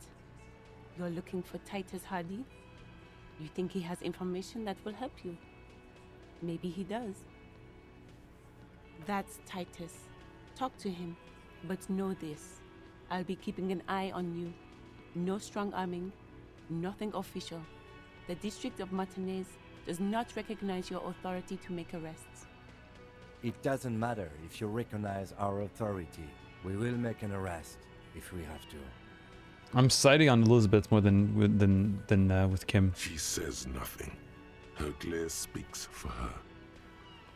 You're looking for Titus Hardy? You think he has information that will help you? Maybe he does. That's Titus. Talk to him. But know this. I'll be keeping an eye on you. No strong arming. Nothing official. The District of Martinez does not recognize your authority to make arrests. It doesn't matter if you recognize our authority. We will make an arrest if we have to. I'm siding on Elizabeth more than with Kim. She says nothing. Her glare speaks for her.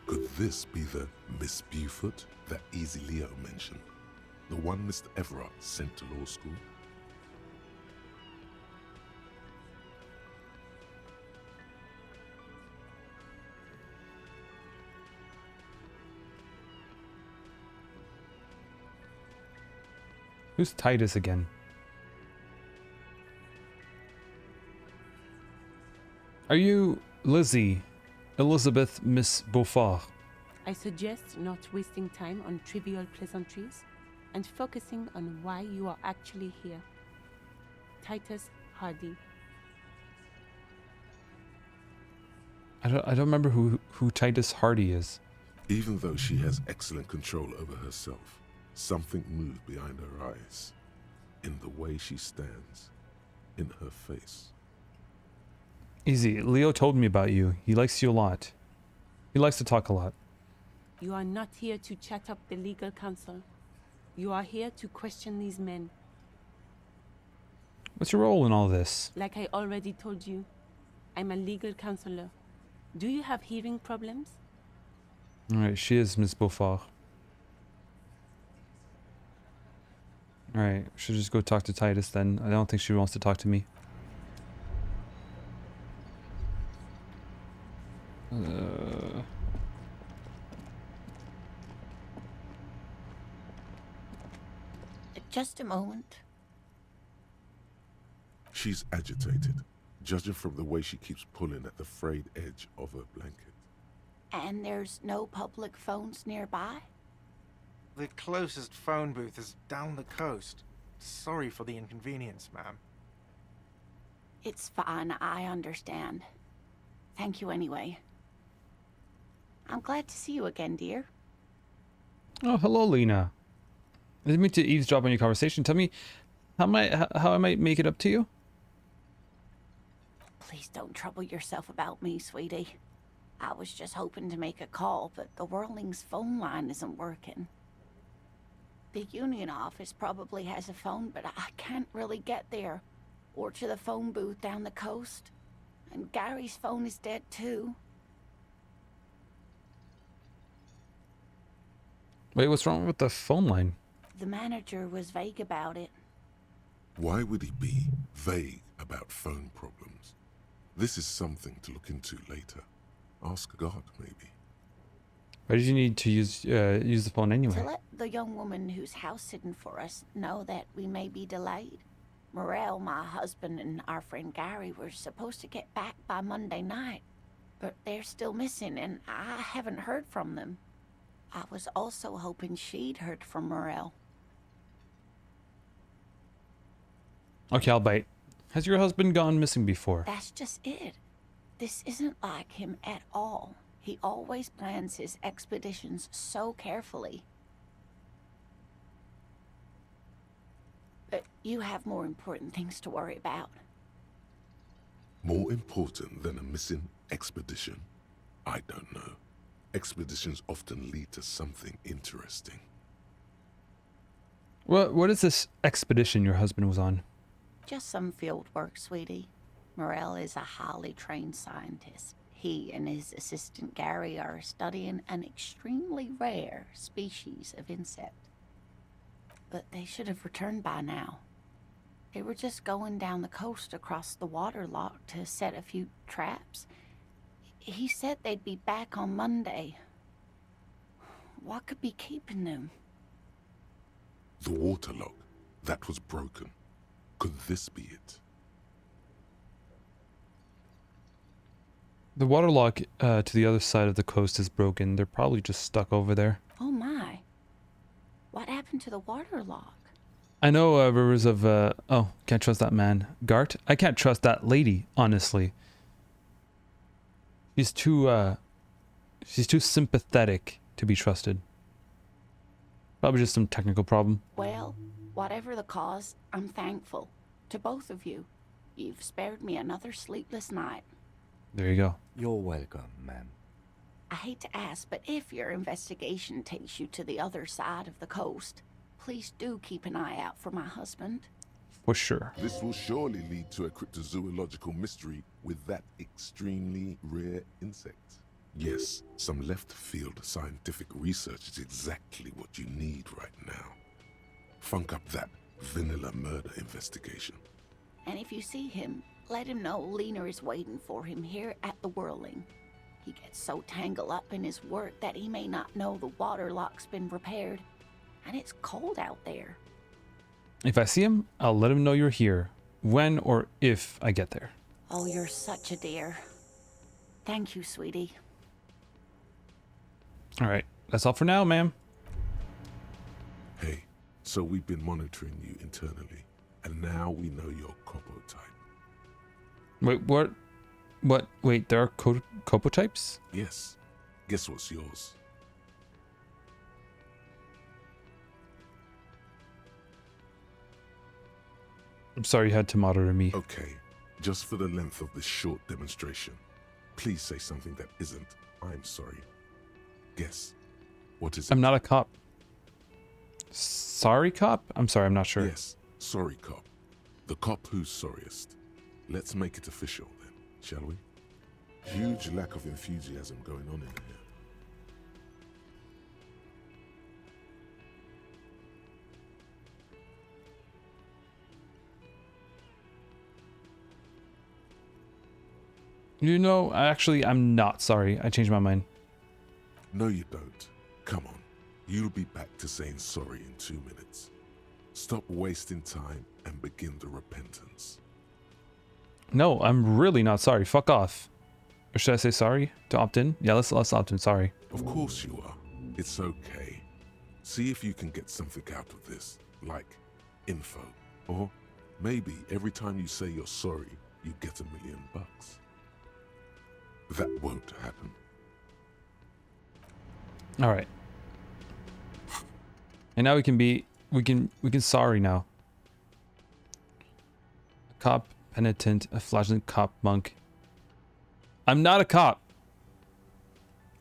Could this be the Miss Beaufort that Easy Leo mentioned? The one Mr. Everard sent to law school? Who's Titus again? Are you Lizzie, Elizabeth Miss Beaufort? I suggest not wasting time on trivial pleasantries and focusing on why you are actually here. Titus Hardy. I don't remember who Titus Hardy is. Even though she has excellent control over herself, something moved behind her eyes, in the way she stands, in her face. Easy, Leo told me about you. He likes you a lot. He likes to talk a lot. You are not here to chat up the legal counsel. You are here to question these men. What's your role in all this? Like I already told you, I'm a legal counselor. Do you have hearing problems? Alright, she is Miss Beaufort. Alright, should just go talk to Titus then. I don't think she wants to talk to me. Just a moment. She's agitated, judging from the way she keeps pulling at the frayed edge of her blanket. And there's no public phones nearby? The closest phone booth is down the coast. Sorry for the inconvenience, ma'am. It's fine, I understand. Thank you anyway. I'm glad to see you again, dear. Oh, hello, Lena. I didn't mean to eavesdrop on your conversation. Tell me how I might make it up to you? Please don't trouble yourself about me, sweetie. I was just hoping to make a call, but the Whirling's phone line isn't working. The union office probably has a phone, but I can't really get there. Or to the phone booth down the coast. And Gary's phone is dead too. Wait, what's wrong with the phone line? The manager was vague about it. Why would he be vague about phone problems? This is something to look into later. Ask God, maybe. Why did you need to use the phone anyway? To let the young woman who's house sitting for us know that we may be delayed. Morel, my husband, and our friend Gary were supposed to get back by Monday night, but they're still missing, and I haven't heard from them. I was also hoping she'd heard from Morel. Okay, I'll bite. Has your husband gone missing before? That's just it. This isn't like him at all. He always plans his expeditions so carefully. But you have more important things to worry about. More important than a missing expedition? I don't know. Expeditions often lead to something interesting. What is this expedition your husband was on? Just some field work, sweetie. Morel is a highly trained scientist. He and his assistant Gary are studying an extremely rare species of insect. But they should have returned by now. They were just going down the coast across the waterlock to set a few traps. He said they'd be back on Monday. What could be keeping them? The waterlock. That was broken. Could this be it? The waterlock to the other side of the coast is broken. They're probably just stuck over there. Oh my. What happened to the waterlock? I know rivers of oh, can't trust that man. Gart? I can't trust that lady, honestly. She's too sympathetic to be trusted. Probably just some technical problem. Well, whatever the cause, I'm thankful. To both of you. You've spared me another sleepless night. There you go. You're welcome, ma'am. I hate to ask, but if your investigation takes you to the other side of the coast, please do keep an eye out for my husband. For sure. This will surely lead to a cryptozoological mystery with that extremely rare insect. Yes, some left-field scientific research is exactly what you need right now. Funk up that vanilla murder investigation. And if you see him, let him know Lena is waiting for him here at the Whirling. He gets so tangled up in his work that he may not know the water lock's been repaired. And it's cold out there. If I see him, I'll let him know you're here. When or if I get there. Oh, you're such a dear. Thank you, sweetie. Alright, that's all for now, ma'am. Hey, so we've been monitoring you internally, and now we know your Copo type. Wait, what? Wait, there are Copo types? Yes. Guess what's yours? I'm sorry you had to monitor me. Okay, just for the length of this short demonstration, please say something that isn't, I'm sorry. Guess. What is it? I'm not a cop. Sorry, cop? I'm sorry, I'm not sure. Yes, sorry, cop. The cop who's sorriest. Let's make it official then, shall we? Huge lack of enthusiasm going on in here. You know, actually, I'm not sorry. I changed my mind. No, you don't. Come on. You'll be back to saying sorry in 2 minutes. Stop wasting time and begin the repentance. No, I'm really not sorry. Fuck off. Or should I say sorry to opt in? Yeah, let's opt in. Sorry. Of course you are. It's okay. See if you can get something out of this, like info. Or maybe every time you say you're sorry, you get $1 million. That won't happen. All right. And now we can sorry now. A cop, penitent, a flagellant cop, monk. I'm not a cop.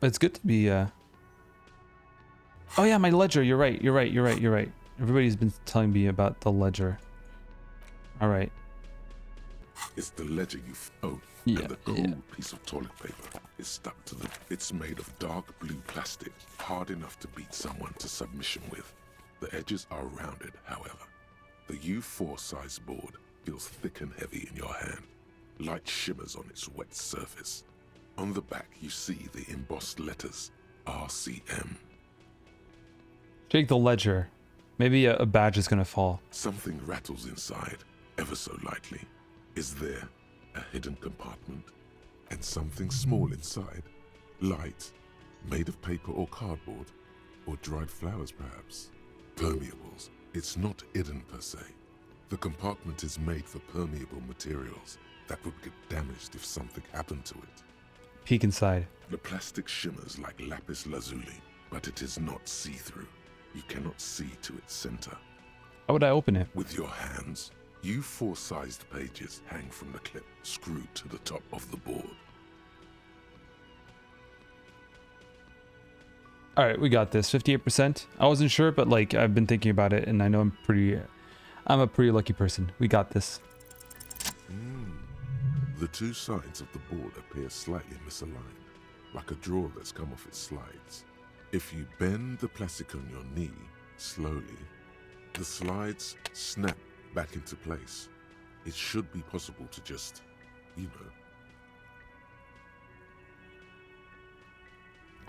But it's good to be Oh yeah, my ledger. You're right. Everybody's been telling me about the ledger. All right. It's the ledger oh, yeah, and the cool piece of toilet paper is stuck to the... It's made of dark blue plastic, hard enough to beat someone to submission with. The edges are rounded, however. The U4 size board feels thick and heavy in your hand. Light shimmers on its wet surface. On the back, you see the embossed letters, RCM. Shake the ledger. Maybe a badge is gonna fall. Something rattles inside, ever so lightly. Is there a hidden compartment? And something small inside? Light, made of paper or cardboard? Or dried flowers, perhaps? Permeables. It's not hidden per se. The compartment is made for permeable materials that would get damaged if something happened to it. Peek inside. The plastic shimmers like lapis lazuli, but it is not see-through. You cannot see to its center. How would I open it? With your hands. U4 sized pages hang from the clip screwed to the top of the board. All right, we got this. 58%. I wasn't sure, but like I've been thinking about it, and I know I'm a pretty lucky person. We got this. The two sides of the board appear slightly misaligned, like a drawer that's come off its slides. If you bend the plastic on your knee slowly, the slides snap back into place. It should be possible to just,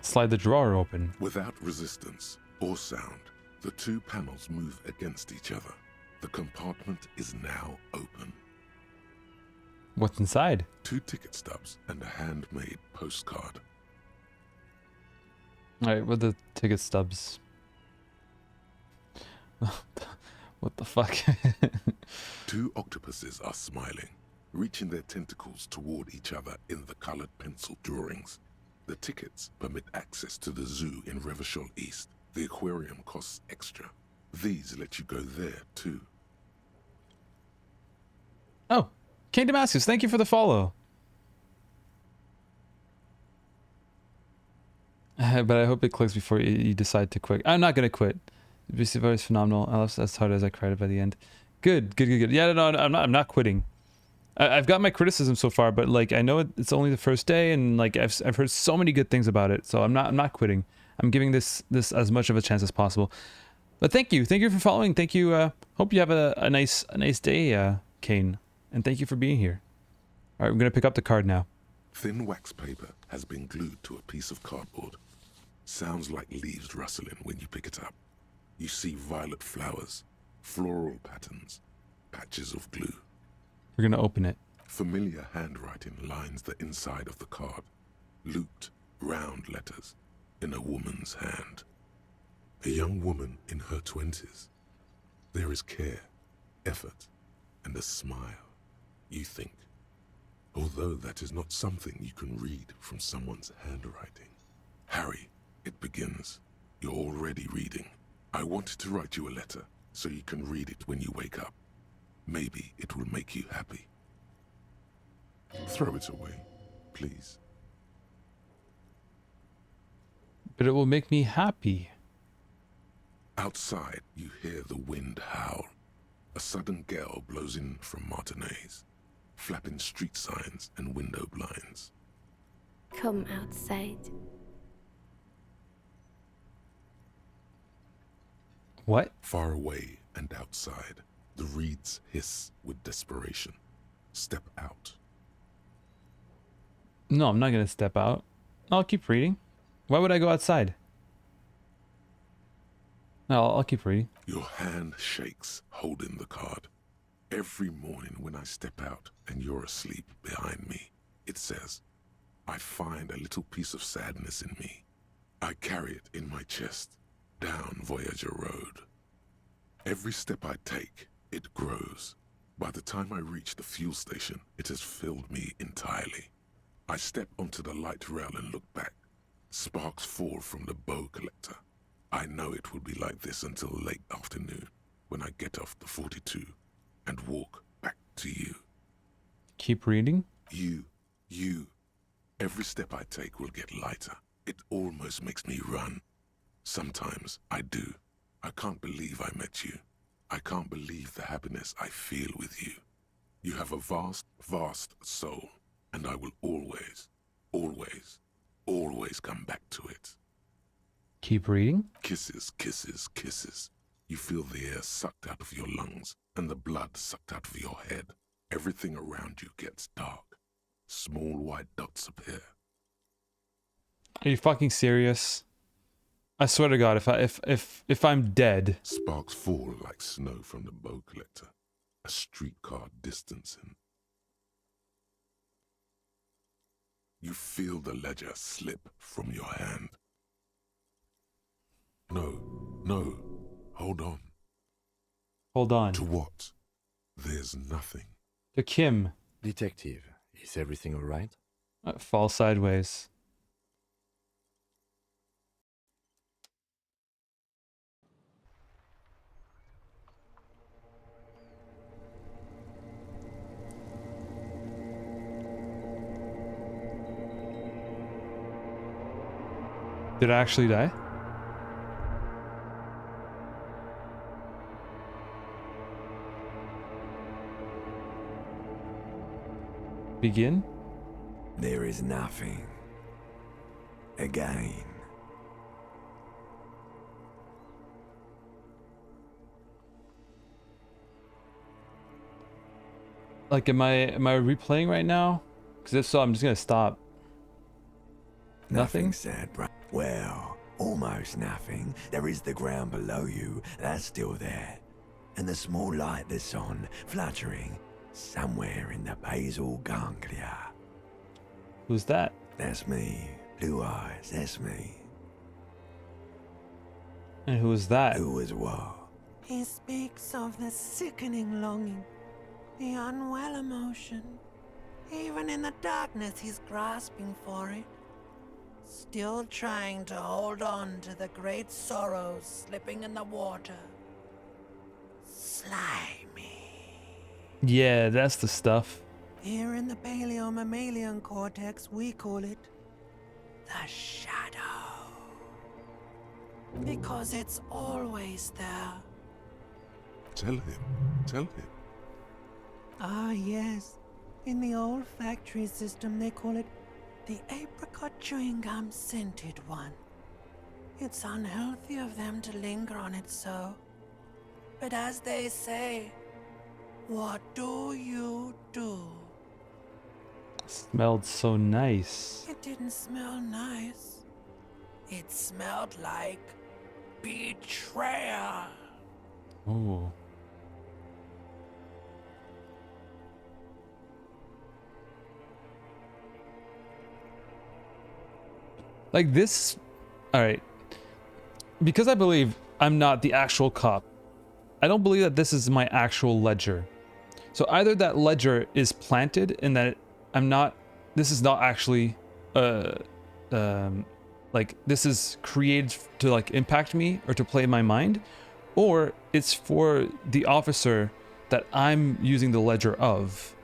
slide the drawer open. Without resistance or sound, the two panels move against each other. The compartment is now open. What's inside? 2 ticket stubs and a handmade postcard. All right, what are the ticket stubs? What What the fuck? Two octopuses are smiling, reaching their tentacles toward each other in the colored pencil drawings. The tickets permit access to the zoo in Revachol East. The aquarium costs extra. These let you go there too. Oh, King Damascus, thank you for the follow. But I hope it clicks before you decide to quit. I'm not gonna quit. This is phenomenal. I love as hard as I cried by the end. Good. Yeah, no, I'm not quitting. I've got my criticism so far, but like I know it's only the first day, and like I've heard so many good things about it, so I'm not quitting. I'm giving this as much of a chance as possible. But thank you for following. Thank you. Hope you have a nice day, Kane, and thank you for being here. All right, we're gonna pick up the card now. Thin wax paper has been glued to a piece of cardboard. Sounds like leaves rustling when you pick it up. You see violet flowers, floral patterns, patches of glue. We're gonna open it. Familiar handwriting lines the inside of the card. Looped, round letters in a woman's hand. A young woman in her 20s. There is care, effort, and a smile, you think. Although that is not something you can read from someone's handwriting. Harry, it begins. You're already reading. I wanted to write you a letter so you can read it when you wake up. Maybe it will make you happy. Throw it away, please. But it will make me happy. Outside, you hear the wind howl. A sudden gale blows in from Martinez, flapping street signs and window blinds. Come outside. What? Far away and outside, the reeds hiss with desperation. Step out. No, I'm not gonna step out. I'll keep reading. Why would I go outside? No, I'll keep reading. Your hand shakes, holding the card. Every morning when I step out and you're asleep behind me, it says, I find a little piece of sadness in me. I carry it in my chest, down Voyager Road. Every step I take, it grows. By the time I reach the fuel station, it has filled me entirely. I step onto the light rail and look back. Sparks fall from the bow collector. I know it will be like this until late afternoon, when I get off the 42 and walk back to you. Keep reading? You. Every step I take will get lighter. It almost makes me run. Sometimes I do. I can't believe I met you. I can't believe the happiness I feel with you. You have a vast, vast soul, and I will always, always, always come back to it. Keep reading? Kisses, kisses, kisses. You feel the air sucked out of your lungs and the blood sucked out of your head. Everything around you gets dark. Small white dots appear. Are you fucking serious? I swear to God, if I'm dead. Sparks fall like snow from the bow collector. A streetcar distancing. You feel the ledger slip from your hand. No, hold on. Hold on. To what? There's nothing. To Kim. Detective, is everything all right? Fall sideways. Did I actually die? Begin? There is nothing. Again. Like, am I replaying right now? Because if so, I'm just gonna stop. Nothing? Said, right? Well, almost nothing. There is the ground below you. That's still there. And the small light that's on, fluttering, somewhere in the basal ganglia. Who's that? That's me. Blue eyes, that's me. And who is that? Who is what? He speaks of the sickening longing, the unwell emotion. Even in the darkness, he's grasping for it. Still trying to hold on to the great sorrows slipping in the water. Slimy. Yeah, that's the stuff. Here in the paleo-mammalian cortex, we call it the shadow. Because it's always there. Tell him. Tell him. Ah, yes. In the olfactory system, they call it the apricot chewing gum scented one. It's unhealthy of them to linger on it so. But as they say, what do you do? Smelled so nice. It didn't smell nice. It smelled like betrayal. Oh. Like this, all right. Because I believe I'm not the actual cop, I don't believe that this is my actual ledger. So either that ledger is planted and that I'm not, this is not actually, like this is created to like impact me or to play in my mind, or it's for the officer that I'm using the ledger of,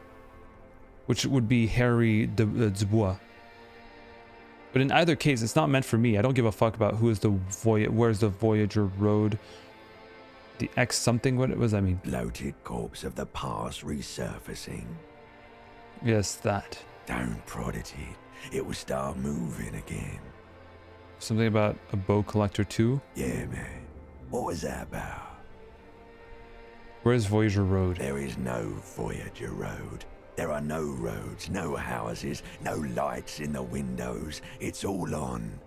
which would be Harry Dubois. But in either case, it's not meant for me. I don't give a fuck about who is the where's the Voyager road. The X something, what does that mean? Bloated corpse of the past resurfacing. Yes, that. Don't prod at it. It will start moving again. Something about a bow collector too? Yeah, man. What was that about? Where's Voyager Road? There is no Voyager Road. There are no roads, no houses, no lights in the windows. It's all on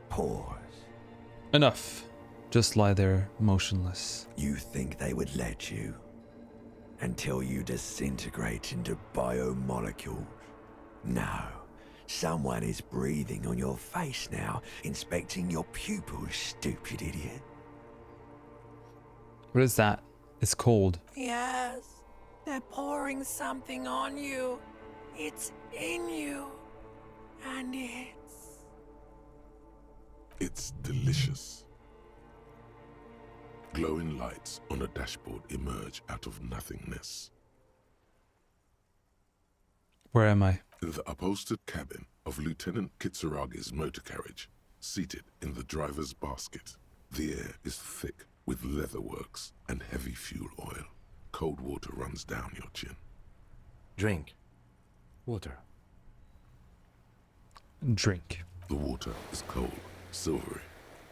pause. Enough. Just lie there, motionless. You think they would let you? Until you disintegrate into biomolecules? No. Someone is breathing on your face now, inspecting your pupils, stupid idiot. What is that? It's cold. Yes, they're pouring something on you. It's in you. And It's delicious. Glowing lights on a dashboard emerge out of nothingness. Where am I? In the upholstered cabin of Lieutenant Kitsuragi's motor carriage, seated in the driver's basket. The air is thick with leatherworks and heavy fuel oil. Cold water runs down your chin. Drink. Water. Drink. The water is cold, silvery,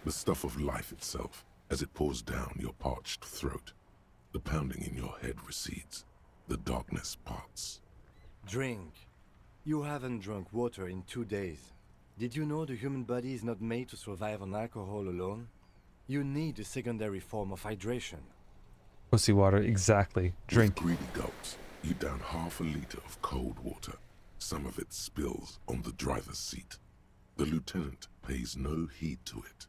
the stuff of life itself as it pours down your parched throat. The pounding in your head recedes. The darkness parts. Drink. You haven't drunk water in 2 days. Did you know the human body is not made to survive on alcohol alone? You need a secondary form of hydration. Pussy water, exactly. Drink. With greedy gulps, you down half a liter of cold water. Some of it spills on the driver's seat. The lieutenant pays no heed to it.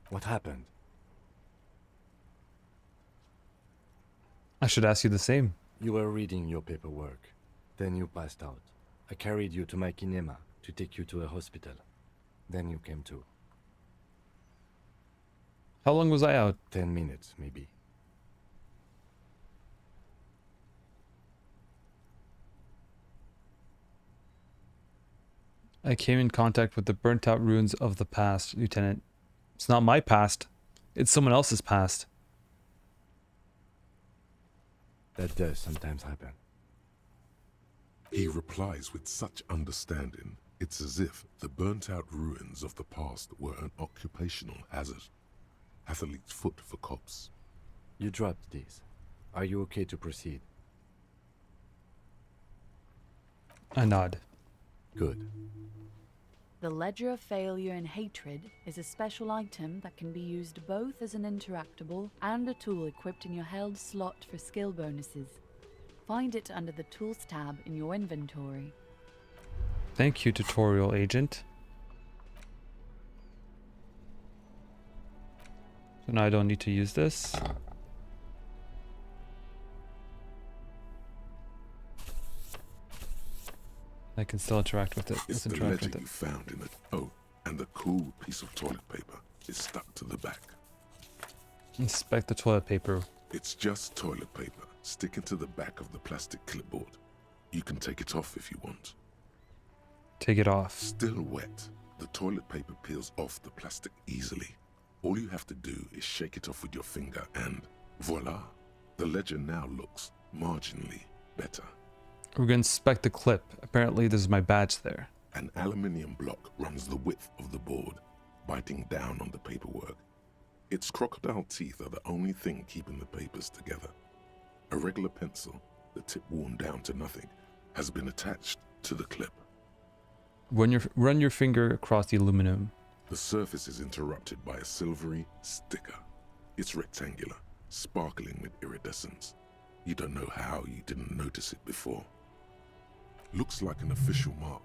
What happened? I should ask you the same. You were reading your paperwork. Then you passed out. I carried you to my kinema to take you to a hospital. Then you came to. How long was I out? 10 minutes, maybe. I came in contact with the burnt out ruins of the past, Lieutenant. It's not my past. It's someone else's past. That does sometimes happen. He replies with such understanding, it's as if the burnt-out ruins of the past were an occupational hazard. Athlete's foot for cops. You dropped these. Are you okay to proceed? I nod. Good. The Ledger of Failure and Hatred is a special item that can be used both as an interactable and a tool equipped in your held slot for skill bonuses. Find it under the Tools tab in your inventory. Thank you, tutorial agent. So now I don't need to use this. I can still interact with it. It's Let's the interact ledger with you it. found in it. Oh, and the cool piece of toilet paper is stuck to the back. Inspect the toilet paper. It's just toilet paper sticking to the back of the plastic clipboard. You can take it off if you want. Take it off. Still wet, the toilet paper peels off the plastic easily. All you have to do is shake it off with your finger and voila! The ledger now looks marginally better. We're gonna inspect the clip. Apparently there's my badge there. An aluminium block runs the width of the board, biting down on the paperwork. Its crocodile teeth are the only thing keeping the papers together. A regular pencil, the tip worn down to nothing, has been attached to the clip. Run your finger across the aluminum. The surface is interrupted by a silvery sticker. It's rectangular, sparkling with iridescence. You don't know how you didn't notice it before. Looks like an official mark,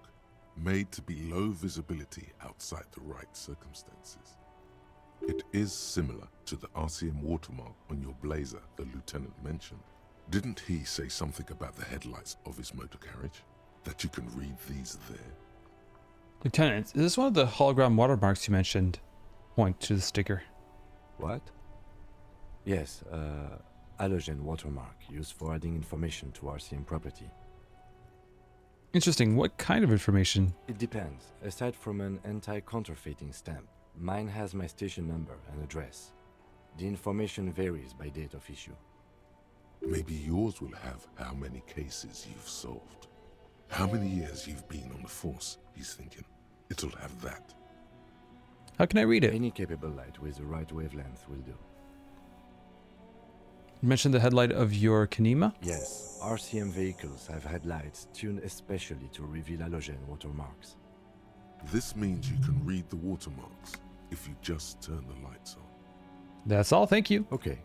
made to be low visibility outside the right circumstances. It is similar to the RCM watermark on your blazer the lieutenant mentioned. Didn't he say something about the headlights of his motor carriage? That you can read these there? Lieutenant, is this one of the hologram watermarks you mentioned? Point to the sticker. What? Yes, halogen watermark used for adding information to RCM property. Interesting. What kind of information? It depends. Aside from an anti-counterfeiting stamp, mine has my station number and address. The information varies by date of issue. Maybe yours will have how many cases you've solved. How many years you've been on the force, he's thinking. It'll have that. How can I read it? Any capable light with the right wavelength will do. You mentioned the headlight of your Kanema? Yes, RCM vehicles have headlights tuned especially to reveal halogen watermarks. This means you can read the watermarks if you just turn the lights on. That's all, thank you. Okay.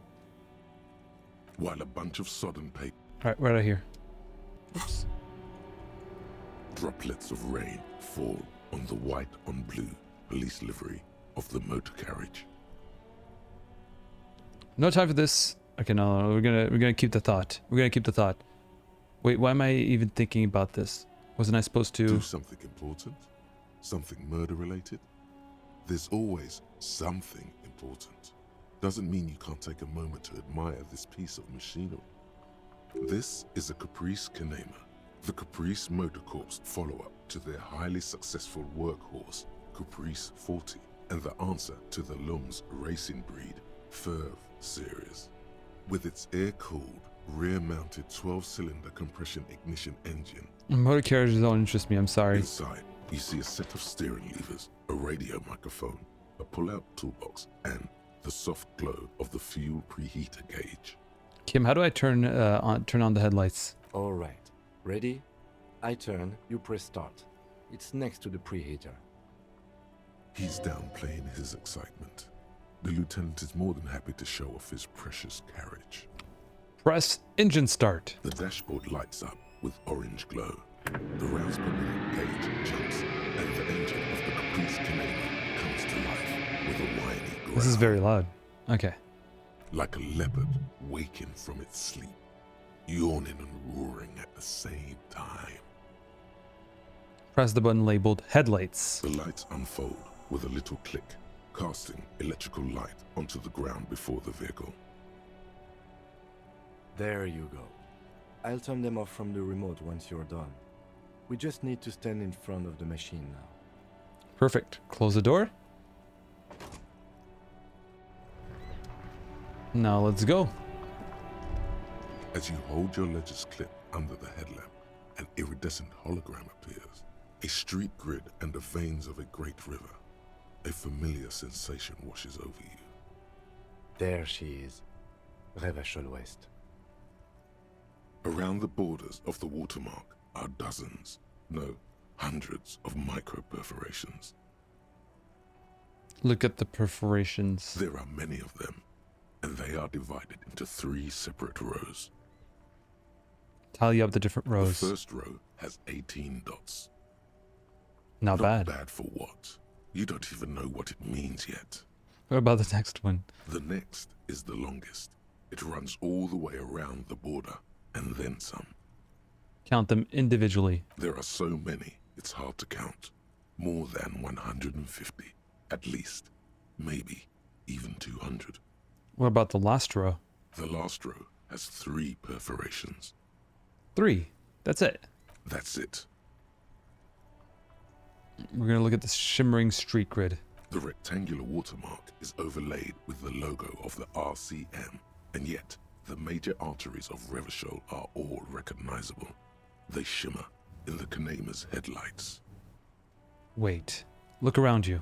While a bunch of sodden paper... Alright, right out here. Oops. Droplets of rain fall on the white on blue police livery of the motor carriage. No time for this. Okay, no, we're gonna keep the thought. We're gonna keep the thought. Wait, why am I even thinking about this? Wasn't I supposed to do something important? Something murder related? There's always something important. Doesn't mean you can't take a moment to admire this piece of machinery. This is a Caprice Kanema, the Caprice Motor Corps follow-up to their highly successful workhorse, Caprice 40, and the answer to the Lums racing breed, Ferv series. With its air-cooled, rear-mounted 12-cylinder compression ignition engine. Motor carriages don't interest me, I'm sorry. Inside, you see a set of steering levers, a radio microphone, a pull-out toolbox, and the soft glow of the fuel preheater gauge. Kim, how do I turn on the headlights? All right. Ready? I turn, you press start. It's next to the preheater. He's downplaying his excitement. The lieutenant is more than happy to show off his precious carriage. Press engine start. The dashboard lights up with orange glow. The rounds per minute gauge jumps, and the engine of the Caprice Kanema comes to life with a whiny growl. This is very loud. Okay. Like a leopard waking from its sleep, yawning and roaring at the same time. Press the button labeled headlights. The lights unfold with a little click, casting electrical light onto the ground before the vehicle. There you go. I'll turn them off from the remote once you're done. We just need to stand in front of the machine now. Perfect. Close the door. Now let's go. As you hold your ledger's clip under the headlamp, an iridescent hologram appears. A street grid and the veins of a great river. A familiar sensation washes over you. There she is. Revachol West. Around the borders of the watermark are dozens, no, hundreds of micro-perforations. Look at the perforations. There are many of them, and they are divided into 3 separate rows. Tally up the different rows. The first row has 18 dots. Not bad. Not bad for what? You don't even know what it means yet. What about the next one? The next is the longest. It runs all the way around the border, and then some. Count them individually. There are so many, it's hard to count. More than 150, at least. Maybe even 200. What about the last row? The last row has 3 perforations. 3? That's it? That's it. We're gonna look at this shimmering street grid. The rectangular watermark is overlaid with the logo of the RCM, and yet the major arteries of Revachol are all recognizable. They shimmer in the Kanema's headlights. Wait. Look around you.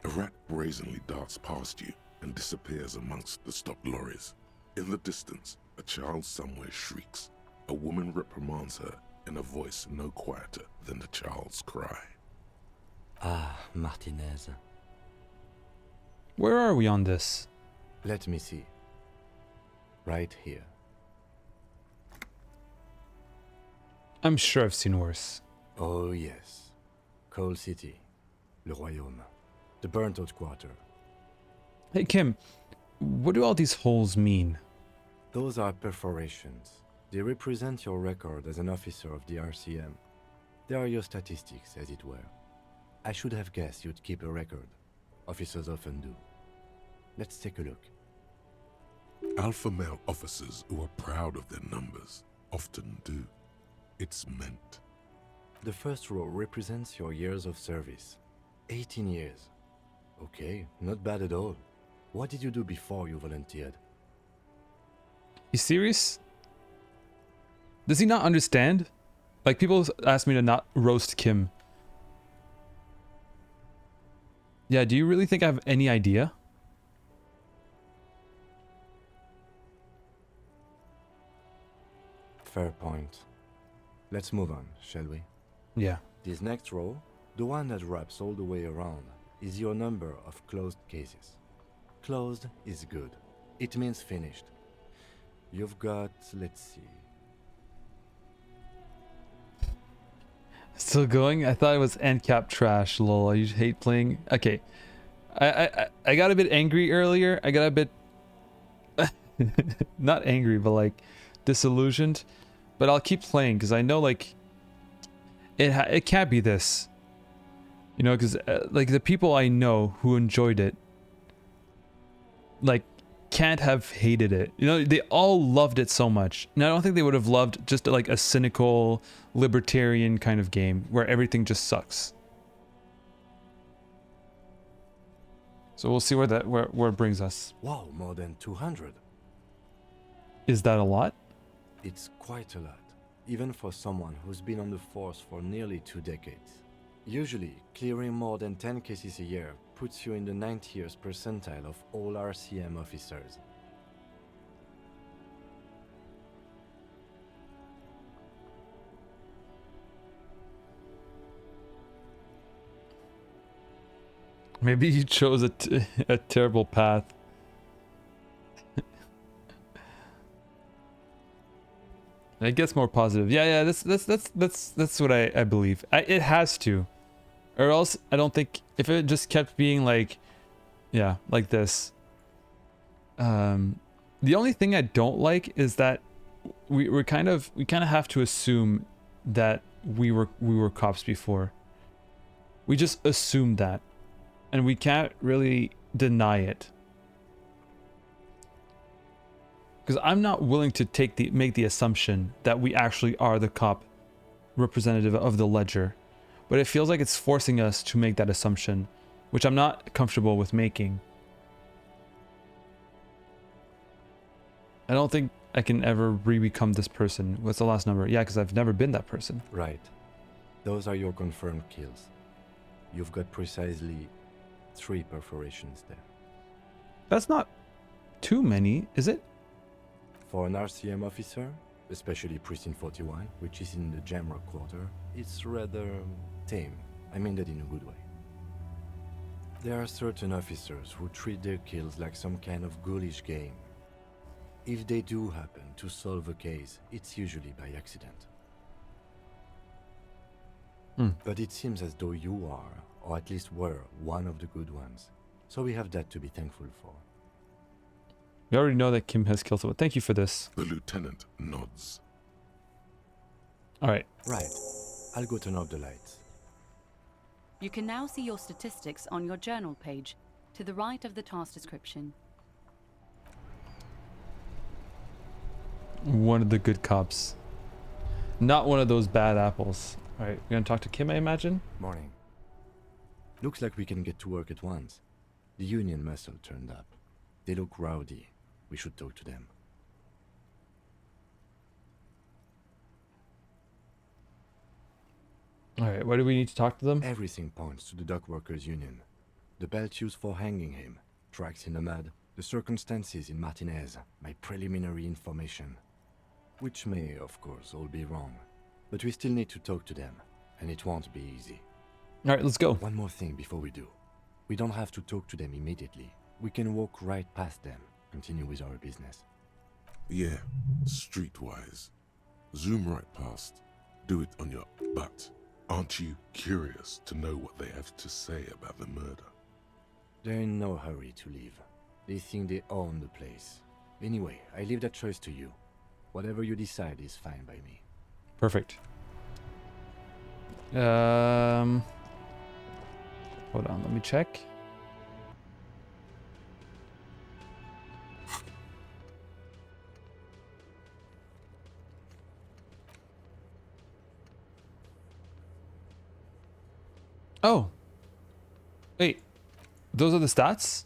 A rat brazenly darts past you and disappears amongst the stopped lorries. In the distance, a child somewhere shrieks. A woman reprimands her in a voice no quieter than the child's cry. Ah, Martinez. Where are we on this? Let me see. Right here. I'm sure I've seen worse. Oh yes. Coal City. Le Royaume. The burnt-out quarter. Hey Kim, what do all these holes mean? Those are perforations. They represent your record as an officer of the RCM. They are your statistics, as it were. I should have guessed you'd keep a record. Officers often do. Let's take a look. Alpha male officers who are proud of their numbers often do. It's meant. The first row represents your years of service. 18 years. Okay, not bad at all. What did you do before you volunteered? You serious? Does he not understand? Like, people ask me to not roast Kim. Yeah, do you really think I have any idea? Fair point. Let's move on, shall we? Yeah. This next row, the one that wraps all the way around, is your number of closed cases. Closed is good. It means finished. You've got, let's see. Still going? I thought it was end cap trash, lol. I usually hate playing. Okay. I got a bit angry earlier. I got a bit not angry, but like disillusioned. But I'll keep playing because I know like it can't be this. You know, because like the people I know who enjoyed it like can't have hated it. You know, they all loved it so much. And I don't think they would have loved just like a cynical libertarian kind of game where everything just sucks. So we'll see where that where it brings us. Wow, more than 200. Is that a lot? It's quite a lot, even for someone who's been on the force for nearly 2 decades. Usually, clearing more than 10 cases a year puts you in the 90th percentile of all RCM officers. Maybe you chose a terrible path. It gets more positive. Yeah, that's what I believe. It has to, or else I don't think if it just kept being like, yeah, like this. The only thing I don't like is that we kind of have to assume that we were cops before. We just assume that, and we can't really deny it. Because I'm not willing to make the assumption that we actually are the cop representative of the ledger. But it feels like it's forcing us to make that assumption, which I'm not comfortable with making. I don't think I can ever re-become this person. What's the last number? Yeah, because I've never been that person. Right. Those are your confirmed kills. You've got precisely 3 perforations there. That's not too many, is it? For an RCM officer, especially Precinct 41, which is in the Jamrock quarter, it's rather tame. I mean that in a good way. There are certain officers who treat their kills like some kind of ghoulish game. If they do happen to solve a case, it's usually by accident. But it seems as though you are, or at least were, one of the good ones. So we have that to be thankful for. We already know that Kim has killed someone. Thank you for this. The lieutenant nods. Alright. Right. I'll go turn off the lights. You can now see your statistics on your journal page, to the right of the task description. One of the good cops. Not one of those bad apples. Alright, we're gonna talk to Kim, I imagine? Morning. Looks like we can get to work at once. The Union muscle turned up. They look rowdy. We should talk to them. Alright, why do we need to talk to them? Everything points to the dock workers' union. The belt used for hanging him, tracks in the mud, the circumstances in Martinez, my preliminary information. Which may, of course, all be wrong. But we still need to talk to them, and it won't be easy. Alright, let's go. One more thing before we do. We don't have to talk to them immediately. We can walk right past them, continue with our business. Yeah, streetwise. Zoom right past. Do it on your butt. Aren't you curious to know what they have to say about the murder? They're in no hurry to leave. They think they own the place. Anyway, I leave that choice to you. Whatever you decide is fine by me. Perfect. Hold on, let me check. Oh. Wait. Those are the stats?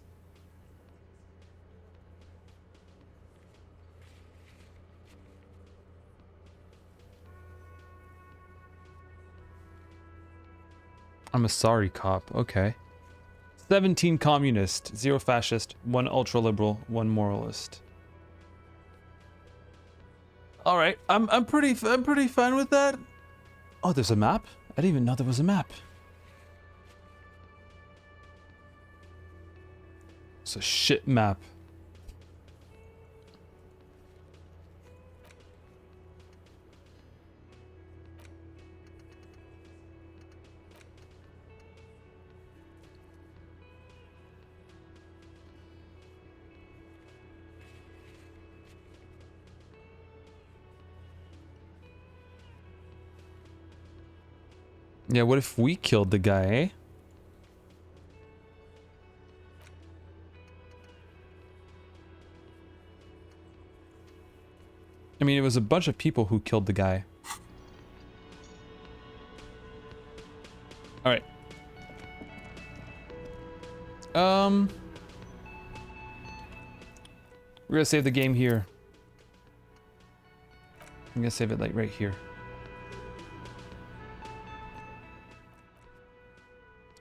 I'm a sorry cop. Okay. 17 communist, 0 fascist, 1 ultra liberal, 1 moralist. All right. I'm pretty fine with that. Oh, there's a map? I didn't even know there was a map. It's a shit map. Yeah, what if we killed the guy, eh? I mean, it was a bunch of people who killed the guy. Alright. We're gonna save the game here. I'm gonna save it like right here.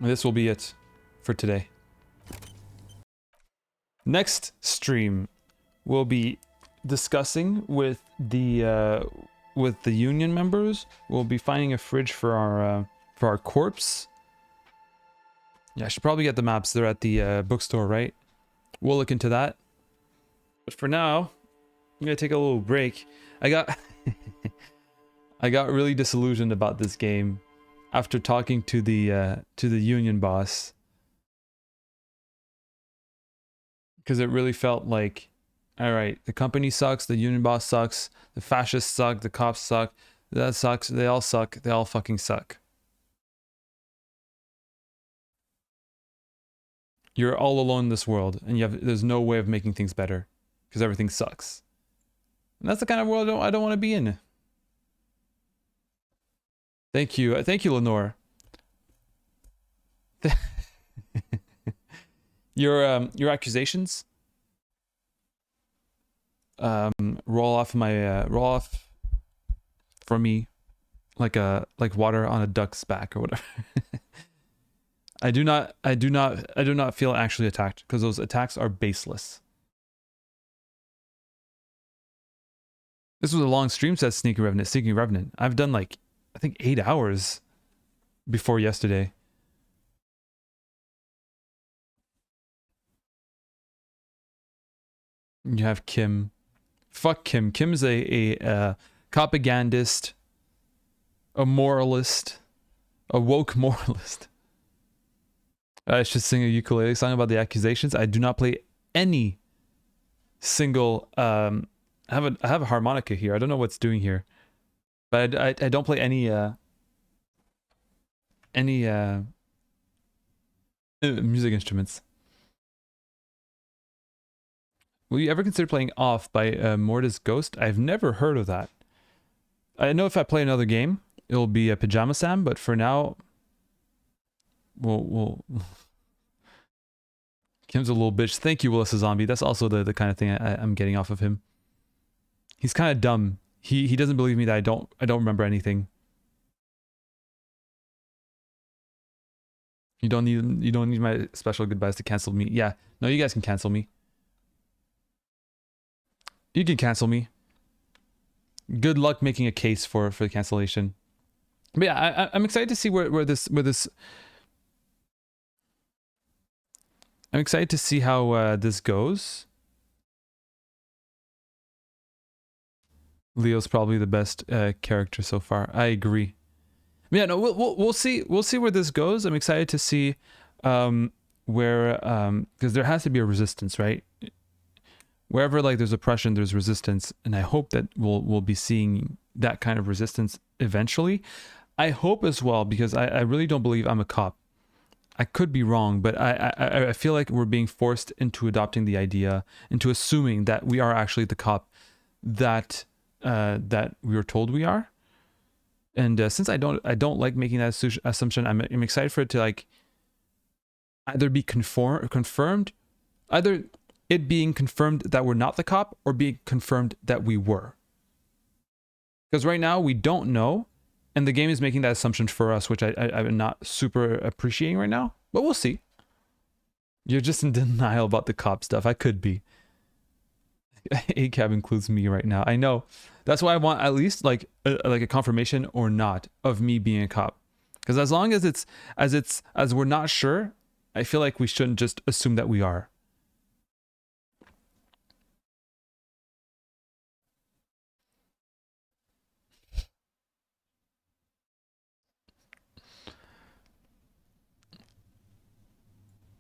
And this will be it for today. Next stream, we'll be discussing with the union members. We'll be finding a fridge for our corpse. Yeah, I should probably get the maps. They're at the bookstore, right? We'll look into that. But for now, I'm gonna take a little break. I got really disillusioned about this game after talking to the union boss, because it really felt like, all right, the company sucks, the union boss sucks, the fascists suck, the cops suck, that sucks, they all suck, they all fucking suck. You're all alone in this world, and there's no way of making things better, because everything sucks. And that's the kind of world I don't want to be in. Thank you, Lenore. Your accusations roll off from me like water on a duck's back or whatever. I do not feel actually attacked, because those attacks are baseless. This was a long stream, says Sneaky Revenant. I've done like, I think 8 hours before yesterday. You have Kim. Fuck Kim. Kim's a propagandist, a moralist, a woke moralist. I should sing a ukulele song about the accusations. I do not play any single. I have a harmonica here. I don't know what's doing here, but I don't play any music instruments. Will you ever consider playing Off by Mortis Ghost? I've never heard of that. I know if I play another game, it'll be a Pajama Sam, but for now, we'll Kim's a little bitch. Thank you, Willis Zombie. That's also the kind of thing I'm getting off of him. He's kind of dumb. He doesn't believe me that I don't remember anything. You don't need my special goodbyes to cancel me. Yeah, no, you guys can cancel me. You can cancel me. Good luck making a case for the cancellation. But yeah, I'm excited to see where this. I'm excited to see how this goes. Leo's probably the best character so far. I agree. But yeah, no, we'll see. We'll see where this goes. I'm excited to see where because there has to be a resistance, right? Wherever like there's oppression, there's resistance, and I hope that we'll be seeing that kind of resistance eventually. I hope as well, because I really don't believe I'm a cop. I could be wrong, but I feel like we're being forced into adopting the idea, into assuming that we are actually the cop that that we were told we are. And since I don't like making that assumption, I'm excited for it to like either be confirmed, either it being confirmed that we're not the cop, or being confirmed that we were. Because right now we don't know, and the game is making that assumption for us, which I'm not super appreciating right now, but we'll see. You're just in denial about the cop stuff. I could be. ACAB includes me right now. I know. That's why I want at least like a confirmation or not of me being a cop. Because as long as as we're not sure, I feel like we shouldn't just assume that we are.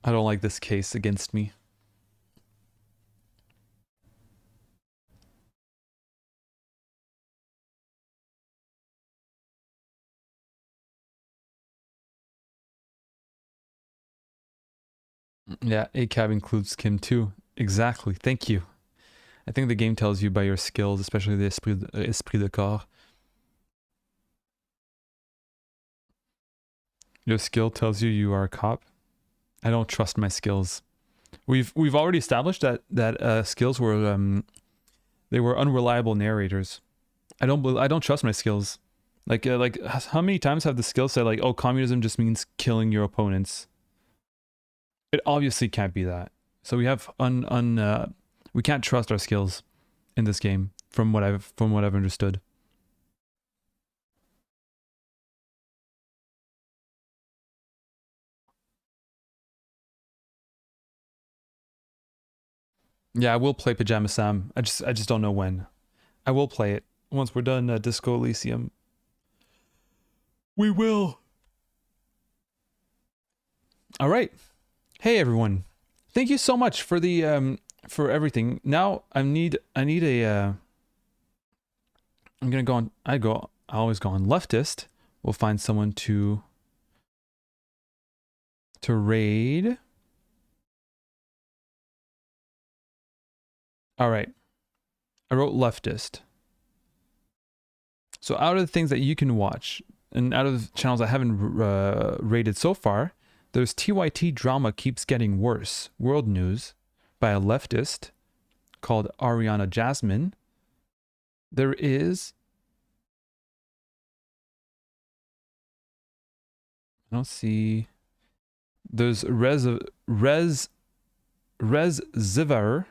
I don't like this case against me. Yeah, ACAB includes Kim too. Exactly. Thank you. I think the game tells you by your skills, especially the esprit de corps. Your skill tells you you are a cop. I don't trust my skills. We've already established that skills were they were unreliable narrators. I don't trust my skills. Like how many times have the skills said like, oh, communism just means killing your opponents? It obviously can't be that. So we have we can't trust our skills in this game from what I've understood. Yeah, I will play Pajama Sam. I just don't know when. I will play it once we're done Disco Elysium. We will. All right. Hey everyone. Thank you so much for the for everything. Now I need a I'm going to go on I always go on leftist. We'll find someone to raid. All right. I wrote leftist. So out of the things that you can watch, and out of the channels I haven't rated so far, there's TYT Drama Keeps Getting Worse, World News, by a leftist called Ariana Jasmine. There is... I don't see... There's Rez Zivar,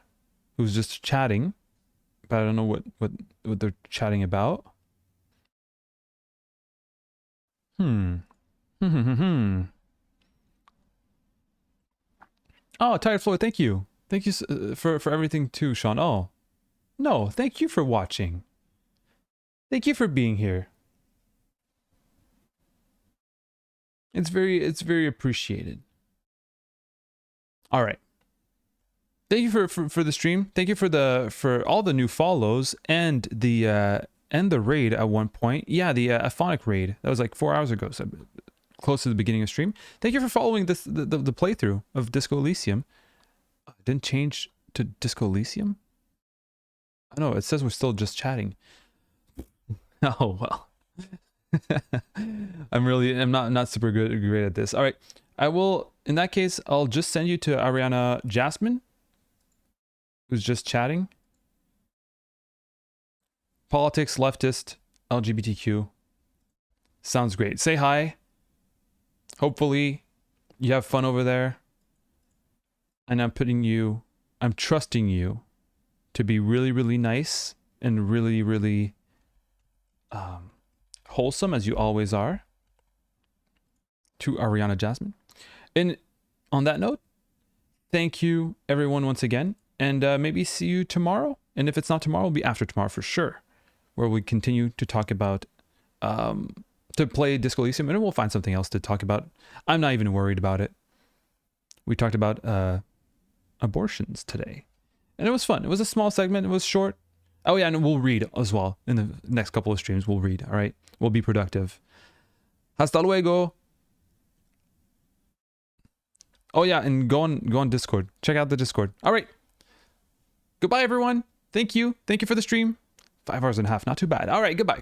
who's just chatting, but I don't know what they're chatting about. Oh, Tired Floor, thank you. Thank you for everything too, Sean. Oh, no, thank you for watching. Thank you for being here. It's very appreciated. All right. Thank you for the stream. Thank you for all the new follows and the raid at one point. Yeah, the Aphonic raid. That was like 4 hours ago, so close to the beginning of stream. Thank you for following the playthrough of Disco Elysium. Didn't change to Disco Elysium? I know, it says we're still just chatting. Oh well. I'm not super great at this. All right. I will, in that case, I'll just send you to Ariana Jasmine, who's just chatting. Politics, leftist, LGBTQ. Sounds great. Say hi. Hopefully you have fun over there. And I'm trusting you to be really, really nice and really, really wholesome, as you always are, to Ariana Jasmine. And on that note, thank you everyone once again, and maybe see you tomorrow. And if it's not tomorrow, it'll be after tomorrow for sure, where we continue to talk about to play Disco Elysium, and we'll find something else to talk about. I'm not even worried about it. We talked about abortions today, and it was fun. It was a small segment. It was short. Oh yeah, and we'll read as well in the next couple of streams. We'll read. All right, we'll be productive. Hasta luego. Oh yeah, and go on Discord. Check out the Discord. All right. Goodbye, everyone. Thank you for the stream. 5 hours and a half, not too bad. All right, goodbye.